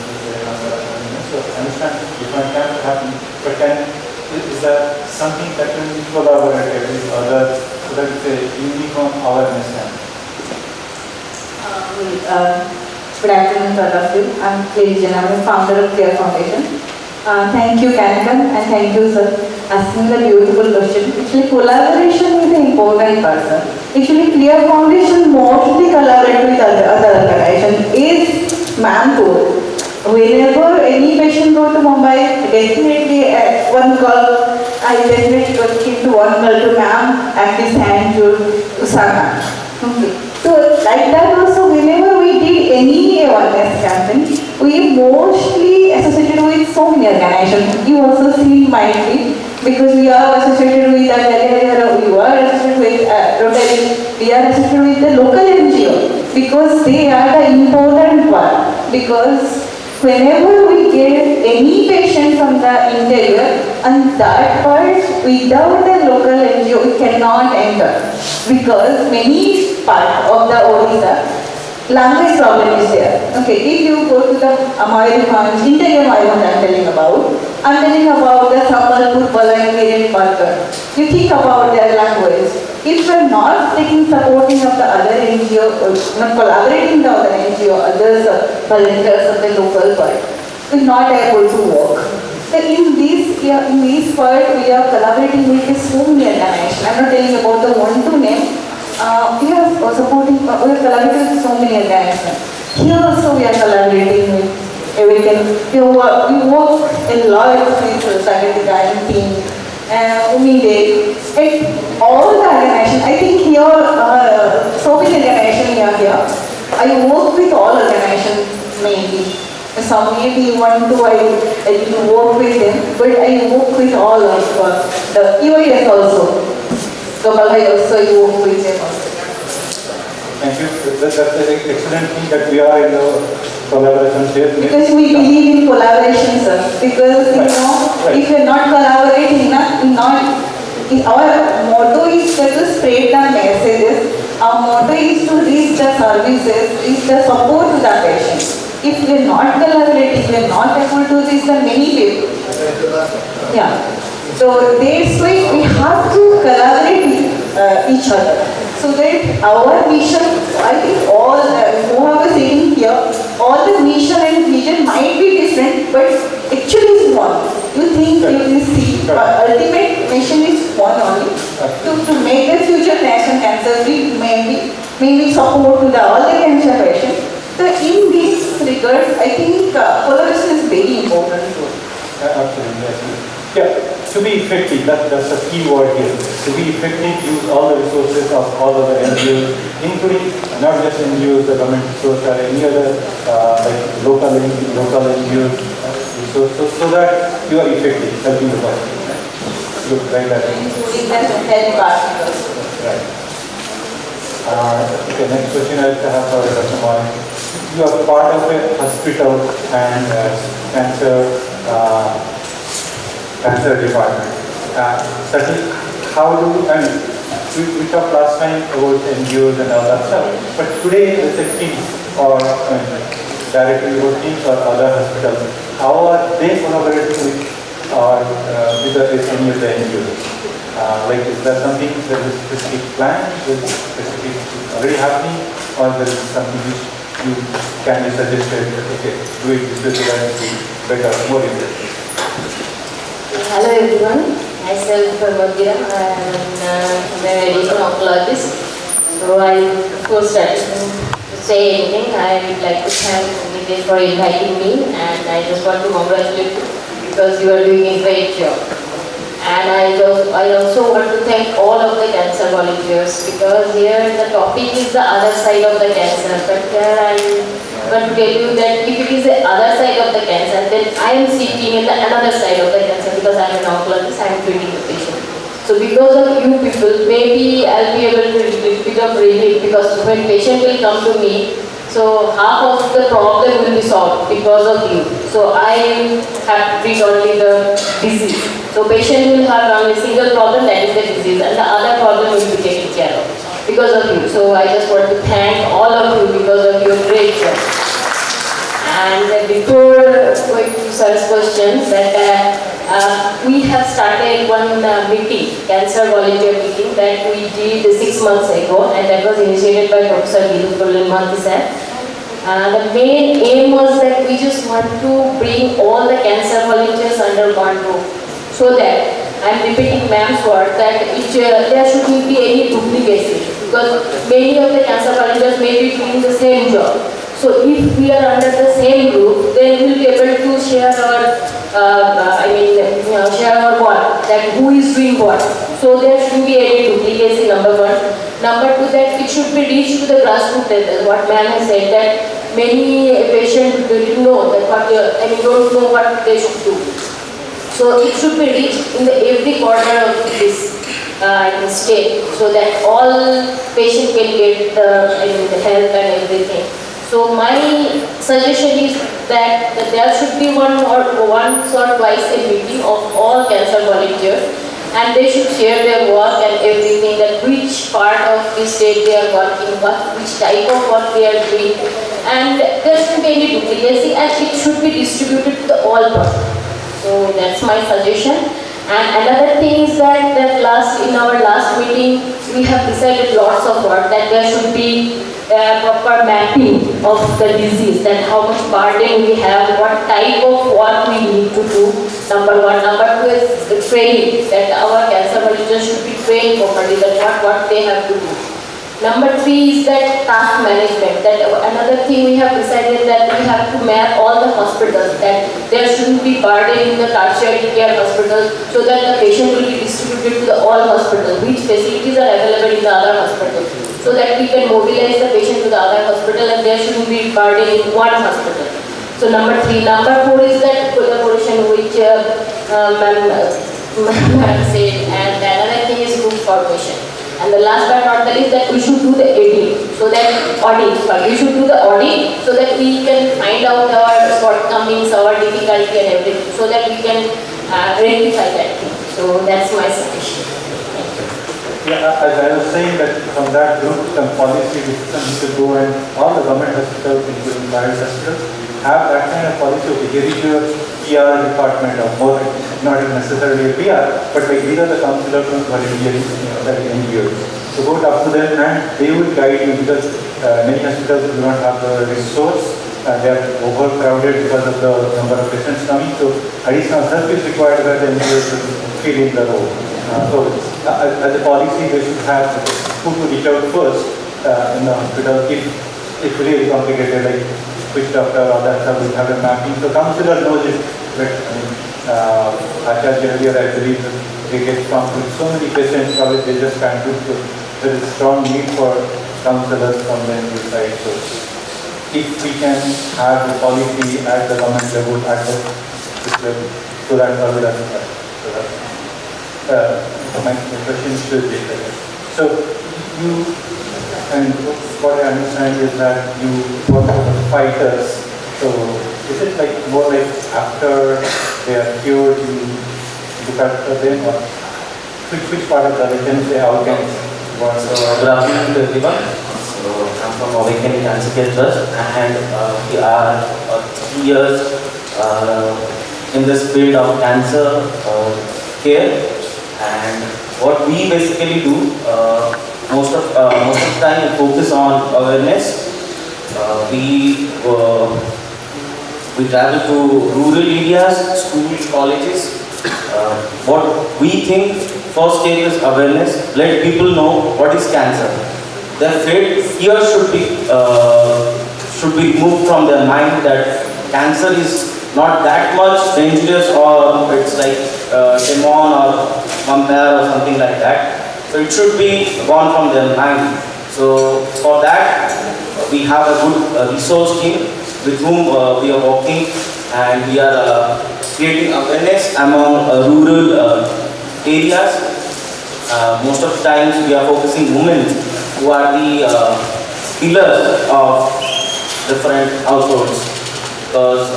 so I understand different camps are happening, but is there something that can be collaborated with others so that it's a uniform awareness camp?
Good afternoon to all of you. I'm Lady Jana, I'm founder of Care Foundation. Thank you, CanCon, and thank you, sir, asking the beautiful question. Actually, collaboration is an important person. Actually, Care Foundation mostly collaborate with other organizations. Is manpower. Whenever any patient go to Mumbai, definitely at one call, I definitely give to one call to ma'am at this hand to Usama. Okay. So like that also, whenever we did any awareness campaign, we mostly associated with so many organizations. You also see mindly because we are associated with we were associated with Rotary
we are associated with the local NGO because they are the important one. Because whenever we get any patient from the interior, and that part without the local NGO we cannot enter, because many part of the Odisha language problem is there. Okay, if you go to the Mayurbhanj, interior Mayurbhanj I'm telling about the Sambalpur, Balangir and Bargar. You think about their language. If we are not taking supporting of the other NGO, not collaborating with the other NGO, others volunteers of the local part, we are not able to work. So in this part, we are collaborating with so many organizations. I am not telling about the one to name. We are supporting, we are collaborating with so many organizations. Here also we are collaborating with everything. We work a lot with Sagadika team, Umide, and all the organizations. I think here, so many organizations are here. I work with all organizations mainly. Some maybe one, two, I didn't work with them, but I work with all of the UIS also. I also work with them also.
Thank you. That's an excellent thing that we are in the collaboration here.
Because we believe in collaboration, sir. Because if we are not collaborating, our motto is to spread the messages. Our motto is to reach the services, reach the support to the patient. If we are not collaborating, we are not able to reach the many people. Yeah. So that's why we have to collaborate with each other. So that our mission, I think all whoever is sitting here, all the mission and vision might be different, but actually is one. You think, you see, but ultimate mission is one only. To make the future national cancer free, maybe support to all the cancer patients. So in this regard, I think collaboration is very important.
Absolutely. Yeah, to be effective, that's the key word here. To be effective, use all the resources of all of the NGOs, including not just NGOs, the government resources, or any other like local NGOs, so that you are effective, helping the person. Good, right?
Including the health partners.
Right. Okay, next question I have for Dr. Mani. You are part of a hospital and cancer department. Certainly, how do we talked last time about NGOs and all that stuff, but today as a team or directly your teams or other hospitals, how are they collaborating with any of the NGOs? Like, is there something that is specific plan, is specific already happening, or there is something which you can be suggested, okay, do it this way so that it will be better, more interesting?
Hello everyone, myself Mandira, I am a radiation oncologist. So I before starting to say anything, I would like to thank Nitesh for inviting me, and I just want to congratulate you because you are doing a great job. And I also want to thank all of the cancer volunteers because here the topic is the other side of the cancer. But here I want to tell you that if it is the other side of the cancer, then I am sitting in the another side of the cancer because I am an oncologist, I am treating the patient. So because of you people, maybe I'll be able to bit of relief because when patient will come to me, so half of the problem will be solved because of you. So I have to treat only the disease. So patient will have only single problem, that is the disease, and the other problem will be taken care of because of you. So I just want to thank all of you because of your great job. And before going to sir's question, that we have started one meeting, cancer volunteer meeting that we did 6 months ago, and that was initiated by Professor Manthi sir. The main aim was that we just want to bring all the cancer volunteers under one roof, so that I am repeating ma'am's word that there shouldn't be any duplication because many of the cancer volunteers may be doing the same job. So if we are under the same roof, then we will be able to share our share our work, that who is doing what. So there shouldn't be any duplication, number one. Number two, that it should be reached to the grassroots level. What ma'am has said, that many patients don't know that don't know what they should do. So it should be reached in every corner of this state, so that all patients can get the help and everything. So my suggestion is that there should be once or twice a meeting of all cancer volunteers, and they should share their work and everything, that which part of the state they are working, which type of work they are doing, and there shouldn't be any duplicacy, and it should be distributed to the all persons. So that's my suggestion. And another thing is that in our last meeting, we have decided lots of work, that there should be proper mapping of the disease, that how much burden we have, what type of work we need to do, number one. Number two is the training, that our cancer volunteers should be trained properly, that what they have to do. Number three is that task management, that another thing we have decided, that we have to map all the hospitals, that there shouldn't be burden in the tertiary care hospitals, so that the patient will be distributed to the all hospitals, which facilities are available in the other hospitals, so that we can mobilize the patient to the other hospital and there shouldn't be burden in one hospital. So number three. Number four is that collaboration, which Ma'am said, and another thing is group formation. And the last but not the least, that we should do the audit, so that we should do the audit, so that we can find out our shortcomings, our difficulty and everything, so that we can rectify that thing. So that's my suggestion.
Yeah, as I was saying, that from that group, some policy decisions to go, and all the government hospitals, including private hospitals, have that kind of policy. Okay, here is your PR department, or more, not necessarily a PR, but like these are the counselors from volunteering, that NGOs. So go up to them and they will guide you, because many hospitals do not have the resource. They are overcrowded because of the number of patients coming. So additional help is required by the NGOs to fill in the role. As a policy, they should have who to reach out first in the hospital if it's really complicated, like which doctor or that stuff, we have a mapping. So counselor knows it, but Acharya earlier, I believe, they get pumped with so many patients, probably they just can't do. So there is a strong need for counselors from the NGO side. So if we can have the policy at the government level, at the level, so that probably my question should be there. So you, and what I understand is that you work with fighters. So is it like more like after they are cured, you look after them, or which part of the can say how can work?
So good afternoon to everyone. So I'm from Awakening Cancer Care Trust, and we are 3 years in this field of cancer care. And what we basically do, most of the time we focus on awareness. We travel to rural areas, schools, colleges. What we think first step is awareness. Let people know what is cancer. Their fear should be removed from their mind, that cancer is not that much dangerous, or it's like demon or vampire or something like that. So it should be gone from their mind. So for that, we have a good resource team with whom we are working, and we are creating awareness among rural areas. Most of the times we are focusing women who are the pillars of different households, because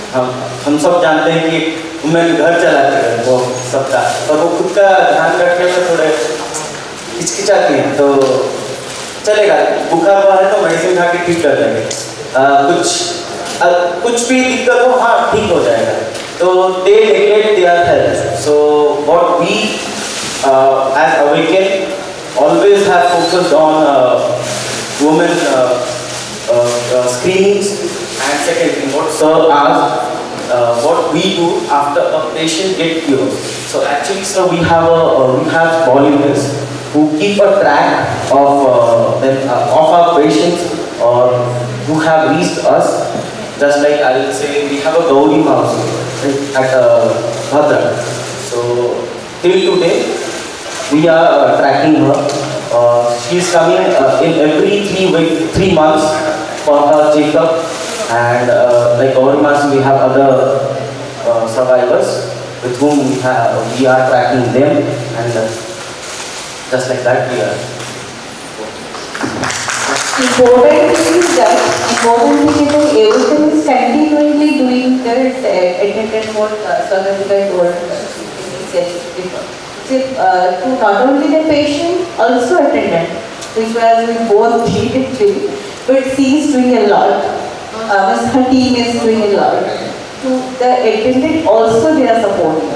हम सब जानते हैं कि women घर चलाते हैं वो सबका, और वो खुद का ध्यान रखने में थोड़े हिचकिचाती हैं, तो चलेगा, बुखार हुआ है तो मेडिसिन खा के ठीक कर देंगे, कुछ भी दिक्कत हो, हाँ ठीक हो जाएगा, तो they neglect their health. So what we as Awaken always have focused on women screenings. And second thing, what sir asked, what we do after a patient gets cured. So actually, sir, we have volunteers who keep a track of our patients or who have reached us. Just like I will say, we have a Gauri Mouse at Bhadra. So till today, we are tracking her. She is coming in every 3 months for her checkup. And like Odisha, we have other survivors with whom we are tracking them, and Just like that we are.
Important thing is that everything is continually doing their attendant what Swaghatika told before. To not only the patient, also attendant, which was we both did actually, but she is doing a lot. Her team is doing a lot. To the attendant also they are supporting.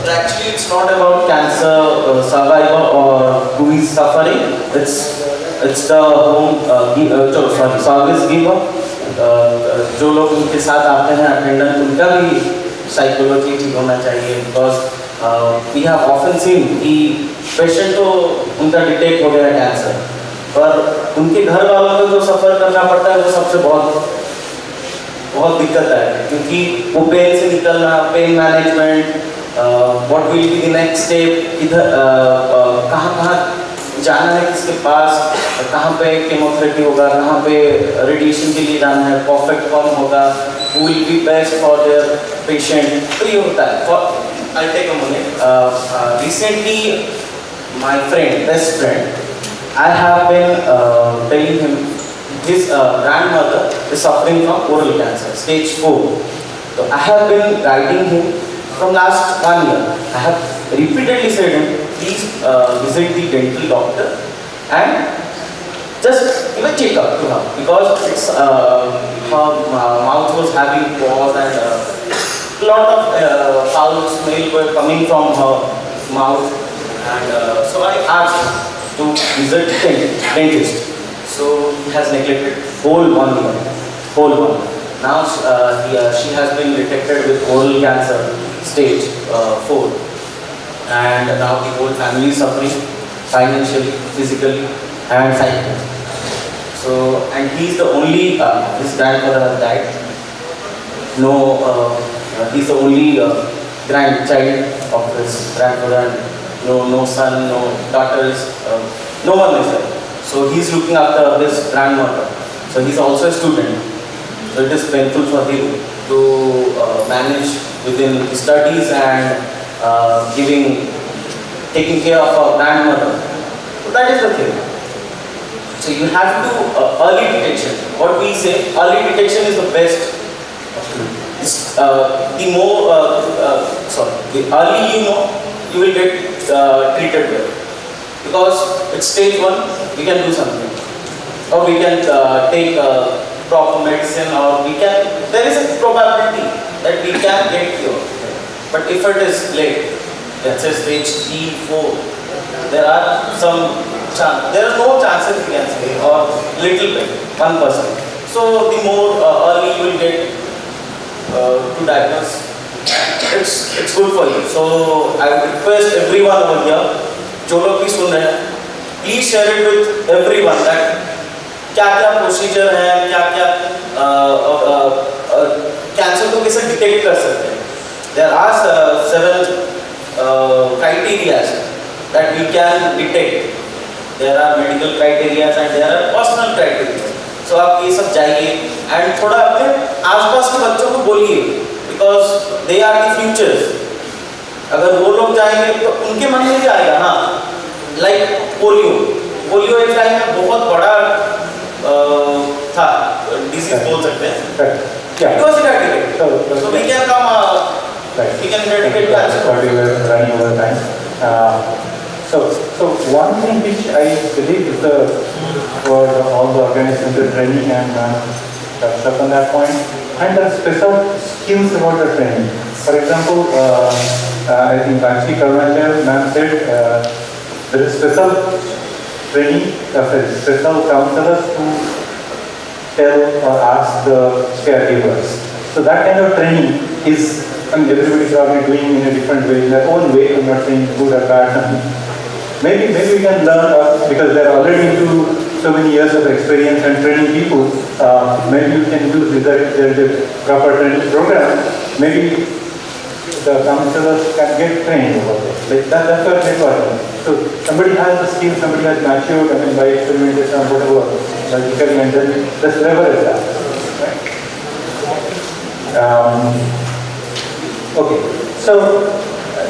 Actually, it's not about cancer survivor or who is suffering. It's the home service giver. जो लोग उनके साथ आते हैं attendant उनका भी psychology ठीक होना चाहिए because we have often seen कि पेशेंट तो उनका डिटेक्ट हो गया कैंसर पर उनके घर वालों को जो सफ़र करना पड़ता है वो सबसे बहुत दिक्कत है क्योंकि वो पेन से निकलना pain management what will be the next step इधर कहाँ जाना है किसके पास कहाँ पे केमोथेरेपी होगा कहाँ पे रेडिएशन के लिए जाना है परफेक्ट फॉर्म होगा who will be best for their patient तो ये होता है I'll take a moment recently my best friend I have been telling him his grandmother is suffering from oral cancer stage 4 so I have been guiding him from last 1 year. I have repeatedly said him, please visit the dental doctor and just give a checkup to her because it's, her mouth was having pores and a lot of foul smell were coming from her mouth and so I asked to visit the dentist. So he has neglected whole 1 year. Now she has been detected with oral cancer stage 4 and now the whole family is suffering financially, physically and psychically. So and he is the only, his grandfather has died. No, he is the only grandchild of his grandfather and no son, no daughters, no one is there. So he is looking after his grandmother. So he is also a student. So it is painful for him to manage within studies and taking care of our grandmother. So that is the thing. So you have to early detection. What we say, early detection is the best. The early you know, you will get treated well. Because it's stage 1, we can do something, or we can take proper medicine, or there is a probability that we can get cured. But if it is late, let's say stage 3, 4, there are no chances we can say, or little bit, 1%. So the more early you will get to diagnose, it's good for you. So I would request everyone over here, जो लोग भी सुन रहे हैं, please share it with everyone that क्या procedure है, क्या cancer को कैसे डिटेक्ट कर सकते हैं. There are 7 criteria that we can detect. There are medical criteria and there are personal criteria. So आप ये सब जाइए and थोड़ा अपने आसपास के बच्चों को बोलिए because they are the futures. अगर वो लोग जाएंगे तो उनके मन में क्या आएगा, हाँ, like पोलियो एक टाइम में बहुत बड़ा था डिसीज बोल सकते हैं because it had so we can come we can eradicate cancer.
We were running over time. So one thing which I believe is for all the organizations, the training and touched up on that point, and the special skills about the training. For example, I think Bakshi Karmachar ma'am said there is special training, special counselors who tell or ask the caregivers. So that kind of training is, everybody is probably doing in a different way, in their own way. I'm not saying good or bad. Maybe we can learn, because they're already into so many years of experience and training people. Maybe you can use there is a proper training program. Maybe the counselors can get trained over there. That's what they call. So somebody has the skill, somebody has matured, by experimentation or whatever, logically, and then let's leverage that. Right? Okay, so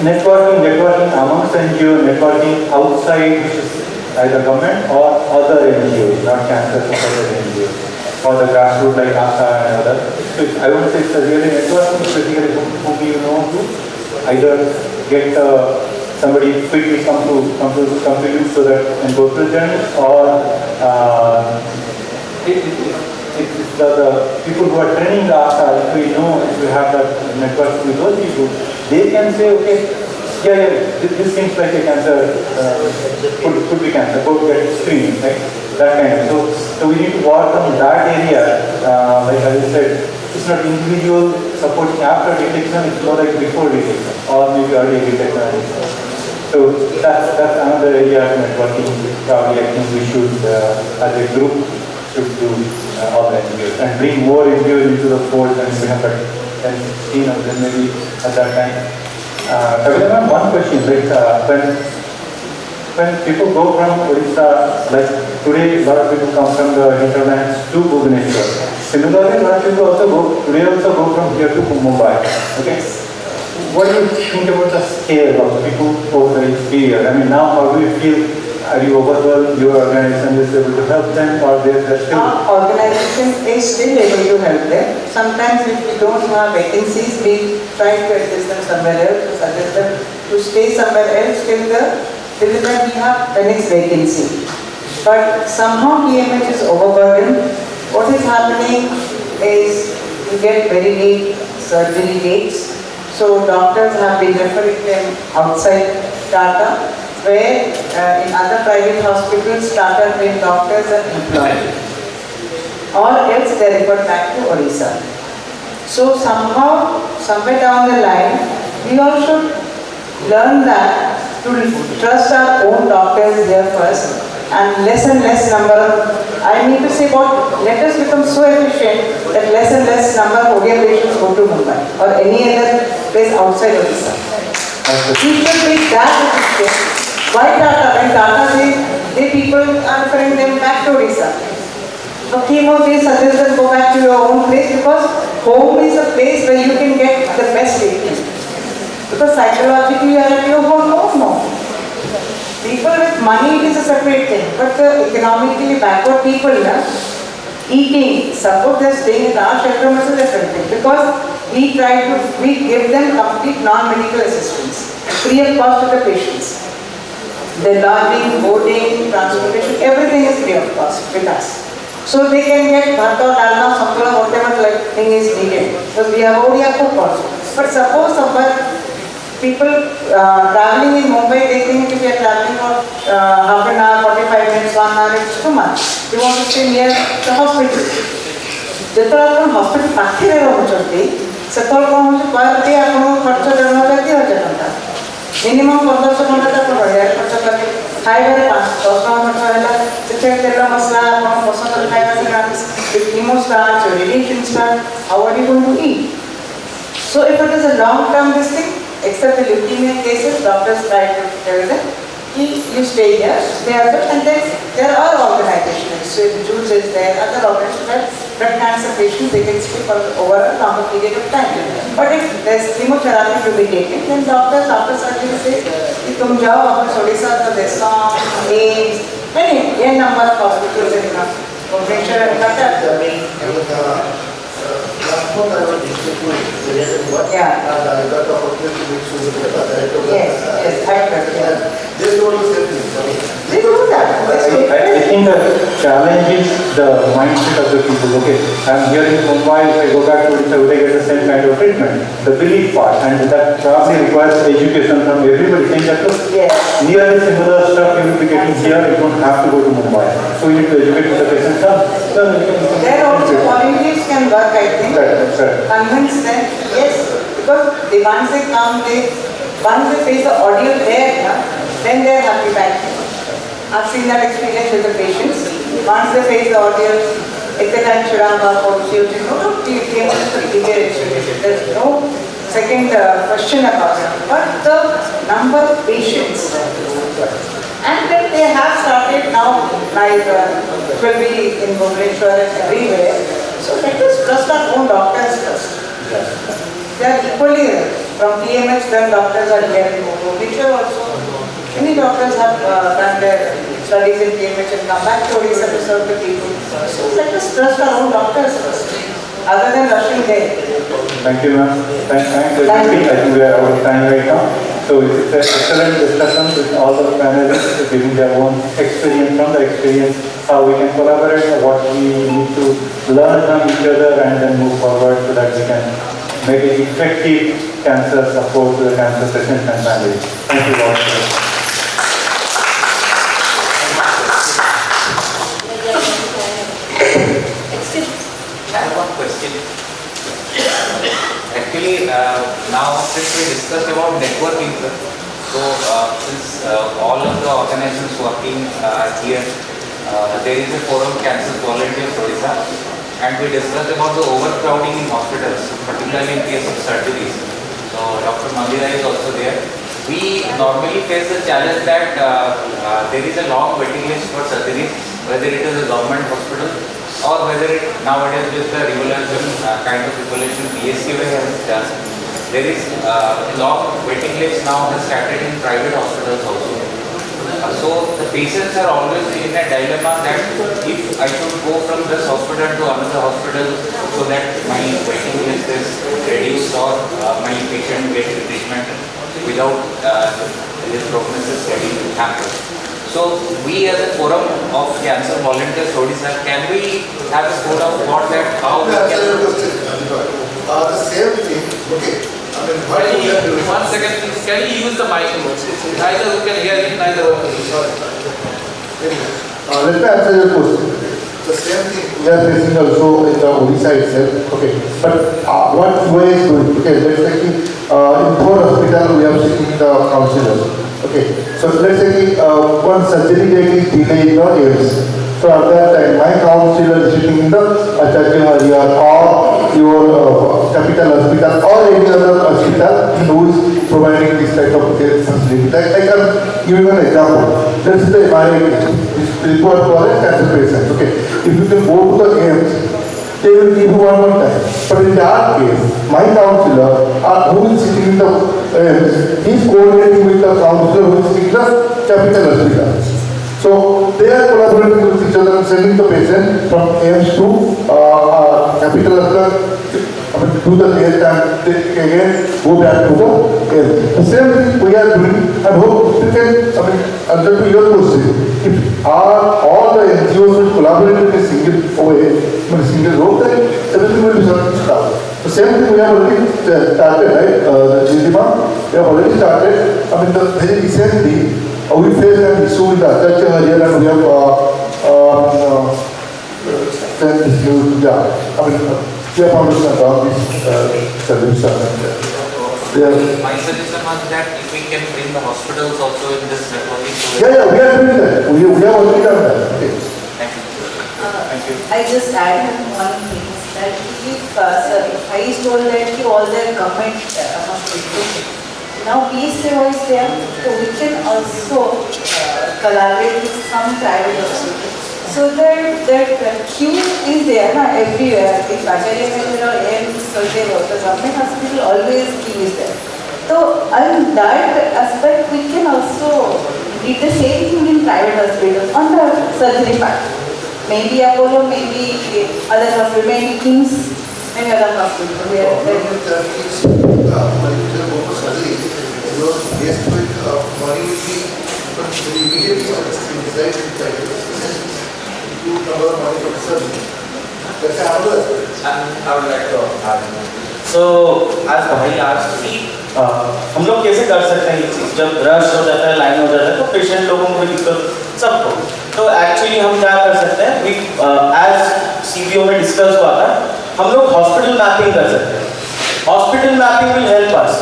networking amongst NGO, networking outside, which is either government or other NGOs, not cancer, but other NGOs, or the grassroots like ASA and others. So I would say it's a really networking, basically whom you know to either get somebody quickly come to you so that and go through them, or it's the people who are training the ASA, if we know, if we have that network with those people, they can say, okay, this seems like a cancer, could be cancer, go get screened, right? That kind of. So we need to work on that area, like as I said, it's not individual supporting after detection, it's more like before detection, or maybe early detection. So that's another area of networking. Probably I think we should, as a group, should do all the NGOs and bring more NGOs into the fold and we have that 10, 15 of them maybe at that time. Kavita, one question, like when people go from Odisha, like today a lot of people come from the hinterlands to Bhubaneswar. Similarly, a lot of people also go from here to Mumbai. Okay. What do you think about the scale of people over the period? I mean, now how do you feel? Are you overwhelmed? Your organization is able to help them, or they're still?
Our organization is still able to help them. Sometimes if we don't have vacancies, we try to adjust them somewhere else, to suggest them to stay somewhere else till the time we have the next vacancy. But somehow PMH is overburdened. What is happening is we get very late surgery dates. So doctors have been referring them outside Tata, where in other private hospitals, Tata-trained doctors are employed. Or else they refer back to Odisha. So somehow, somewhere down the line, we all should learn that to trust our own doctors here first, and less number of, I mean to say what, let us become so efficient that less and less number of ODM patients go to Mumbai or any other place outside Odisha. We should be that efficient. Why Tata? When Tata they people are referring them back to Odisha. For chemo, they suggest them go back to your own place because home is a place where you can get the best treatment. Because psychologically you are at your home no. People with money, it is a separate thing. But the economically backward people, eating, suppose they are staying in our shelter, is a different thing. Because we give them complete non-medical assistance, free of cost to the patients. The lodging, boarding, transportation, everything is free of cost with us. So they can get bhatta, dalma, sampla, whatever thing is needed. Because we have already a cook also. But suppose somewhere people traveling in Mumbai, they think if they are traveling for half an hour, 45 minutes, 1 hour, it's too much. They want to stay near the hospital. When hospital पाखे रहुचंती सेतल कोन होचे per day आपनो खर्च देना पे 2000 टका minimum 1500 टका तो बढ़िया खर्च करके खाइबारे 500 खर्च होला सेते तेल मसला आपनो पसंद खाइबा से रात chemo start radiation start how are you going to eat so if it is a long term this thing except the leukemia cases doctors try to tell them you stay here and then there are organizations so Jules is there other organizations blood cancer patients they can stay for over a longer period of time but if there is chemotherapy to be taken then doctors after surgery say कि तुम जाओ अपन Odisha तो देशों AIDS many number of hospitals in Bhubaneswar and Cuttack yeah. Yes, I heard. They do that.
I think the challenge is the mindset of the people. Okay, I'm here in Mumbai, if I go back to Odisha, will I get the same kind of treatment? The belief part, and that probably requires education from everybody. Saying that look, nearly similar stuff you will be getting here, you don't have to go to Mumbai. So you need to educate the patient.
There also volunteers can work, I think. Convince them, yes, because once they come, once they face the ordeal there, then they are happy back. I've seen that experience with the patients. Once they face the ordeal, at the time Shiramba or there's no second question about it. But the number of patients, and then they have started now, like it will be in Bhubaneswar and everywhere. So let us trust our own doctors first. They are equally From TMH, then doctors are here in Mogo, which are also, many doctors have done their studies in TMH and come back to Odisha to serve the people. So let us trust our own doctors first, other than rushing there.
Thank you, ma'am. Thanks, everybody. I think we are out of time right now. So it's an excellent discussion with all the panelists giving their own experience from the experience, how we can collaborate, what we need to learn from each other and then move forward so that we can make it effective cancer support to the cancer patients and families. Thank you all.
I have one question. Actually, now since we discussed about networking, so since all of the organizations working here, there is a forum Cancer Volunteers Odisha, and we discussed about the overcrowding in hospitals, particularly in case of surgeries. So Dr. Mandira is also there. We normally face the challenge that there is a long waiting list for surgeries, whether it is a government hospital or whether it nowadays with the revolution, kind of revolution PSCA has done. There is a long waiting list now has started in private hospitals also. So the patients are always in a dilemma that if I should go from this hospital to another hospital so that my waiting list is reduced or my patient gets treatment without his prognosis ready to happen. So we as a forum of Cancer Volunteers Odisha, can we have a score of what that, how we can...
The same thing, okay. I mean, what we are doing.
1 second, please. Can you use the mic? Neither who can hear it, neither who can hear it.
Let me answer your question. The same thing we are facing also in the Odisha itself. Okay, but what way is doing? Okay, let's say in 4 hospitals we have seen the counselors. Okay, so let's say one surgery date is delayed in the AIMS. So at that time, my counselor is sitting in the Acharya area or your capital hospital or any other hospital who is providing this type of care facility. I can give you an example. Let's say my report for a cancer patient. Okay, if you can go to the AIMS, they will give you one more time. But in that case, my counselor who is sitting in the AIMS, he is coordinating with the counselor who is sitting in the capital hospital. So they are collaborating with each other and sending the patient from AIMS to capital hospital to the AIMS and they again go back to the AIMS. The same thing we are doing and hope you can, answer to your question. If all the NGOs will collaborate in a single way, in a single road, then everything will be started. The same thing we have already started, right? The Jindima, we have already started. The very recently, we faced an issue in the Acharya area and we have sent this news. Yeah, we have understood all these solutions.
My suggestion was that if we can bring the hospitals also in this networking.
Yeah, we are doing that. We have already done that. Okay.
Thank you.
Thank you. I just add one thing that if I told that all their government hospitals. Now PSCA is there, so we can also collaborate with some private hospitals. So that queue is there everywhere. If Acharya or AIMS, so the government hospital always queue is there. So on that aspect, we can also did the same thing in private hospitals on the surgery part. Maybe Apollo, maybe other hospital, maybe Kings, maybe other hospital.
Yes, but money will be immediately decide to cover money for surgery. That's another aspect.
I would like to add. So as भाई asked कि हम लोग कैसे कर सकते हैं ये चीज़ जब रश हो जाता है लाइन हो जाता है तो पेशेंट लोगों को दिक्कत सबको तो एक्चुअली हम क्या कर सकते हैं वी एज सीबीओ में डिस्कस हुआ था हम लोग हॉस्पिटल मैपिंग कर सकते हैं hospital mapping will help us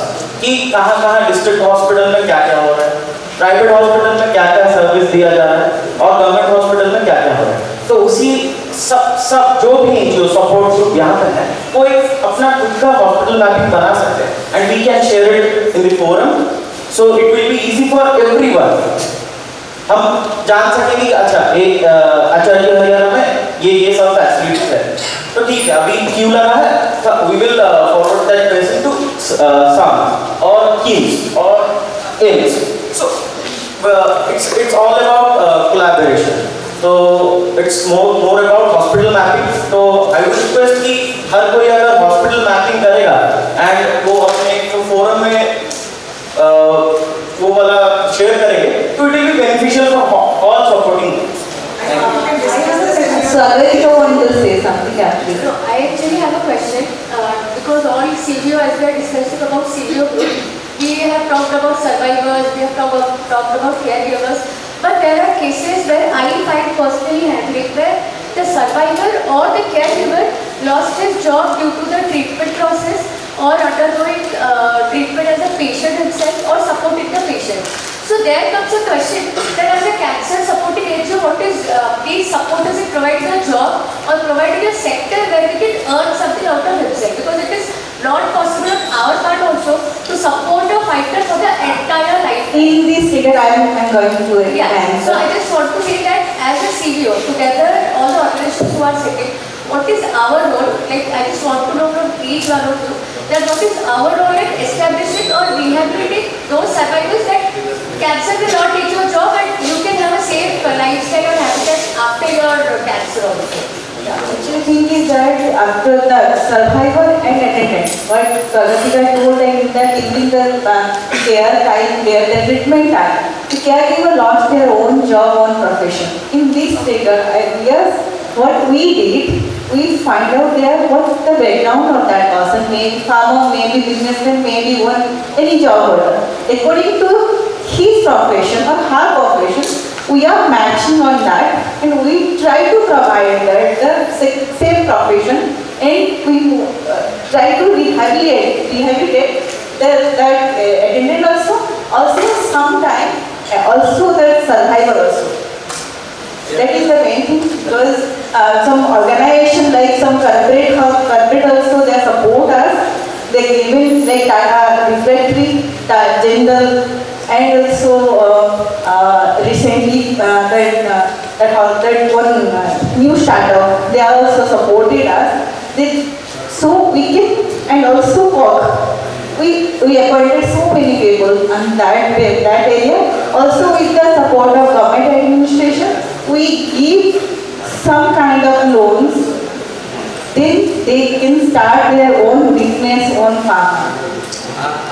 कि कहाँ डिस्ट्रिक्ट हॉस्पिटल में क्या क्या हो रहा है प्राइवेट हॉस्पिटल में क्या क्या सर्विस दिया जा रहा है और गवर्नमेंट हॉस्पिटल में क्या क्या हो रहा है तो उसी सब जो भी एनजीओ सपोर्ट ग्रुप यहाँ पे है वो एक अपना खुद का हॉस्पिटल मैपिंग बना सकते हैं and we can share it in the forum so it will be easy for everyone हम जान सकेंगे कि अच्छा एक आचार्य हरियाणा में ये सब फैसिलिटीज है तो ठीक है अभी क्यों लगा है we will forward that patient to sons or kids or ills. So it's all about collaboration. So it's more about hospital mapping. So I would request कि हर कोई अगर hospital mapping करेगा and वो अपने forum में वो वाला share करेंगे, तो it will be beneficial for all supporting groups.
So Advaita wanted to say something actually.
So I actually have a question because all CBO, as we are discussing about CBO group, we have talked about survivors, we have talked about caregivers, but there are cases where I find personally handling where the survivor or the caregiver lost his job due to the treatment process or undergoing treatment as a patient himself or supporting the patient. So there comes a question that as a cancer supporting NGO, what is these support, does it provide a job or providing a sector where we can earn something out of himself, because it is not possible on our part also to support a fighter for the entire life.
In this regard, I am going to
answer. So I just want to say that as a CBO, together all the organizations who are sitting, what is our role? Like I just want to know from each one of you that what is our role in establishing or rehabilitating those survivors that cancer will not take your job and you can have a safe lifestyle or habitat after your cancer also.
Actually, thing is that after the survivor and attendant, what Pragatika told and that during the care time, the treatment time, the caregiver lost their own job, own profession. In this regard, yes, what we did, we find out there what's the background of that person, maybe farmer, maybe businessman, maybe one, any job holder. According to his profession or her profession, we are matching on that and we try to provide that the same profession and we try to rehabilitate that attendant also sometime also that survivor also. That is the main thing, because some organization like some corporate also they support us. They given like refractory, gender, and also recently that one new startup they also supported us. So we can and also work. We appointed so many people in that area. Also with the support of government administration, we give some kind of loans. Then they can start their own business, own farm.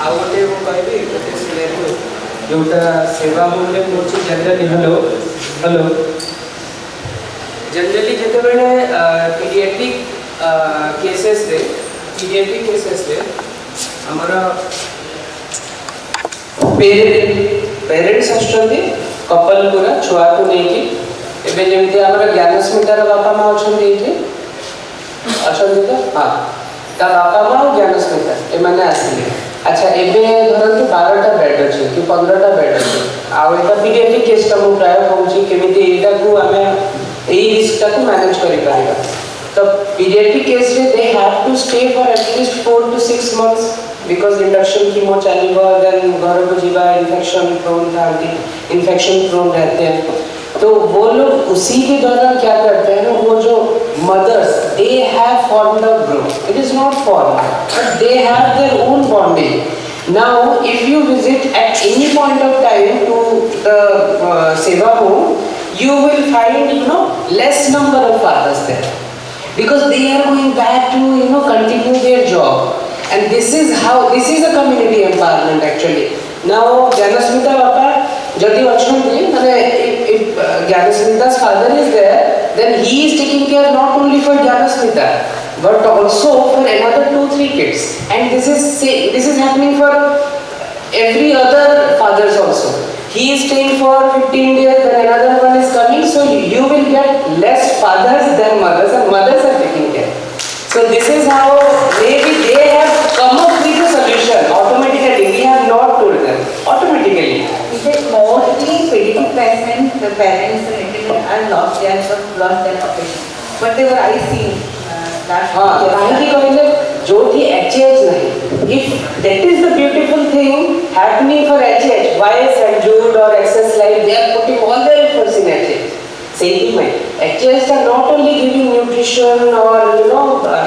ଆଉ ଗୋଟେ ମୁଁ କହିବି ଗୋଟେ ସିନେରିଓ ଯୋଉଟା ସେବା ମୂଲ୍ୟ ହେଉଛି generally hello generally ଯେତେବେଳେ ପିଡ଼ିଆଟ୍ରିକ୍ କେସେସରେ ଆମର पेरेंट्स आसुଛନ୍ତି कपल पूरा छुआ को लेके एबे जेमती हमरा ज्ञानस्मितार बापा माँ अछंती एठी अछंती तो हां ता बापा माँ और ज्ञानस्मिता ए माने आसिले अच्छा एबे धरंतु 12टा बेड अछि कि 15टा बेड अछि आ एटा पीडियाट्रिक केस का मु प्राय कहूची केमिति एटा को हमें एई रिस्क ता को मैनेज करि पारिबा तो पीडियाट्रिक केस रे they have to stay for at least 4 to 6 months because induction chemo चलिबा देन घर को जीवा इन्फेक्शन प्रोन रहते हैं तो वो लोग उसी के दौरान क्या करते हैं वो जो mothers they have formed a group it is not form but they have their own bonding now if you visit at any point of time to the Seva home you will find less number of fathers there because they are going back to continue their job and this is a community empowerment actually. Now Janasmita Bappa jodi achanti mane if Janasmita's father is there then he is taking care not only for Janasmita but also for another 2-3 kids and this is happening for every other fathers also. He is staying for 15 days, then another one is coming, so you will get less fathers than mothers, and mothers are taking care. So this is how maybe they have come up with a solution automatically. We have not told them automatically.
Mostly pediatric patients, the parents and attendants are lost their profession. Whatever I see.
काहे कहले जो थी HH नहीं if that is the beautiful thing happening for HH why St. Jude or Access Life they are putting all their efforts in HH same thing HH are not only giving nutrition or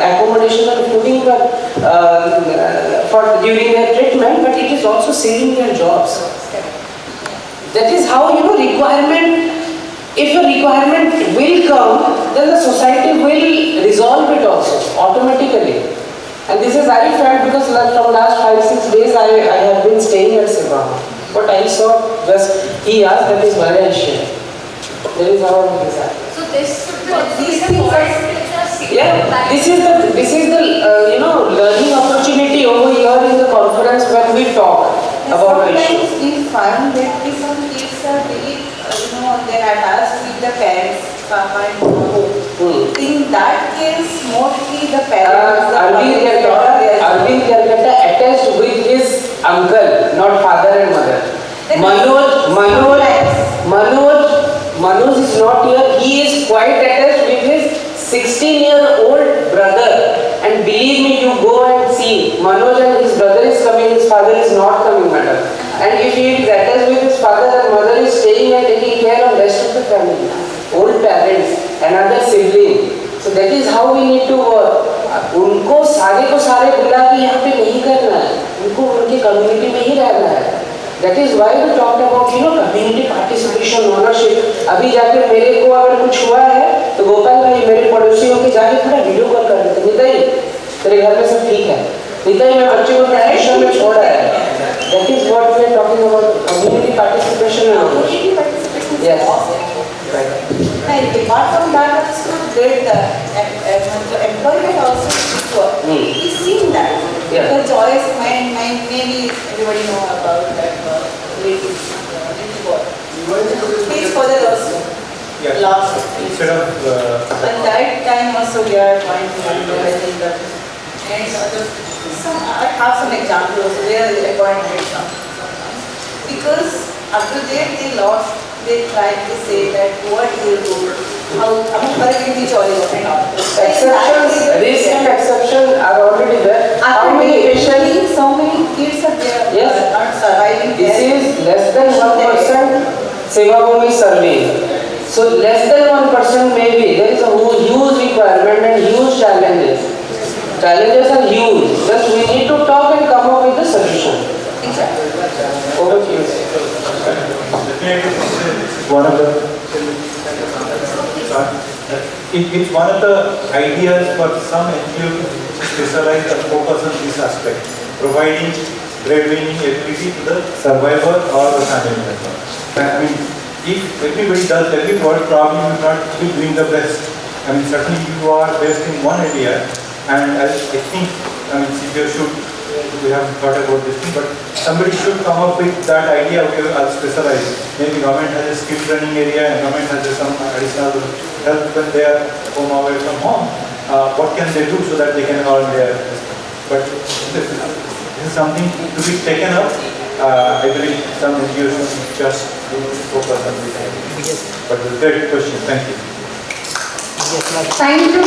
accommodation or fooding for
during their treatment, but it is also saving their jobs. That is how, requirement, if a requirement will come, then the society will resolve it also, automatically. And this is I felt because from last 5-6 days I have been staying at Seva. What I saw, he asked, that is why I share. That is how it is happening.
So this these things are
This is the learning opportunity over here in the conference when we talk about the issue.
Sometimes we find that some kids are really, they're attached with the parents, Papa and Mama. In that case, mostly the parents,
Arvind Yargata attached with his uncle, not father and mother. Manoj is not here. He is quite attached with his 16-year-old brother. And believe me, you go and see. Manoj and his brother is coming, his father is not coming, madam. And if he is attached with his father and mother is staying and taking care of the rest of the family. Old parents, another sibling. So that is how we need to work. उनको सारे को सारे बुला के यहाँ पे नहीं करना है. उनको उनके community में ही रहना है. That is why we talked about community participation, ownership. अभी जाके मेरे को अगर कुछ हुआ है तो गोपाल भाई मेरे पड़ोसियों के जाके थोड़ा वीडियो कॉल कर देते. निताई तेरे घर में सब ठीक है. निताई मैं बच्चों को ट्यूशन में छोड़ा है. That is what we are talking about, community participation and ownership. Yes.
And apart from that, it's not great. The employment also equal. We've seen that. The choice, maybe everybody know about that lady boy. He's further also. Last.
Instead of.
At that time also we are trying to think that. And I have some examples also where the appointment example. Because after that they lost. They tried to say that what you do, how the choice and all.
Exceptions, risk and exception are already there. How many patients?
So many kids are there.
Yes.
Not surviving.
This is less than 1% Seva Bhumi survey. So less than 1% maybe. There is a huge requirement and huge challenges. Challenges are huge. Just we need to talk and come up with the solution.
Exactly.
Over to you.
One of the it's one of the ideas for some NGOs to specialize and focus on this aspect, providing breadwinning ability to the survivor or the family member. I mean, if everybody does everybody probably will not be doing the best. I mean, certainly you are best in one area, and I think, CPO should. We haven't thought about this thing, but somebody should come up with that idea of specialized. Maybe government has a skill training area and government has some additional help when they are home away from home. What can they do so that they can earn their? But this is something to be taken up. I believe some NGOs should just focus on this. But it's a great question. Thank you.
Thank you,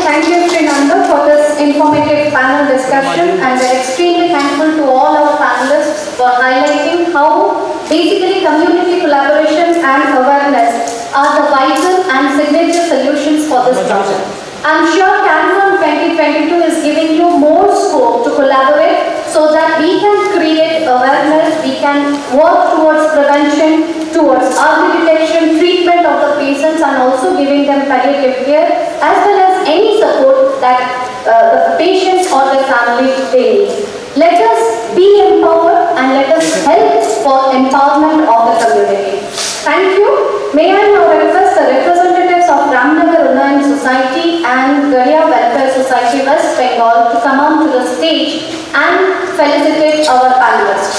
Srinanda, for this informative panel discussion, and we're extremely thankful to all our panelists for highlighting how basically community collaboration and awareness are the vital and signature solutions for this problem. I'm sure CanCon 2022 is giving you more scope to collaborate so that we can create awareness, we can work towards prevention, towards early detection, treatment of the patients, and also giving them palliative care, as well as any support that the patients or the family they need. Let us be empowered and let us help for empowerment of the community. Thank you. May I now request the representatives of Ramnagar Unnayana Society and Garia Welfare Society West Bengal to come on to the stage and felicitate our panelists.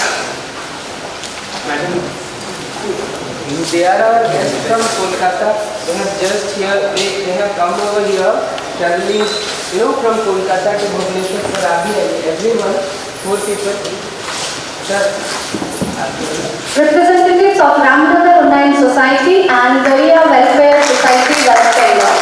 Madam, they are our guests from Kolkata. They have just here, they have come over here, traveling, from Kolkata to Bhubaneswar for everyone, 4 people.
Representatives of Ramnagar Unnayana Society and Garia Welfare Society West Bengal.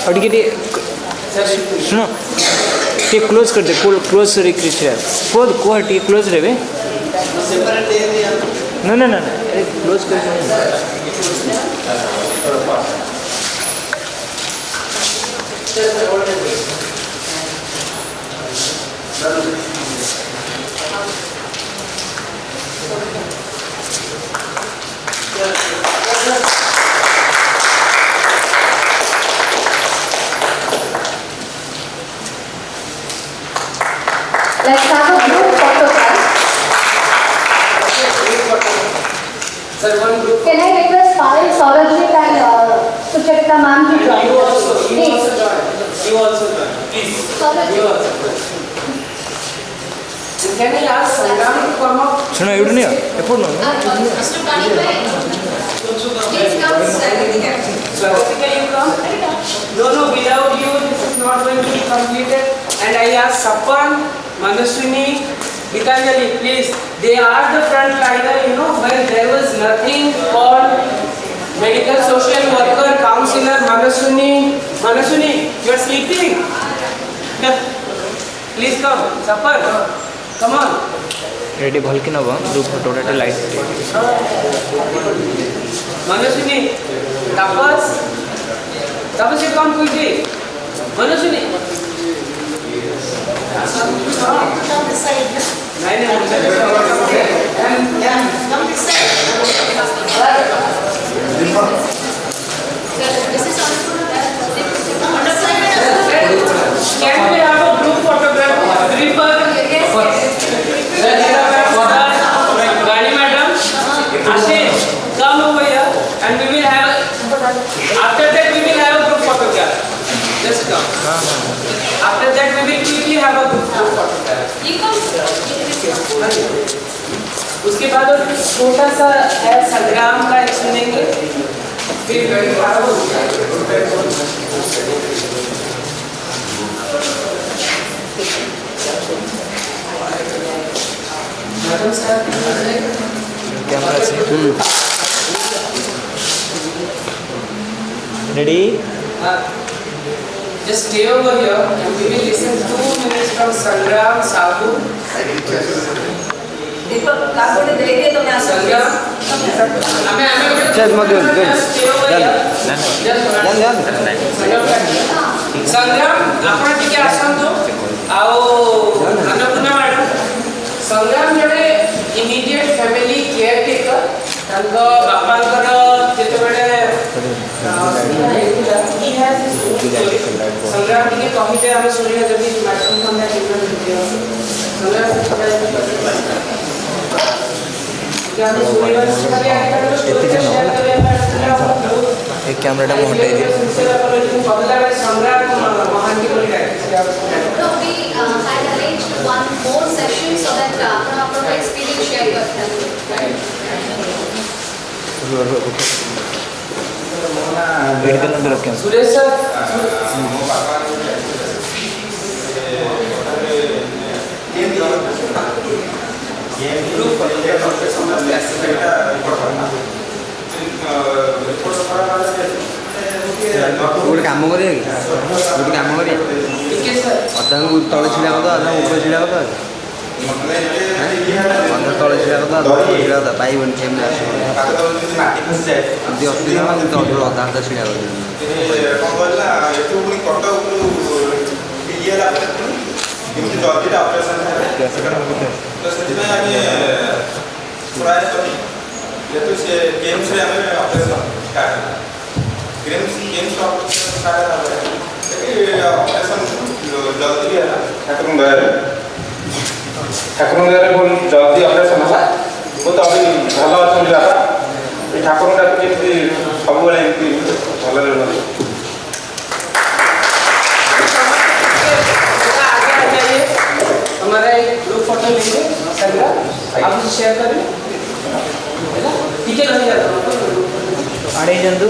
और टिके सुनो टे close कर they close sorry Christian को टे close रे बे ना ना ना क्लोज कर
Let's have a group photograph.
Sir, one group.
Can I request Payal, Saurajit and Sucheta ma'am to join?
You also
Please.
join. You also join. Please.
Saurajit.
You also. Can I ask Sangram to come up?
सुनो एवढं नहीं afford ना
Mr. Panipai, please come
Swastika, you come? No, without you this is not going to be completed. And I ask Sapan, Manaswini, Gitanjali, please. They are the front liner, when there was nothing called medical social worker, counselor, Manaswini, you are sleeping. Please come, Sapan, come on.
Ready भल कि नब group फोटोटा light
Manaswini, Tapas, you come quickly. Manaswini.
Come this side. Come this side. This is on the side.
Can we have a group photograph? Gani madam, Ashish, come over here and we will have, after that we will have a group photograph. Just come. After that we will quickly have a group photograph. उसके बाद और छोटा सा है संग्राम का एक सुनेंगे फिर
कैमरा से ready
Just stay over here and we will listen 2 minutes from Sangram Sahu.
दीपक काकोड़े दे दिए तो मैं
Sangram,
चल मत
संग्राम आपण टिके आसंतो आओ अन्नपूर्णा मैडम संग्राम जड़े इमीडिएट फैमिली केयर टेकर तांको बापांकर जेते बेले संग्राम टिके कहिते हम सुनिया जदी मैडम हमने संग्राम
एक कैमरा को हटाई दिया
No, we had arranged one more session so that अपना experience share करते
हैं
सुरेश सर
ଗୋଟେ କାମ କରିବା କି ଗୋଟେ କାମ କରିବା ଅଧାଙ୍କୁ ତଳେ ଛିଡ଼ା କରିଦେବା ଅଧା ଉପରେ ଛିଡ଼ା କରିଦେବା ଅଧା ତଳେ ଛିଡ଼ା କରିଦେବା ଅଧା ଛିଡ଼ା କରିଦେବା ପାଇବନି କେମିତି ଆସିବ ଯଦି ଅସୁବିଧା ହେଲା କିନ୍ତୁ ଅଧା ଅଧା ଛିଡ଼ା କରିଦେବି
ସେଥିପାଇଁ ଆମେ ପ୍ରାୟ ଯେହେତୁ ସେ ଗେମ୍ସରେ ଆମେ ଅପରେସନ୍ ଷ୍ଟାର୍ଟ ଗେମ୍ସ ଷ୍ଟାର୍ଟ ହେଲା ପରେ ଅପରେସନ୍ ଜଲ୍ଦି ବି ହେଲା ଠାକୁରଙ୍କ ଦୟାରେ ବହୁତ ଜଲ୍ଦି ଅପରେସନ୍ ହେଲା ବହୁତ ଭଲ ଅଛନ୍ତି ବାପା ଏ ଠାକୁରଙ୍କ ଡାକୁ ଯେମିତି ସବୁବେଳେ ଏମିତି ଭଲରେ ରୁହନ୍ତି
हमारा एक ग्रुप फोटो लेंगे संग्रह आप उसे शेयर करें ठीक है नहीं जाता
आड़े जंतु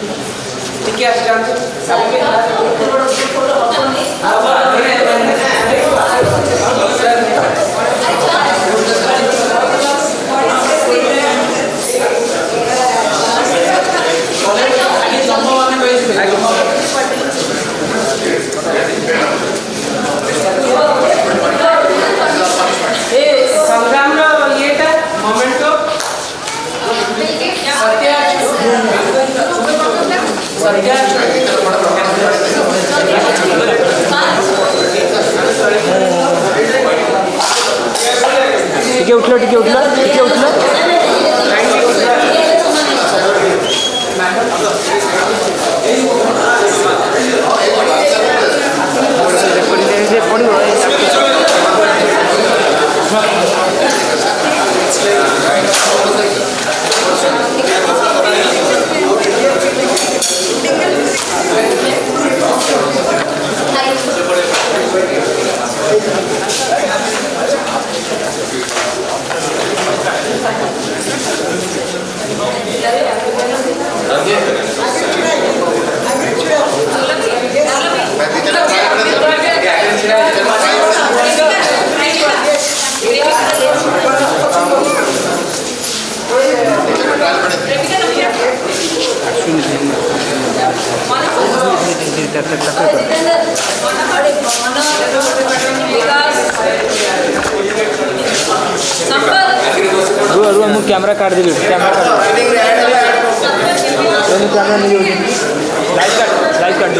ठीक है अष्टांग सबके
टिके उठलो टिके उठलो टिके उठलो रुआ मुझे कैमरा काट दे कैमरा काट कैमरा नहीं लाइव काट